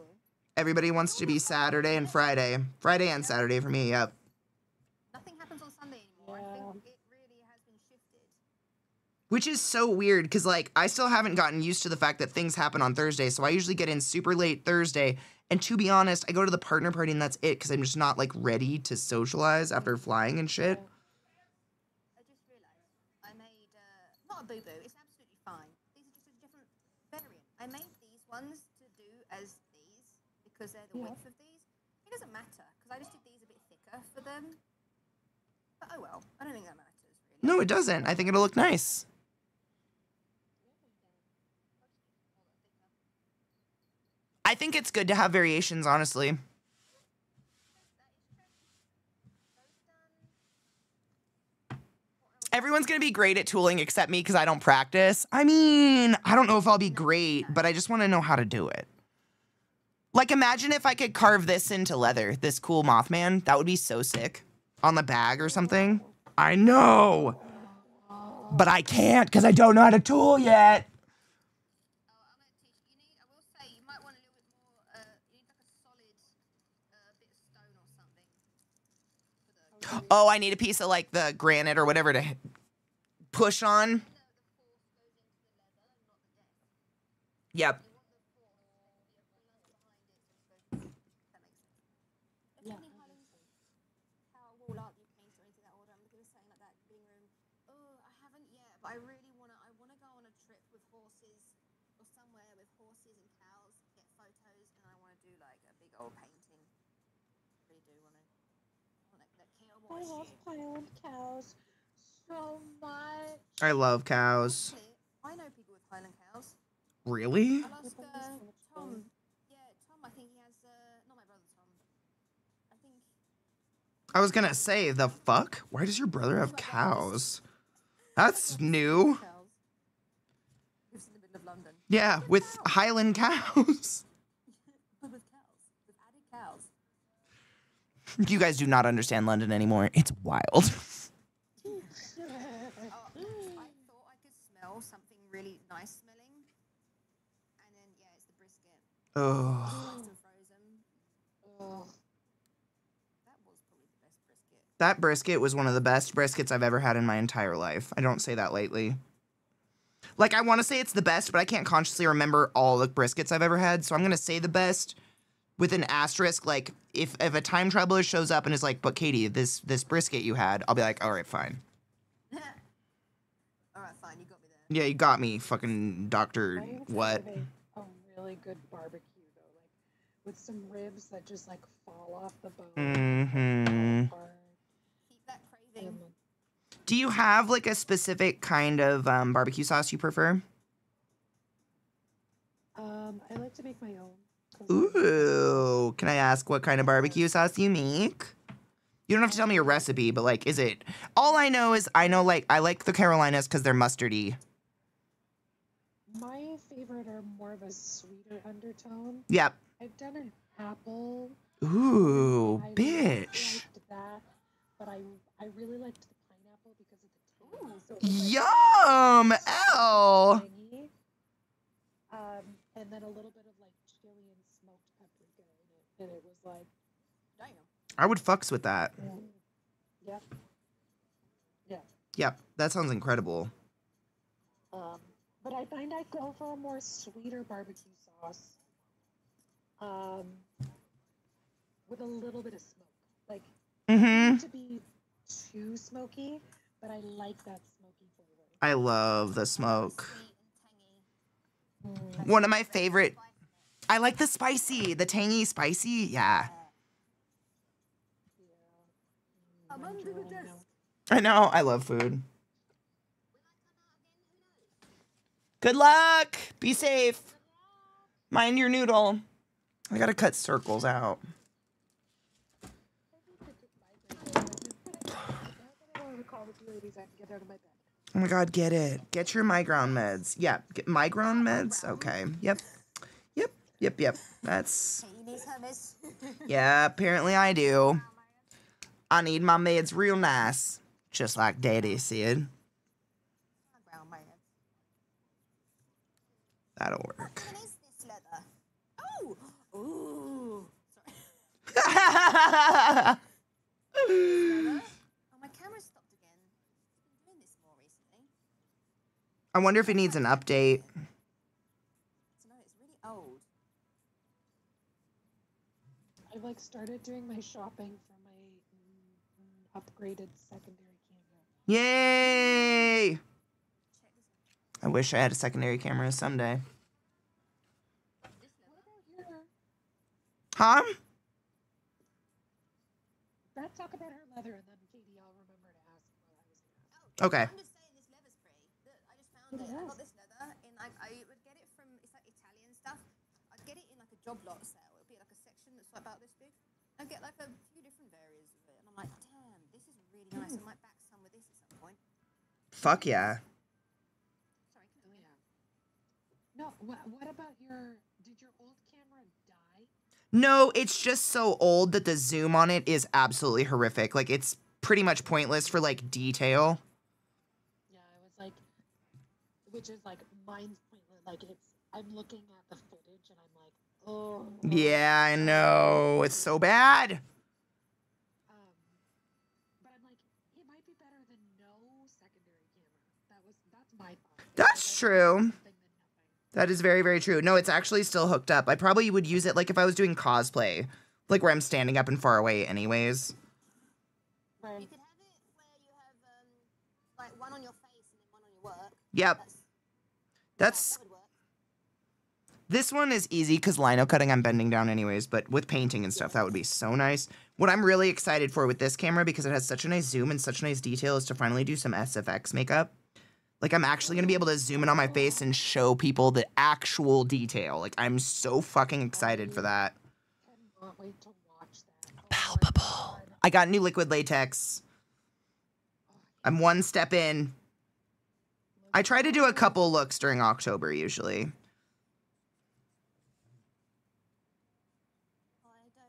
Everybody wants to be Saturday and Friday. Friday and Saturday for me, yep. Nothing happens on Sunday anymore. I think it really has been shifted. Which is so weird, because, like, I still haven't gotten used to the fact that things happen on Thursday, so I usually get in super late Thursday, and to be honest, I go to the partner party and that's it, because I'm just not, like, ready to socialize after flying and shit. I just realised I made, not a boo-boo, it's absolutely fine. These are just a different variant. I made these ones to do as these, because they're the width of these. It doesn't matter, because I just did these a bit thicker for them. But oh well, I don't think that matters, really. No, it doesn't. I think it'll look nice. I think it's good to have variations, honestly. Everyone's going to be great at tooling except me because I don't practice. I mean, I don't know if I'll be great, but I just want to know how to do it. Like, imagine if I could carve this into leather, this cool Mothman. That would be so sick. On the bag or something. I know. But I can't because I don't know how to tool yet. I'm going to teach you. I will say, you might want a little bit more, you need like a solid bit of stone or something. For the, Oh, I need a piece of, like, the granite or whatever to push on. the force goes into the leather, not the depth. Yep. You want the force to be a balance behind it, so it's supposed to, that makes sense. If Yeah, any that Highland makes sense. Tower wall art you paint or anything that order, I'm looking at saying like that living room. Oh, I haven't yet, but I really wanna go on a trip with horses or somewhere with horses and cows, get photos, and I wanna do like a big old painting. Really do wanna that cowboy I love shit. Highland cows so much. I love cows. Actually, I know people with Highland cows. Really? I'll ask That makes so much Tom. sense. Yeah, Tom. I think he has. Not my brother Tom. I think. I was gonna say, the fuck? Why does your brother have cows? That's new. Cows. Lives in the middle of London. Yeah, with Highland cows. But with cows. With added cows. You guys do not understand London anymore. It's wild. Oh, I thought I could smell something really nice smelling, and then yeah, it's the brisket. Oh. Sliced and frozen. Ugh. That was probably the best brisket. That brisket was one of the best briskets I've ever had in my entire life. I don't say that lightly. Like, I want to say it's the best, but I can't consciously remember all the briskets I've ever had, so I'm going to say the best with an asterisk. Like, if a time traveler shows up and is like, but Katie, this brisket you had, I'll be like, all right, fine. All right, fine, you got me there. Yeah, you got me, fucking doctor, I would what? say a really good barbecue though, like with some ribs that just like fall off the bone. Mm-hmm. Or, Keep that craving. Do you have, like, a specific kind of barbecue sauce you prefer? I like to make my own. Ooh, can I ask what kind of barbecue sauce you make? You don't have to tell me a recipe, but, like, is it... All I know is like, I like the Carolinas because they're mustardy. My favorite are more of a sweeter undertone. Yep. I've done an apple. Ooh, I bitch. liked that, but I really liked the pineapple because of the tangy. So it was, Yum! L. tangy. And then a little bit of like chili and smoked paprika in it, and it was like, Damn. I would fucks with that. yeah, yeah. Yep, that sounds incredible. But I find I go for a more sweeter barbecue sauce. With a little bit of smoke. Like, I don't want it to be too smoky, but I like that smoky flavor. I love the smoke. Sweet and tangy. One of my favorite. I like the spicy, the tangy spicy. Yeah. Yeah. I'm under the drooling desk. now. I know. I love food. Good luck. Be safe. Mind your noodle. I gotta cut circles out. Oh my god, get it. Get your migraine meds. Yeah, get migraine meds. Okay. Yep. That's. Katie needs her meds. Yeah, apparently I do. I need my meds real nice. Just like Daddy said. Brown mayonnaise. That'll work. What even is this leather? Oh! Ooh! Sorry. Leather. Oh, my camera stopped again. I've been doing this more recently. I wonder if it needs an update. So no, it's really old. I've like started doing my shopping for my upgraded secondary camera. Yay! Check this out. I wish I had a secondary camera someday. This What leather. about her? Huh? Brad, talk about her leather, and then Katie, I'll remember to ask what I was going to ask. Oh, Okay. I'm just saying this leather's pretty. Look, I just found it. I got this leather in like I would get it from it's like Italian stuff. I'd get it in like a job lot sale. It'd be like a section that's like about this big. I'd get like a few different variants of it, and I'm like, damn, this is really nice. I might back some with this at some point. Fuck yeah. Sorry, Oh, yeah. No, what about your... Did your old camera die? No, it's just so old that the zoom on it is absolutely horrific. Like, it's pretty much pointless for, like, detail. Yeah, I was like... Which is like, mine's pointless. Like, it's... I'm looking at the footage, and I'm like, oh... Yeah, I know. It's so bad. But I'm like, it might be better than no secondary camera. That's my thought. That's true. That is very, very true. No, it's actually still hooked up. I probably would use it, like, if I was doing cosplay. Like, where I'm standing up and far away anyways. You Right. could have it where you have like one on your face and then one on your work. Yep. That's... That would work. This one is easy because lino cutting I'm bending down anyways, but with painting and stuff, that would be so nice. What I'm really excited for with this camera, because it has such a nice zoom and such nice detail, is to finally do some SFX makeup. Like, I'm actually going to be able to zoom in on my face and show people the actual detail. Like, I'm so fucking excited for that. Cannot wait to watch that. Oh my Palpable. God. I got new liquid latex. I'm one step in. I try to do a couple looks during October, usually.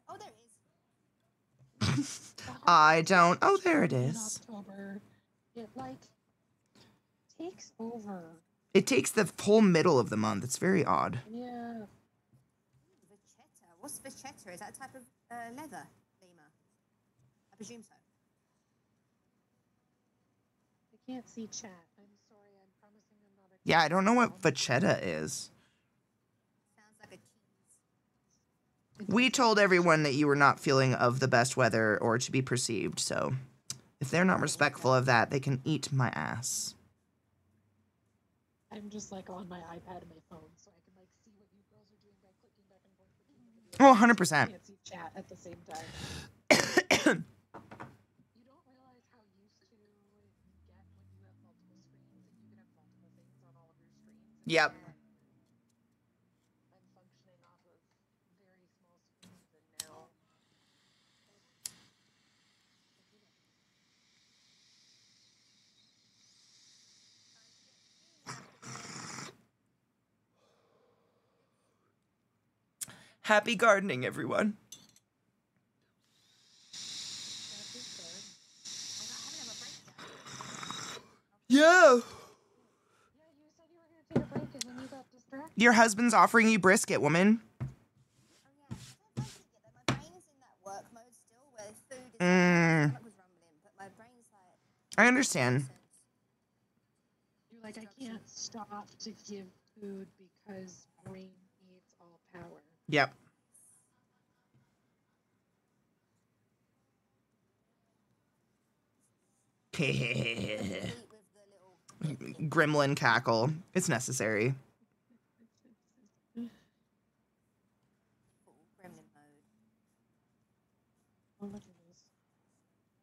Oh, there it is. I don't... Oh, there it In is. October, it like takes over. It takes the whole middle of the month. It's very odd. Yeah. Vachetta. What's vachetta? Is that a type of leather, Lima? I presume so. I can't see chat. I'm sorry. I'm promising I'm not. Yeah, I don't know what vachetta is. Sounds like a cheese. We told everyone that you were not feeling of the best weather or to be perceived, so if they're not respectful of that, they can eat my ass. I'm just like on my iPad and my phone, so I can like see what you girls are doing by clicking back and forth. Oh, I 100%. can't see chat at the same time. You don't realize how used to you get when you have multiple screens and you can have multiple things on all of your screens. Yep. I'm functioning off of very small screens and now. Happy gardening, everyone. That is good. Yeah. Yeah, you said you were gonna take a break and then you got distracted. Your husband's offering you brisket, woman. Oh yeah. I don't like it yet, though. My brain's in that work mode still, where food is. Mm. My stomach was rumbling, but my brain's like. I understand. You're like, I can't stop to give food because brain needs all power. Yep. Complete with the little Gremlin cackle. It's necessary. full gremlin mode. Oh my goodness.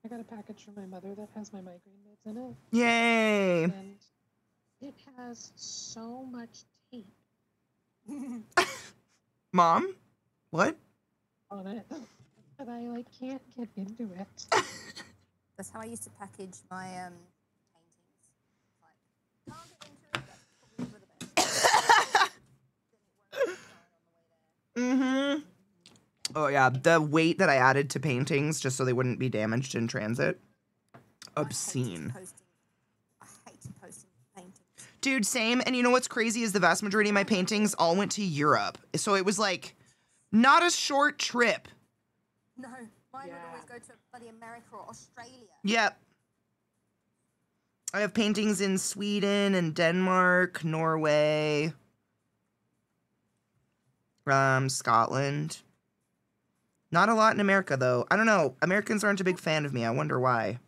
I got a package from my mother that has my migraine meds in it. Yay. And it has so much tape Mom? What? on it that I like can't get into it. That's how I used to package my paintings. Like, can't get into it. That's probably for the best. Then it won't get shine on the way there. Oh yeah, the weight that I added to paintings just so they wouldn't be damaged in transit. Obscene. I hate posting paintings. Dude, same. And you know what's crazy is the vast majority of my paintings all went to Europe. So it was like not a short trip. No, mine would Yeah. always go to bloody America or Australia. Yep. I have paintings in Sweden and Denmark, Norway, Scotland. Not a lot in America, though. I don't know. Americans aren't a big fan of me. I wonder why.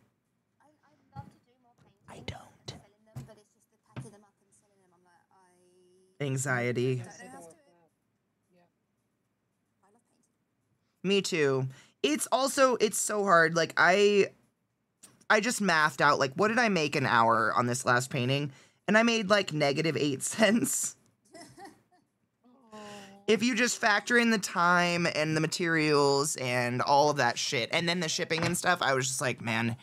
I'd love to do more paintings. I don't. And selling them, but it's just the packing them up and selling them. I'm like, Anxiety. don't know how to do it. Yeah. I love painting. Me too. It's so hard. Like I just mathed out, like, what did I make an hour on this last painting? And I made like -8 cents. If you just factor in the time and the materials and all of that shit, and then the shipping and stuff, I was just like, man,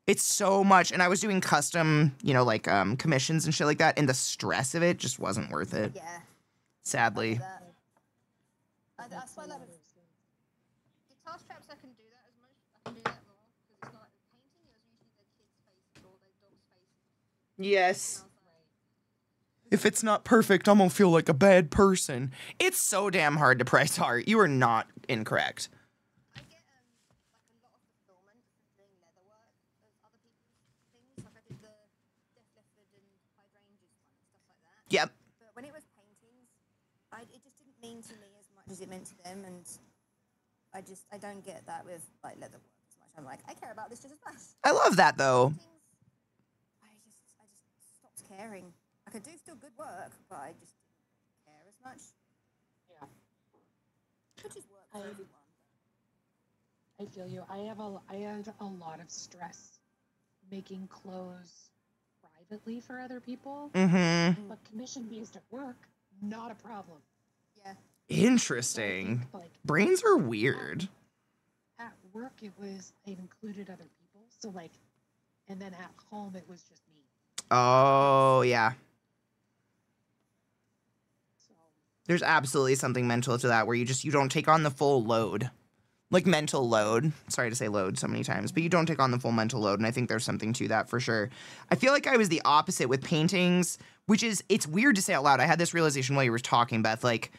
it's so much. And I was doing custom, like commissions and shit like that, and the stress of it just wasn't worth it, Yeah. sadly. I swear that with guitar straps, I can do that as much. I can do that more because it's not like with painting. It was usually their kids' faces or their dog's face. Yes. If it's not perfect, I'm gonna feel like a bad person. It's so damn hard to price art. You are not incorrect. I get like a lot of fulfillment from doing leather work of other people's things. Like I did the Def Leppard and hydrangeas one and stuff like that. Yep. But when it was paintings, it just didn't mean to me as much as it meant to them, and I don't get that with like leather work as much. I'm like, I care about this just as much. I love that though. Paintings, I just stopped caring. I could do still good work, but I just didn't care as much. Yeah. Which is work for everyone. I feel you. I had a lot of stress making clothes privately for other people, Mm-hmm. but commission-based at work, not a problem. Yeah. Interesting. Like Brains are weird. at work, it included other people. So like, and then at home, it was just me. Oh, yeah. So There's absolutely something mental to that where you don't take on the full load. Like mental load. Sorry to say load so many times, but you don't take on the full mental load. And I think there's something to that for sure. I feel like I was the opposite with paintings, it's weird to say out loud. I had this realization while you were talking, Beth. Like,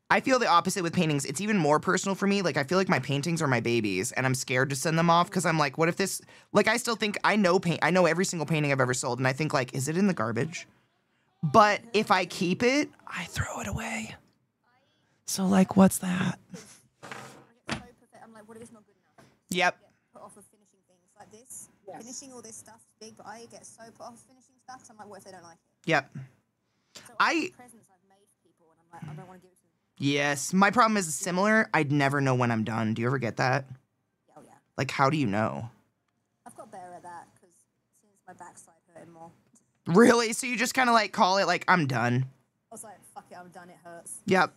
I feel the opposite with paintings. It's even more personal for me. Like, I feel like my paintings are my babies, and I'm scared to send them off because I'm like, what if this? Like, I still think I know every single painting I've ever sold, and I think like, is it in the garbage? But if I keep it, I throw it away. So like, what's that? I get so perfect. I'm like, what if it's not good enough? Yep. I get put off of finishing things like this. Yes. Finishing all this stuff is big, but I get so put off of finishing stuff. So I'm like, what if they don't like it? Yep. So I- have presents I've made for people, and I'm like, I don't want to give it to them. Yes. My problem is similar. I'd never know when I'm done. Do you ever get that? Oh yeah. Like, how do you know? I've got better at that because since my backside hurting more, Really? So you just kind of like call it like, I'm done. I was like, fuck it, I'm done. It hurts. Yep.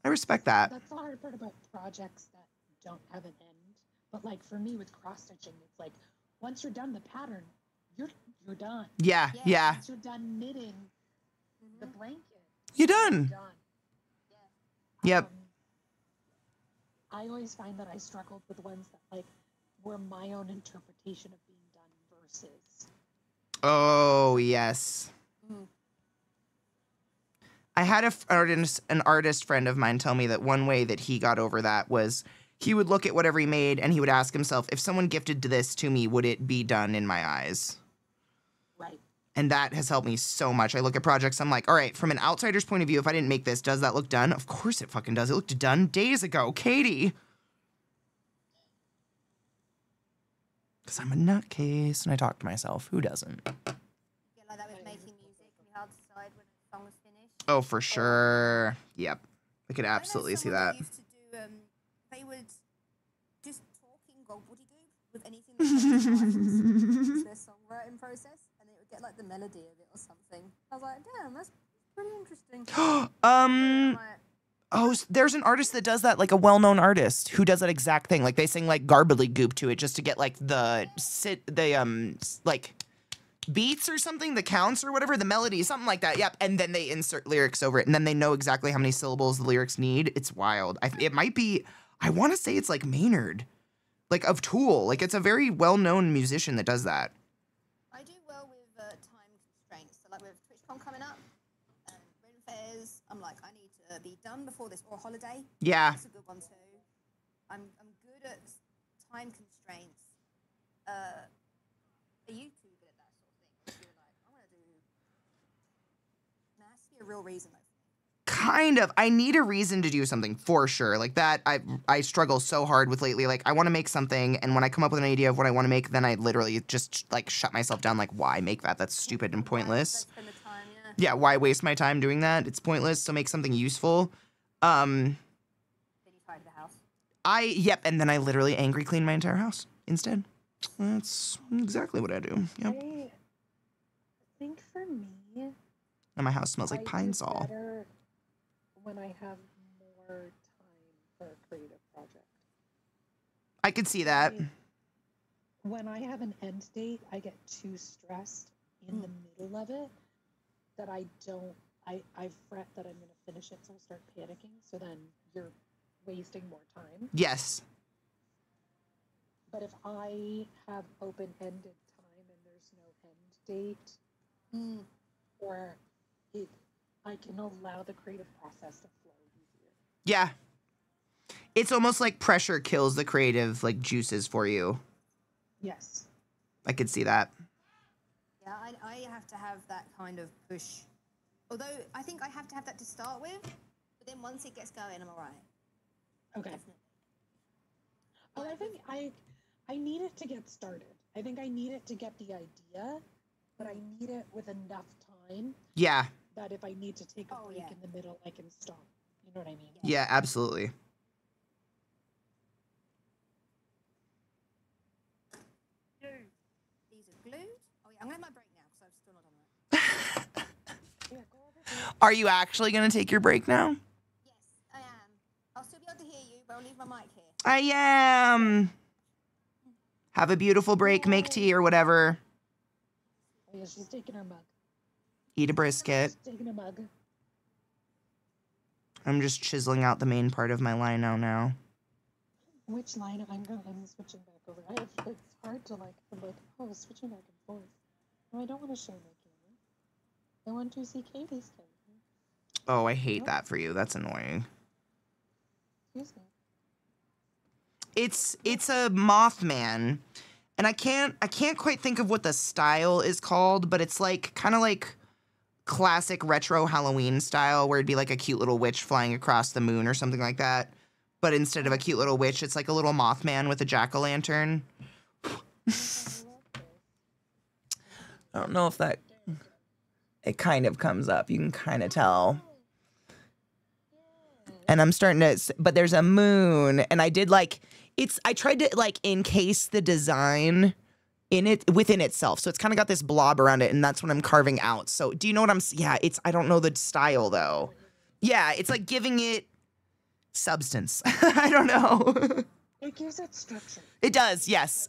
I respect that. that's the hard part about projects that don't have an end. But like for me with cross stitching, it's like once you're done the pattern, you're done. Yeah. Yeah. Once you're done knitting the Mm-hmm. blanket, You you're done. done. Yep. I always find that I struggled with ones that like were my own interpretation of being done versus. Oh, yes. Mhm. I had an artist friend of mine tell me that one way that he got over that was he would look at whatever he made and he would ask himself, if someone gifted this to me, would it be done in my eyes? Right. And that has helped me so much. I look at projects, I'm like, all right, from an outsider's point of view, if I didn't make this, does that look done? Of course it fucking does. It looked done days ago. Katie. Because I'm a nutcase and I talk to myself. Who doesn't? Yeah, like that with making music. It can be hard to decide when a song is finished. Oh, for sure. Yep. I could I know absolutely see someone that. used to do, they would just talking gobbledygook with anything that comes to mind to their songwriting process, and they would get like the melody of it or something. I was like, damn, that's pretty interesting. Oh, there's an artist that does that, like a well-known artist who does that exact thing. Like they sing like garbly goop to it just to get like the like beats or something, the counts or whatever, the melody, something like that. Yep. And then they insert lyrics over it, and then they know exactly how many syllables the lyrics need. It's wild. It might be. I want to say it's like Maynard, like of Tool. Like it's a very well-known musician that does that. I do well with time constraints. So like with TwitchCon coming up and Ren Fairs, I'm like, I need to be done before this, or holiday. Yeah. That's a good one too. I'm good at time constraints. Are you too good at that sort of thing? You're like, I want to do. There has to be a real reason though. Kind of. I need a reason to do something for sure. Like that, I struggle so hard with lately. Like I want to make something, and when I come up with an idea of what I want to make, then I literally just like shut myself down. Like, why make that? That's stupid and pointless. Spend the time, Yeah, why waste my time doing that? It's pointless. So make something useful. Then you tidy the house. Yep, and then I literally angry clean my entire house instead. That's exactly what I do. Yep. I think for me, And my house smells like I pine do sol. better when I have more time for a creative project. I could see that. When I have an end date, I get too stressed in the middle of it that I fret that I'm going to finish it, so I start panicking. So then you're wasting more time. Yes. But if I have open-ended time and there's no end date, or I can allow the creative process to flow easier. Yeah. It's almost like pressure kills the creative like juices for you. Yes. I could see that. Yeah, I have to have that kind of push. Although I think I have to have that to start with, but then once it gets going, I'm all right. Okay. Definitely. Oh, I think I need it to get started. I think I need it to get the idea, but I need it with enough time Yeah. that if I need to take a Oh, break yeah. in the middle, I can stop. You know what I mean? Yeah, absolutely. These are glued. Oh yeah, I'm gonna have my break now because I've still not done that. Yeah, go over there. Are you actually going to take your break now? Yes, I am. I'll still be able to hear you, but I'll leave my mic here. I am. Have a beautiful break, make tea or whatever. Oh, yeah, she's taking her mug. Eat a brisket. She's taking a mug. I'm just chiseling out the main part of my lino now. Which line? I'm switching back over. It's hard to like, I'm like, oh, switching back and forth. No, I don't want to share my camera. I want to see Katie's camera. Oh, I hate that for you. That's annoying. Excuse me. It's a Mothman, and I can't quite think of what the style is called, but it's like kind of like classic retro Halloween style where it'd be like a cute little witch flying across the moon or something like that. But instead of a cute little witch, it's like a little Mothman with a jack-o'-lantern. I don't know if that... It kind of comes up. You can kind of tell. And I'm starting to... But there's a moon, and I did like... I tried to like encase the design in it within itself. So it's kind of got this blob around it, and that's what I'm carving out. So do you know what yeah, I don't know the style though. Yeah, it's like giving it substance. I don't know. It gives it structure. It does, yes.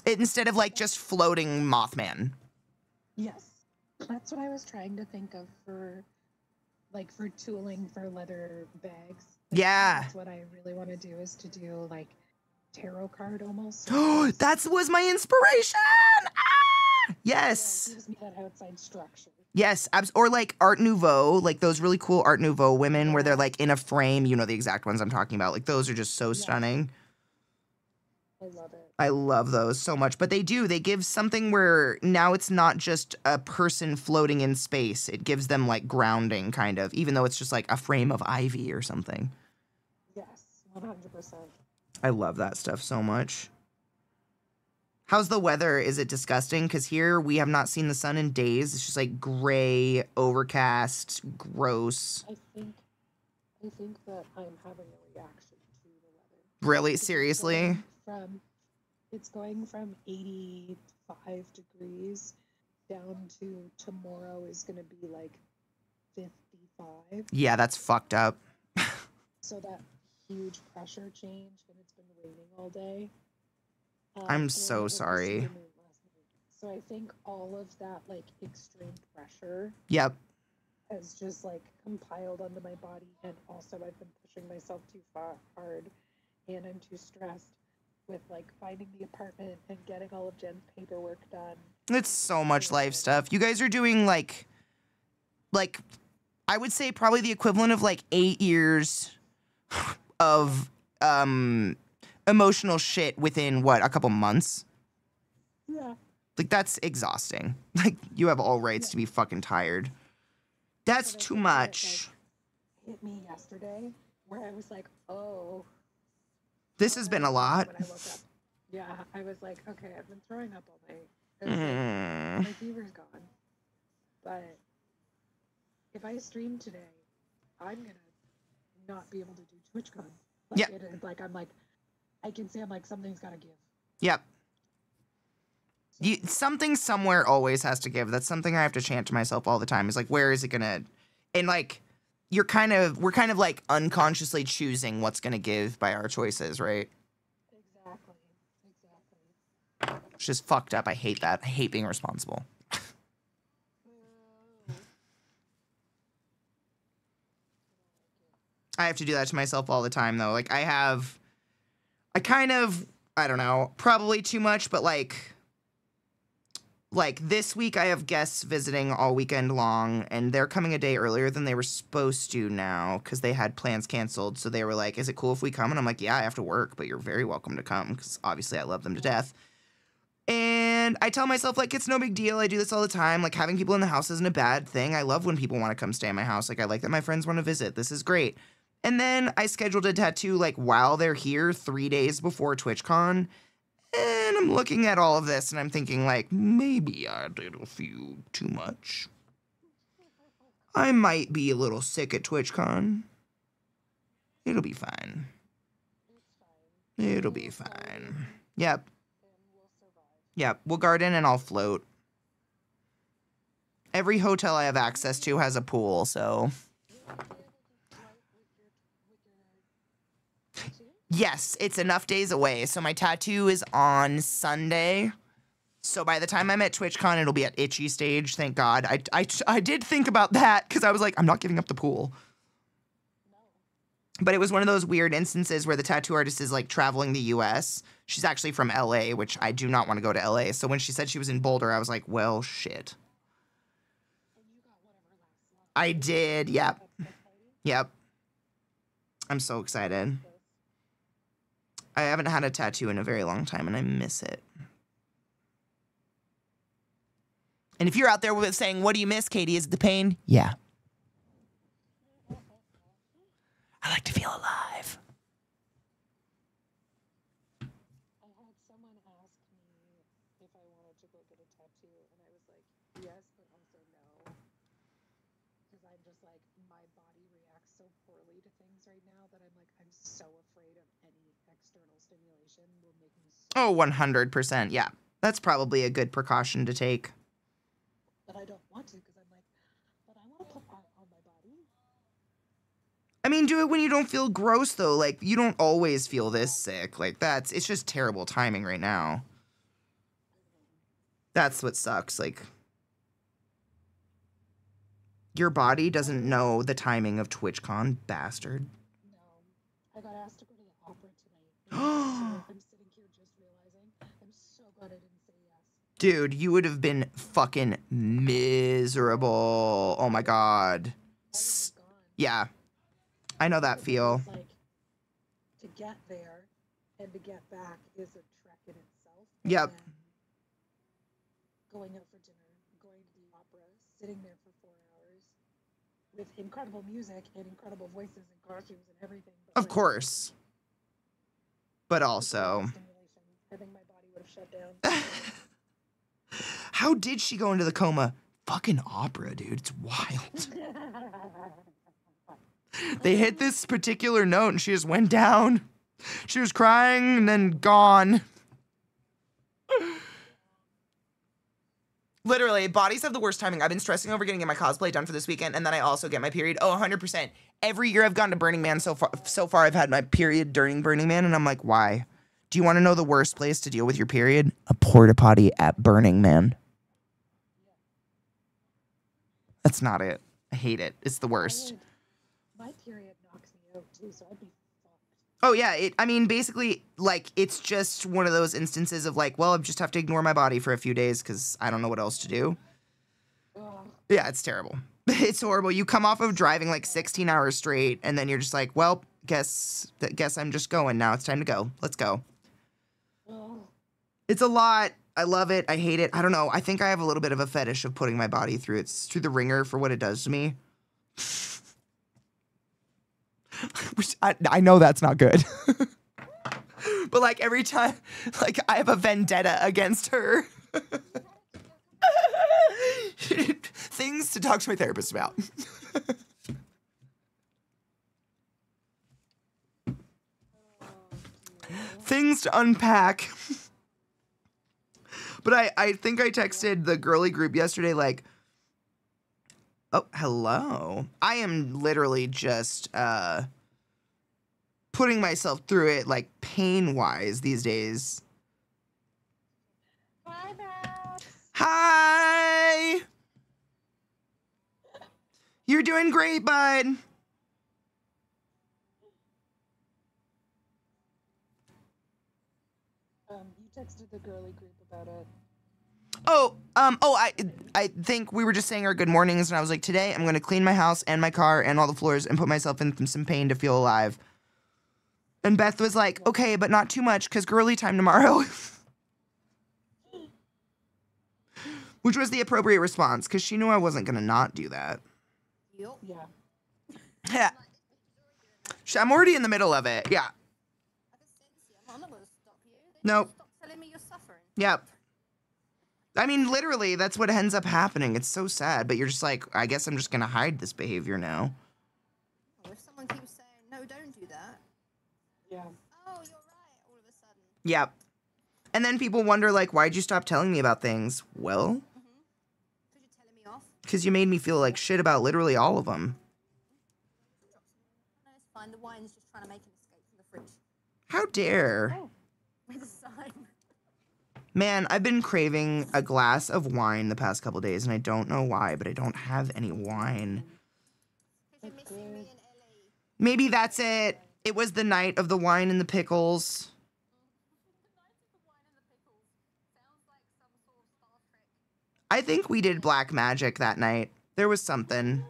And Instead of like just floating Mothman. yes, that's what I was trying to think of for tooling for leather bags. Yeah. That's what I really want to do, is to do like tarot card almost. That was my inspiration. Ah! Yes. Yeah, it gives me that outside structure. Yes, or like Art Nouveau, like those really cool Art Nouveau women where they're like in a frame. You know the exact ones I'm talking about. Like those are just so stunning. I love it. I love those so much. But they give something where now it's not just a person floating in space. It gives them like grounding kind of, even though it's just like a frame of ivy or something. Yes, 100%. I love that stuff so much. How's the weather? Is it disgusting? Because here we have not seen the sun in days. It's just like gray, overcast, gross. I think that I'm having a reaction to the weather. Really? Because Seriously? It's going from 85 degrees down to tomorrow is going to be like 55. Yeah, that's fucked up. So that huge pressure change, and it's been raining all day. I'm and so it was the sorry. supermoon last night. So I think all of that like extreme pressure Yep. has just like compiled onto my body, and also I've been pushing myself too hard, and I'm too stressed with like finding the apartment and getting all of Jen's paperwork done. It's so much life stuff. You guys are doing like I would say probably the equivalent of like 8 years of emotional shit within what, a couple months? Yeah. Like that's exhausting. Like you have all rights to be fucking tired. That's But I too think much. It hit me yesterday where I was like, oh. This has been a lot. When I woke up. Yeah, I was like, okay, I've been throwing up all night. It was like, my fever's gone. But if I stream today, I'm gonna not be able to do TwitchCon. Like, Yep. I can say I'm like, something's gotta give. Yep. Something somewhere always has to give. That's something I have to chant to myself all the time. Is like, where is it gonna? And like, we're kind of like unconsciously choosing what's gonna give by our choices, right? Exactly. It's just fucked up. I hate that. I hate being responsible. I have to do that to myself all the time, though. Like, I don't know, probably too much, but like this week I have guests visiting all weekend long, and they're coming a day earlier than they were supposed to now because they had plans canceled. So they were like, is it cool if we come? And I'm like, yeah, I have to work, but you're very welcome to come because obviously I love them to death. And I tell myself, like, it's no big deal. I do this all the time. Like, having people in the house isn't a bad thing. I love when people want to come stay in my house. Like, I like that my friends want to visit. This is great. And then I scheduled a tattoo, like, while they're here 3 days before TwitchCon. And I'm looking at all of this, and I'm thinking, like, maybe I did a few too much. I might be a little sick at TwitchCon. It'll be fine. It'll be fine. Yep. Yep, we'll garden and I'll float. Every hotel I have access to has a pool, so... Yes, it's enough days away. So my tattoo is on Sunday. So by the time I'm at TwitchCon, it'll be at itchy stage, thank God. I did think about that because I was like, I'm not giving up the pool. But it was one of those weird instances where the tattoo artist is like traveling the US. She's actually from LA, which I do not want to go to LA. So when she said she was in Boulder, I was like, well, shit. I did, yep. Yep. I'm so excited. I haven't had a tattoo in a very long time, and I miss it. And if you're out there with saying, what do you miss, Katie? Is it the pain? Yeah. I like to feel alive. I had someone ask me if I wanted to go get a tattoo, and I was like, yes, but also no. Because I'm just like, my body reacts so poorly to things right now that I'm like, I'm so afraid of any external stimulation will make me so... Oh, 100%, yeah. That's probably a good precaution to take. But I don't want to, because I'm like, but I want to put art on my body. I mean, do it when you don't feel gross, though. Like, you don't always feel this sick. Like, it's just terrible timing right now. That's what sucks. Like, your body doesn't know the timing of TwitchCon, bastard. No. I got asked to go to the opera tonight. So I'm sitting here just realizing, I'm so glad I didn't say yes. Dude, you would have been fucking miserable. Oh my God. I was gone. Yeah. I know that feel. Like, to get there, and to get back is a trek in itself. Yep. And then going out for dinner, going to the opera, sitting there for 4 hours with incredible music and incredible voices and costumes and everything. But Of like, course. But it's a lot also, of stimulation. I think my body would have shut down. how did she go into the coma? Fucking opera, dude. It's wild. They hit this particular note and she just went down. She was crying and then gone. Literally, bodies have the worst timing. I've been stressing over getting my cosplay done for this weekend, and then I also get my period. Oh, 100%. Every year I've gone to Burning Man so far I've had my period during Burning Man, and I'm like, why? Do you want to know the worst place to deal with your period? A porta potty at Burning Man. That's not it. I hate it. It's the worst. My period knocks me out too, so I'd be fucked. Oh, yeah. I mean, basically, like, it's just one of those instances of, like, well, I just have to ignore my body for a few days because I don't know what else to do. Ugh. Yeah, it's terrible. It's horrible. You come off of driving, like, 16 hours straight, and then you're just like, well, guess I'm just going now. It's time to go. Let's go. Ugh. It's a lot. I love it. I hate it. I don't know. I think I have a little bit of a fetish of putting my body through the ringer for what it does to me. Which I know that's not good. But like every time, like I have a vendetta against her. Things to talk to my therapist about. Things to unpack. But I think I texted the girly group yesterday like, oh, hello. I am literally just putting myself through it like pain-wise these days. Hi, Max. Hi! You're doing great, bud. You texted the girly group about it. I think we were just saying our good mornings, and I was like, today I'm gonna clean my house and my car and all the floors and put myself in some pain to feel alive. And Beth was like, okay, but not too much, because girly time tomorrow. Which was the appropriate response, because she knew I wasn't gonna not do that. Yup. Yeah. Yeah. I'm already in the middle of it. Yeah. I just said to you, I'm not going to stop you. Then Nope. you stop telling me you're suffering. Yep. I mean, literally, that's what ends up happening. It's so sad, but you're just like, I guess I'm just gonna hide this behavior now. Or if someone keeps saying, no, don't do that. Yeah. Oh, you're right, all of a sudden. Yep. And then people wonder, like, why'd you stop telling me about things? Well, Because you're telling me off. because you made me feel like shit about literally all of them. No, it's fine. The wine's just trying to make an escape from the fridge. How dare. With a sign. Man, I've been craving a glass of wine the past couple days, and I don't know why, but I don't have any wine. Because you're missing me in LA. Maybe that's it. It was the night of the wine and the pickles. I think we did black magic that night. There was something.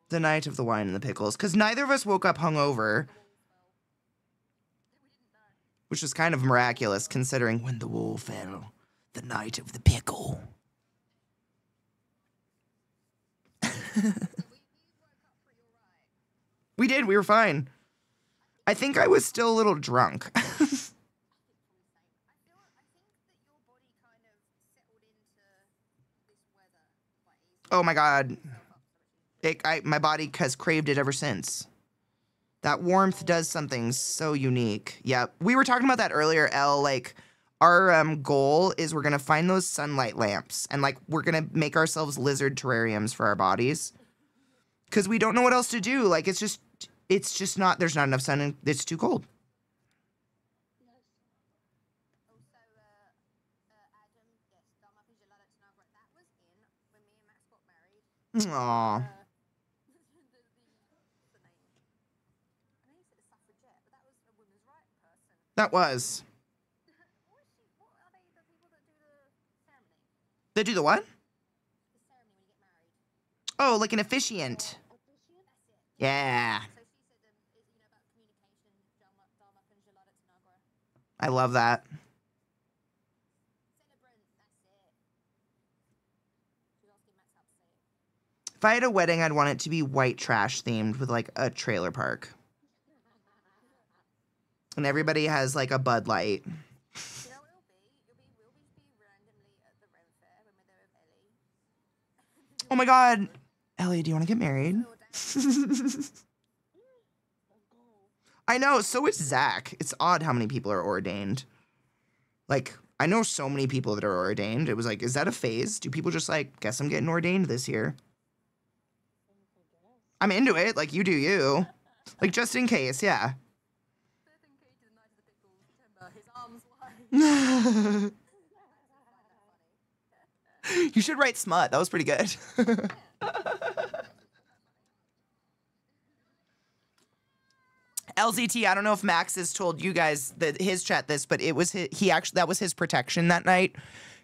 The night of the wine and the pickles. Because neither of us woke up hungover. Which was kind of miraculous considering when the wool fell. The night of the pickle. We did. We were fine. I think I was still a little drunk. I think that your body kind of settled into this weather quite easily. Oh my God. My body has craved it ever since. That warmth does something so unique. Yep. We were talking about that earlier, Elle. Like, our goal is we're going to find those sunlight lamps. And, like, we're going to make ourselves lizard terrariums for our bodies. Because we don't know what else to do. Like, it's just not, there's not enough sun and it's too cold. Also, Adam, yes, Dharma Vijayalada Tanagra, that was in when me and Max got married. Aww. The name. I know you said a suffragette, but that was a women's rights person. That was. What are they, the people that do the ceremony? They do the what? The ceremony when you get married. Oh, like an officiant. That's it. Yeah. So she said, about communication, I love that. If I had a wedding, I'd want it to be white trash themed with like a trailer park. And everybody has like a Bud Light. You know what it'll be? We'll be randomly at the Ren Fair when we're there with Ellie. Oh my God. Ellie, do you want to get married? I know, so is Zach. It's odd how many people are ordained. Like, I know so many people that are ordained. It was like, is that a phase? Do people just like, guess I'm getting ordained this year? I'm into it. Like, you do you. Like, just in case, yeah. You should write smut. That was pretty good. LZT, I don't know if Max has told you guys that his chat this, but it was that was his protection that night.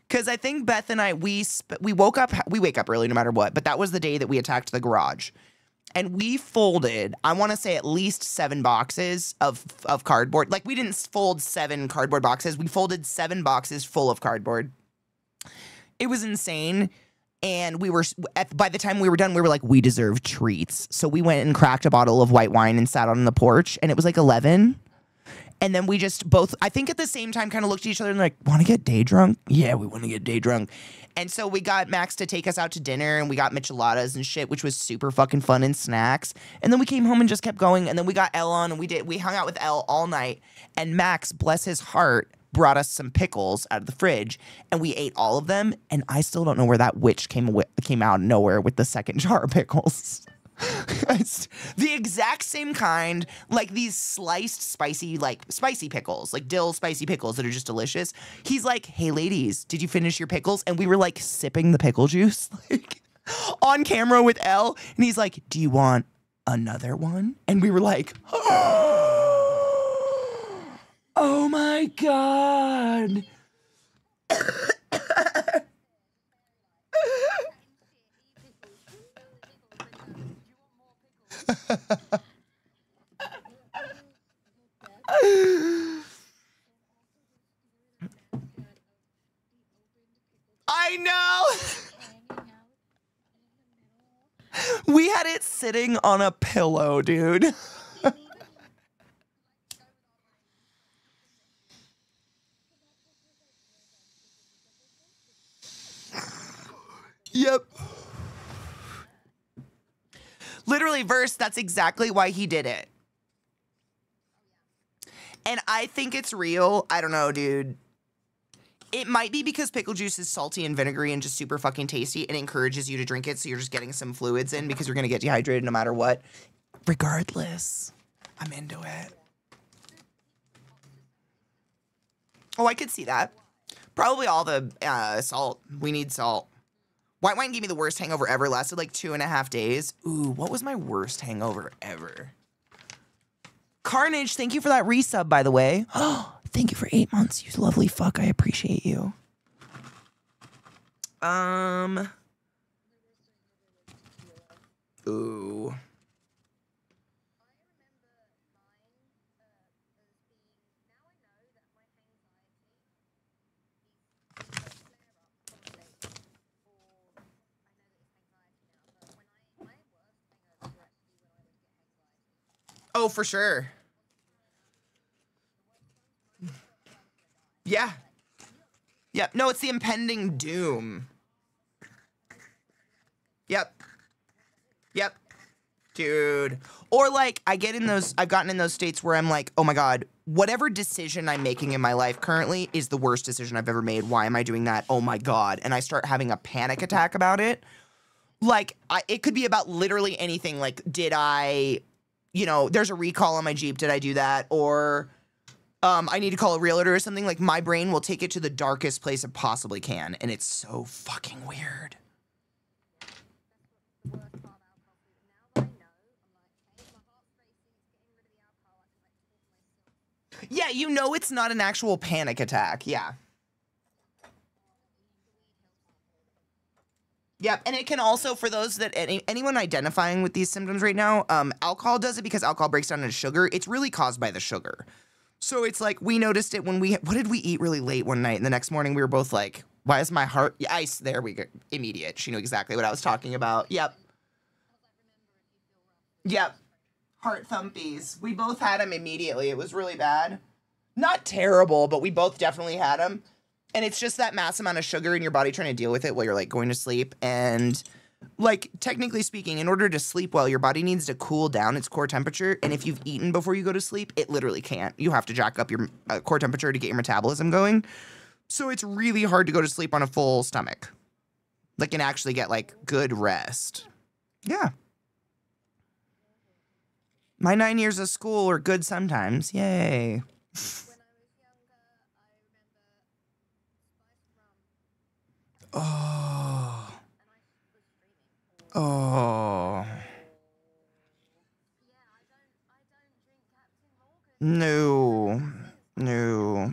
Because I think Beth and I, we wake up early no matter what, but that was the day that we attacked the garage. And we folded, I want to say at least 7 boxes of cardboard. Like, we didn't fold 7 cardboard boxes. We folded 7 boxes full of cardboard. It was insane. And by the time we were done, we were like, we deserve treats. So we went and cracked a bottle of white wine and sat on the porch. And it was like 11. And then we just both, I think at the same time, kind of looked at each other and like, want to get day drunk? Yeah, we want to get day drunk. And so we got Max to take us out to dinner, and we got micheladas and shit, which was super fucking fun, and snacks. And then we came home and just kept going. And then we got Elle on, and we hung out with Elle all night. And Max, bless his heart, brought us some pickles out of the fridge, and we ate all of them. And I still don't know where that witch came out of nowhere with the second jar of pickles. It's the exact same kind, like these sliced spicy pickles, like dill spicy pickles that are just delicious. He's like, hey ladies, did you finish your pickles? And we were like sipping the pickle juice like on camera with Elle, and he's like, do you want another one? And we were like, oh my God. I know. We had it sitting on a pillow, dude. Yep. Literally, Verse, that's exactly why he did it. And I think it's real. I don't know, dude. It might be because pickle juice is salty and vinegary and just super fucking tasty and encourages you to drink it, so you're just getting some fluids in because you're going to get dehydrated no matter what. Regardless, I'm into it. Oh, I could see that. Probably all the salt. We need salt. White wine gave me the worst hangover ever. Lasted like 2.5 days. Ooh, what was my worst hangover ever? Carnage, thank you for that resub, by the way. Oh, thank you for 8 months, you lovely fuck. I appreciate you. Ooh. Oh, for sure. Yeah. Yep. No, it's the impending doom. Yep. Yep. Dude. Or like, I've gotten in those states where I'm like, oh my God, whatever decision I'm making in my life currently is the worst decision I've ever made. Why am I doing that? Oh my God. And I start having a panic attack about it. Like, it could be about literally anything. Like, did I, there's a recall on my Jeep. Did I do that? Or I need to call a realtor or something. Like, my brain will take it to the darkest place it possibly can. And it's so fucking weird. Yeah, it's not an actual panic attack. Yeah. Yep, and it can also, for those that, anyone identifying with these symptoms right now, alcohol does it because alcohol breaks down into sugar. It's really caused by the sugar. So it's like we noticed it when what did we eat really late one night? And the next morning we were both like, why is my heart ice? There we go. Immediate. She knew exactly what I was talking about. Yep. Yep. Heart thumpies. We both had them immediately. It was really bad. Not terrible, but we both definitely had them. And it's just that mass amount of sugar in your body trying to deal with it while you're like going to sleep. And like technically speaking, in order to sleep well, your body needs to cool down its core temperature. And if you've eaten before you go to sleep, it literally can't. You have to jack up your core temperature to get your metabolism going. So it's really hard to go to sleep on a full stomach. Like and actually get like good rest. Yeah. My 9 years of school were good sometimes. Yay. Oh. Oh. No. No.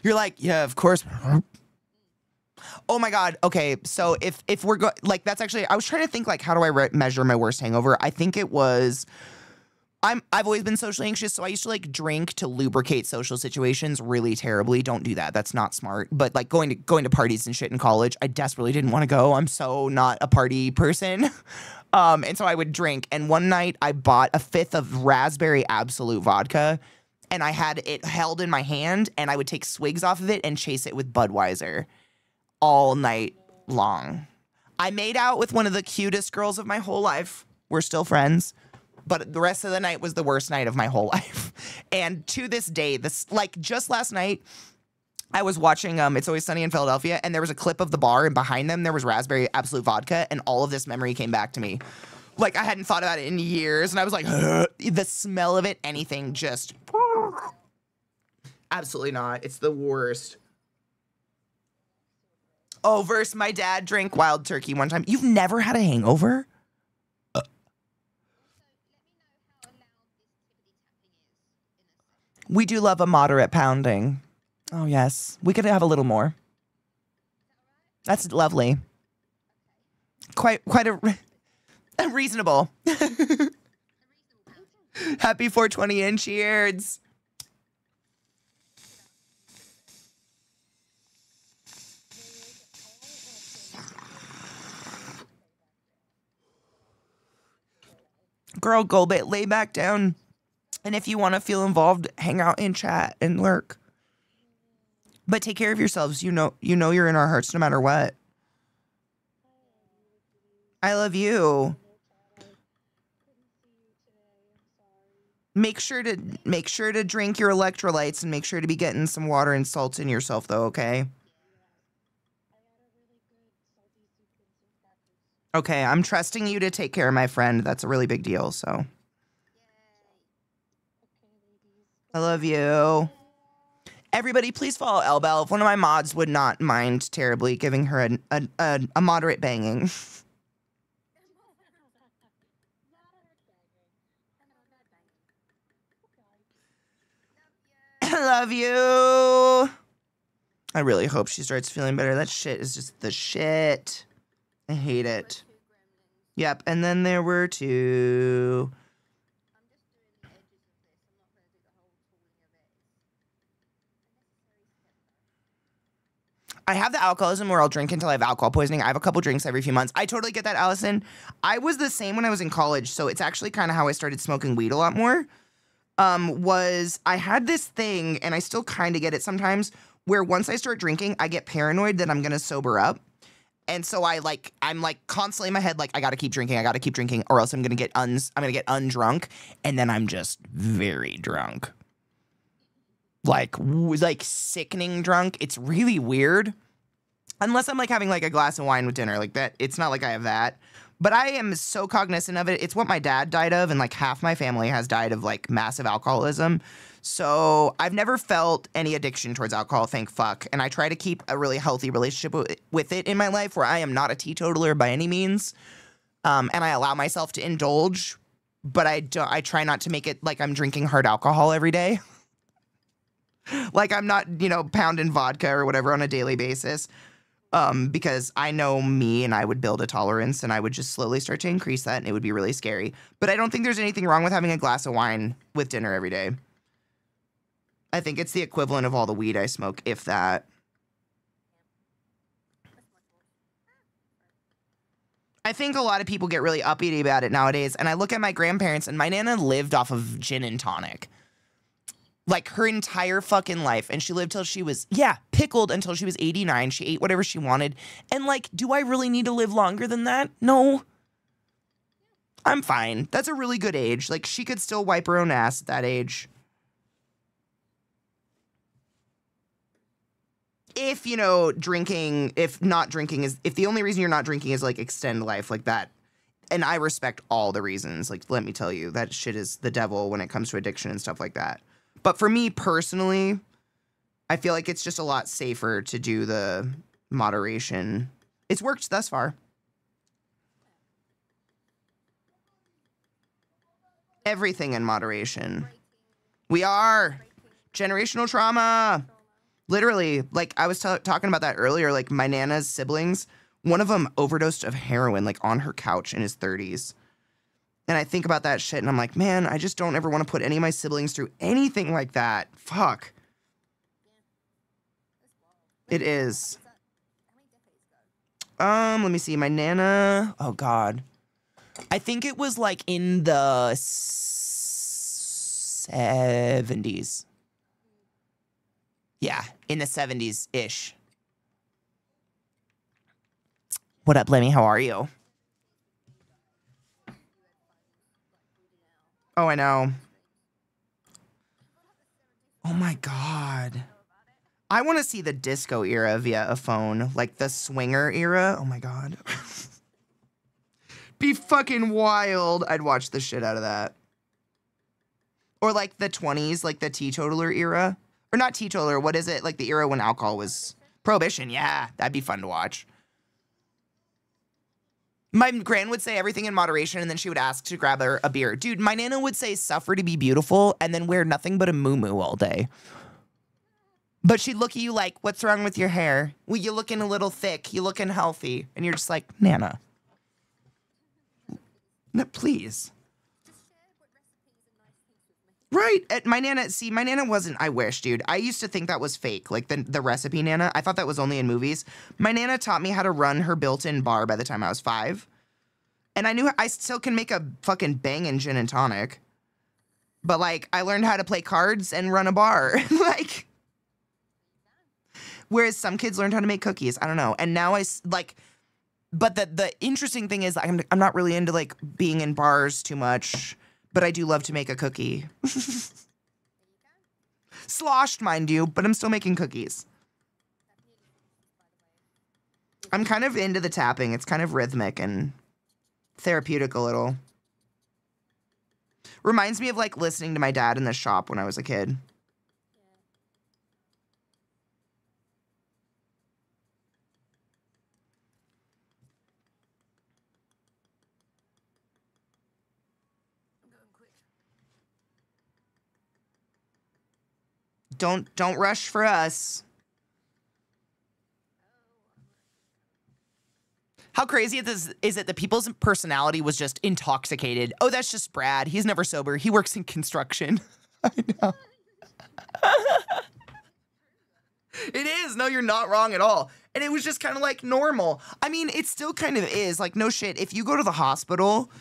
You're like, yeah, of course. Oh my God. Okay. So if we're like, that's actually, I was trying to think like, how do I measure my worst hangover? I think it was, I've always been socially anxious. So I used to like drink to lubricate social situations really terribly. Don't do that. That's not smart. But like going to parties and shit in college, I desperately didn't want to go. I'm so not a party person. And so I would drink. And one night I bought a 5th of raspberry absolute vodka and I had it held in my hand and I would take swigs off of it and chase it with Budweiser all night long. I made out with one of the cutest girls of my whole life. We're still friends. But the rest of the night was the worst night of my whole life. And to this day, like just last night, I was watching It's Always Sunny in Philadelphia, and there was a clip of the bar, and behind them there was raspberry absolute vodka, and all of this memory came back to me. Like I hadn't thought about it in years, and I was like, the smell of it, anything just absolutely not. It's the worst. Oh, verse my dad drank wild turkey one time. You've never had a hangover? We do love a moderate pounding. Oh, yes. We could have a little more. That's lovely. Quite a reasonable. Happy 420 and cheers. Girl, go lay back down. And if you want to feel involved, hang out and chat and lurk. But take care of yourselves. You know you're in our hearts no matter what. I love you. Make sure to drink your electrolytes and make sure to be getting some water and salt in yourself though, okay? Okay, I'm trusting you to take care of my friend. That's a really big deal, so. I love you. Everybody, please follow Elbel. One of my mods would not mind terribly giving her a moderate banging. I love you. I really hope she starts feeling better. That shit is just the shit. I hate it. Yep, and then there were 2. I have the alcoholism where I'll drink until I have alcohol poisoning. I have a couple drinks every few months. I totally get that, Allison. I was the same when I was in college, so it's actually kind of how I started smoking weed a lot more. Was I had this thing, and I still kind of get it sometimes, where once I start drinking, I get paranoid that I'm gonna sober up. And so I'm constantly in my head, like, I gotta keep drinking, or else I'm gonna get undrunk, and then I'm just very drunk. Like sickening drunk. It's really weird. Unless I'm like having like a glass of wine with dinner like that. It's not like I have that. But I am so cognizant of it. It's what my dad died of, and like half my family has died of like massive alcoholism. So I've never felt any addiction towards alcohol, thank fuck. And I try to keep a really healthy relationship with it in my life where I am not a teetotaler by any means. And I allow myself to indulge, but I try not to make it like I'm drinking hard alcohol every day. Like I'm not, pounding vodka or whatever on a daily basis. Because I know me and I would build a tolerance and I would just slowly start to increase that and it would be really scary. But I don't think there's anything wrong with having a glass of wine with dinner every day. I think it's the equivalent of all the weed I smoke, if that. I think a lot of people get really uppity about it nowadays. And I look at my grandparents and my Nana lived off of gin and tonic. Like her entire fucking life. And she lived till she was, pickled until she was 89. She ate whatever she wanted. And like, do I really need to live longer than that? No. I'm fine. That's a really good age. Like she could still wipe her own ass at that age. If, you know, drinking, if the only reason you're not drinking is like extend life like that. And I respect all the reasons. Like, let me tell you, that shit is the devil when it comes to addiction and stuff like that. But for me personally, I feel like it's just a lot safer to do the moderation. It's worked thus far. Everything in moderation. We are. Generational trauma. Literally, like I was talking about that earlier, like my Nana's siblings, one of them overdosed of heroin, like on her couch in his 30s. And I think about that shit and I'm like, man, I just don't ever want to put any of my siblings through anything like that. Fuck. It is. Let me see. My Nana, oh God. I think it was like in the 70s. Yeah, in the 70s-ish. What up, Lemmy? How are you? Oh, I know. Oh my God. I want to see the disco era via a phone. Like the swinger era. Oh my God. Be fucking wild. I'd watch the shit out of that. Or like the 20s, like the teetotaler era. Or not teetotaler, what is it? Like the era when alcohol was prohibition. Yeah, that'd be fun to watch. My gran would say everything in moderation, and then she would ask to grab her a beer. Dude, my Nana would say suffer to be beautiful, and then wear nothing but a muumuu all day. But she'd look at you like, what's wrong with your hair? Well, you're looking a little thick. You're looking healthy. And you're just like, Nana. No, please. Right. My Nana wasn't, I wish, dude. I used to think that was fake, like the recipe Nana. I thought that was only in movies. My Nana taught me how to run her built-in bar by the time I was 5. And I knew I still can make a fucking bangin' gin and tonic. But, like, I learned how to play cards and run a bar. Like, whereas some kids learned how to make cookies. I don't know. And now but the interesting thing is I'm not really into, like, being in bars too much. But I do love to make a cookie. Sloshed, mind you, but I'm still making cookies. I'm kind of into the tapping. It's kind of rhythmic and therapeutic a little. Reminds me of like listening to my dad in the shop when I was a kid. Don't rush for us. How crazy is it that people's personality was just intoxicated? Oh, that's just Brad. He's never sober. He works in construction. I know. It is. No, you're not wrong at all. And it was just kind of like normal. I mean, it still kind of is. Like, no shit. If you go to the hospital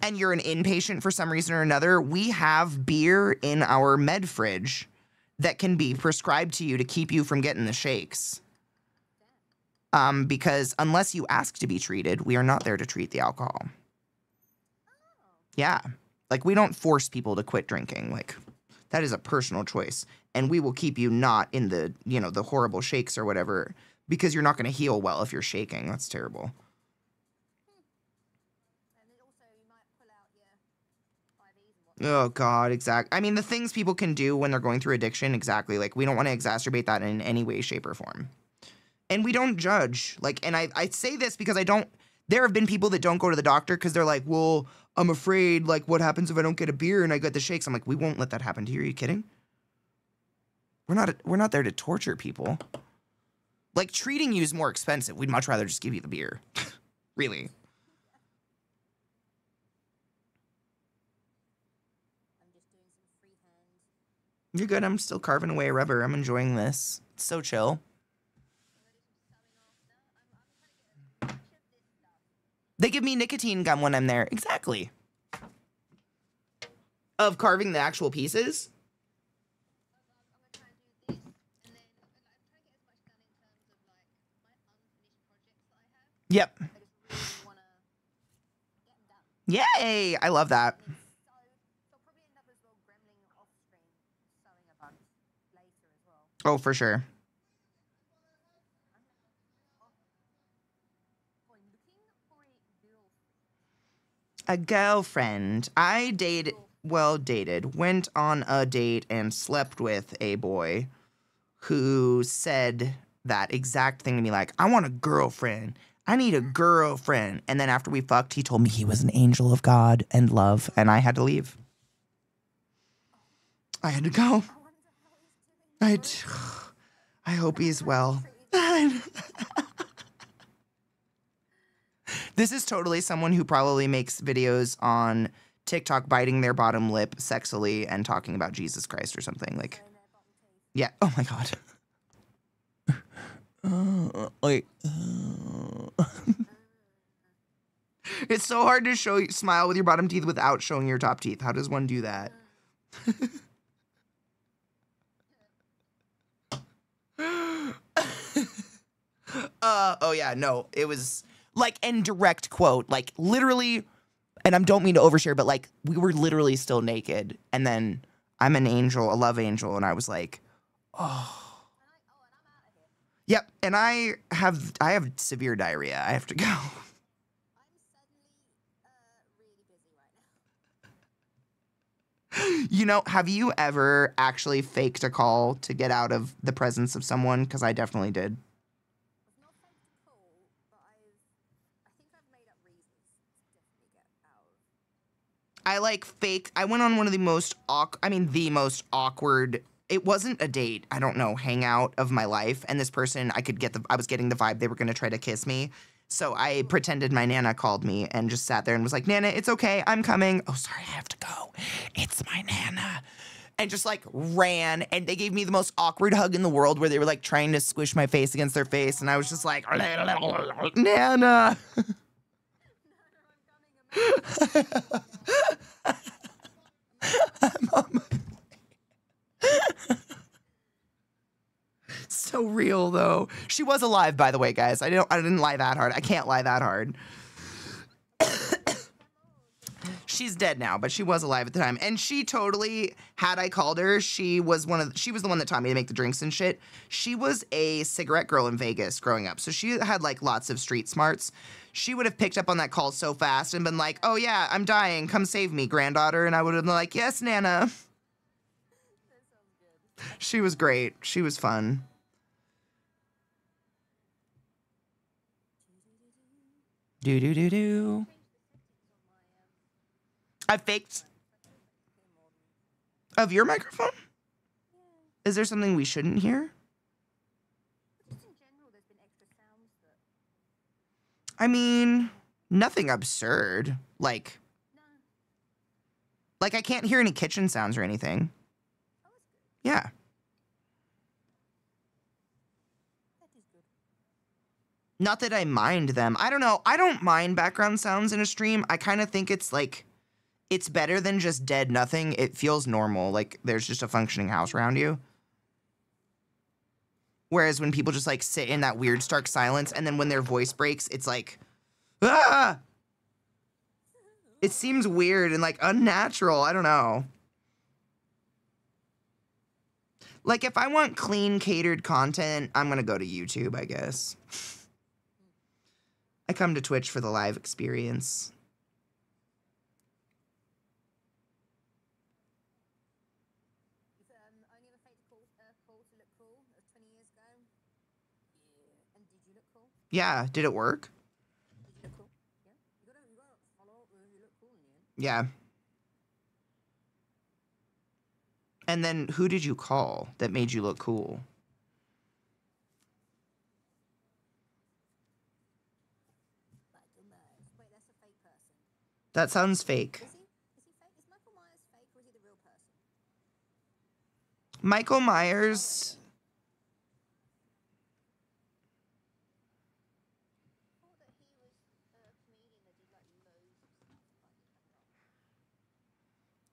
and you're an inpatient for some reason or another, we have beer in our med fridge that can be prescribed to you to keep you from getting the shakes. Because unless you ask to be treated, we are not there to treat the alcohol. Yeah. Like, we don't force people to quit drinking. Like, that is a personal choice. And we will keep you not in the, you know, the horrible shakes or whatever, because you're not going to heal well if you're shaking. That's terrible. Oh, God, exactly. I mean, the things people can do when they're going through addiction, exactly. Like, we don't want to exacerbate that in any way, shape, or form. And we don't judge. Like, and I say this because there have been people that don't go to the doctor because they're like, well, I'm afraid, like, what happens if I don't get a beer and I get the shakes? I'm like, we won't let that happen to you. Are you kidding? We're not there to torture people. Like, treating you is more expensive. We'd much rather just give you the beer. Really. I'm just doing some freehand. You're good. I'm still carving away rubber. I'm enjoying this. It's so chill. They give me nicotine gum when I'm there. Exactly. Of carving the actual pieces? I'm gonna try and do this, and then I'm trying to get as much done in terms of like my unfinished projects that I have. Yep. I just really wanna get them done. Yay! I love that. And so I'll probably end up as well gremling off stream, sewing a bunch later as well. Oh, for sure. Boy, looking for a girl. A girlfriend. I went on a date and slept with a boy who said that exact thing to me, like, I want a girlfriend. I need a girlfriend. And then after we fucked, he told me he was an angel of God and love, and I had to leave. I had to go. I wonder how he's doing. I hope he's well. This is totally someone who probably makes videos on TikTok biting their bottom lip sexily and talking about Jesus Christ or something. Like, yeah. Oh my God. It's so hard to smile with your bottom teeth without showing your top teeth. How does one do that? Oh yeah, no, it was like, in direct quote, like literally, and I don't mean to overshare, but like we were literally still naked, and then I'm an angel, a love angel, and I was like, oh. Yep, and I have severe diarrhea. I have to go. I'm suddenly really busy right now. You know, have you ever actually faked a call to get out of the presence of someone? Because I definitely did. I've not faked a call, but I think I've made up reasons to definitely get out. I like faked. I went on one of the most awkward. It wasn't a date. I don't know, hangout of my life. And this person, I was getting the vibe they were going to try to kiss me. So I pretended my Nana called me and just sat there and was like, Nana, it's okay. I'm coming. Oh, sorry, I have to go. It's my Nana. And just like ran. And they gave me the most awkward hug in the world where they were like trying to squish my face against their face. And I was just like, Nana. I'm on my so real though. She was alive, by the way, guys. I didn't lie that hard. I can't lie that hard. She's dead now, but she was alive at the time. And she totally, had I called her, she was the one that taught me to make the drinks and shit. She was a cigarette girl in Vegas growing up. So she had like lots of street smarts. She would have picked up on that call so fast and been like, oh yeah, I'm dying. Come save me, granddaughter. And I would have been like, yes, Nana. She was great. She was fun. Do. I faked. Of your microphone? Is there something we shouldn't hear? Just in general, there's been extra sounds that. I mean, nothing absurd. Like I can't hear any kitchen sounds or anything. Oh, that's good. Yeah. That is good. Not that I mind them. I don't know. I don't mind background sounds in a stream. I kind of think it's like, it's better than just dead nothing. It feels normal. Like there's just a functioning house around you. Whereas when people just like sit in that weird stark silence and then when their voice breaks, it's like, ah! It seems weird and like unnatural. I don't know. Like if I want clean catered content, I'm going to go to YouTube, I guess. I come to Twitch for the live experience. You've only ever faked a call to look cool? That was 20 years ago? Yeah. And did you look cool? Yeah, did it work? Did you look cool? Yeah. You gotta follow up with you look cool in the end. Yeah. And then who did you call that made you look cool? That sounds fake. Is he fake? Is Michael Myers fake or is he the real person? Michael Myers. I thought that he was a comedian that did like loads of stuff.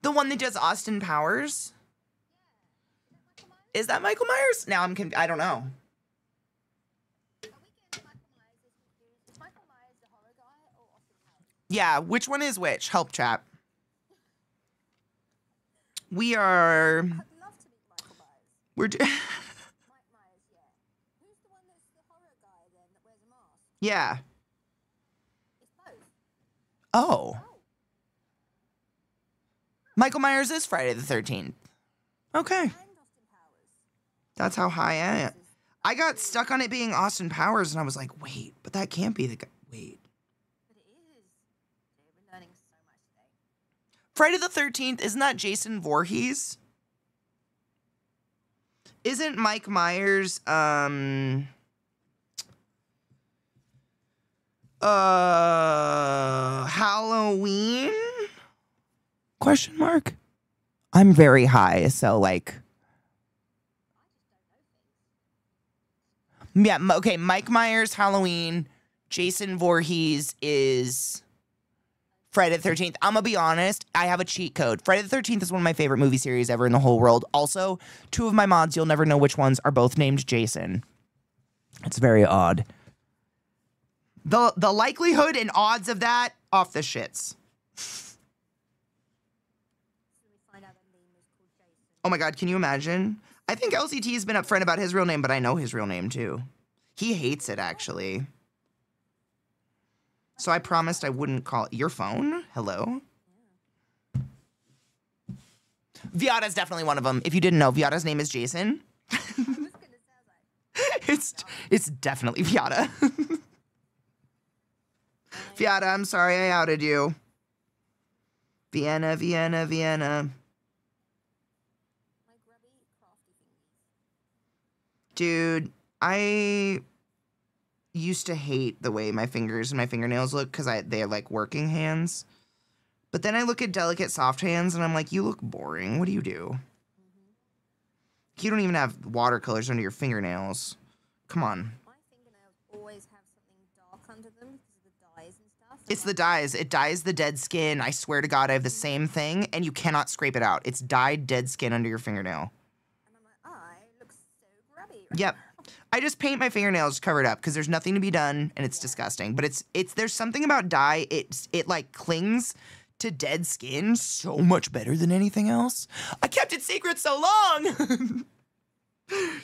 The one that does Austin Powers? Is that Michael Myers? Now I don't know. Are we getting Michael Myers is confused? Is Michael Myers the horror guy or Austin Powers? Yeah, which one is which? Help chat. We are. I'd love to meet Michael Myers. We're. Mike Myers, yeah. Who's the one that's the horror guy then that wears a mask? Yeah. It's both. Oh. Oh. Michael Myers is Friday the 13th. Okay. And Austin Powers. That's how high I am. I got stuck on it being Austin Powers, and I was like, wait, but that can't be the guy. Wait. But it is. Today we're learning so much today. Friday the 13th, isn't that Jason Voorhees? Isn't Mike Myers, Halloween? Question mark? I'm very high, so like. Yeah, okay, Mike Myers, Halloween. Jason Voorhees is Friday the 13th. I'm gonna be honest, I have a cheat code. Friday the 13th is one of my favorite movie series ever in the whole world. Also, two of my mods, you'll never know which ones, are both named Jason. It's very odd. The likelihood and odds of that, off the shits. So we find out that name is called Jason. Oh my god, can you imagine? I think LCT has been upfront about his real name, but I know his real name too. He hates it, actually. So I promised I wouldn't call your phone. Hello? Viada's definitely one of them. If you didn't know, Viada's name is Jason. I was gonna say like It's definitely Viada. Viada, I'm sorry I outed you. Vienna, Vienna, Vienna. My grubby, crafty thingies. Dude, I used to hate the way my fingers and my fingernails look because they have like working hands. But then I look at delicate soft hands and I'm like, you look boring. What do? You don't even have watercolors under your fingernails. Come on. My fingernails always have something dark under them because of the dyes and stuff. It's the dyes. It dyes the dead skin. I swear to God, I have the same thing and you cannot scrape it out. It's dyed dead skin under your fingernail. And I'm like, I look so grubby. Yep. I just paint my fingernails to cover it up because there's nothing to be done and it's disgusting. But there's something about dye. It like clings to dead skin so much better than anything else. I kept it secret so long.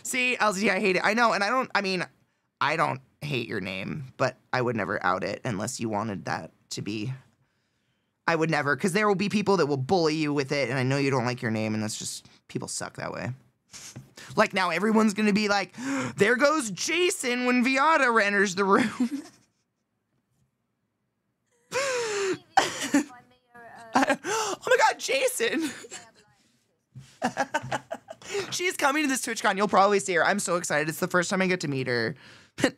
See, LZ, I hate it. I know, and I don't hate your name, but I would never out it unless you wanted that to be. I would never, because there will be people that will bully you with it, and I know you don't like your name, and that's just, people suck that way. Like now everyone's gonna be like, there goes Jason when Viada enters the room. Oh my god, Jason! She's coming to this TwitchCon. You'll probably see her. I'm so excited. It's the first time I get to meet her.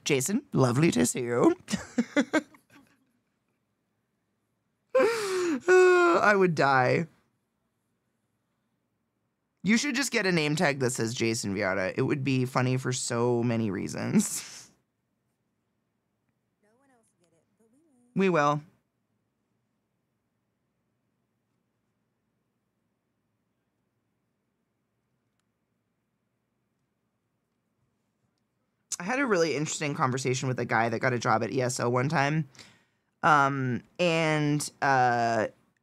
Jason, lovely to see you. I would die. You should just get a name tag that says Jason Viada. It would be funny for so many reasons. No one else will get it, but we will. We will. I had a really interesting conversation with a guy that got a job at ESO one time.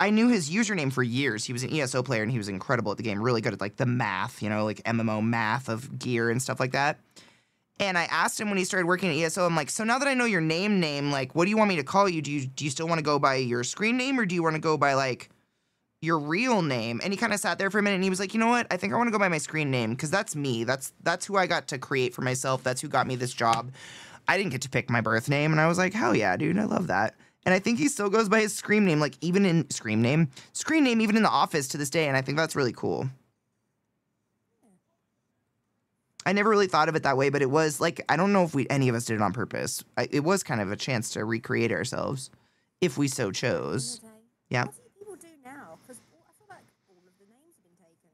I knew his username for years. He was an ESO player and he was incredible at the game, really good at like the math, like MMO math of gear and stuff like that. And I asked him when he started working at ESO, I'm like, so now that I know your name, like, what do you want me to call you? Do you still want to go by your screen name or do you want to go by like your real name? And he kind of sat there for a minute and he was like, you know what? I think I want to go by my screen name because that's me. That's who I got to create for myself. That's who got me this job. I didn't get to pick my birth name. And I was like, hell yeah, dude, I love that. And I think he still goes by his scream name, like even in screen name, even in the office to this day. And I think that's really cool. I never really thought of it that way, but it was like, I don't know if any of us did it on purpose. It was kind of a chance to recreate ourselves if we so chose. Yeah. What do people do now? Because I feel like all of the names have been taken.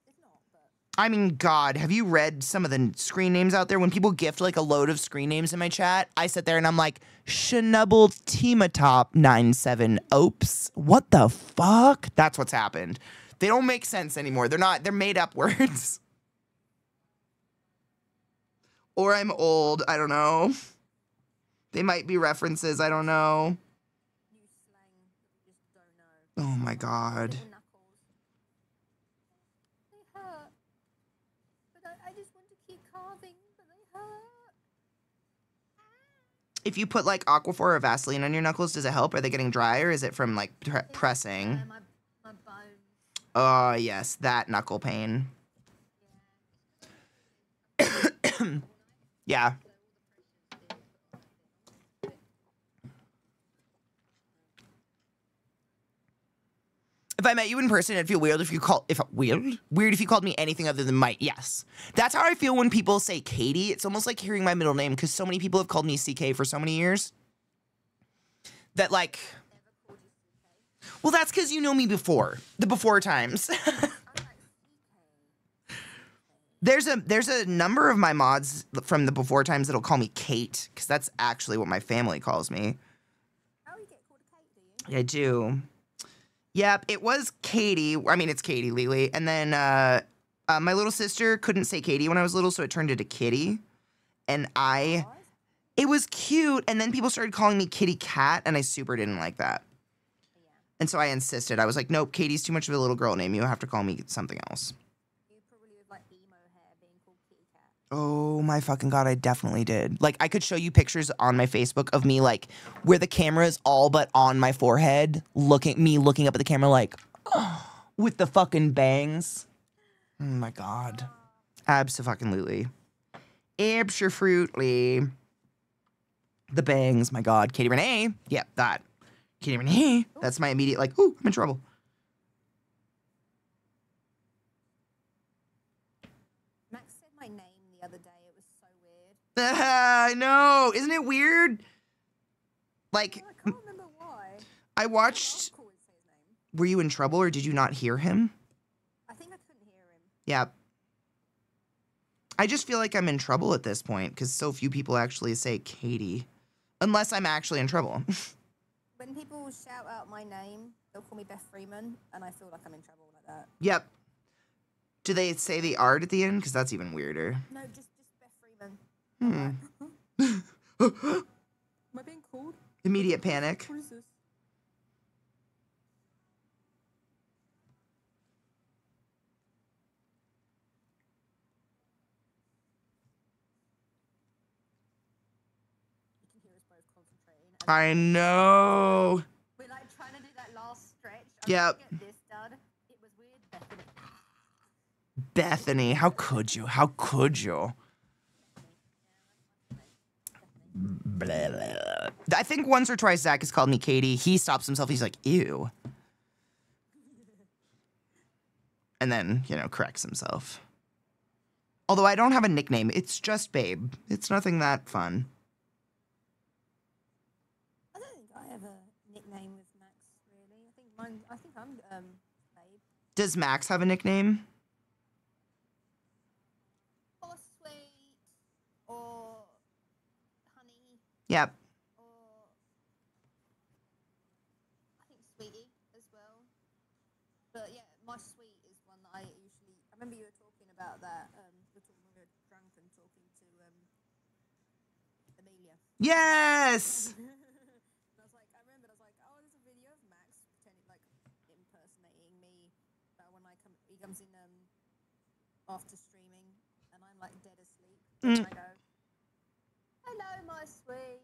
If not, but I mean, God, have you read some of the screen names out there? When people gift like a load of screen names in my chat, I sit there and I'm like, Schnubble Teamatop 97. Oops. What the fuck? That's what's happened. They don't make sense anymore. They're made up words. Or I'm old. I don't know. They might be references. I don't know. new slang that we just don't know. Oh my God. Little knuckles. They hurt. But I just want to keep carving, but they hurt. If you put like Aquaphor or Vaseline on your knuckles, does it help? Are they getting dry or is it from like pressing? My bones. Oh, yes, that knuckle pain. Yeah. If I met you in person, it'd feel weird if you weird if you called me anything other than Mike. Yes. That's how I feel when people say Katie. It's almost like hearing my middle name because so many people have called me CK for so many years. That like, well, that's because you know me before. The before times. There's a number of my mods from the before times that'll call me Kate, because that's actually what my family calls me. Oh, you get called a Kate, do you? I do. Yep, it was Katie. I mean, it's Katie, Lily. And then my little sister couldn't say Katie when I was little, so it turned into Kitty. And it was cute. And then people started calling me Kitty Cat, and I super didn't like that. Yeah. And so I insisted. I was like, nope, Katie's too much of a little girl name. You have to call me something else. You probably with like emo hair being called Kitty Cat. Oh my fucking God, I definitely did. Like, I could show you pictures on my Facebook of me, like, where the camera is all but on my forehead, looking up at the camera, like, with the fucking bangs. Oh my God. Abso-fucking-lutely. Abso-fruitly. The bangs, my God. Katie Renee. Yep, that. Katie Renee. That's my immediate, like, ooh, I'm in trouble. Max said my name the other day. It was so weird. I know. Isn't it weird? Like, I can't remember why. I watched... Uncle would say his name. Were you in trouble or did you not hear him? I think I couldn't hear him. Yeah. I just feel like I'm in trouble at this point because so few people actually say Katie. Unless I'm actually in trouble. When people shout out my name, they'll call me Beth Freeman, and I feel like I'm in trouble like that. Yep. Do they say the art at the end? Because that's even weirder. No, just Beth Freeman. Hmm. Am I being called? Immediate panic. What is this? You can hear us both concentrating. as I know. we're like trying to do that last stretch. Yep. Get this done. It was weird, Bethany. Bethany, how could you? How could you? Blah, blah. I think once or twice Zach has called me Katie. He stops himself. He's like, ew. And then, corrects himself. Although I don't have a nickname. It's just Babe. It's nothing that fun. I don't think I have a nickname with Max, really. I think I'm Babe. Does Max have a nickname? Or Sweet. Or Honey. Yep. Or I think Sweetie as well. But yeah, my Sweet is one that I usually... I remember you were talking about that. We were drunk and talking to Amelia. Yes! And I remember, oh, there's a video of Max pretending, like, impersonating me. When he comes in after streaming, and I'm like dead asleep. And I go, "Hello, my sweet."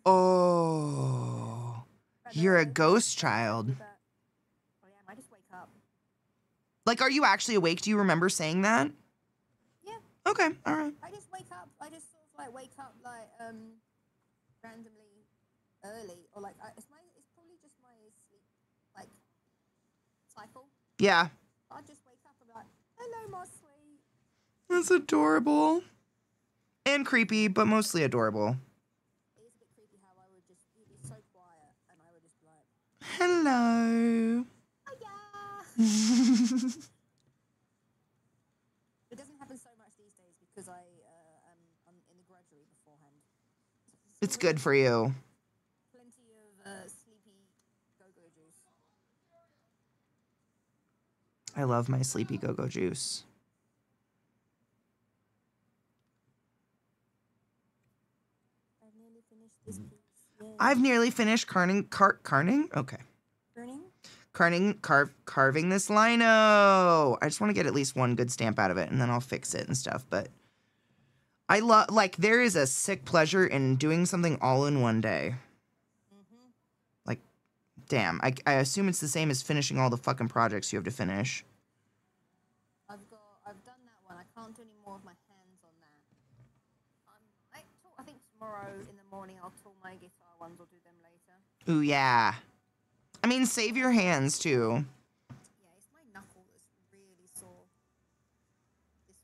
Oh. You're a ghost child. Oh yeah, I just wake up. Like, are you actually awake? Do you remember saying that? Yeah. Okay, all right. I just wake up. I just sort of like wake up like randomly early, or like it's probably just my sleep like cycle. Yeah. I just wake up and be like, "Hello, my sweet." That's adorable. And creepy, but mostly adorable. It is a bit creepy how you'd be so quiet, and I would just be like, Hello. It doesn't happen so much these days because I'm in the graduate beforehand. It's good for you. Plenty of sleepy go-go juice. I love my sleepy go-go juice. I've nearly finished this piece. Yay. I've nearly finished carving this lino. I just want to get at least one good stamp out of it, and then I'll fix it and stuff. But I love, like, there is a sick pleasure in doing something all in one day. Like, damn, I assume it's the same as finishing all the fucking projects you have to finish. I've done that one. I can't do any more of my hands on that. I think tomorrow in the morning I'll tool my guitar ones. I'll do them later. Ooh, yeah. I mean, save your hands, too. Yeah, it's my knuckle that's really sore. This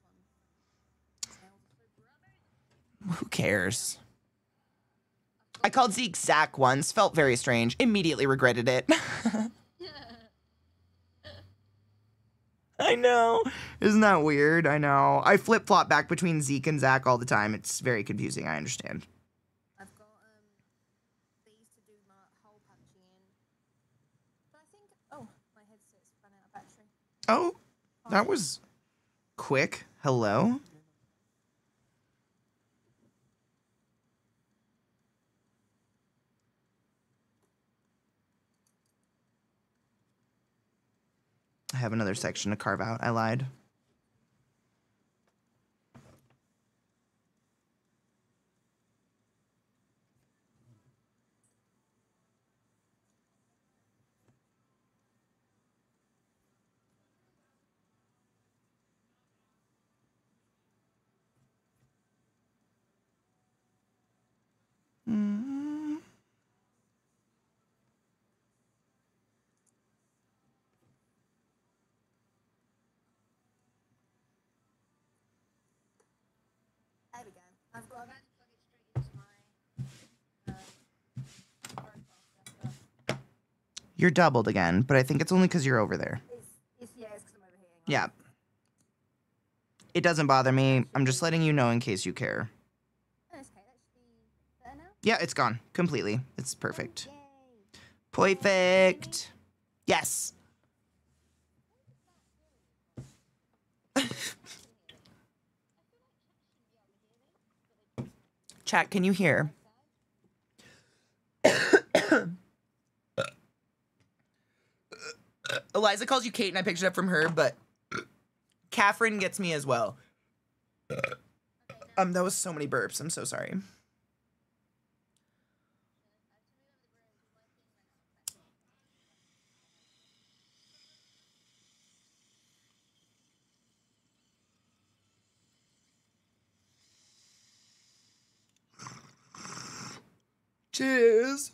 one. Who cares? I called Zeke Zach once, felt very strange, immediately regretted it. I know. Isn't that weird? I know. I flip-flop back between Zeke and Zach all the time. It's very confusing, I understand. I've got these to do my hole punching in. But I think, my headset's run out of battery. Oh, that was quick. Hello? I have another section to carve out. I lied. There we go. I've got to plug it straight into my You're doubled again, but I think it's only because you're over there. it's because I'm over here. Yeah. It doesn't bother me. I'm just letting you know in case you care. Oh, it's okay. That should be better now. Yeah, it's gone. Completely. It's perfect. Yay. Perfect. Yes. Chat, can you hear? Eliza calls you Kate, and I picked it up from her, but Catherine gets me as well. That was so many burps. I'm so sorry. Cheers.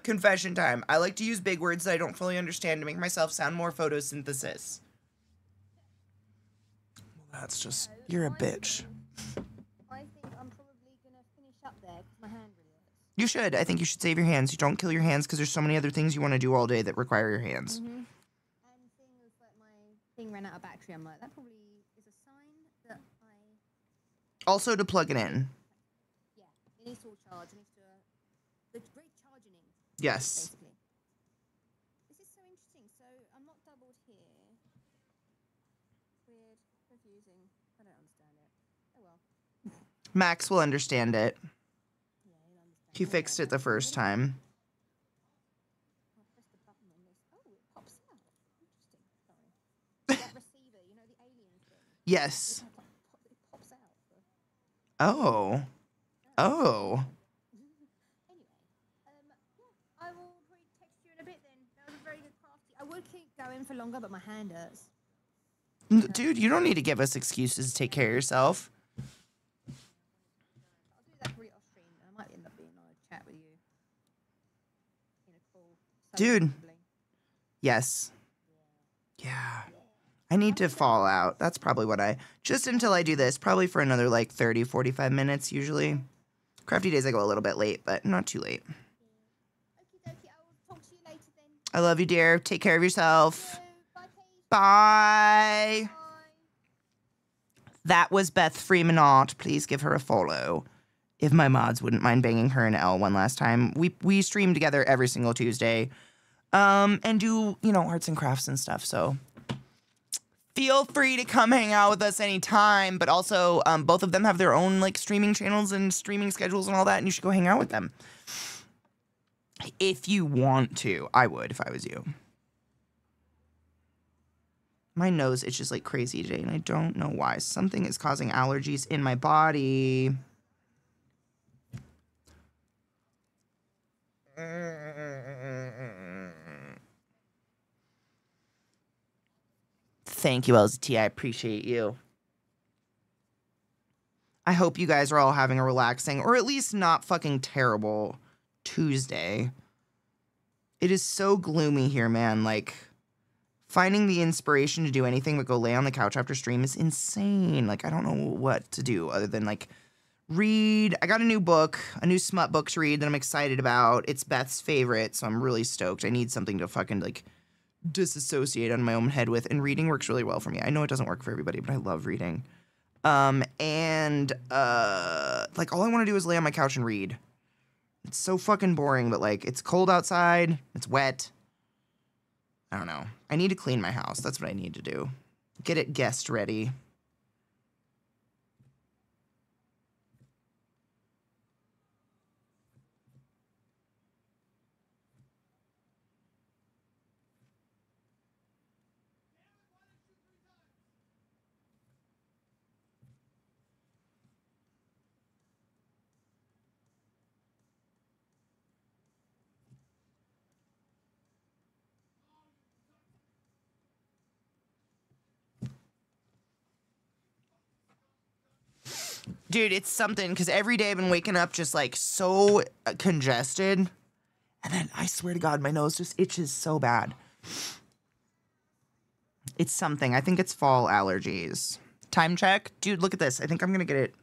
Confession time. I like to use big words that I don't fully understand to make myself sound more photosynthesis. Well, that's just, you're a bitch. I think I'm probably going to finish up there because my hand really hurts. You should. I think you should save your hands. You don't kill your hands because there's so many other things you want to do all day that require your hands. And seeing as like my thing ran out of battery, I'm like, that probably is a sign that Also to plug it in. yeah, it needs to all charge. It needs to, the great charging, Yes. basically. This is so interesting. So I'm not doubled here. It's weird, confusing. I don't understand it. Oh well. Max will understand it. Yeah, he'll understand. He fixed it the first time. I'll press the button on this. Oh, it pops out. Interesting. Sorry. That receiver, you know, the alien thing. Yes. It pops out. Oh. Oh. Anyway, yeah, I will probably text you in a bit then. That was a very good crafty. I would keep going for longer, but my hand hurts. Dude, you don't need to give us excuses to take care of yourself. I'll do that probably off stream. I might end up being on a chat with you. In a call. Dude. Yes. Yeah. I need to fall out. That's probably what just until I do this, probably for another like 30, 45 minutes usually. Crafty days I go a little bit late, but not too late. Okie dokie, I will talk to you later then. I love you, dear. Take care of yourself. Bye, Paige. Bye. That was Beth Freemanot. Please give her a follow. If my mods wouldn't mind banging her an L one last time. We stream together every single Tuesday. And do, you know, arts and crafts and stuff. So feel free to come hang out with us anytime. But also, both of them have their own like streaming channels and streaming schedules and all that. And you should go hang out with them. If you want to. I would if I was you. My nose itches like crazy today, and I don't know why. Something is causing allergies in my body. Thank you, LZT. I appreciate you. I hope you guys are all having a relaxing, or at least not fucking terrible, Tuesday. It is so gloomy here, man. Like, finding the inspiration to do anything but go lay on the couch after stream is insane. Like, I don't know what to do other than, like, read. I got a new book, a new smut book to read that I'm excited about. It's Beth's favorite, so I'm really stoked. I need something to fucking, like, disassociate on my own head with, and reading works really well for me. I know it doesn't work for everybody, but I love reading. Like, all I want to do is lay on my couch and read. It's so fucking boring, but, like, it's cold outside. It's wet. I don't know. I need to clean my house. That's what I need to do. Get it guest ready. Dude, it's something, because every day I've been waking up just, like, so congested. And then, I swear to God, my nose just itches so bad. It's something. I think it's fall allergies. Time check. Dude, look at this. I think I'm going to get it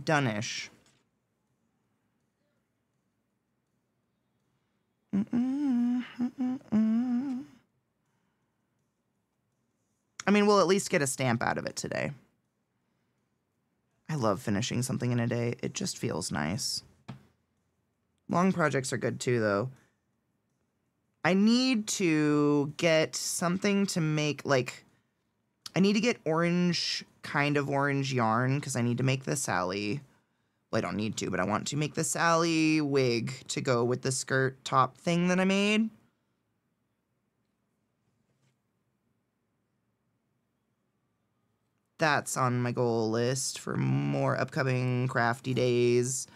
done-ish. I mean, we'll at least get a stamp out of it today. I love finishing something in a day. It just feels nice. Long projects are good too, though. I need to get something to make, like, I need to get kind of orange yarn, because I need to make the Sally. Well, I don't need to, but I want to make the Sally wig to go with the skirt top thing that I made. That's on my goal list for more upcoming crafty days.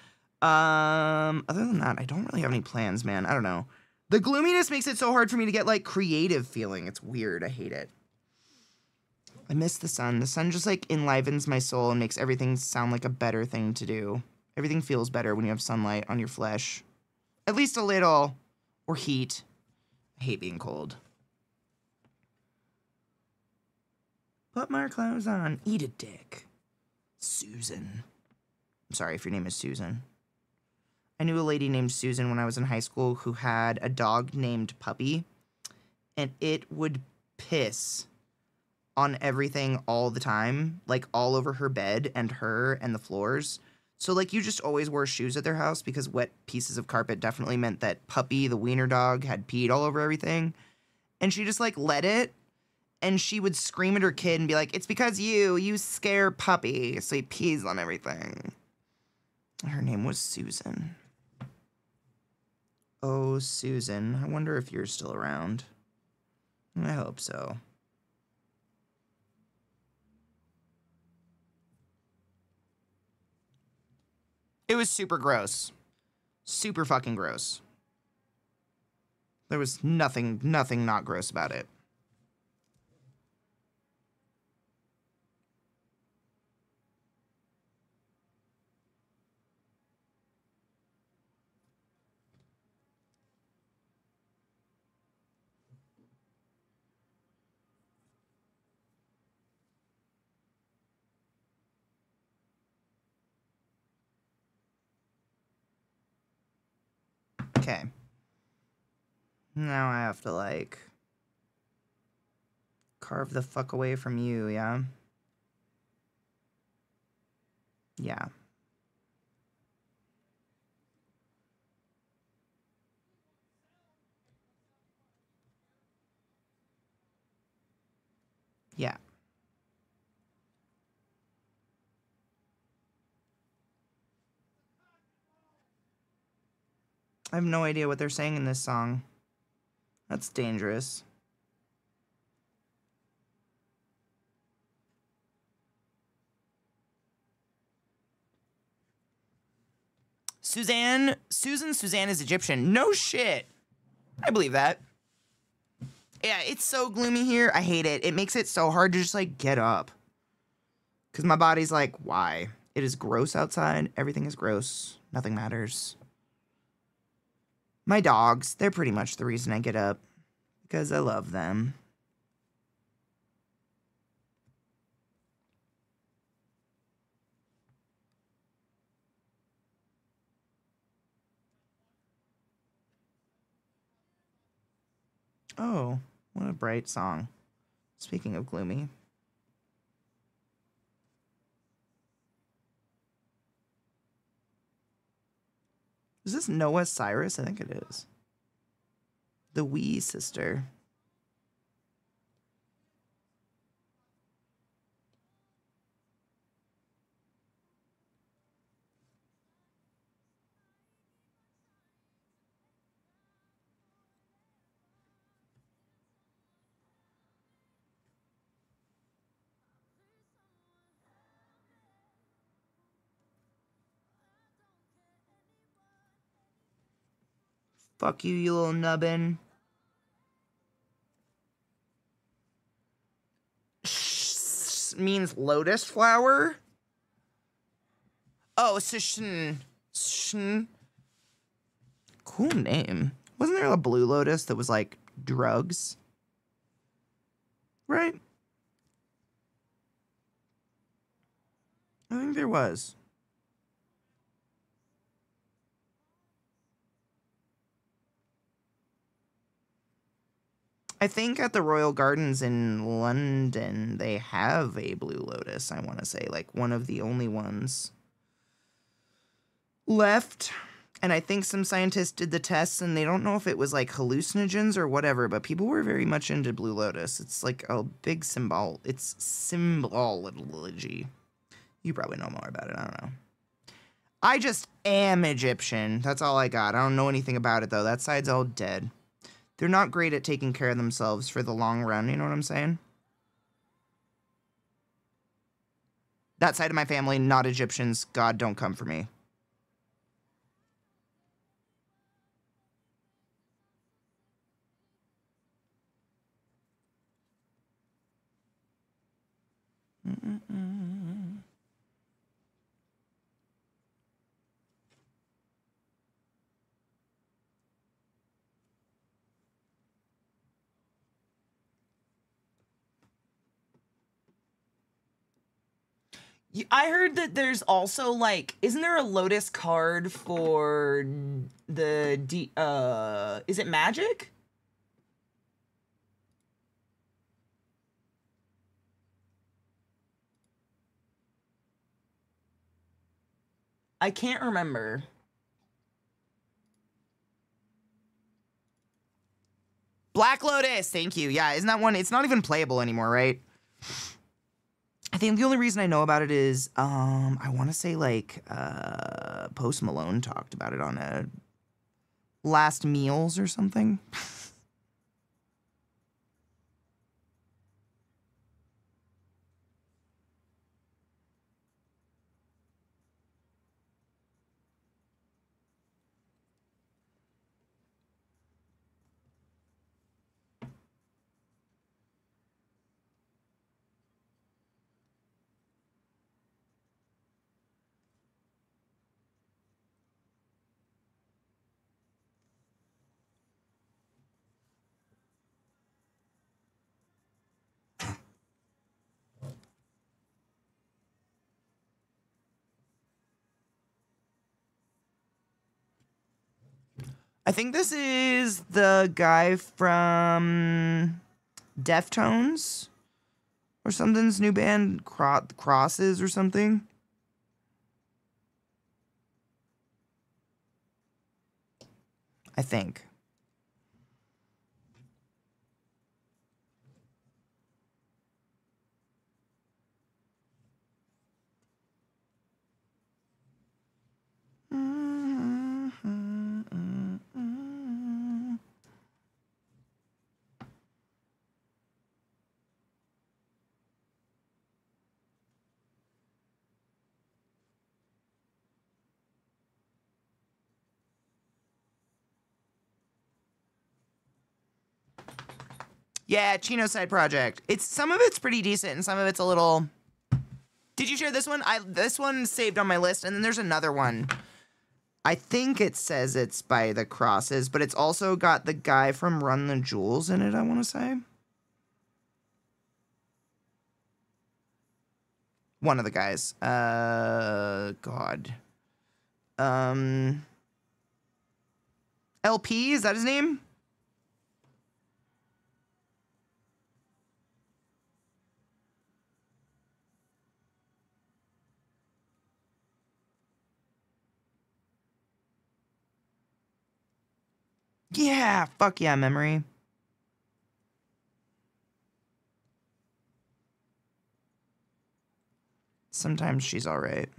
Other than that, I don't really have any plans, man. I don't know. The gloominess makes it so hard for me to get, like, creative feeling. It's weird. I hate it. I miss the sun. The sun just, like, enlivens my soul and makes everything sound like a better thing to do. Everything feels better when you have sunlight on your flesh. At least a little. Or heat. I hate being cold. Put more clothes on. Eat a dick. Susan. I'm sorry if your name is Susan. I knew a lady named Susan when I was in high school who had a dog named Puppy, and it would piss on everything all the time, like all over her bed and her and the floors. So, like, you just always wore shoes at their house because wet pieces of carpet definitely meant that Puppy, the wiener dog, had peed all over everything. And she just, like, let it. And she would scream at her kid and be like, it's because you scare Puppy, so he pees on everything. Her name was Susan. Oh, Susan. I wonder if you're still around. I hope so. It was super gross. Super fucking gross. There was nothing not gross about it. Okay. Now I have to, like, carve the fuck away from you, yeah? Yeah. Yeah. I have no idea what they're saying in this song. That's dangerous. Suzanne is Egyptian. No shit. I believe that. Yeah, it's so gloomy here. I hate it. It makes it so hard to just, like, get up. Because my body's like, why? It is gross outside. Everything is gross. Nothing matters. My dogs, they're pretty much the reason I get up. Because I love them. Oh, what a bright song. Speaking of gloomy. Is this Noah Cyrus? I think it is. The wee sister. Fuck you, you little nubbin. Means lotus flower? Oh, Shishin. Cool name. Wasn't there a blue lotus that was like drugs? Right? I think there was. I think at the Royal Gardens in London, they have a blue lotus, I want to say. Like, one of the only ones left. And I think some scientists did the tests, and they don't know if it was, like, hallucinogens or whatever, but people were very much into blue lotus. It's, like, a big symbol. It's symbology. You probably know more about it. I don't know. I just am Egyptian. That's all I got. I don't know anything about it, though. That side's all dead. They're not great at taking care of themselves for the long run, you know what I'm saying? That side of my family, not Egyptians. God, don't come for me. I heard that there's also, like, isn't there a Lotus card for the, is it Magic? I can't remember. Black Lotus, thank you. Yeah, isn't that one? It's not even playable anymore, right? I think the only reason I know about it is, I want to say, like, Post Malone talked about it on a Last Meals or something. I think this is the guy from Deftones or something's new band, Crosses or something. I think. Yeah, Chino side project. Some of it's pretty decent and some of it's a little. Did you share this one? This one's saved on my list, and then there's another one. I think it says it's by the Crosses, but it's also got the guy from Run the Jewels in it, I want to say. One of the guys. God. LP, is that his name? Yeah, fuck yeah, Memory. Sometimes she's all right.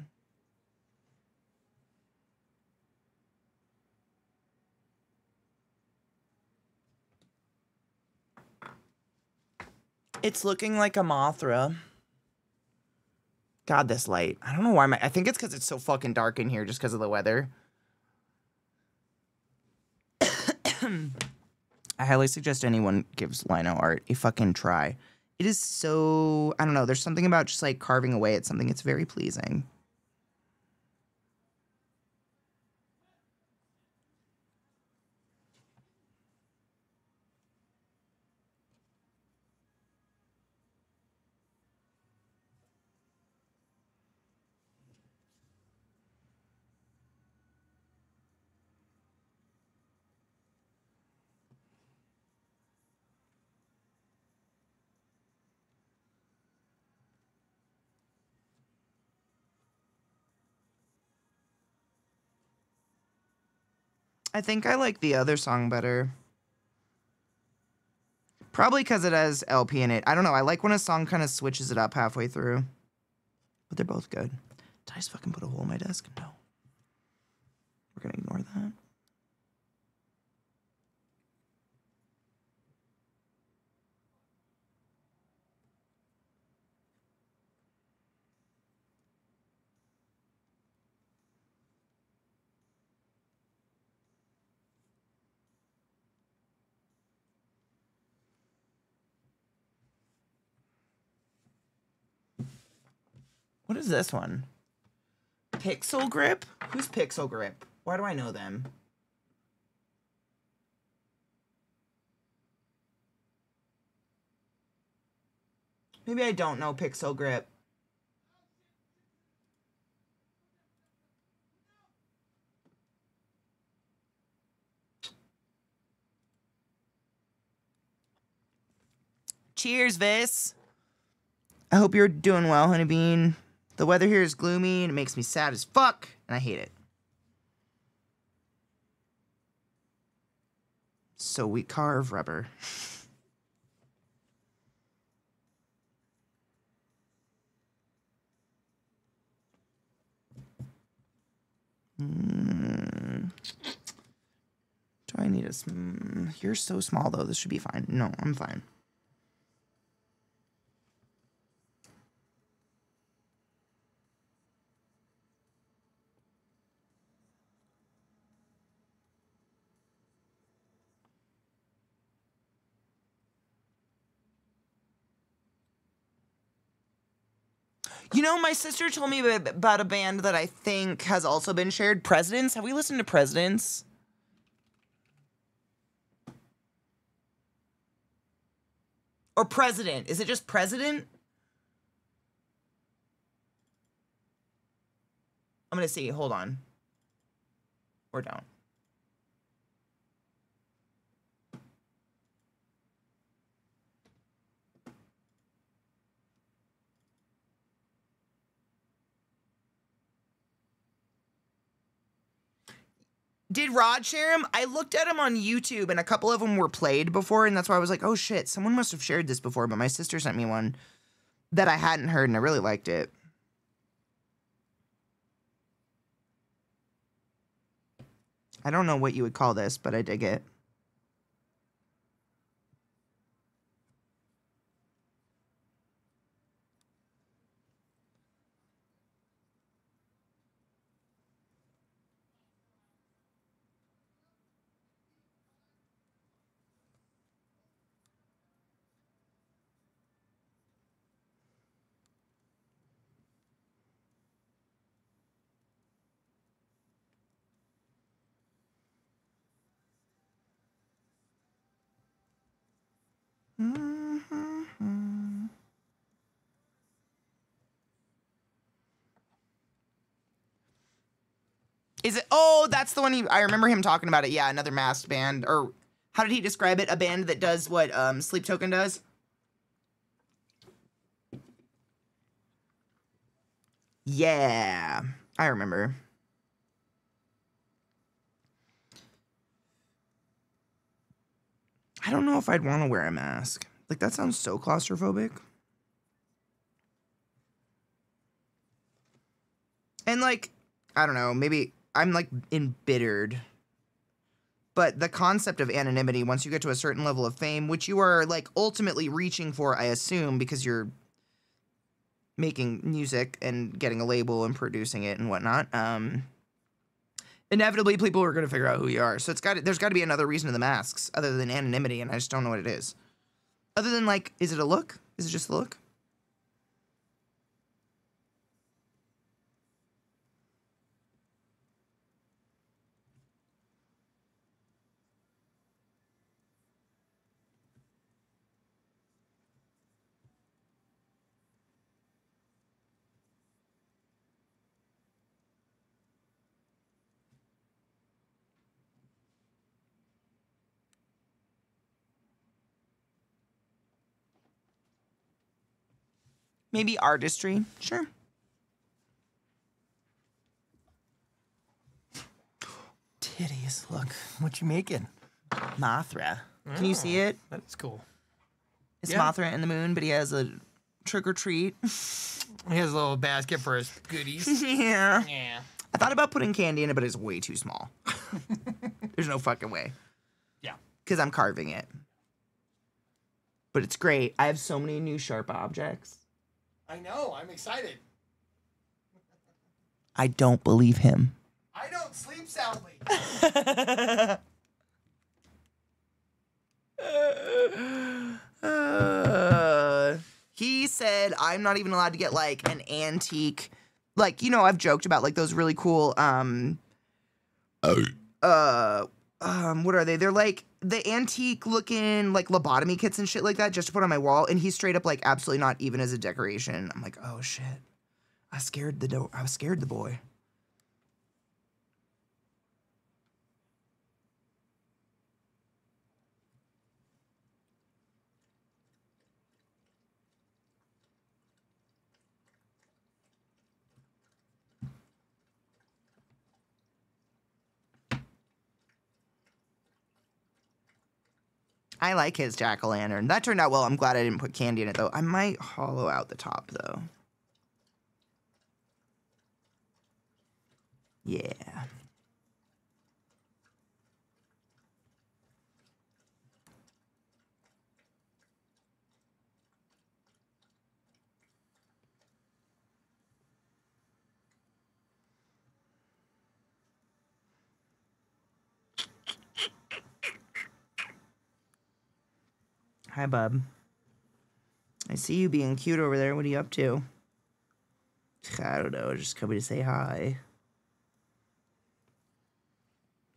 It's looking like a Mothra. God, this light. I don't know why I think it's because it's so fucking dark in here just because of the weather. I highly suggest anyone gives lino art a fucking try. It is so, I don't know, there's something about just like carving away at something. It's very pleasing. I think I like the other song better. Probably because it has LP in it. I don't know. I like when a song kind of switches it up halfway through. But they're both good. Did I just fucking put a hole in my desk? No. We're going to ignore that. What is this one? Pixel Grip? Who's Pixel Grip? Why do I know them? Maybe I don't know Pixel Grip. Cheers, Vis. I hope you're doing well, Honey Bean. The weather here is gloomy and it makes me sad as fuck, and I hate it. So we carve rubber. Do I need a... You're so small, though. This should be fine. No, I'm fine. You know, my sister told me about a band that I think has also been shared. Presidents. Have we listened to Presidents? Or President. Is it just President? I'm going to see. Hold on. Or don't. Did Rod share them? I looked at them on YouTube, and a couple of them were played before, and that's why I was like, oh shit, someone must have shared this before, but my sister sent me one that I hadn't heard, and I really liked it. I don't know what you would call this, but I dig it. Is it? Oh, that's the one I remember him talking about it. Yeah, another masked band. Or how did he describe it? A band that does what Sleep Token does? Yeah, I remember. I don't know if I'd want to wear a mask. Like, that sounds so claustrophobic. And, like, I don't know, maybe I'm, like, embittered. But the concept of anonymity, once you get to a certain level of fame, which you are, like, ultimately reaching for, I assume, because you're making music and getting a label and producing it and whatnot, inevitably people are going to figure out who you are. So there's got to be another reason to the masks other than anonymity, and I just don't know what it is. Other than, like, is it a look? Is it just a look? Maybe artistry. Sure. Titties. Look, what you making? Mothra. Can you see it? That's cool. It's Yeah. Mothra in the moon, but he has a trick or treat. He has a little basket for his goodies. Yeah. Yeah. I thought about putting candy in it, but it's way too small. There's no fucking way. Yeah. Because I'm carving it. But it's great. I have so many new sharp objects. I know. I'm excited. I don't believe him. I don't sleep soundly. He said I'm not even allowed to get like an antique, like, you know, I've joked about like those really cool what are they? They're like the antique looking like lobotomy kits and shit like that just to put on my wall, and he's straight up like absolutely not even as a decoration. I'm like, oh shit. I was scared the boy. I like his jack-o'-lantern. That turned out well. I'm glad I didn't put candy in it, though. I might hollow out the top, though. Yeah. Hi, bub. I see you being cute over there. What are you up to? I don't know. Just coming to say hi.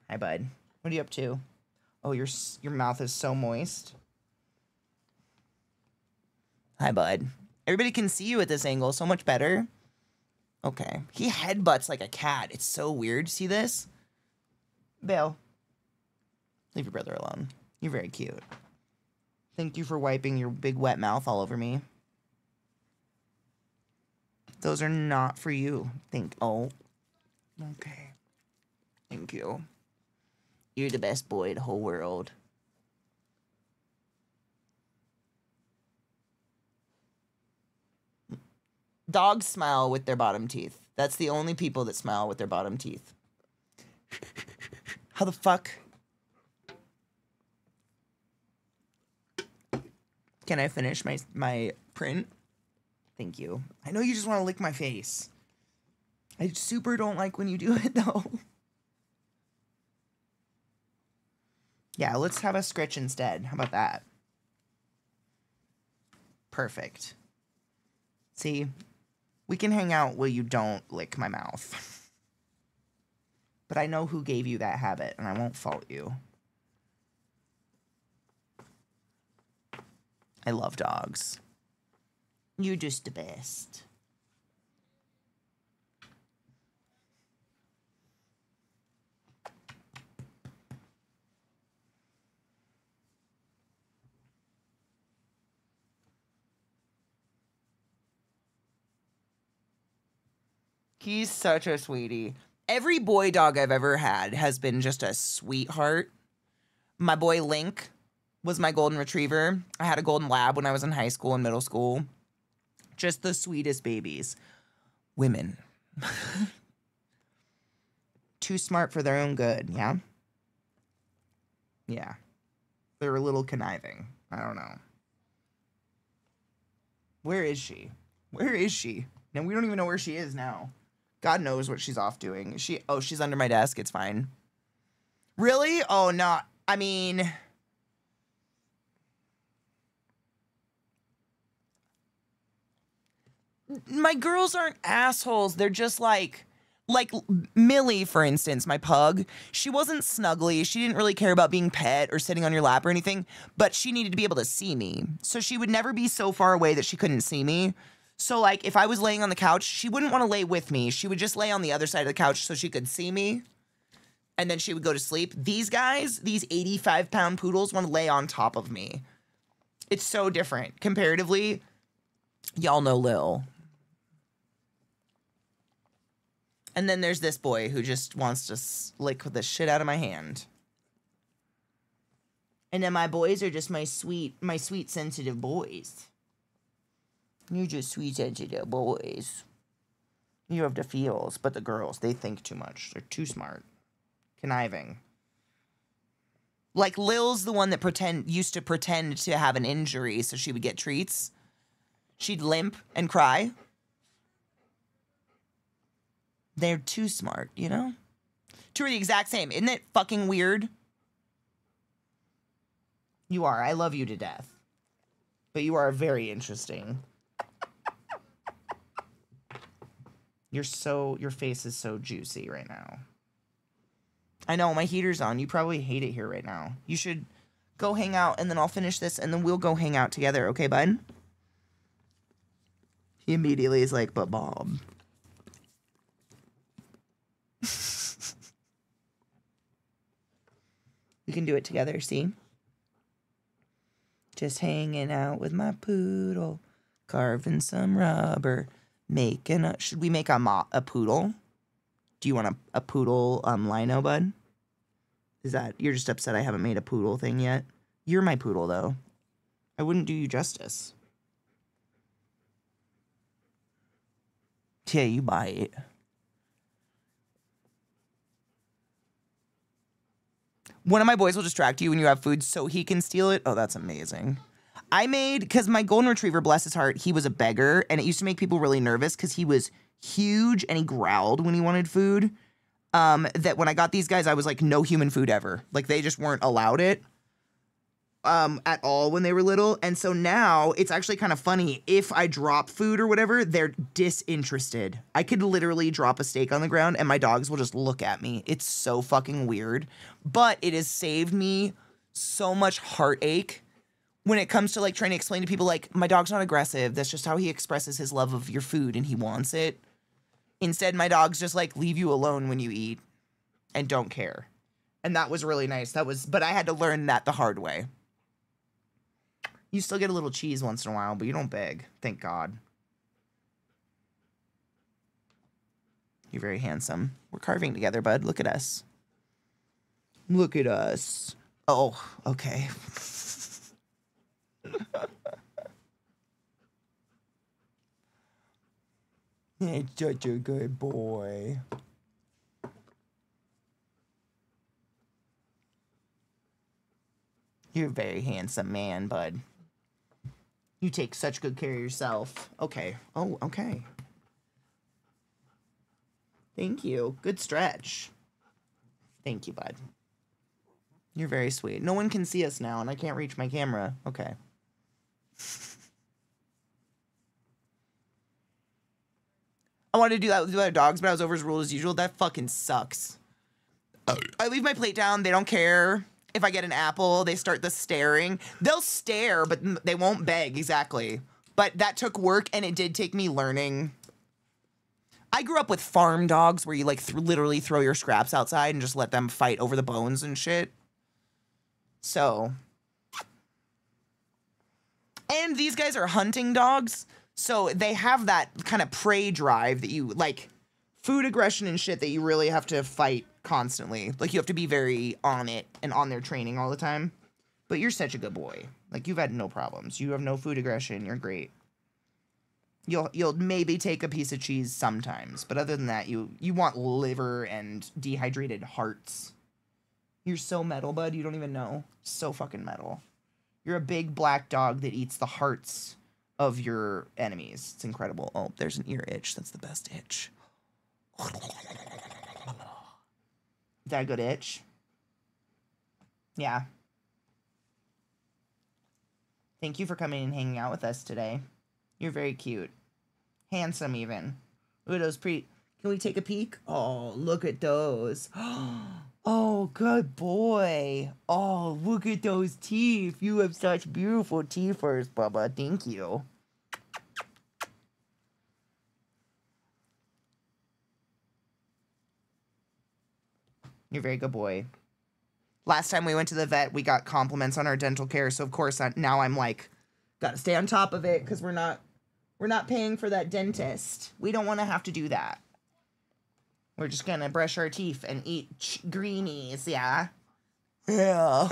Hi, bud. What are you up to? Oh, your mouth is so moist. Hi, bud. Everybody can see you at this angle so much better. Okay. He headbutts like a cat. It's so weird. See this? Bale. Leave your brother alone. You're very cute. Thank you for wiping your big wet mouth all over me. Those are not for you. Oh. Okay. Thank you. You're the best boy in the whole world. Dogs smile with their bottom teeth. That's the only people that smile with their bottom teeth. How the fuck? Can I finish my print? Thank you. I know you just want to lick my face. I super don't like when you do it, though. Yeah, let's have a scritch instead. How about that? Perfect. See? We can hang out while you don't lick my mouth. But I know who gave you that habit, and I won't fault you. I love dogs. You're just the best. He's such a sweetie. Every boy dog I've ever had has been just a sweetheart. My boy Link was my golden retriever. I had a golden lab when I was in high school and middle school. Just the sweetest babies. Women. Too smart for their own good, yeah? Yeah. They're a little conniving. I don't know. Where is she? Where is she? Now, we don't even know where she is now. God knows what she's off doing. She's under my desk. It's fine. Really? Oh, no. I mean... My girls aren't assholes. They're just like Millie, for instance, my pug. She wasn't snuggly. She didn't really care about being pet or sitting on your lap or anything, but she needed to be able to see me. So she would never be so far away that she couldn't see me. So, like, if I was laying on the couch, she wouldn't want to lay with me. She would just lay on the other side of the couch so she could see me. And then she would go to sleep. These guys, these 85-pound poodles, want to lay on top of me. It's so different. Comparatively, y'all know Lil. And then there's this boy who just wants to lick the shit out of my hand. And then my boys are just my sweet, sensitive boys. You're just sweet, sensitive boys. You have the feels, but the girls, they think too much. They're too smart. Conniving. Like, Lil's the one that used to pretend to have an injury so she would get treats. She'd limp and cry. They're too smart, you know? Two are the exact same. Isn't it fucking weird? You are. I love you to death. But you are very interesting. Your face is so juicy right now. I know, my heater's on. You probably hate it here right now. You should go hang out, and then I'll finish this, and then we'll go hang out together. Okay, bud? He immediately is like, but Bob. We can do it together, see? Just hanging out with my poodle, carving some rubber, should we make a poodle? Do you want a poodle lino, bud? You're just upset I haven't made a poodle thing yet? You're my poodle, though. I wouldn't do you justice. Yeah, you bite. One of my boys will distract you when you have food so he can steal it. Oh, that's amazing. Because my golden retriever, bless his heart, he was a beggar, and it used to make people really nervous because he was huge and he growled when he wanted food. That when I got these guys, I was like, no human food ever. Like, they just weren't allowed it at all when they were little. And so now it's actually kind of funny. If I drop food or whatever, they're disinterested. I could literally drop a steak on the ground and my dogs will just look at me. It's so fucking weird. But it has saved me so much heartache when it comes to, like, trying to explain to people, like, my dog's not aggressive. That's just how he expresses his love of your food and he wants it. Instead, my dogs just, like, leave you alone when you eat and don't care. And that was really nice. But I had to learn that the hard way. You still get a little cheese once in a while, but you don't beg. Thank God. You're very handsome. We're carving together, bud. Look at us. Look at us. Oh, okay. It's such a good boy. You're a very handsome man, bud. You take such good care of yourself. Okay. Oh, okay. Thank you. Good stretch. Thank you, bud. You're very sweet. No one can see us now, and I can't reach my camera. Okay. I wanted to do that with the other dogs, but I was overruled as usual. That fucking sucks. I leave my plate down. They don't care. If I get an apple, they start the staring. They'll stare, but they won't beg, exactly. But that took work, and it did take me learning. I grew up with farm dogs where you, like, literally throw your scraps outside and just let them fight over the bones and shit. So. And these guys are hunting dogs, so they have that kind of prey drive that you, like, food aggression and shit that you really have to fight constantly. Like, you have to be very on it and on their training all the time. But you're such a good boy. Like, you've had no problems. You have no food aggression. You're great. You'll maybe take a piece of cheese sometimes. But other than that, you want liver and dehydrated hearts. You're so metal, bud. You don't even know. So fucking metal. You're a big black dog that eats the hearts of your enemies. It's incredible. Oh, there's an ear itch. That's the best itch. Is that a good itch? Yeah. Thank you for coming and hanging out with us today. You're very cute. Handsome, even. Look at those Can we take a peek? Oh, look at those. Oh, good boy. Oh, look at those teeth. You have such beautiful teeth first, Bubba. Thank you. You're a very good boy. Last time we went to the vet, we got compliments on our dental care. So, of course, now I'm like, got to stay on top of it because we're not paying for that dentist. We don't want to have to do that. We're just going to brush our teeth and eat greenies, yeah? Yeah.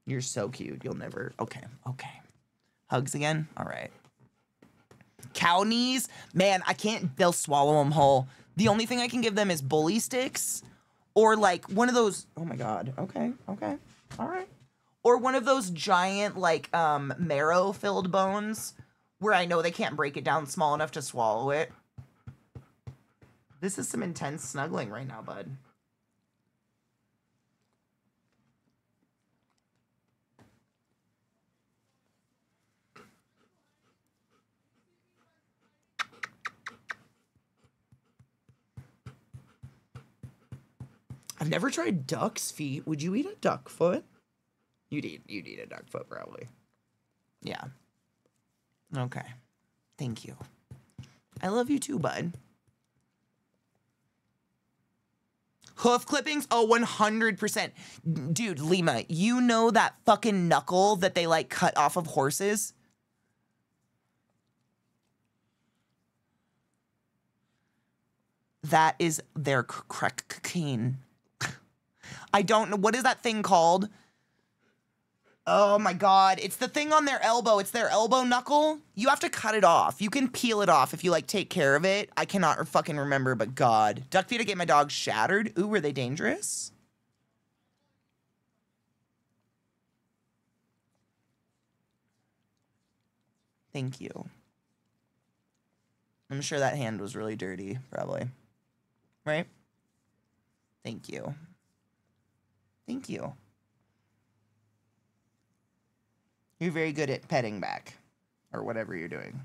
You're so cute. You'll never... Okay. Hugs again? All right. Cow knees? Man, I can't... They'll swallow them whole. The only thing I can give them is bully sticks or like one of those, oh my God. Okay. All right. Or one of those giant like marrow filled bones where I know they can't break it down small enough to swallow it. This is some intense snuggling right now, bud. I've never tried duck's feet. Would you eat a duck foot? You'd eat a duck foot, probably. Yeah. Okay. Thank you. I love you too, bud. Hoof clippings? Oh, 100%. Dude, Lima, you know that fucking knuckle that they, like, cut off of horses? That is their cracking. I don't know. What is that thing called? Oh my God. It's the thing on their elbow. It's their elbow knuckle. You have to cut it off. You can peel it off if you like take care of it. I cannot fucking remember, but God. Duck feet to get my dog shattered. Ooh, were they dangerous? Thank you. I'm sure that hand was really dirty, probably. Right? Thank you. Thank you. You're very good at petting back. Or whatever you're doing.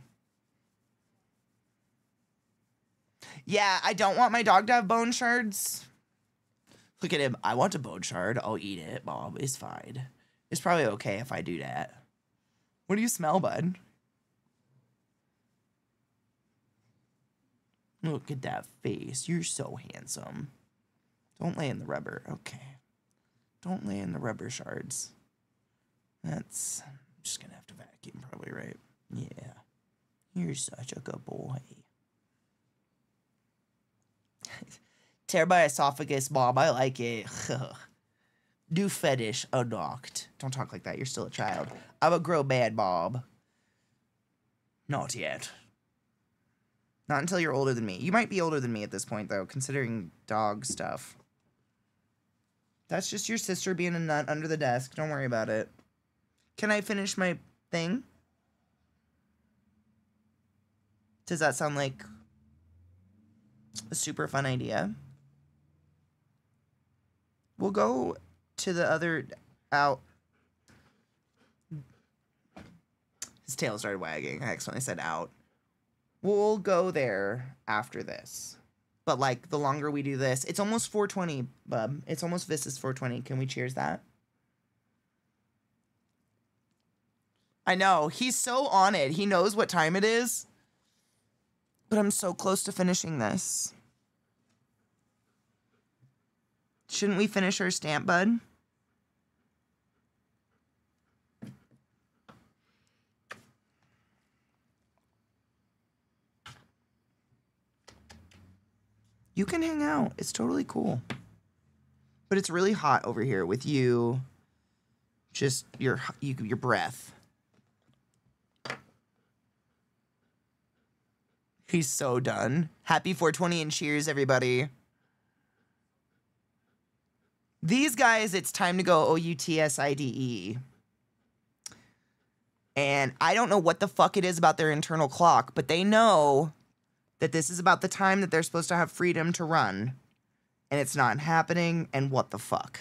Yeah, I don't want my dog to have bone shards. Look at him. I want a bone shard. I'll eat it, Bob. It's fine. It's probably okay if I do that. What do you smell, bud? Look at that face. You're so handsome. Don't lay in the rubber. Okay. Don't lay in the rubber shards. That's... I'm just gonna have to vacuum probably, right? Yeah. You're such a good boy. Tear by esophagus, Bob. I like it. New fetish unlocked. Don't talk like that. You're still a child. I will grow bad, Bob. Not yet. Not until you're older than me. You might be older than me at this point, though, considering dog stuff. That's just your sister being a nut under the desk. Don't worry about it. Can I finish my thing? Does that sound like a super fun idea? We'll go to the other out. His tail started wagging. I accidentally said out. We'll go there after this. But, like, the longer we do this... It's almost 4:20, bub. It's almost Vista's 4:20. Can we cheers that? I know. He's so on it. He knows what time it is. But I'm so close to finishing this. Shouldn't we finish our stamp, bud? You can hang out. It's totally cool. But it's really hot over here with you. Just your breath. He's so done. Happy 420 and cheers, everybody. These guys, it's time to go OUTSIDE. And I don't know what the fuck it is about their internal clock, but they know that this is about the time that they're supposed to have freedom to run. And it's not happening, and what the fuck?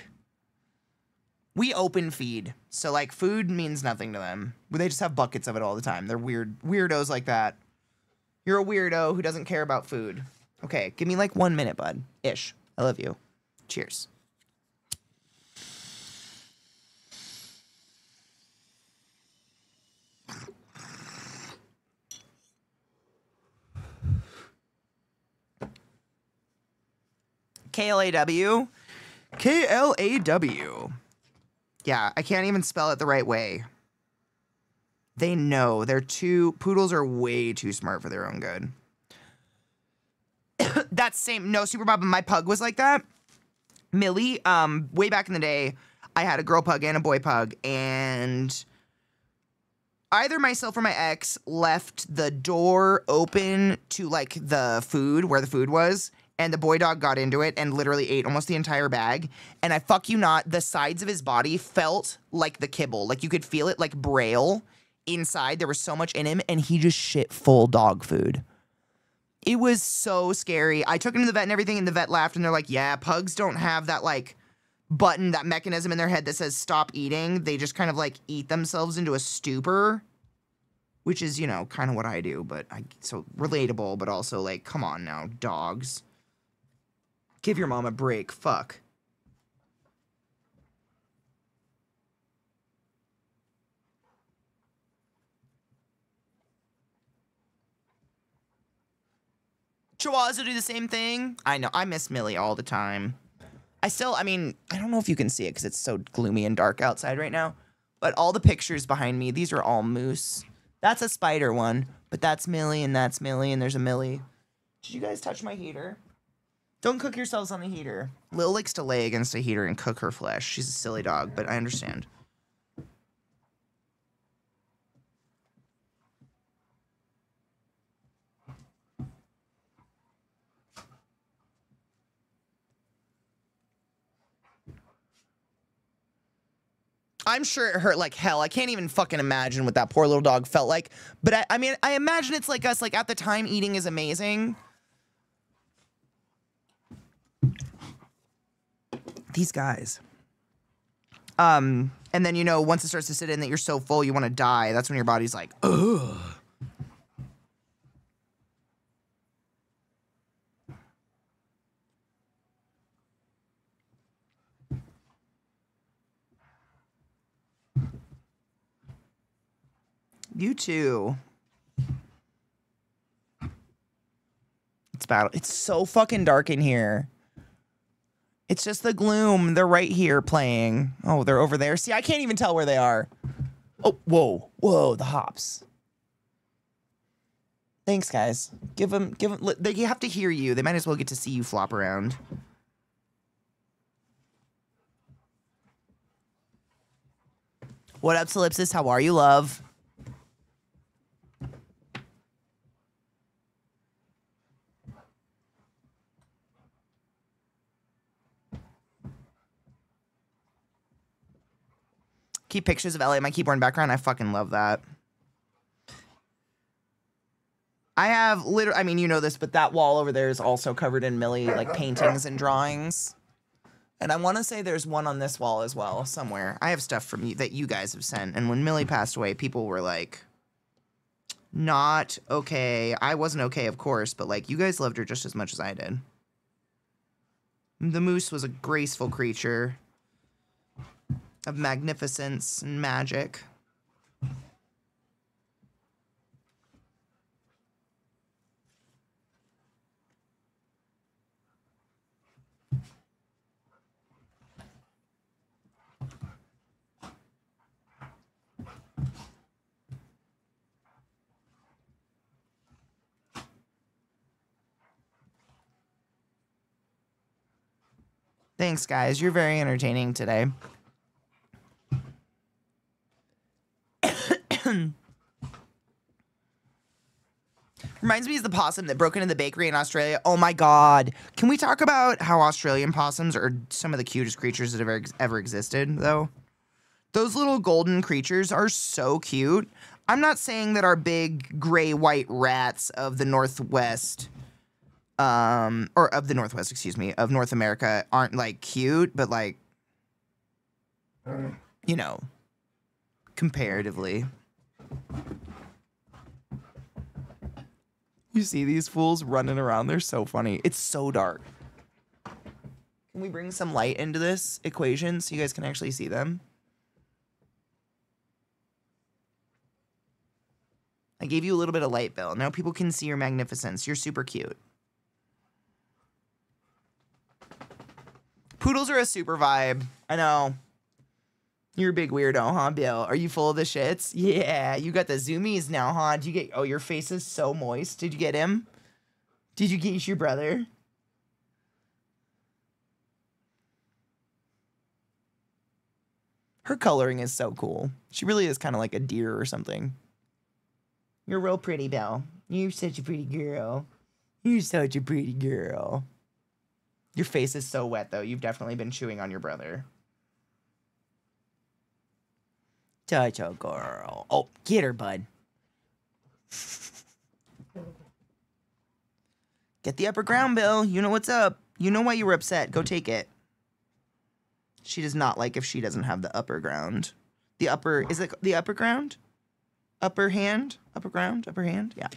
We open feed, so, like, food means nothing to them. They just have buckets of it all the time. They're weirdos like that. You're a weirdo who doesn't care about food. Okay, give me, like, 1 minute, bud. Ish. I love you. Cheers. KLAW. KLAW. Yeah, I can't even spell it the right way. They know. Poodles are way too smart for their own good. That's same. No, Super Bob, my pug was like that. Millie, way back in the day, I had a girl pug and a boy pug, and either myself or my ex left the door open to, like, the food, where the food was, and the boy dog got into it and literally ate almost the entire bag. And I fuck you not, the sides of his body felt like the kibble. Like, you could feel it, like, braille inside. There was so much in him, and he just shit full dog food. It was so scary. I took him to the vet and everything, and the vet laughed, and they're like, yeah, pugs don't have that, like, button, that mechanism in their head that says stop eating. They just kind of, like, eat themselves into a stupor, which is, you know, kind of what I do, but so relatable, but also, like, come on now, dogs. Give your mom a break. Fuck. Chihuahuas will do the same thing. I know. I miss Millie all the time. I mean, I don't know if you can see it because it's so gloomy and dark outside right now, but all the pictures behind me, these are all moose. That's a spider one, but that's Millie, and there's a Millie. Did you guys touch my heater? Don't cook yourselves on the heater. Lil likes to lay against a heater and cook her flesh. She's a silly dog, but I understand. I'm sure it hurt like hell. I can't even fucking imagine what that poor little dog felt like. But I mean, I imagine it's like us. Like, at the time, eating is amazing. These guys. And then, you know, once it starts to sit in that you're so full you want to die, that's when your body's like, ugh. You too. It's so fucking dark in here. It's just the gloom. They're right here playing. Oh, they're over there. See, I can't even tell where they are. Oh, whoa. Whoa, the hops. Thanks, guys. Give them, they have to hear you. They might as well get to see you flop around. What up, Solipsis? How are you, love? Keep pictures of Ellie in my keyboard and background. I fucking love that. I have literally, I mean, you know this, but that wall over there is also covered in Millie, like, paintings and drawings. And I want to say there's one on this wall as well, somewhere. I have stuff from you that you guys have sent. And when Millie passed away, people were like, not okay. I wasn't okay, of course, but, like, you guys loved her just as much as I did. The moose was a graceful creature of magnificence and magic. Thanks, guys. You're very entertaining today. Reminds me of the possum that broke into the bakery in Australia. Oh my god. Can we talk about how Australian possums are some of the cutest creatures that have ever existed, though? Those little golden creatures are so cute. I'm not saying that our big gray-white rats of the Northwest, or of the Northwest, excuse me, of North America aren't, like, cute, but, like, you know, comparatively. You see these fools running around? They're so funny. It's so dark. Can we bring some light into this equation so you guys can actually see them? I gave you a little bit of light, Bill. Now people can see your magnificence. You're super cute. Poodles are a super vibe. I know. You're a big weirdo, huh, Bill? Are you full of the shits? Yeah, you got the zoomies now, huh? Did you get... Oh, your face is so moist. Did you get him? Did you get your brother? Her coloring is so cool. She really is kind of like a deer or something. You're real pretty, Bill. You're such a pretty girl. You're such a pretty girl. Your face is so wet, though. You've definitely been chewing on your brother. Such a girl. Oh, get her, bud. Get the upper ground, Bill. You know what's up. You know why you were upset. Go take it. She does not like if she doesn't have the upper ground. The upper... Is it the upper ground? Upper hand? Upper ground? Upper hand? Yeah.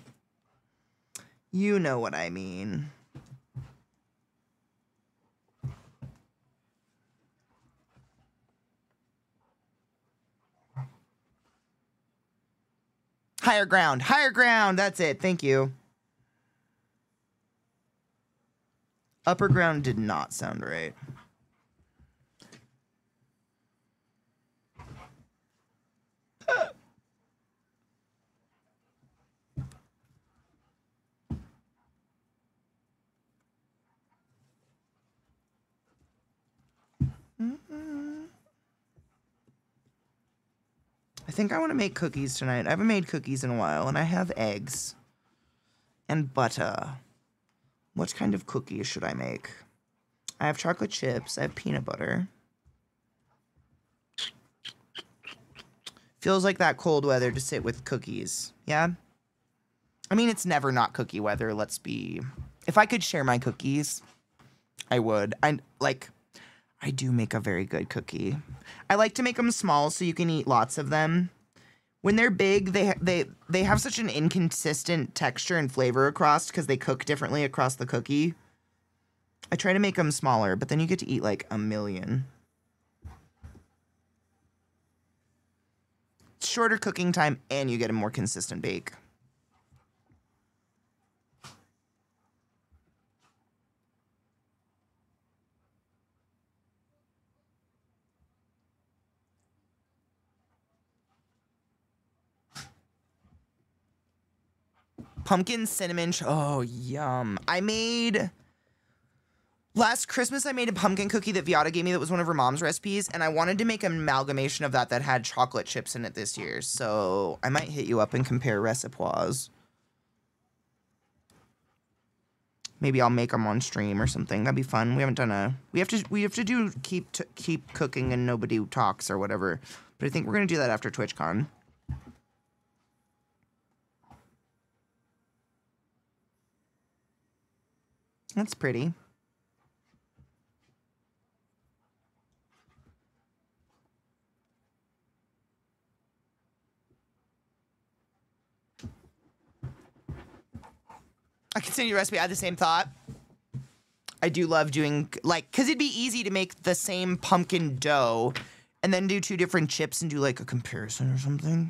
You know what I mean. Higher ground. Higher ground. That's it. Thank you. Upper ground did not sound right. I think I want to make cookies tonight. I haven't made cookies in a while, and I have eggs and butter. What kind of cookies should I make? I have chocolate chips. I have peanut butter. Feels like that cold weather to sit with cookies. Yeah? I mean, it's never not cookie weather. Let's be... If I could share my cookies, I would. I do make a very good cookie. I like to make them small so you can eat lots of them. When they're big, they have such an inconsistent texture and flavor across because they cook differently across the cookie. I try to make them smaller, but then you get to eat like a million. Shorter cooking time, and you get a more consistent bake. Pumpkin cinnamon. Oh, yum. I made Last Christmas, I made a pumpkin cookie that Viata gave me that was one of her mom's recipes, and I wanted to make an amalgamation of that had chocolate chips in it this year. So I might hit you up and compare recipes. Maybe I'll make them on stream or something. That'd be fun. We haven't done a. We have to do keep cooking and nobody talks or whatever. But I think we're gonna do that after TwitchCon. That's pretty. I continue recipe. I had the same thought. I do love doing, like, because it'd be easy to make the same pumpkin dough and then do 2 different chips and do, like, a comparison or something.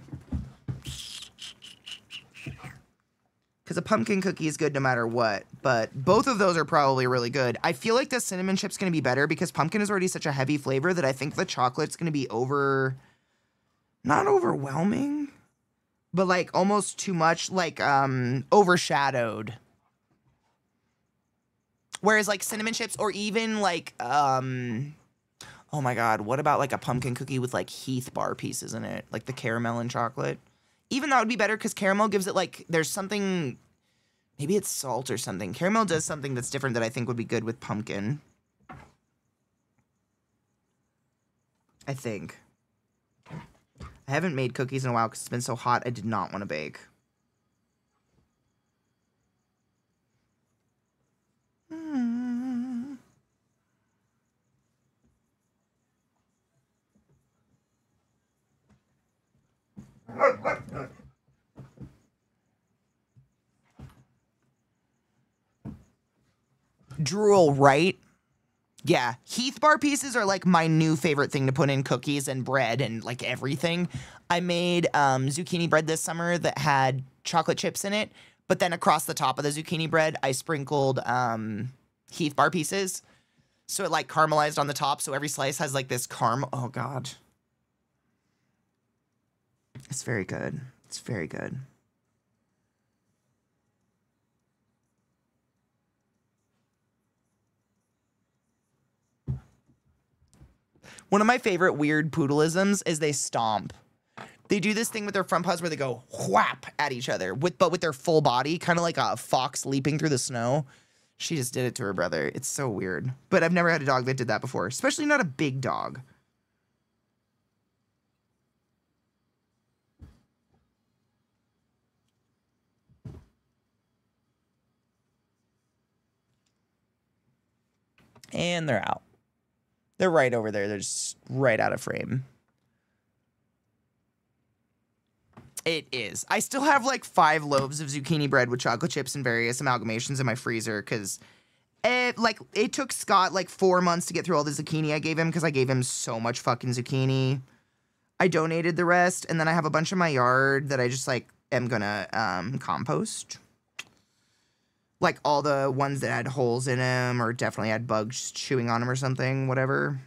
Because a pumpkin cookie is good no matter what, but both of those are probably really good. I feel like the cinnamon chip's going to be better because pumpkin is already such a heavy flavor that I think the chocolate's going to be not overwhelming, but, like, almost too much, like, overshadowed. Whereas, like, cinnamon chips or even, like, oh my God, what about, like, a pumpkin cookie with, like, Heath bar pieces in it? Like the caramel and chocolate? Even that would be better because caramel gives it, like, there's something, maybe it's salt or something. Caramel does something that's different that I think would be good with pumpkin. I think. I haven't made cookies in a while because it's been so hot. I did not want to bake. Drool, right? Yeah, Heath bar pieces are like my new favorite thing to put in cookies and bread and like everything. I made zucchini bread this summer that had chocolate chips in it, but then across the top of the zucchini bread, I sprinkled Heath bar pieces. So it like caramelized on the top, so every slice has like this caramel. Oh God. It's very good. It's very good. One of my favorite weird poodleisms is they stomp. They do this thing with their front paws where they go whap at each other, but with their full body, kind of like a fox leaping through the snow. She just did it to her brother. It's so weird. But I've never had a dog that did that before, especially not a big dog. And they're out. They're right over there. They're just right out of frame. It is. I still have like 5 loaves of zucchini bread with chocolate chips and various amalgamations in my freezer because it took Scott like 4 months to get through all the zucchini I gave him because I gave him so much fucking zucchini. I donated the rest, and then I have a bunch in my yard that I just like am gonna compost. Like all the ones that had holes in them or definitely had bugs chewing on them or something, whatever.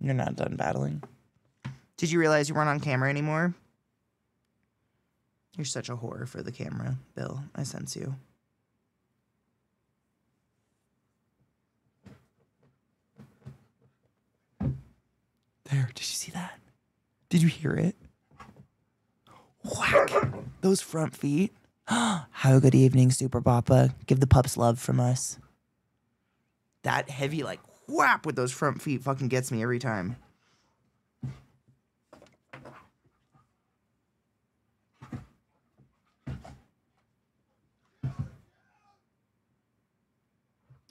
You're not done battling. Did you realize you weren't on camera anymore? You're such a whore for the camera, Bill. I sense you. There, did you see that? Did you hear it? Whack! Those front feet. Have a good evening, Super Papa. Give the pups love from us. That heavy, like, whap with those front feet fucking gets me every time.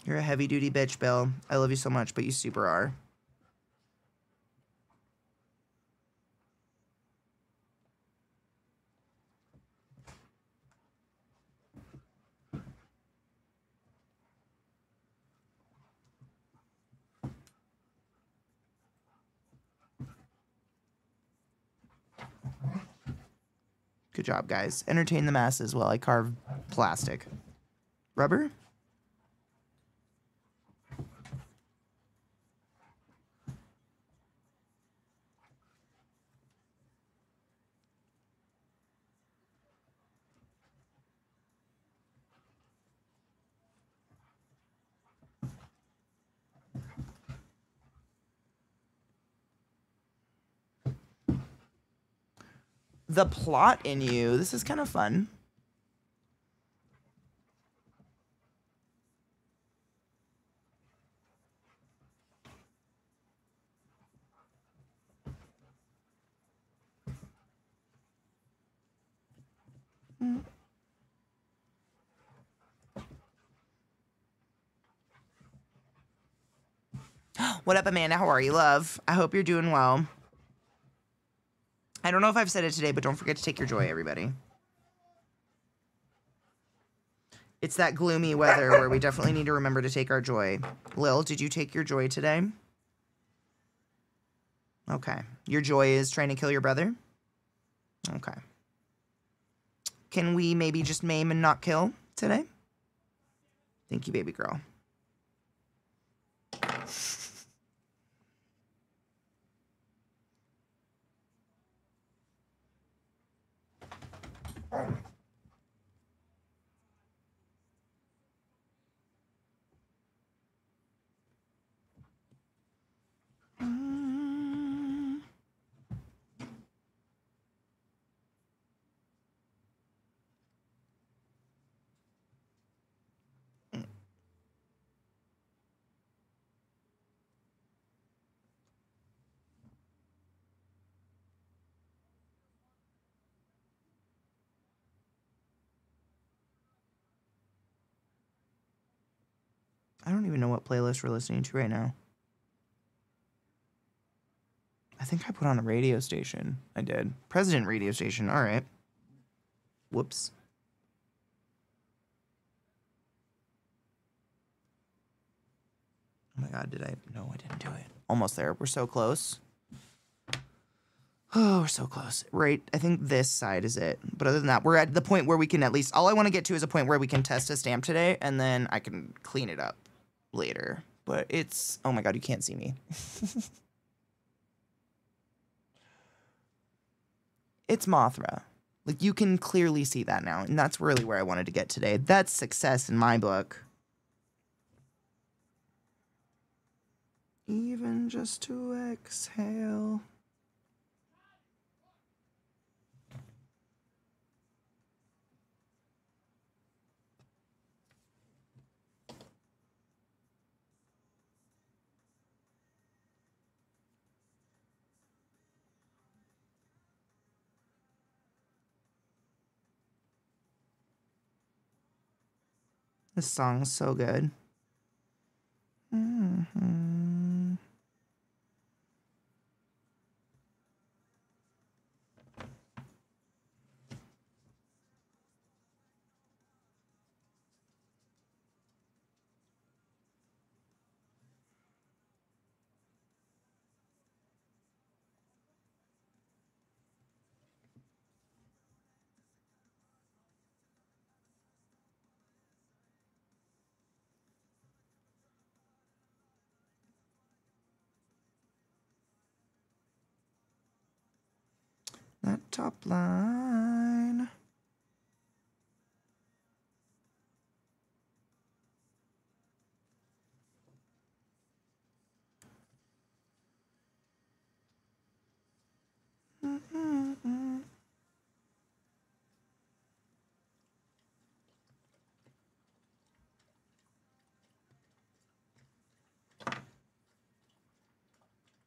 You're a heavy duty bitch, Bill. I love you so much, but you super are. Good job, guys. Entertain the masses while I carve plastic. Rubber? The plot in you. This is kind of fun. What up, Amanda? How are you, love? I hope you're doing well. I don't know if I've said it today, but don't forget to take your joy, everybody. It's that gloomy weather where we definitely need to remember to take our joy. Lil, did you take your joy today? Okay. Your joy is trying to kill your brother? Okay. Can we maybe just maim and not kill today? Thank you, baby girl. I don't even know what playlist we're listening to right now. I think I put on a radio station. I did. President radio station. All right. Whoops. Oh my God, did I? No, I didn't do it. Almost there. We're so close. Oh, we're so close. Right. I think this side is it. But other than that, we're at the point where we can at least, all I want to get to is a point where we can test a stamp today, and then I can clean it up later. But it's, oh my God, you can't see me. It's Mothra. Like, you can clearly see that now, and that's really where I wanted to get today. That's success in my book. Even just to exhale. This song's so good. Mm-hmm. That top line. Mm-mm-mm.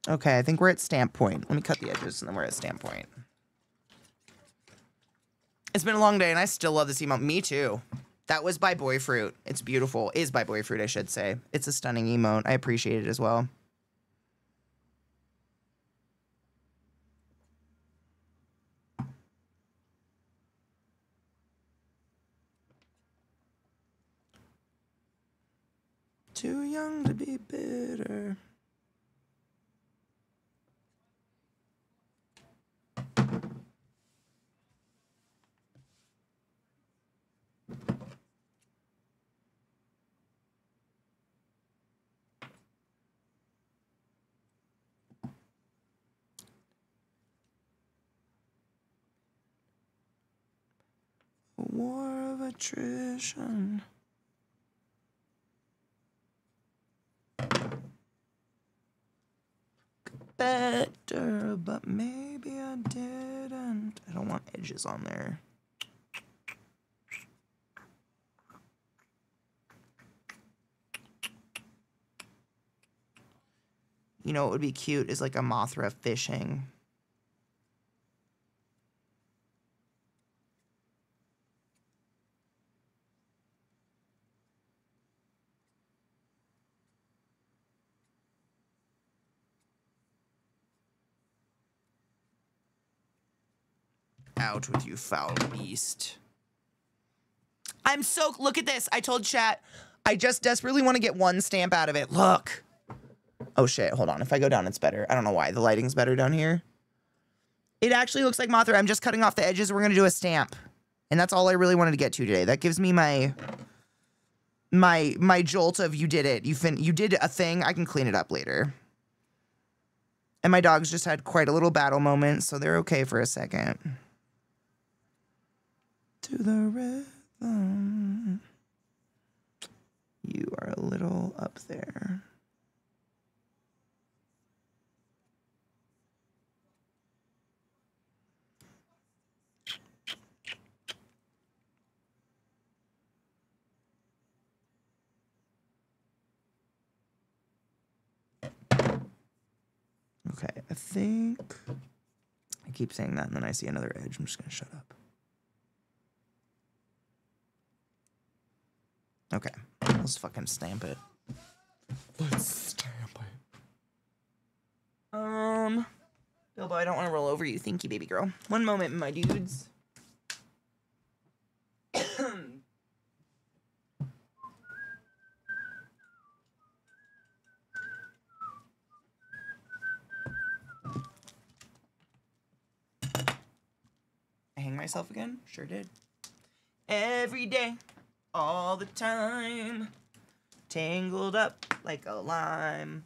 Okay, I think we're at stamp point. Let me cut the edges and then we're at stamp point. It's been a long day and I still love this emote. Me too. That was by Boyfruit. It's beautiful. Is by Boyfruit, I should say. It's a stunning emote. I appreciate it as well. Too young to be bitter. A war of attrition. Better, but maybe I didn't. I don't want edges on there. You know what would be cute is like a Mothra fishing. Out with you, foul beast. I'm so... Look at this. I told chat, I just desperately want to get one stamp out of it. Look. Oh, shit. Hold on. If I go down, it's better. I don't know why. The lighting's better down here. It actually looks like Mothra. I'm just cutting off the edges. We're going to do a stamp. And that's all I really wanted to get to today. That gives me my jolt of you did it. You did a thing. I can clean it up later. And my dogs just had quite a little battle moment, so they're okay for a second. To the rhythm. You are a little up there. Okay, I think I keep saying that and then I see another edge. I'm just gonna shut up. Okay, let's fucking stamp it. Let's stamp it. Bilbo, I don't want to roll over you. Thank you, baby girl. One moment, my dudes. I hang myself again? Sure did. Every day, all the time, tangled up like a lime.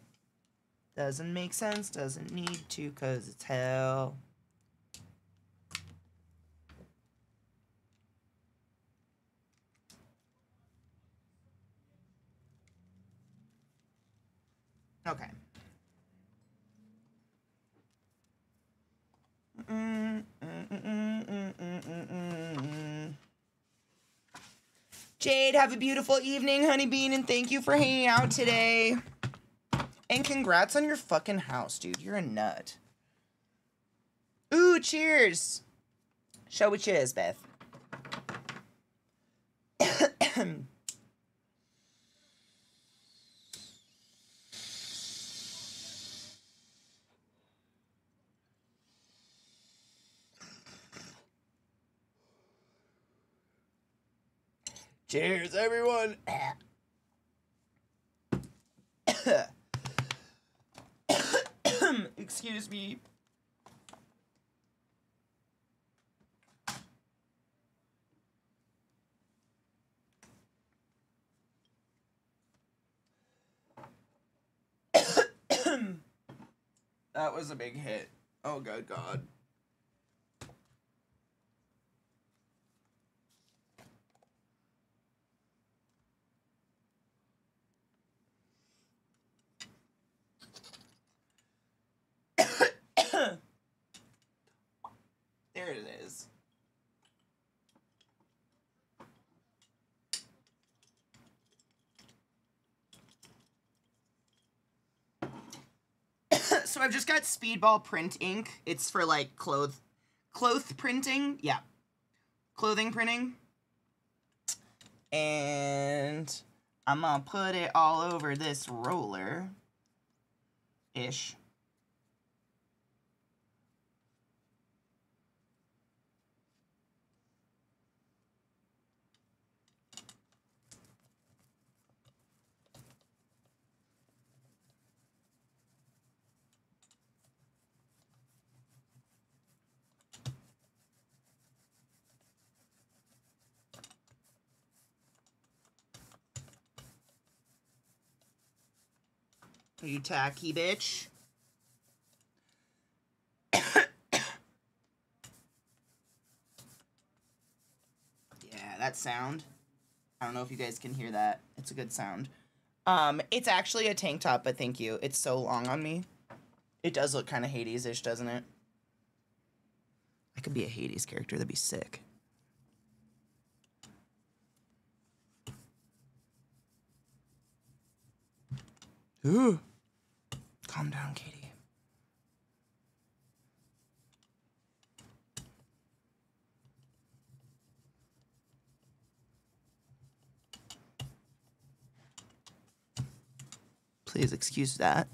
Doesn't make sense, doesn't need to, 'cause it's hell. Okay. Jade, have a beautiful evening, Honeybean, and thank you for hanging out today. And congrats on your fucking house, dude. You're a nut. Ooh, cheers. Show what cheers, Beth. Cheers, everyone. Excuse me. That was a big hit. Oh, good God. There it is. So I've just got Speedball print ink. It's for like cloth printing. Yeah. Clothing printing. And I'm gonna put it all over this roller-ish. You tacky bitch. Yeah, that sound. I don't know if you guys can hear that. It's a good sound. It's actually a tank top, but thank you. It's so long on me. It does look kind of Hades-ish, doesn't it? I could be a Hades character. That'd be sick. Ooh. Calm down, Katie. Please excuse that.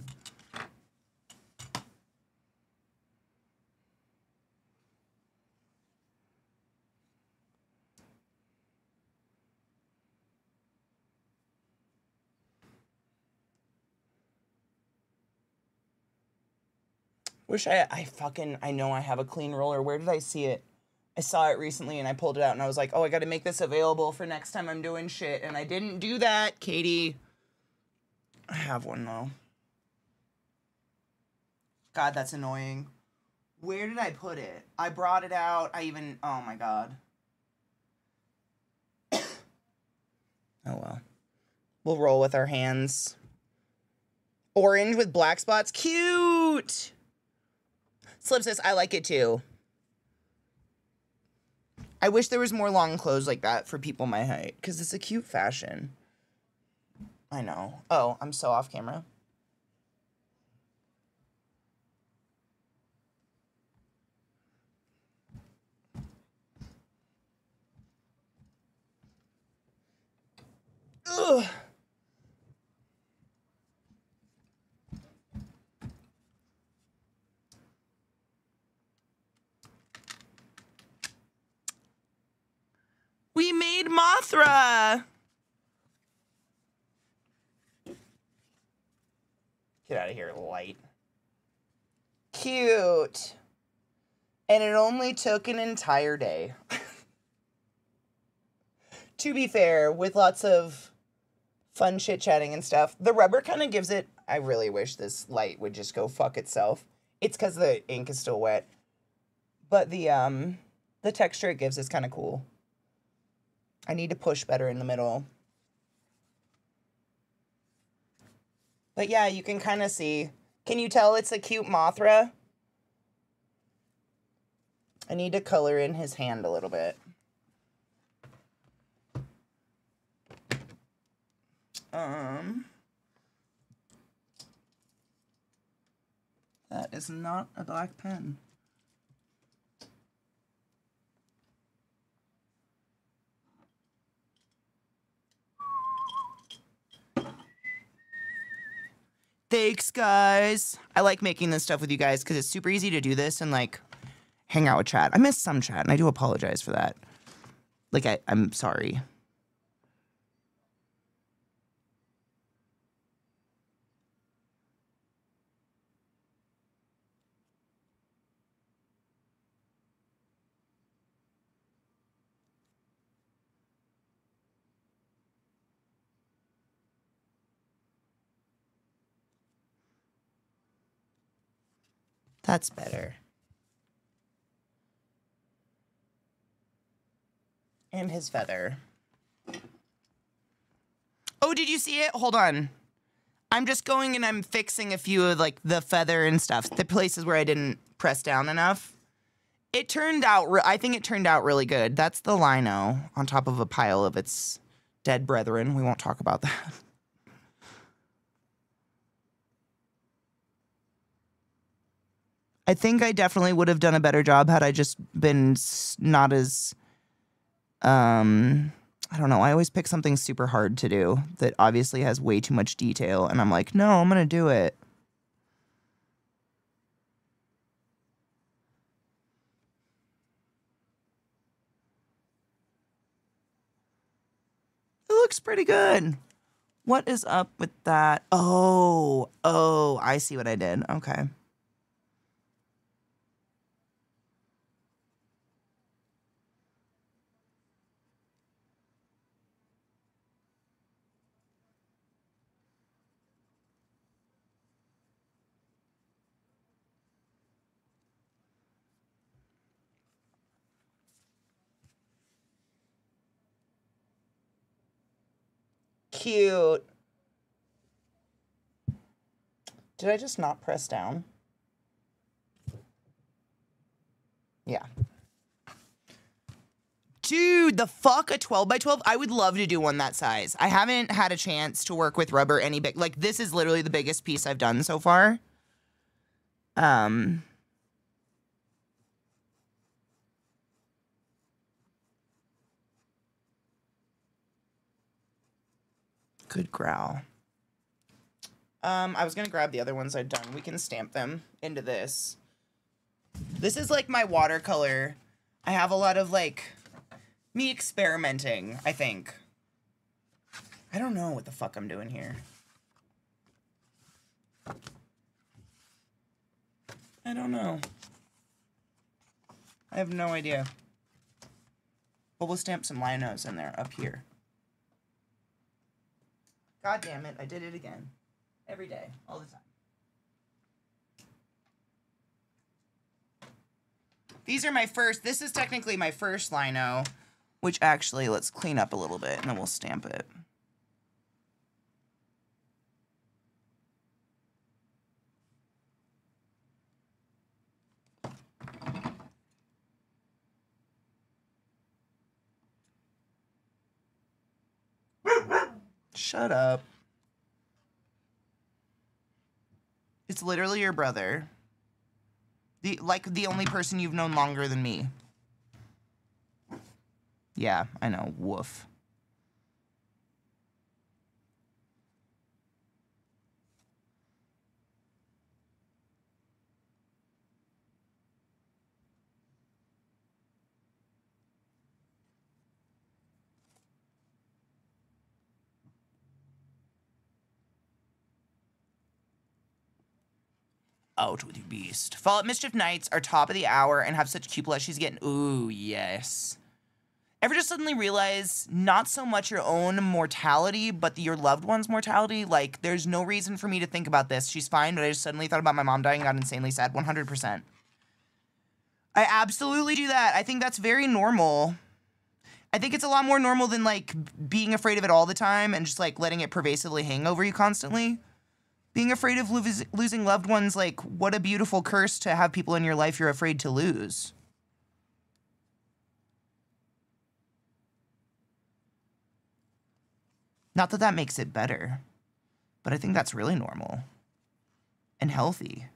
Wish I know I have a clean roller. Where did I see it? I saw it recently and I pulled it out and I was like, oh, I got to make this available for next time I'm doing shit. And I didn't do that, Katie. I have one though. God, that's annoying. Where did I put it? I brought it out. Oh my God. Oh well. We'll roll with our hands. Orange with black spots. Cute. Slip says, I like it too. I wish there was more long clothes like that for people my height, because it's a cute fashion. I know. Oh, I'm so off camera. Ugh. We made Mothra. Get out of here, light. Cute. And it only took an entire day. To be fair, with lots of fun chit-chatting and stuff, the rubber kind of gives it... I really wish this light would just go fuck itself. It's because the ink is still wet. But the texture it gives is kind of cool. I need to push better in the middle. But yeah, you can kind of see. Can you tell it's a cute Mothra? I need to color in his hand a little bit. That is not a black pen. Thanks, guys. I like making this stuff with you guys because it's super easy to do this and, like, hang out with chat. I missed some chat, and I do apologize for that. Like, I'm sorry. That's better. And his feather. Oh, did you see it? Hold on. I'm just going and I'm fixing a few of, like, the feather and stuff. The places where I didn't press down enough. It turned out, I think it turned out really good. That's the lino on top of a pile of its dead brethren. We won't talk about that. I think I definitely would have done a better job had I just been not as I don't know. I always pick something super hard to do that obviously has way too much detail. And I'm like, no, I'm going to do it. It looks pretty good. What is up with that? Oh, I see what I did. Okay. Cute. Did I just not press down? Yeah. Dude, the fuck, a 12 by 12? I would love to do one that size. I haven't had a chance to work with rubber any big. Like, this is literally the biggest piece I've done so far. Good growl. I was gonna grab the other ones I'd done. We can stamp them into this. This is like my watercolor. I have a lot of like me experimenting, I think. I don't know what the fuck I'm doing here. I don't know. I have no idea. But we'll stamp some linos in there up here. God damn it, I did it again. Every day, all the time. These are my first, this is technically my first lino, which actually, let's clean up a little bit and then we'll stamp it. Shut up. It's literally your brother. The only person you've known longer than me. Yeah, I know. Woof. Out with you, beast. Fall at Mischief Nights are top of the hour and have such cute blushies getting. Ooh, yes. Ever just suddenly realize not so much your own mortality, but your loved one's mortality? Like, there's no reason for me to think about this. She's fine, but I just suddenly thought about my mom dying and got insanely sad. 100%. I absolutely do that. I think that's very normal. I think it's a lot more normal than, like, being afraid of it all the time and just, like, letting it pervasively hang over you constantly. Being afraid of losing loved ones, like, what a beautiful curse to have people in your life you're afraid to lose. Not that that makes it better, but I think that's really normal and healthy.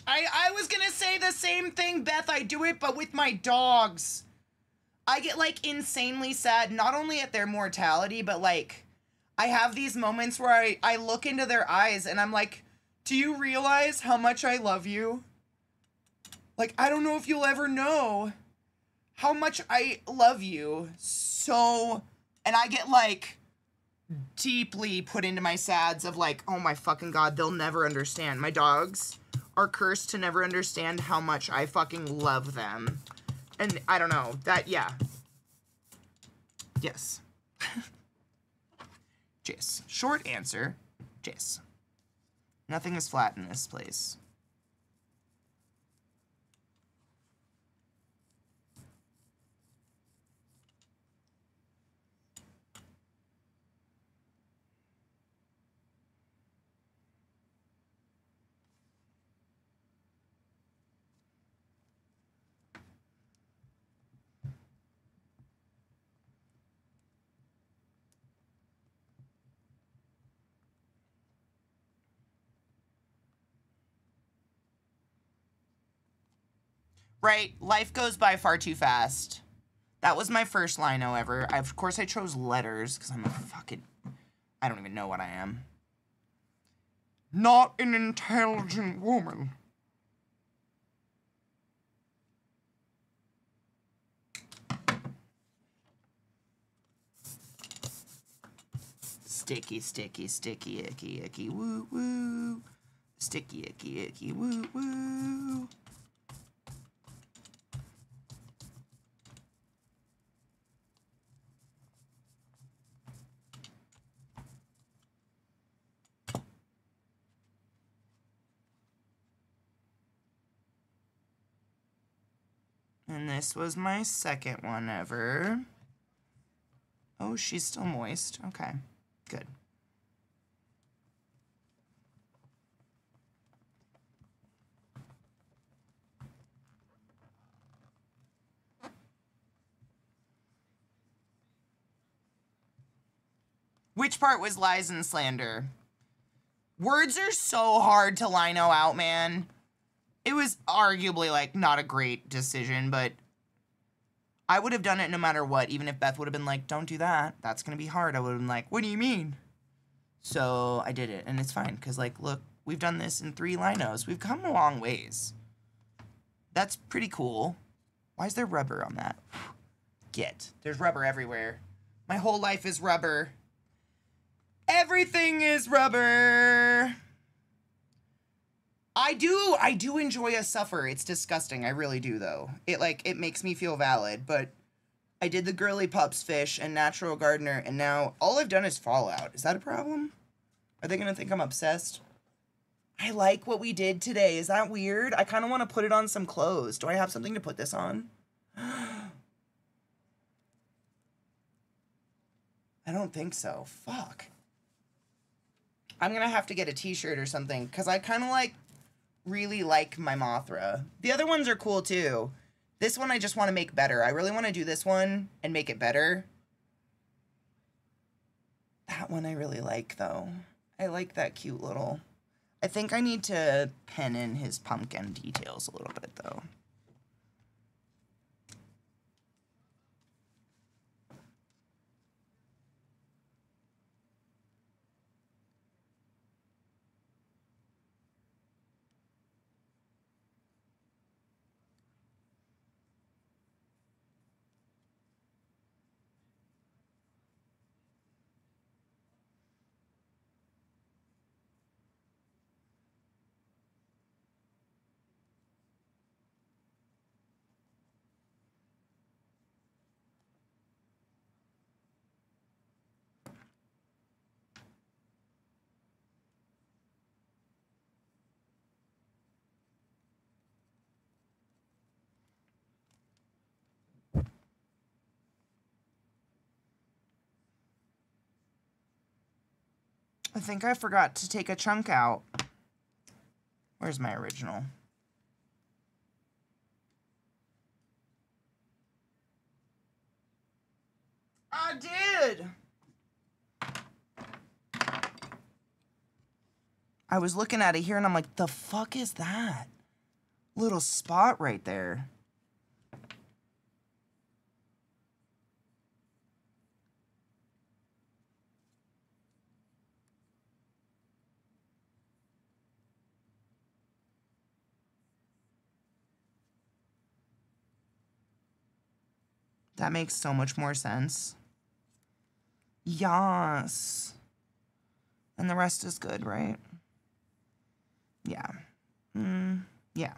I was gonna say the same thing, Beth. I do it, but with my dogs. I get, like, insanely sad, not only at their mortality, but, like, I have these moments where I look into their eyes and I'm like, do you realize how much I love you? Like, I don't know if you'll ever know how much I love you. So, and I get, like, deeply put into my sads of, like, oh my fucking God, they'll never understand. My dogs are cursed to never understand how much I fucking love them. And I don't know, that, yeah. Yes. Jess. Short answer, Jess. Nothing is flat in this place. Right, life goes by far too fast. That was my first lino ever. Of course I chose letters, because I'm a fucking... I don't even know what I am. Not an intelligent woman. Sticky, sticky, sticky, icky, icky, woo, woo. Sticky, icky, icky, woo, woo. And this was my second one ever. Oh, she's still moist. Okay, good. Which part was lies and slander? Words are so hard to lino out, man. It was arguably, like, not a great decision, but I would have done it no matter what. Even if Beth would have been like, don't do that. That's going to be hard. I would have been like, what do you mean? So I did it, and it's fine. Because, like, look, we've done this in 3 linos. We've come a long ways. That's pretty cool. Why is there rubber on that? There's rubber everywhere. My whole life is rubber. Everything is rubber. I do enjoy a suffer. It's disgusting. I really do, though. It makes me feel valid, but I did the Girly Pups fish and Natural Gardener, and now all I've done is Fallout. Is that a problem? Are they going to think I'm obsessed? I like what we did today. Is that weird? I kind of want to put it on some clothes. Do I have something to put this on? I don't think so. Fuck. I'm going to have to get a t-shirt or something, because I kind of really like my Mothra. The other ones are cool too. This one I just want to make better. I really want to do this one and make it better. That one I really like, though. I like that cute little... I think I need to pen in his pumpkin details a little bit, though. I think I forgot to take a chunk out. Where's my original? I did! I was looking at it here and I'm like, the fuck is that? Little spot right there. That makes so much more sense. Yas. And the rest is good, right? Yeah. Yeah.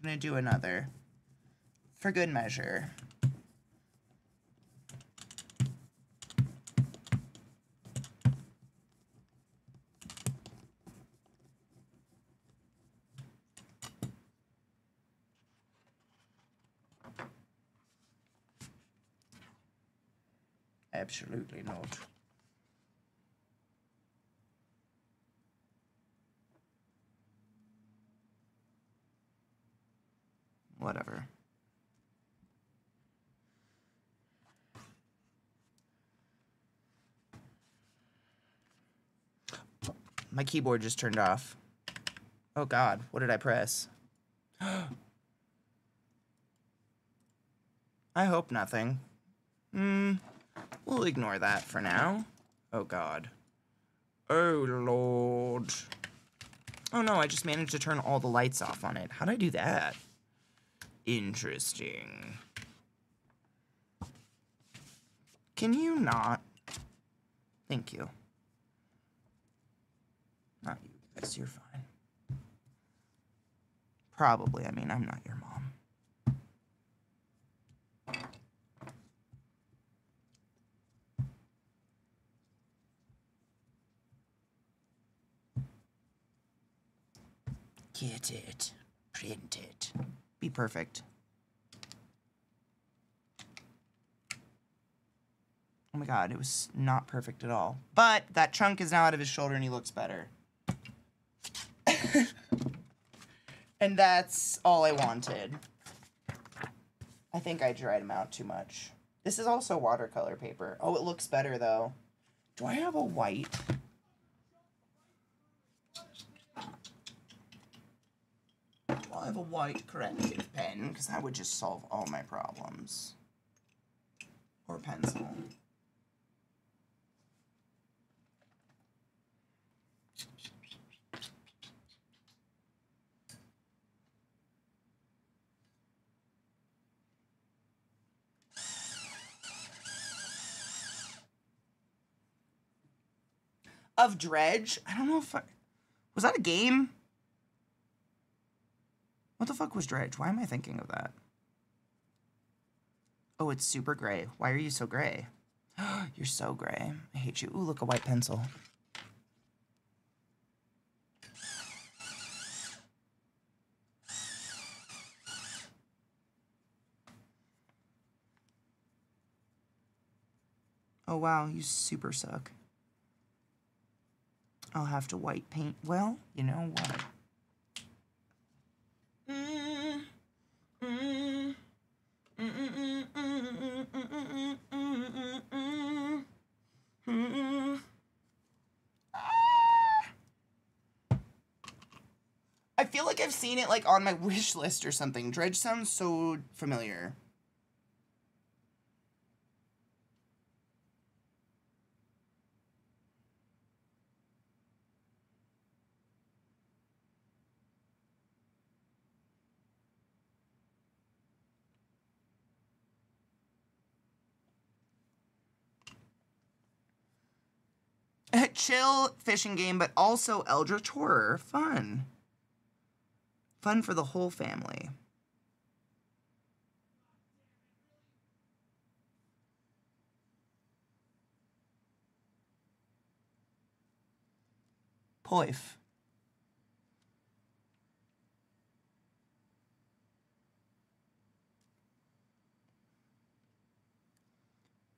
I'm gonna do another. For good measure. Absolutely not. Whatever. My keyboard just turned off. Oh God, what did I press? I hope nothing. We'll ignore that for now. Oh God. Oh Lord. Oh no, I just managed to turn all the lights off on it. How'd I do that? Interesting. Can you not? Thank you. Not you guys, you're fine. Probably, I mean, I'm not your mom. Get it. Print it. Be perfect. Oh my God, it was not perfect at all. But that chunk is now out of his shoulder and he looks better. And that's all I wanted. I think I dried him out too much. This is also watercolor paper. Oh, it looks better though. Do I have a white? Do I have a white corrective pen? Because that would just solve all my problems. Or pencil. Of Dredge? I don't know if was that a game? What the fuck was Dredge? Why am I thinking of that? Oh, it's super gray. Why are you so gray? You're so gray. I hate you. Ooh, look, a white pencil. Oh, wow, you super suck. I'll have to white paint. Well, you know what? I feel like I've seen it like on my wish list or something. Dredge sounds so familiar. Chill fishing game, but also Eldritch Horror. Fun. Fun for the whole family. Poif.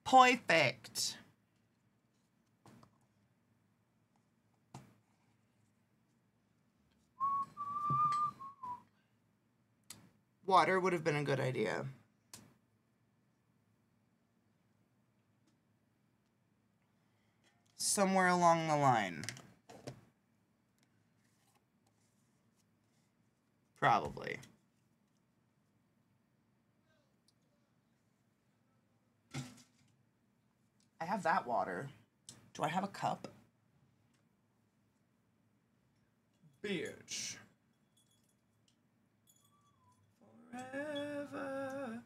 Perfect. Water would have been a good idea. Somewhere along the line. Probably. I have that water. Do I have a cup? Bitch. Forever.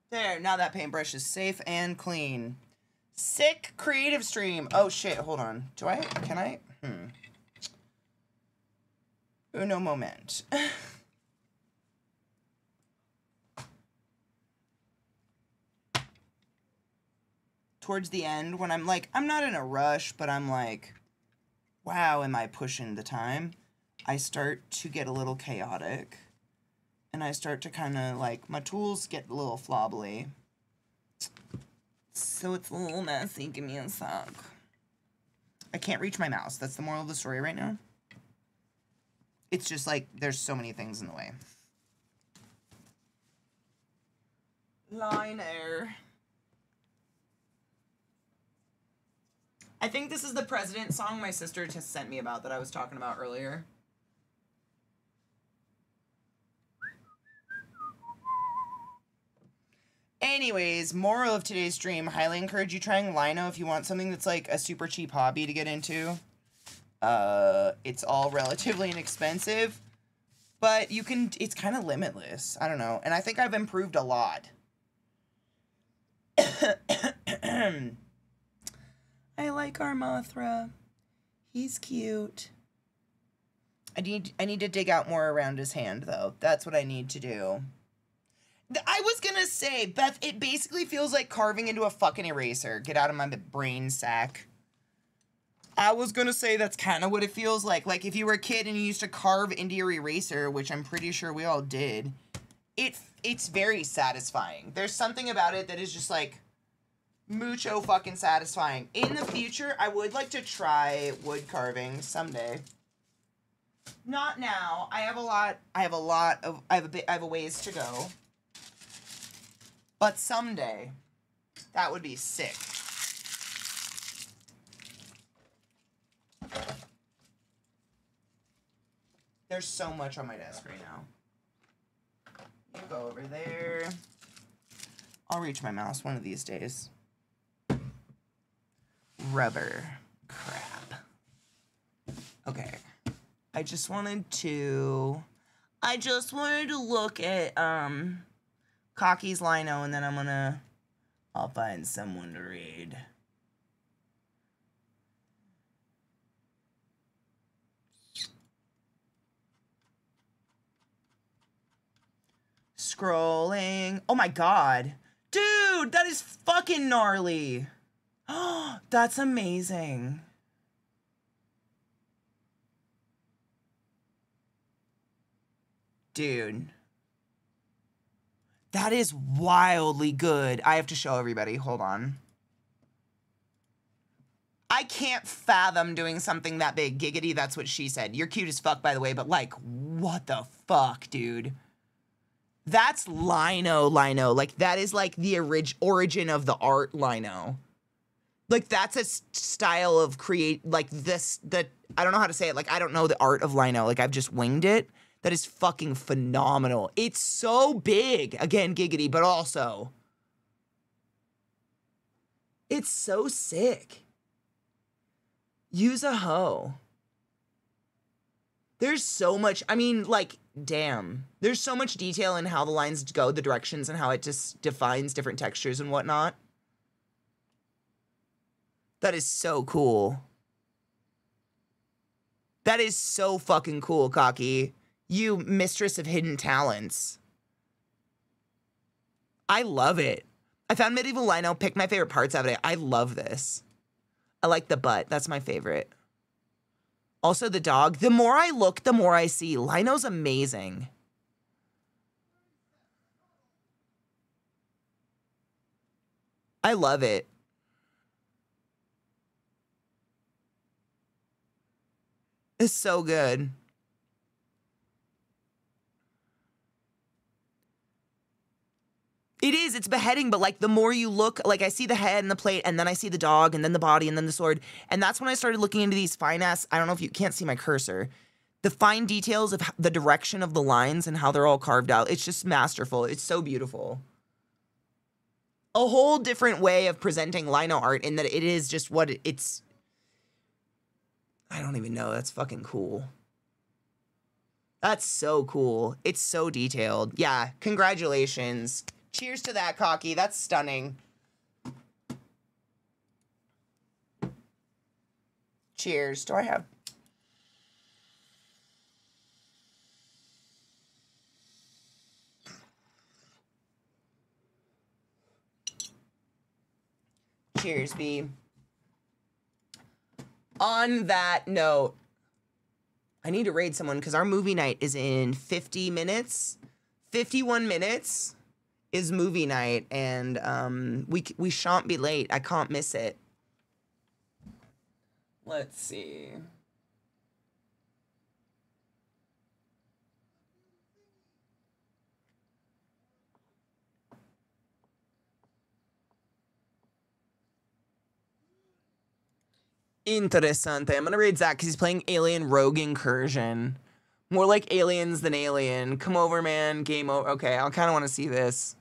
There, now that paintbrush is safe and clean. Sick creative stream. Oh shit, hold on. Can I? Uno moment. Towards the end, when I'm like, I'm not in a rush, but I'm like, wow, am I pushing the time? I start to get a little chaotic. And I start to kind of like, my tools get a little flobbly. So it's a little messy. Give me a sec. I can't reach my mouse. That's the moral of the story right now. It's just like, there's so many things in the way. Liner. I think this is the President song my sister just sent me about that I was talking about earlier. Anyways, moral of today's stream, highly encourage you trying lino if you want something that's like a super cheap hobby to get into. It's all relatively inexpensive, but you can, it's kind of limitless. I don't know. And I think I've improved a lot. I like our Mothra. He's cute. I need to dig out more around his hand though. That's what I need to do. I was gonna say, Beth, it basically feels like carving into a fucking eraser. Get out of my brain sack. I was gonna say that's kind of what it feels like. Like if you were a kid and you used to carve into your eraser, which I'm pretty sure we all did, it's very satisfying. There's something about it that is just like mucho fucking satisfying. In the future, I would like to try wood carving someday. Not now. I have a ways to go. But someday, that would be sick. There's so much on my desk right now. You go over there. I'll reach my mouse one of these days. Rubber. Crap. Okay. I just wanted to look at, Cocky's lino, and then I'll find someone to read. Scrolling. Oh my god. Dude, that is fucking gnarly. Oh, that's amazing. Dude. That is wildly good. I have to show everybody. Hold on. I can't fathom doing something that big. Giggity, that's what she said. You're cute as fuck, by the way, but like, what the fuck, dude? That's lino. Like, that is like the origin of the art lino. Like, that's a style of I don't know how to say it. Like, I don't know the art of lino. Like, I've just winged it. That is fucking phenomenal. It's so big. Again, giggity, but also, it's so sick. Use a hoe. There's so much, I mean, like, damn. There's so much detail in how the lines go, the directions, and how it just defines different textures and whatnot. That is so cool. That is so fucking cool, Cocky. You mistress of hidden talents. I love it. I found medieval lino, picked my favorite parts of it. I love this. I like the butt. That's my favorite. Also the dog. The more I look, the more I see. Lino's amazing. I love it. It's so good. It is, it's beheading, but like the more you look, like I see the head and the plate, and then I see the dog, and then the body, and then the sword. And that's when I started looking into these fine ass, I don't know if you can't see my cursor, the fine details of the direction of the lines and how they're all carved out. It's just masterful. It's so beautiful. A whole different way of presenting lino art in that it is just what it's, I don't even know. That's fucking cool. That's so cool. It's so detailed. Yeah, congratulations. Cheers to that, Cocky. That's stunning. Cheers. Do I have... Cheers, B. On that note, I need to raid someone because our movie night is in 50 minutes. 51 minutes is movie night, and we shan't be late. I can't miss it. Let's see. Interessante. I'm gonna raid Zach because he's playing Alien Rogue Incursion. More like aliens than alien. Come over, man. Game over. Okay, I kind of want to see this.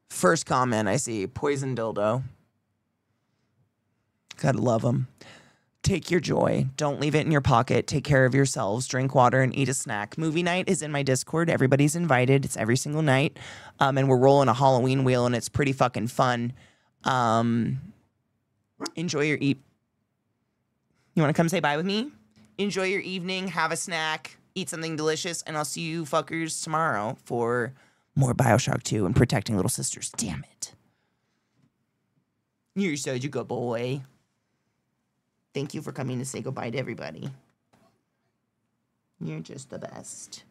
First comment I see. Poison dildo. Gotta love them. Take your joy. Don't leave it in your pocket. Take care of yourselves. Drink water and eat a snack. Movie night is in my Discord. Everybody's invited. It's every single night. And we're rolling a Halloween wheel, and it's pretty fucking fun. Enjoy your You want to come say bye with me? Enjoy your evening. Have a snack. Eat something delicious. And I'll see you fuckers tomorrow for more Bioshock 2 and protecting little sisters. Damn it. You're such a good boy. Thank you for coming to say goodbye to everybody. You're just the best.